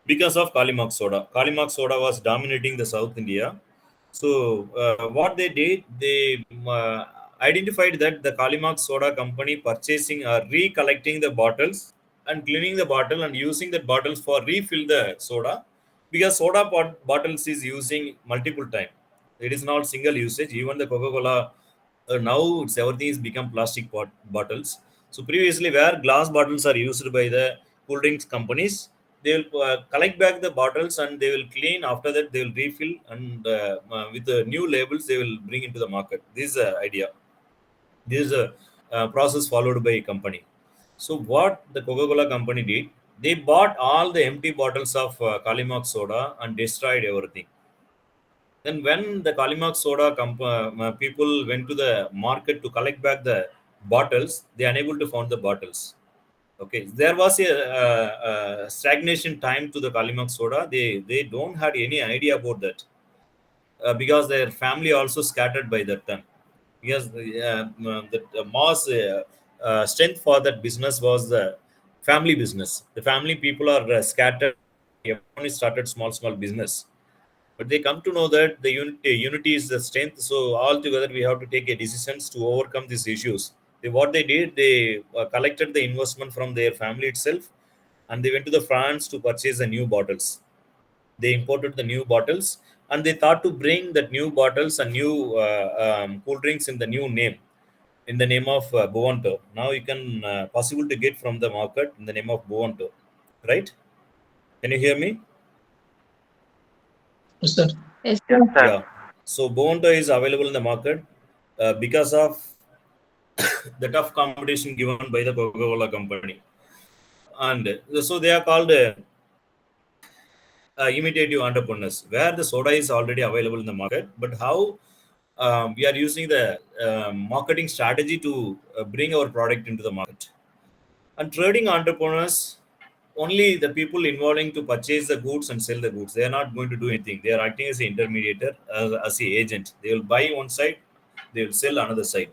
because of Kalimak soda. Kalimak soda was dominating the South India. So what they did, they identified that the Kalimak soda company purchasing or recollecting the bottles and cleaning the bottle and using the bottles for refill the soda, because soda bottles is using multiple time. It is not single usage. Even the Coca-Cola now it's everything is become plastic bottles. So previously, where glass bottles are used by the cool drinks companies, they will collect back the bottles and they will clean. After that, they will refill and with the new labels they will bring into the market. This is the idea. This is a process followed by a company. So what the Coca-Cola company did, they bought all the empty bottles of Kalimak soda and destroyed everything. Then when the Kalimak soda people went to the market to collect back the bottles, they unable to find the bottles. Okay, there was a stagnation time to the Kalimak soda. They don't had any idea about that because their family also scattered by that time. Because the mass strength for that business was the family business. The family people are scattered. Everyone started small business, but they come to know that the unity is the strength. So all together we have to take a decisions to overcome these issues. What they did, they collected the investment from their family itself, and they went to the France to purchase the new bottles. They imported the new bottles, and they thought to bring that new bottles and new cool drinks in the new name, in the name of Bovanto. Now you can possible to get from the market in the name of Bovanto, right? Can you hear me? Yes, sir. Yes, Yes, sir. sir. Yeah. So Bovanto is available in the market. because of the tough competition given by the Coca-Cola company. And so they are called imitative entrepreneurs, where the soda is already available in the market, but how we are using the marketing strategy to bring our product into the market. And trading entrepreneurs, only the people involving to purchase the goods and sell the goods. They are not going to do anything. They are acting as an intermediator, as an agent. They will buy one side, they will sell another side.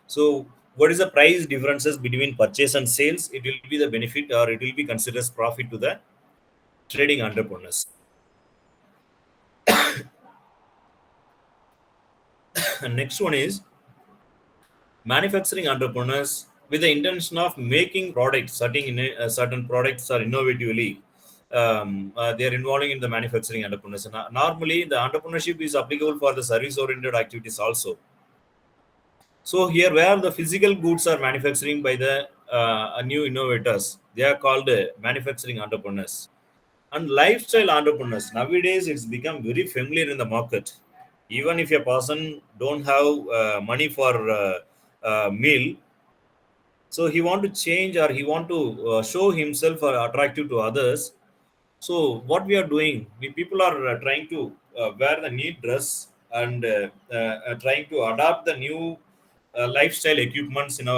So, what is the price differences between purchase and sales? It will be the benefit, or it will be considered as profit to the trading entrepreneurs. And next one is manufacturing entrepreneurs with the intention of making products, certain products are innovatively. They are involving in the manufacturing entrepreneurs. And normally, the entrepreneurship is applicable for the service-oriented activities also. So here, where the physical goods are manufacturing by the new innovators, they are called manufacturing entrepreneurs. And lifestyle entrepreneurs, nowadays it's become very familiar in the market. Even if a person don't have money for meal, so he want to change, or he want to show himself attractive to others. So what we are doing, we people are trying to wear the neat dress, and trying to adapt the new lifestyle equipments in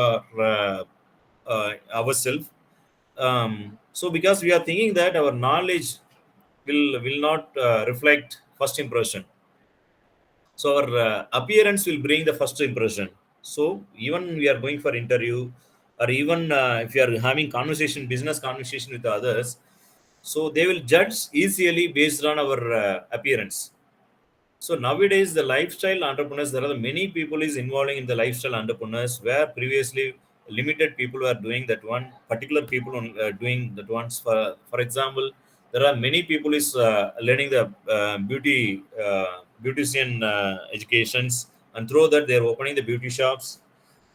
ourselves. So because we are thinking that our knowledge will not reflect first impression, so our appearance will bring the first impression. So even we are going for interview, or even if you are having conversation, business conversation with others, so they will judge easily based on our appearance. So nowadays, the lifestyle entrepreneurs, there are many people is involving in the lifestyle entrepreneurs, where previously limited people were doing that one, particular people doing that ones. For example, there are many people is learning the beautician educations, and through that they are opening the beauty shops,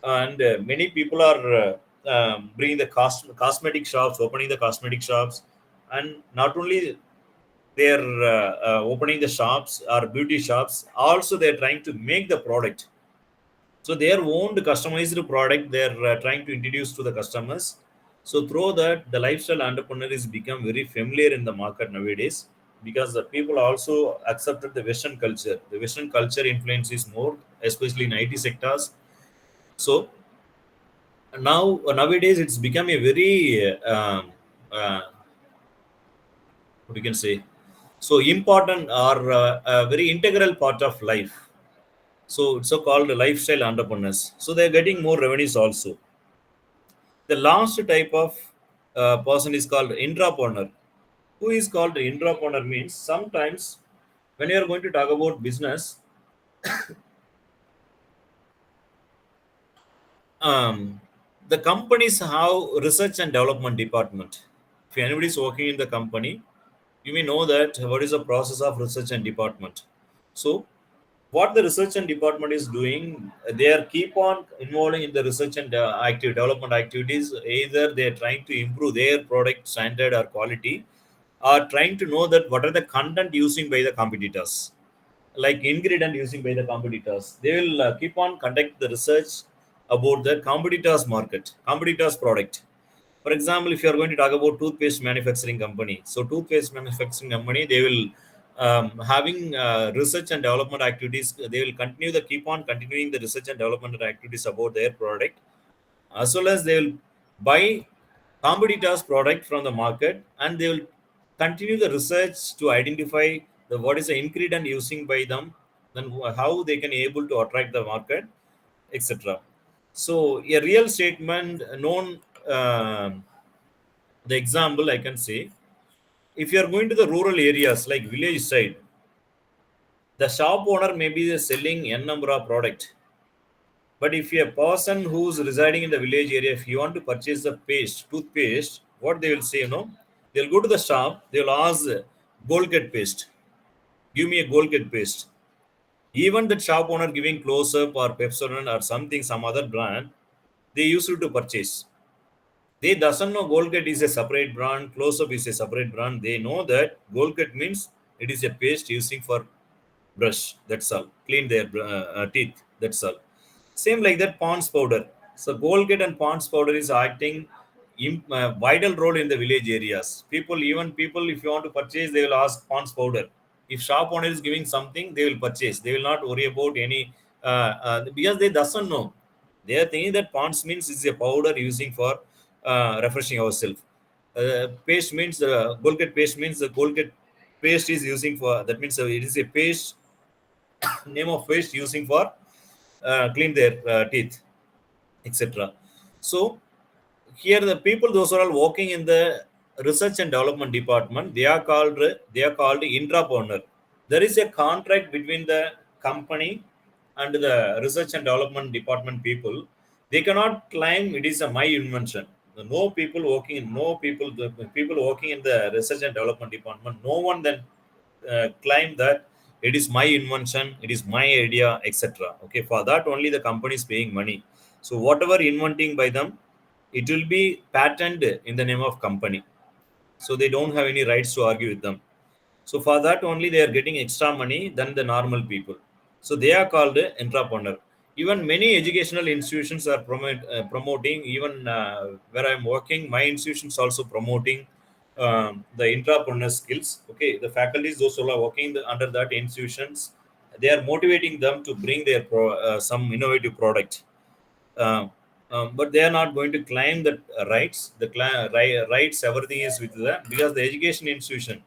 and many people are bringing the cosmetic shops, opening the cosmetic shops, and not only they are opening the shops or beauty shops, also they are trying to make the product. So their own customized product they are trying to introduce to the customers. So through that, the lifestyle entrepreneur is become very familiar in the market nowadays, because the people also accepted the Western culture. The Western culture influence is more, especially in IT sectors. So now nowadays it's become a very uh, what you can say, so important, or a very integral part of life. So it's so called lifestyle entrepreneurs, so they're getting more revenues also. The last type of person is called intrapreneur. Who is called intrapreneur means, sometimes when you are going to talk about business, um, the companies have research and development department. If anybody is working in the company, you may know that what is the process of research and department. So what the research and department is doing, they are keep on involving in the research and active development activities. Either they are trying to improve their product standard or quality, or trying to know that what are the content using by the competitors, like ingredient using by the competitors. They will keep on conduct the research about the competitors market, competitors product. For example, if you are going to talk about toothpaste manufacturing company, so toothpaste manufacturing company, they will having research and development activities. They will continue the keep on continuing the research and development activities about their product, as well as they will buy competitors product from the market, and they will continue the research to identify the what is the ingredient using by them, then how they can able to attract the market, etc. So a real statement known, the example I can say, if you are going to the rural areas like village side, the shop owner may be selling n number of product. But if a person who's residing in the village area, if you want to purchase the toothpaste, what they will say, they'll go to the shop, they'll ask Colgate paste, give me a Colgate paste. Even the shop owner giving close up or Pepsodent or something, some other brand, they used to purchase. They doesn't know Colgate is a separate brand, close up is a separate brand. They know that Colgate means it is a paste using for brush. That's all. Clean their teeth. That's all. Same like that, Pond's powder. So Colgate and Pond's powder is acting vital role in the village areas. Even people, if you want to purchase, they will ask Pond's powder. If shop owner is giving something, they will purchase. They will not worry about any because they doesn't know. They are thinking that Pond's means is a powder using for refreshing ourselves. Paste means Colgate paste means the Colgate paste is using for, that means it is a paste name of paste using for clean their teeth, etc. So here the people, those who are working in the research and development department, they are called intrapreneur. There is a contract between the company and the research and development department people. They cannot claim it is my invention. The people working in the research and development department, no one then claim that it is my invention, it is my idea, etc. Okay, for that only the company is paying money. So whatever inventing by them, it will be patented in the name of company. So they don't have any rights to argue with them. So for that only they are getting extra money than the normal people. So they are called entrepreneur. Even many educational institutions are promoting. Even where I'm working, my institutions also promoting the entrepreneur skills. Okay, the faculties, those who are working under that institutions, they are motivating them to bring their some innovative product. Uh, but they are not going to claim that rights. The rights, everything is with them, because the education institution,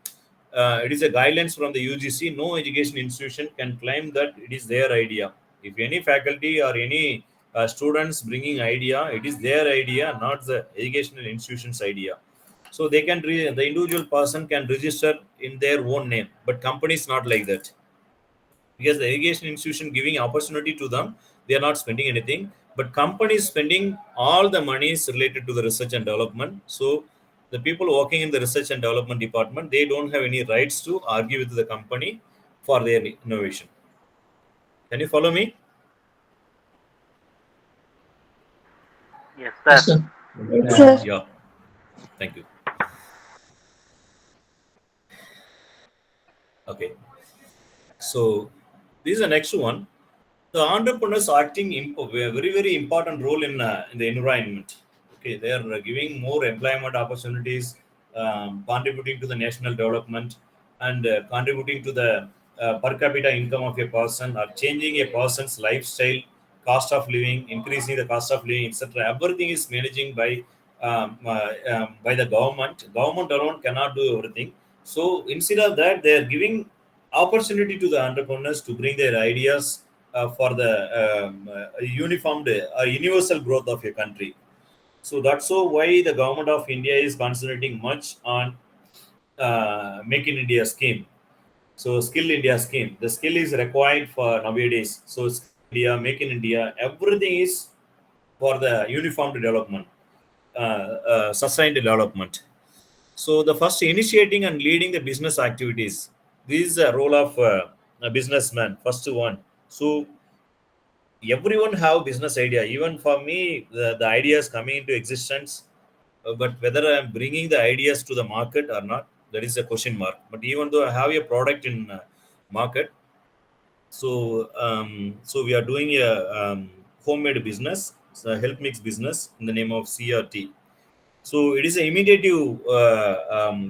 it is a guidelines from the UGC. No education institution can claim that it is their idea. If any faculty or any students bringing idea, it is their idea, not the educational institution's idea. So they can the individual person can register in their own name, but company is not like that, because the education institution giving opportunity to them, they are not spending anything, but company is spending all the monies related to the research and development. So the people working in the research and development department, they don't have any rights to argue with the company for their innovation. Can you follow me? Yes, Yes, sir. sir. Yes, sir. Yeah, thank you. Okay, so this is the next one. The entrepreneurs acting a very, very important role in the environment. Okay, they are giving more employment opportunities, contributing to the national development, and contributing to the per capita income of a person, or changing a person's lifestyle, cost of living, increasing the cost of living, etc. Everything is managing by the government. Government alone cannot do everything. So instead of that, they are giving opportunity to the entrepreneurs to bring their ideas for the uniformed, universal growth of a country. So that's so why the government of India is concentrating much on Make in India scheme. So Skill India scheme. The skill is required for nowadays. So Skill India, Make in India, everything is for the uniformed development, sustained development. So the first, initiating and leading the business activities. This is the role of a businessman. First one. So everyone have business idea. Even for me, the ideas coming into existence, but whether I'm bringing the ideas to the market or not, that is a question mark. But even though I have a product in market, so we are doing a homemade business, so health mix business in the name of CRT. So it is an immediate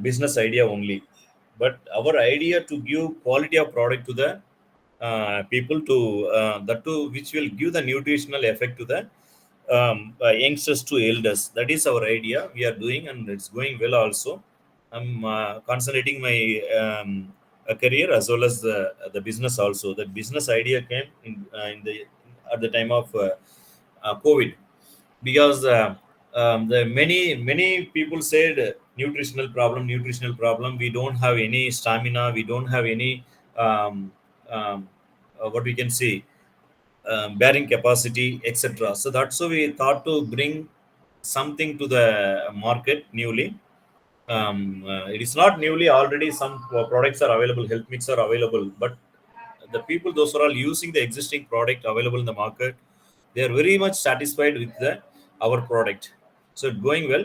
business idea only, but our idea to give quality of product to the people, to that to which will give the nutritional effect to the youngsters to elders. That is our idea. We are doing, and it's going well. Also, I'm concentrating my career as well as the business. Also, the business idea came in the at the time of COVID, because the many people said nutritional problem, we don't have any stamina, we don't have any um, what we can say, bearing capacity, etc. So that's why we thought to bring something to the market newly. It is not newly, already some products are available, health mix are available, but the people, those who are using the existing product available in the market, they are very much satisfied with the our product. So it's going well.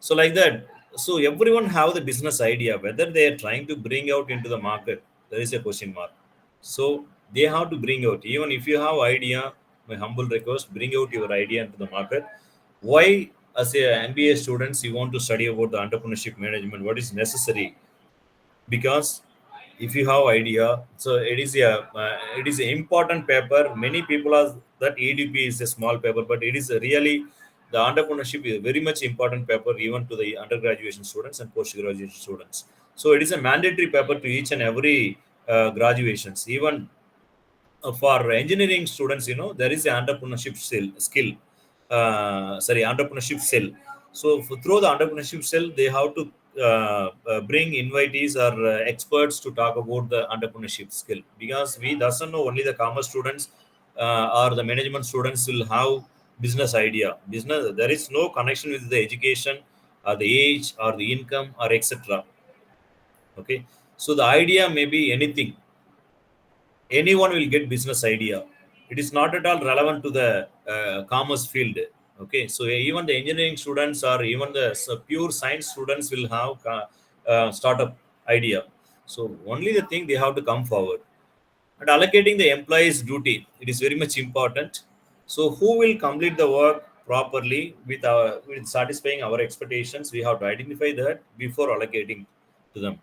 So like that, so everyone have the business idea, whether they are trying to bring out into the market, there is a question mark. So they have to bring out, even if you have idea, my humble request, bring out your idea into the market. Why, as a MBA students, you want to study about the entrepreneurship management? What is necessary? Because if you have idea, so it is an important paper. Many people are that EDP is a small paper, but it is really the entrepreneurship is a very much important paper even to the undergraduate students and post graduate students. So it is a mandatory paper to each and every graduations. Even for engineering students, there is an entrepreneurship skill. Entrepreneurship cell. So through the entrepreneurship cell, they have to bring invitees or experts to talk about the entrepreneurship skill, because we doesn't know only the commerce students or the management students will have business idea. Business, there is no connection with the education or the age or the income or etc. Okay, so the idea may be anything, anyone will get business idea. It is not at all relevant to the commerce field. Okay, so even the engineering students or even the pure science students will have startup idea. So only the thing, they have to come forward. And allocating the employees duty, it is very much important. So who will complete the work properly with satisfying our expectations, we have to identify that before allocating to them.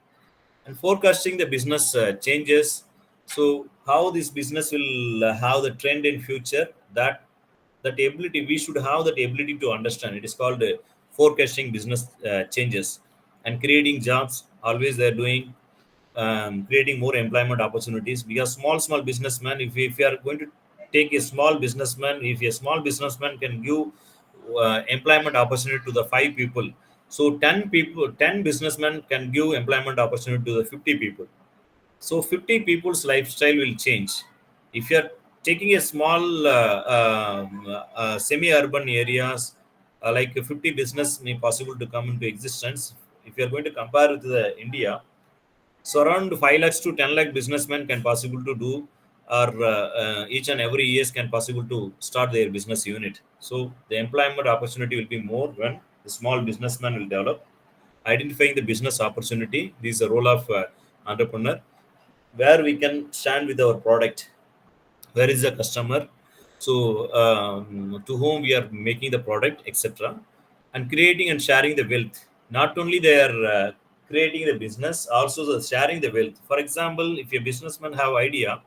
And forecasting the business changes. So how this business will have the trend in future, that ability, we should have that ability to understand. It is called forecasting business changes. And creating jobs, always they're doing, creating more employment opportunities. Because small businessman, if you are going to take a small businessman, if a small businessman can give employment opportunity to the 5 people, so 10 people, 10 businessmen can give employment opportunity to the 50 people. So 50 people's lifestyle will change. If you are taking a small semi-urban areas, like 50 business may possible to come into existence. If you are going to compare with the India, so around 5 lakhs to 10 lakh businessmen can possible to do, or each and every years can possible to start their business unit. So the employment opportunity will be more when the small businessman will develop. Identifying the business opportunity, this is the role of entrepreneur, where we can stand with our product, where is the customer, so to whom we are making the product, etc. And creating and sharing the wealth. Not only they are creating the business, also the sharing the wealth. For example, if a businessman have idea,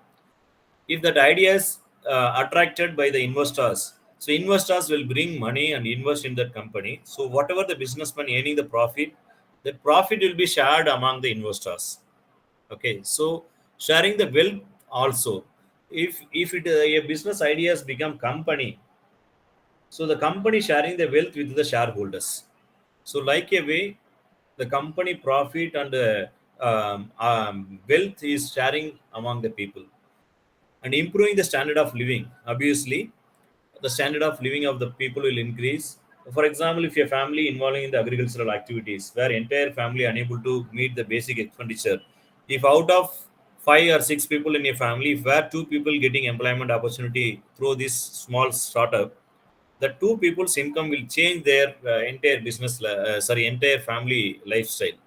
if that idea is attracted by the investors, so investors will bring money and invest in that company. So whatever the businessman earning the profit, the profit will be shared among the investors. Okay, so sharing the wealth also. If it a business ideas become company, so the company sharing the wealth with the shareholders. So like a way, the company profit and wealth is sharing among the people. And improving the standard of living, obviously the standard of living of the people will increase. For example, if your family involving in the agricultural activities, where entire family unable to meet the basic expenditure, if out of 5 or 6 people in your family, if where 2 people getting employment opportunity through this small startup, the 2 people's income will change their entire entire family lifestyle.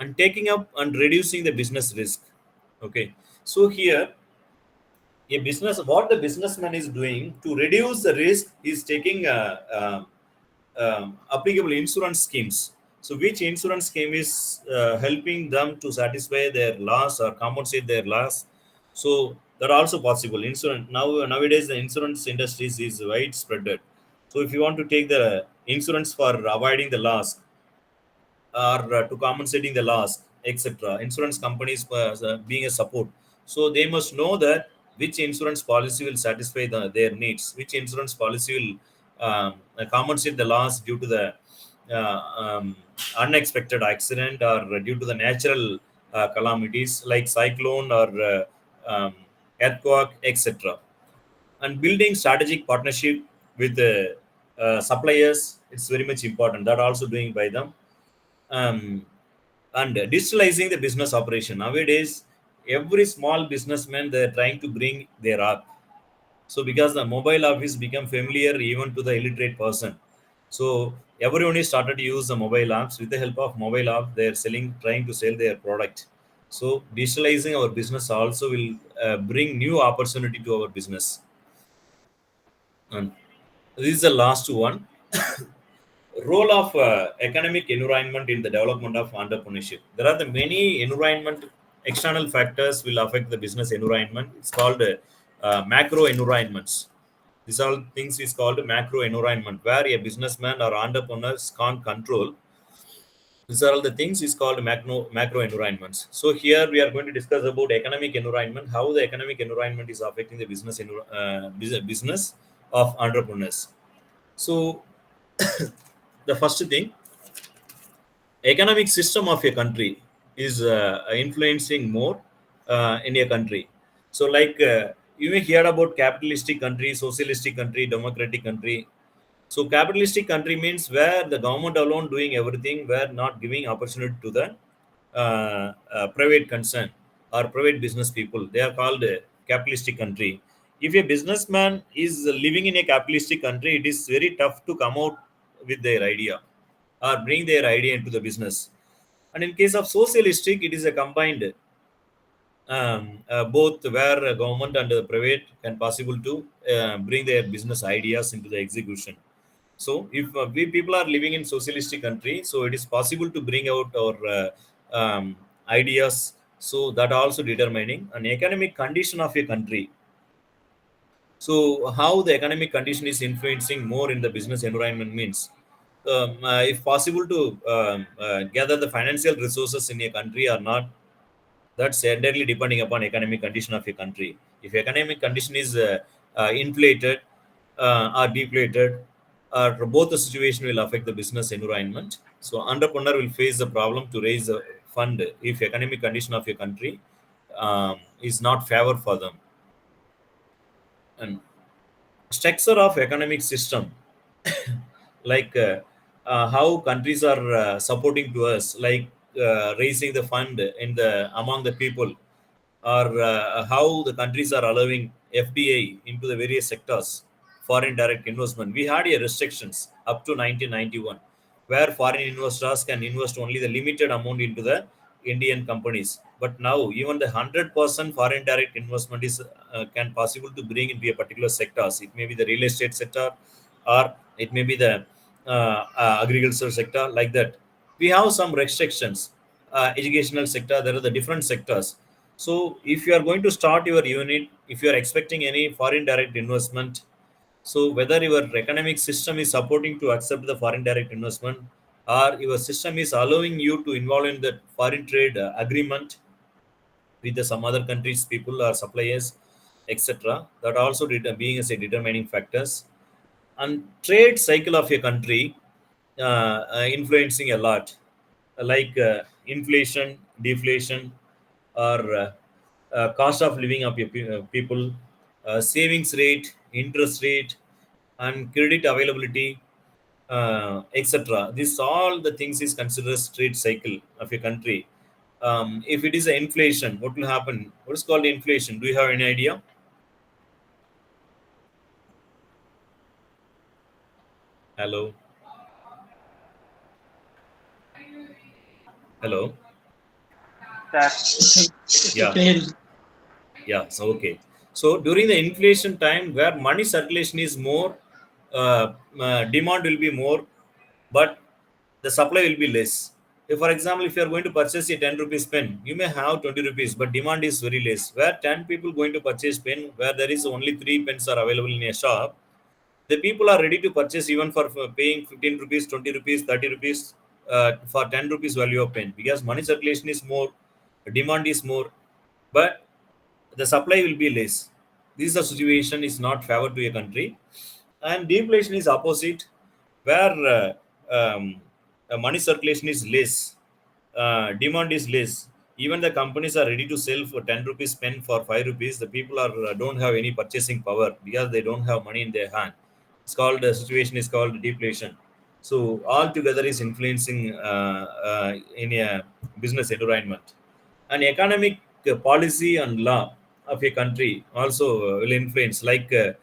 And taking up and reducing the business risk. Okay, so here a business, what the businessman is doing to reduce the risk is taking applicable insurance schemes. So which insurance scheme is helping them to satisfy their loss or compensate their loss. So that also possible. Insurance nowadays the insurance industries is widespread. So if you want to take the insurance for avoiding the loss or to compensating the loss, etc. Insurance companies being a support. So they must know that which insurance policy will satisfy their needs, which insurance policy will compensate the loss due to the unexpected accident or due to the natural calamities like cyclone or earthquake, etc. And building strategic partnership with the suppliers, it's very much important. That also doing by them. And digitalizing the business operation. Nowadays every small businessman, they're trying to bring their app. So because the mobile app is become familiar even to the illiterate person, so everyone is started to use the mobile apps. With the help of mobile app, they're trying to sell their product. So digitalizing our business also will bring new opportunity to our business. And this is the last one. Role of economic environment in the development of entrepreneurship. There are the many environment external factors will affect the business environment. It's called macro environments. These all things is called macro environment, where a businessman or entrepreneurs can't control. These are all the things is called macro environments. So here we are going to discuss about economic environment, how the economic environment is affecting the business of entrepreneurs. So the first thing, economic system of a country is influencing more in a country. So like you may hear about capitalistic country, socialistic country, democratic country. So capitalistic country means where the government alone doing everything, where not giving opportunity to the private concern or private business people. They are called a capitalistic country. If a businessman is living in a capitalistic country, it is very tough to come out with their idea or bring their idea into the business. And in case of socialistic, it is a combined both where government and the private can possible to bring their business ideas into the execution. So if we people are living in socialistic country, so it is possible to bring out our ideas. So that also determining an economic condition of a country. So how the economic condition is influencing more in the business environment means, if possible to gather the financial resources in a country or not, that's entirely depending upon economic condition of a country. If economic condition is inflated or deflated, or both the situation will affect the business environment. So entrepreneur will face the problem to raise a fund if economic condition of a country is not favor for them. And structure of economic system, like how countries are supporting to us, like raising the fund in the among the people, or how the countries are allowing FDI into the various sectors, foreign direct investment. We had a restrictions up to 1991, where foreign investors can invest only the limited amount into the Indian companies. But now even the 100% foreign direct investment is can possible to bring into a particular sectors. It may be the real estate sector, or it may be the agricultural sector, like that. We have some restrictions. Educational sector, there are the different sectors. So if you are going to start your unit, if you are expecting any foreign direct investment, so whether your economic system is supporting to accept the foreign direct investment, or your system is allowing you to involve in the foreign trade agreement with the some other countries people or suppliers, etc., that also being as a determining factors. And trade cycle of a country influencing a lot, like inflation, deflation, or cost of living of your people, savings rate, interest rate, and credit availability, etc. This all the things is considered as trade cycle of a country. If it is an inflation, what will happen? What is called inflation? Do you have any idea? Hello, hello. Sir, Yeah. Yeah, so okay. So during the inflation time, where money circulation is more, demand will be more, but the supply will be less. If, for example, if you are going to purchase a 10 rupees pen, you may have 20 rupees, but demand is very less. Where 10 people going to purchase pen, where there is only 3 pens are available in a shop, the people are ready to purchase even for paying 15 rupees, 20 rupees, 30 rupees for 10 rupees value of pen, because money circulation is more, demand is more, but the supply will be less. This is a situation is not favor to a country. And deflation is opposite, where money circulation is less, demand is less. Even the companies are ready to sell for 10 rupees pen for 5 rupees. The people are don't have any purchasing power because they don't have money in their hand. It's called the situation is called deflation. So all together is influencing in a business environment. And economic policy and law of a country also will influence, like a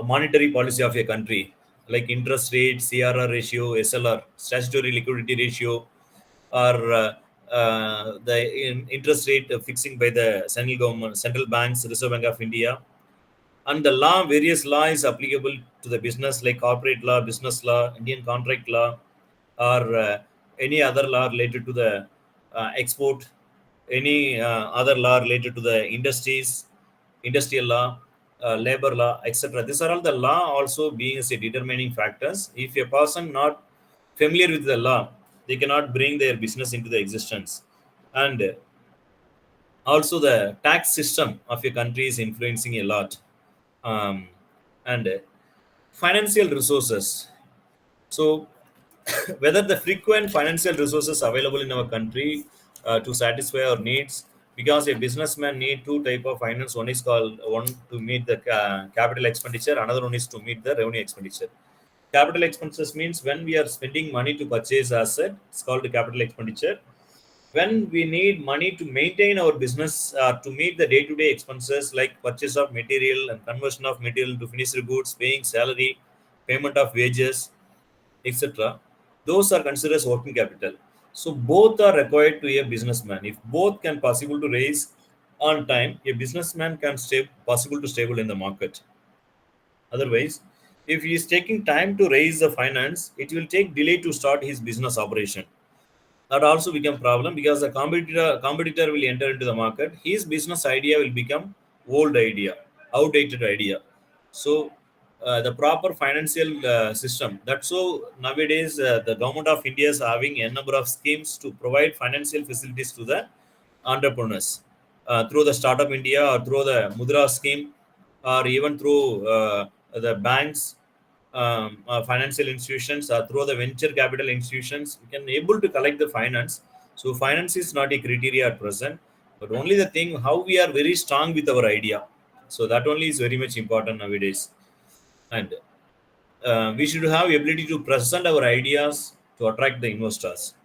monetary policy of a country, like interest rate, CRR ratio, SLR, statutory liquidity ratio, or interest rate fixing by the central government, central banks, Reserve Bank of India, and the law, various law is applicable to the business like corporate law, business law, Indian contract law, or any other law related to the export, any other law related to the industries, industrial law, labor law, etc. These are all the law also being as a determining factors. If a person not familiar with the law, they cannot bring their business into the existence. And also the tax system of a country is influencing a lot. um, and financial resources. So whether the frequent financial resources available in our country to satisfy our needs, because a businessman need two type of finance. One is called, one to meet the capital expenditure, another one is to meet the revenue expenditure. Capital expenses means when we are spending money to purchase asset, it's called the capital expenditure. When we need money to maintain our business, to meet the day-to-day expenses like purchase of material and conversion of material to finished goods, paying salary, payment of wages, etc., those are considered as working capital. So both are required to a businessman. If both can possible to raise on time, a businessman can stay possible to stable in the market. Otherwise, if he is taking time to raise the finance, it will take delay to start his business operation. That also become problem because the competitor will enter into the market. His business idea will become old idea, outdated idea. So the proper financial system, that's so nowadays the government of India is having a number of schemes to provide financial facilities to the entrepreneurs through the Startup India or through the Mudra scheme, or even through the banks, financial institutions, or through the venture capital institutions. We can able to collect the finance. So finance is not a criteria at present, but only the thing how we are very strong with our idea. So that only is very much important nowadays. And we should have ability to present our ideas to attract the investors.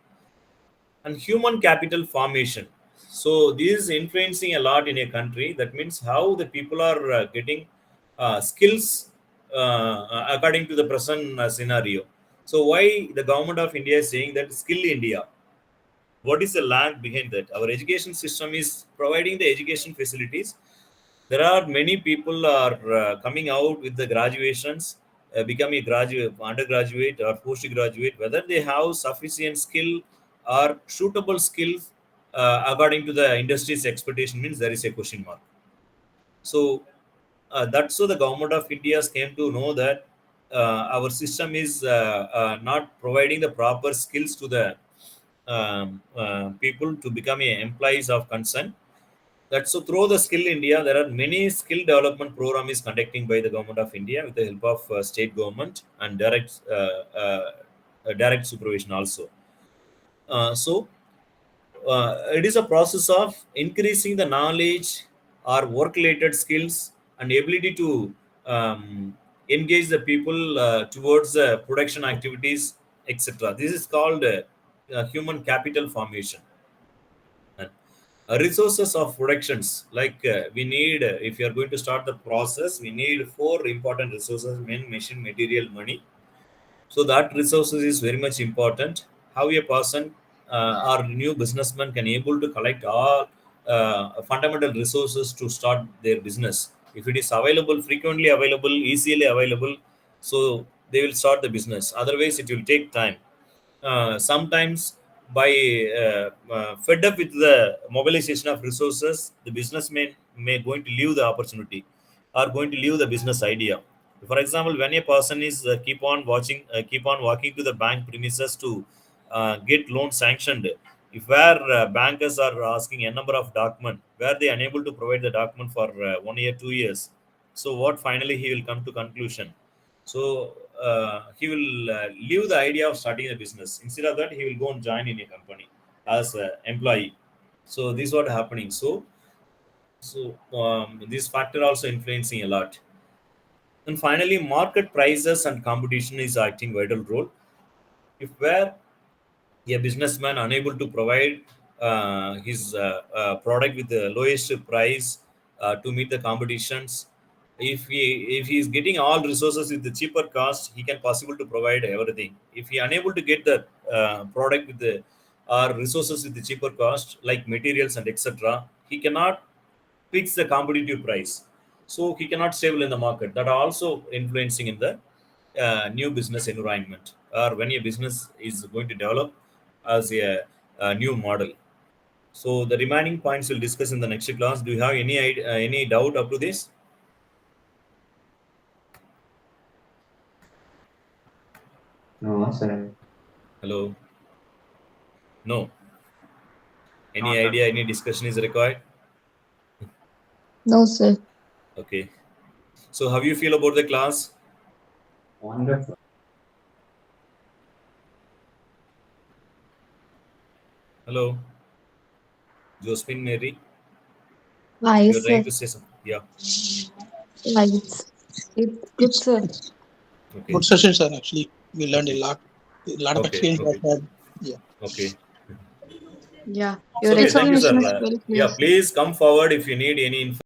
And human capital formation, so this is influencing a lot in a country. That means how the people are getting skills according to the present scenario. So why the government of India is saying that skill India? What is the lag behind that? Our education system is providing the education facilities. There are many people are coming out with the graduations, becoming a graduate, undergraduate or postgraduate. Whether they have sufficient skill or suitable skills according to the industry's expectation means there is a question mark. So that's so the government of India came to know that our system is not providing the proper skills to the people to become employees of concern. That's so through the Skill India, there are many skill development program is conducting by the government of India with the help of state government and direct supervision also. It is a process of increasing the knowledge or work related skills and ability to engage the people towards production activities, etc. This is called human capital formation. And resources of productions, like we need, if you are going to start the process, we need four important resources: men, machine, material, money. So that resources is very much important. How a person or new businessman can able to collect all fundamental resources to start their business. If it is available, frequently available, easily available, so they will start the business. Otherwise, it will take time. Sometimes by fed up with the mobilization of resources, the businessman may going to leave the opportunity or going to leave the business idea. For example, when a person is keep on walking to the bank premises to get loan sanctioned, if where bankers are asking a number of document where they unable to provide the document for 1 year, 2 years, so what finally he will come to conclusion? So he will leave the idea of starting a business. Instead of that, he will go and join in a company as an employee. So this is what happening. So this factor also influencing a lot. And finally, market prices and competition is acting vital role. If where a businessman unable to provide his product with the lowest price to meet the competitions, if he is getting all resources with the cheaper cost, he can possible to provide everything. If he unable to get the product with the or resources with the cheaper cost like materials and etc., he cannot fix the competitive price. So he cannot stable in the market. That are also influencing in the new business environment, or when a business is going to develop as a new model. So the remaining points we'll discuss in the next class. Do you have any doubt up to this? No, sir. Hello? No. Any No, sir. idea, any discussion is required? No, sir. Okay. So how you feel about the class? Wonderful. Hello? Josephine Mary? You're Yes, sir. trying to say something? Yeah. It's good, sir. Okay. Good session, sir. Actually, we learned Okay. a lot of Okay. experience was Okay. had. Yeah. Okay. Yeah, So, your okay. Thank you, sir. explanation is very clear, Yeah, sir. please come forward if you need any information.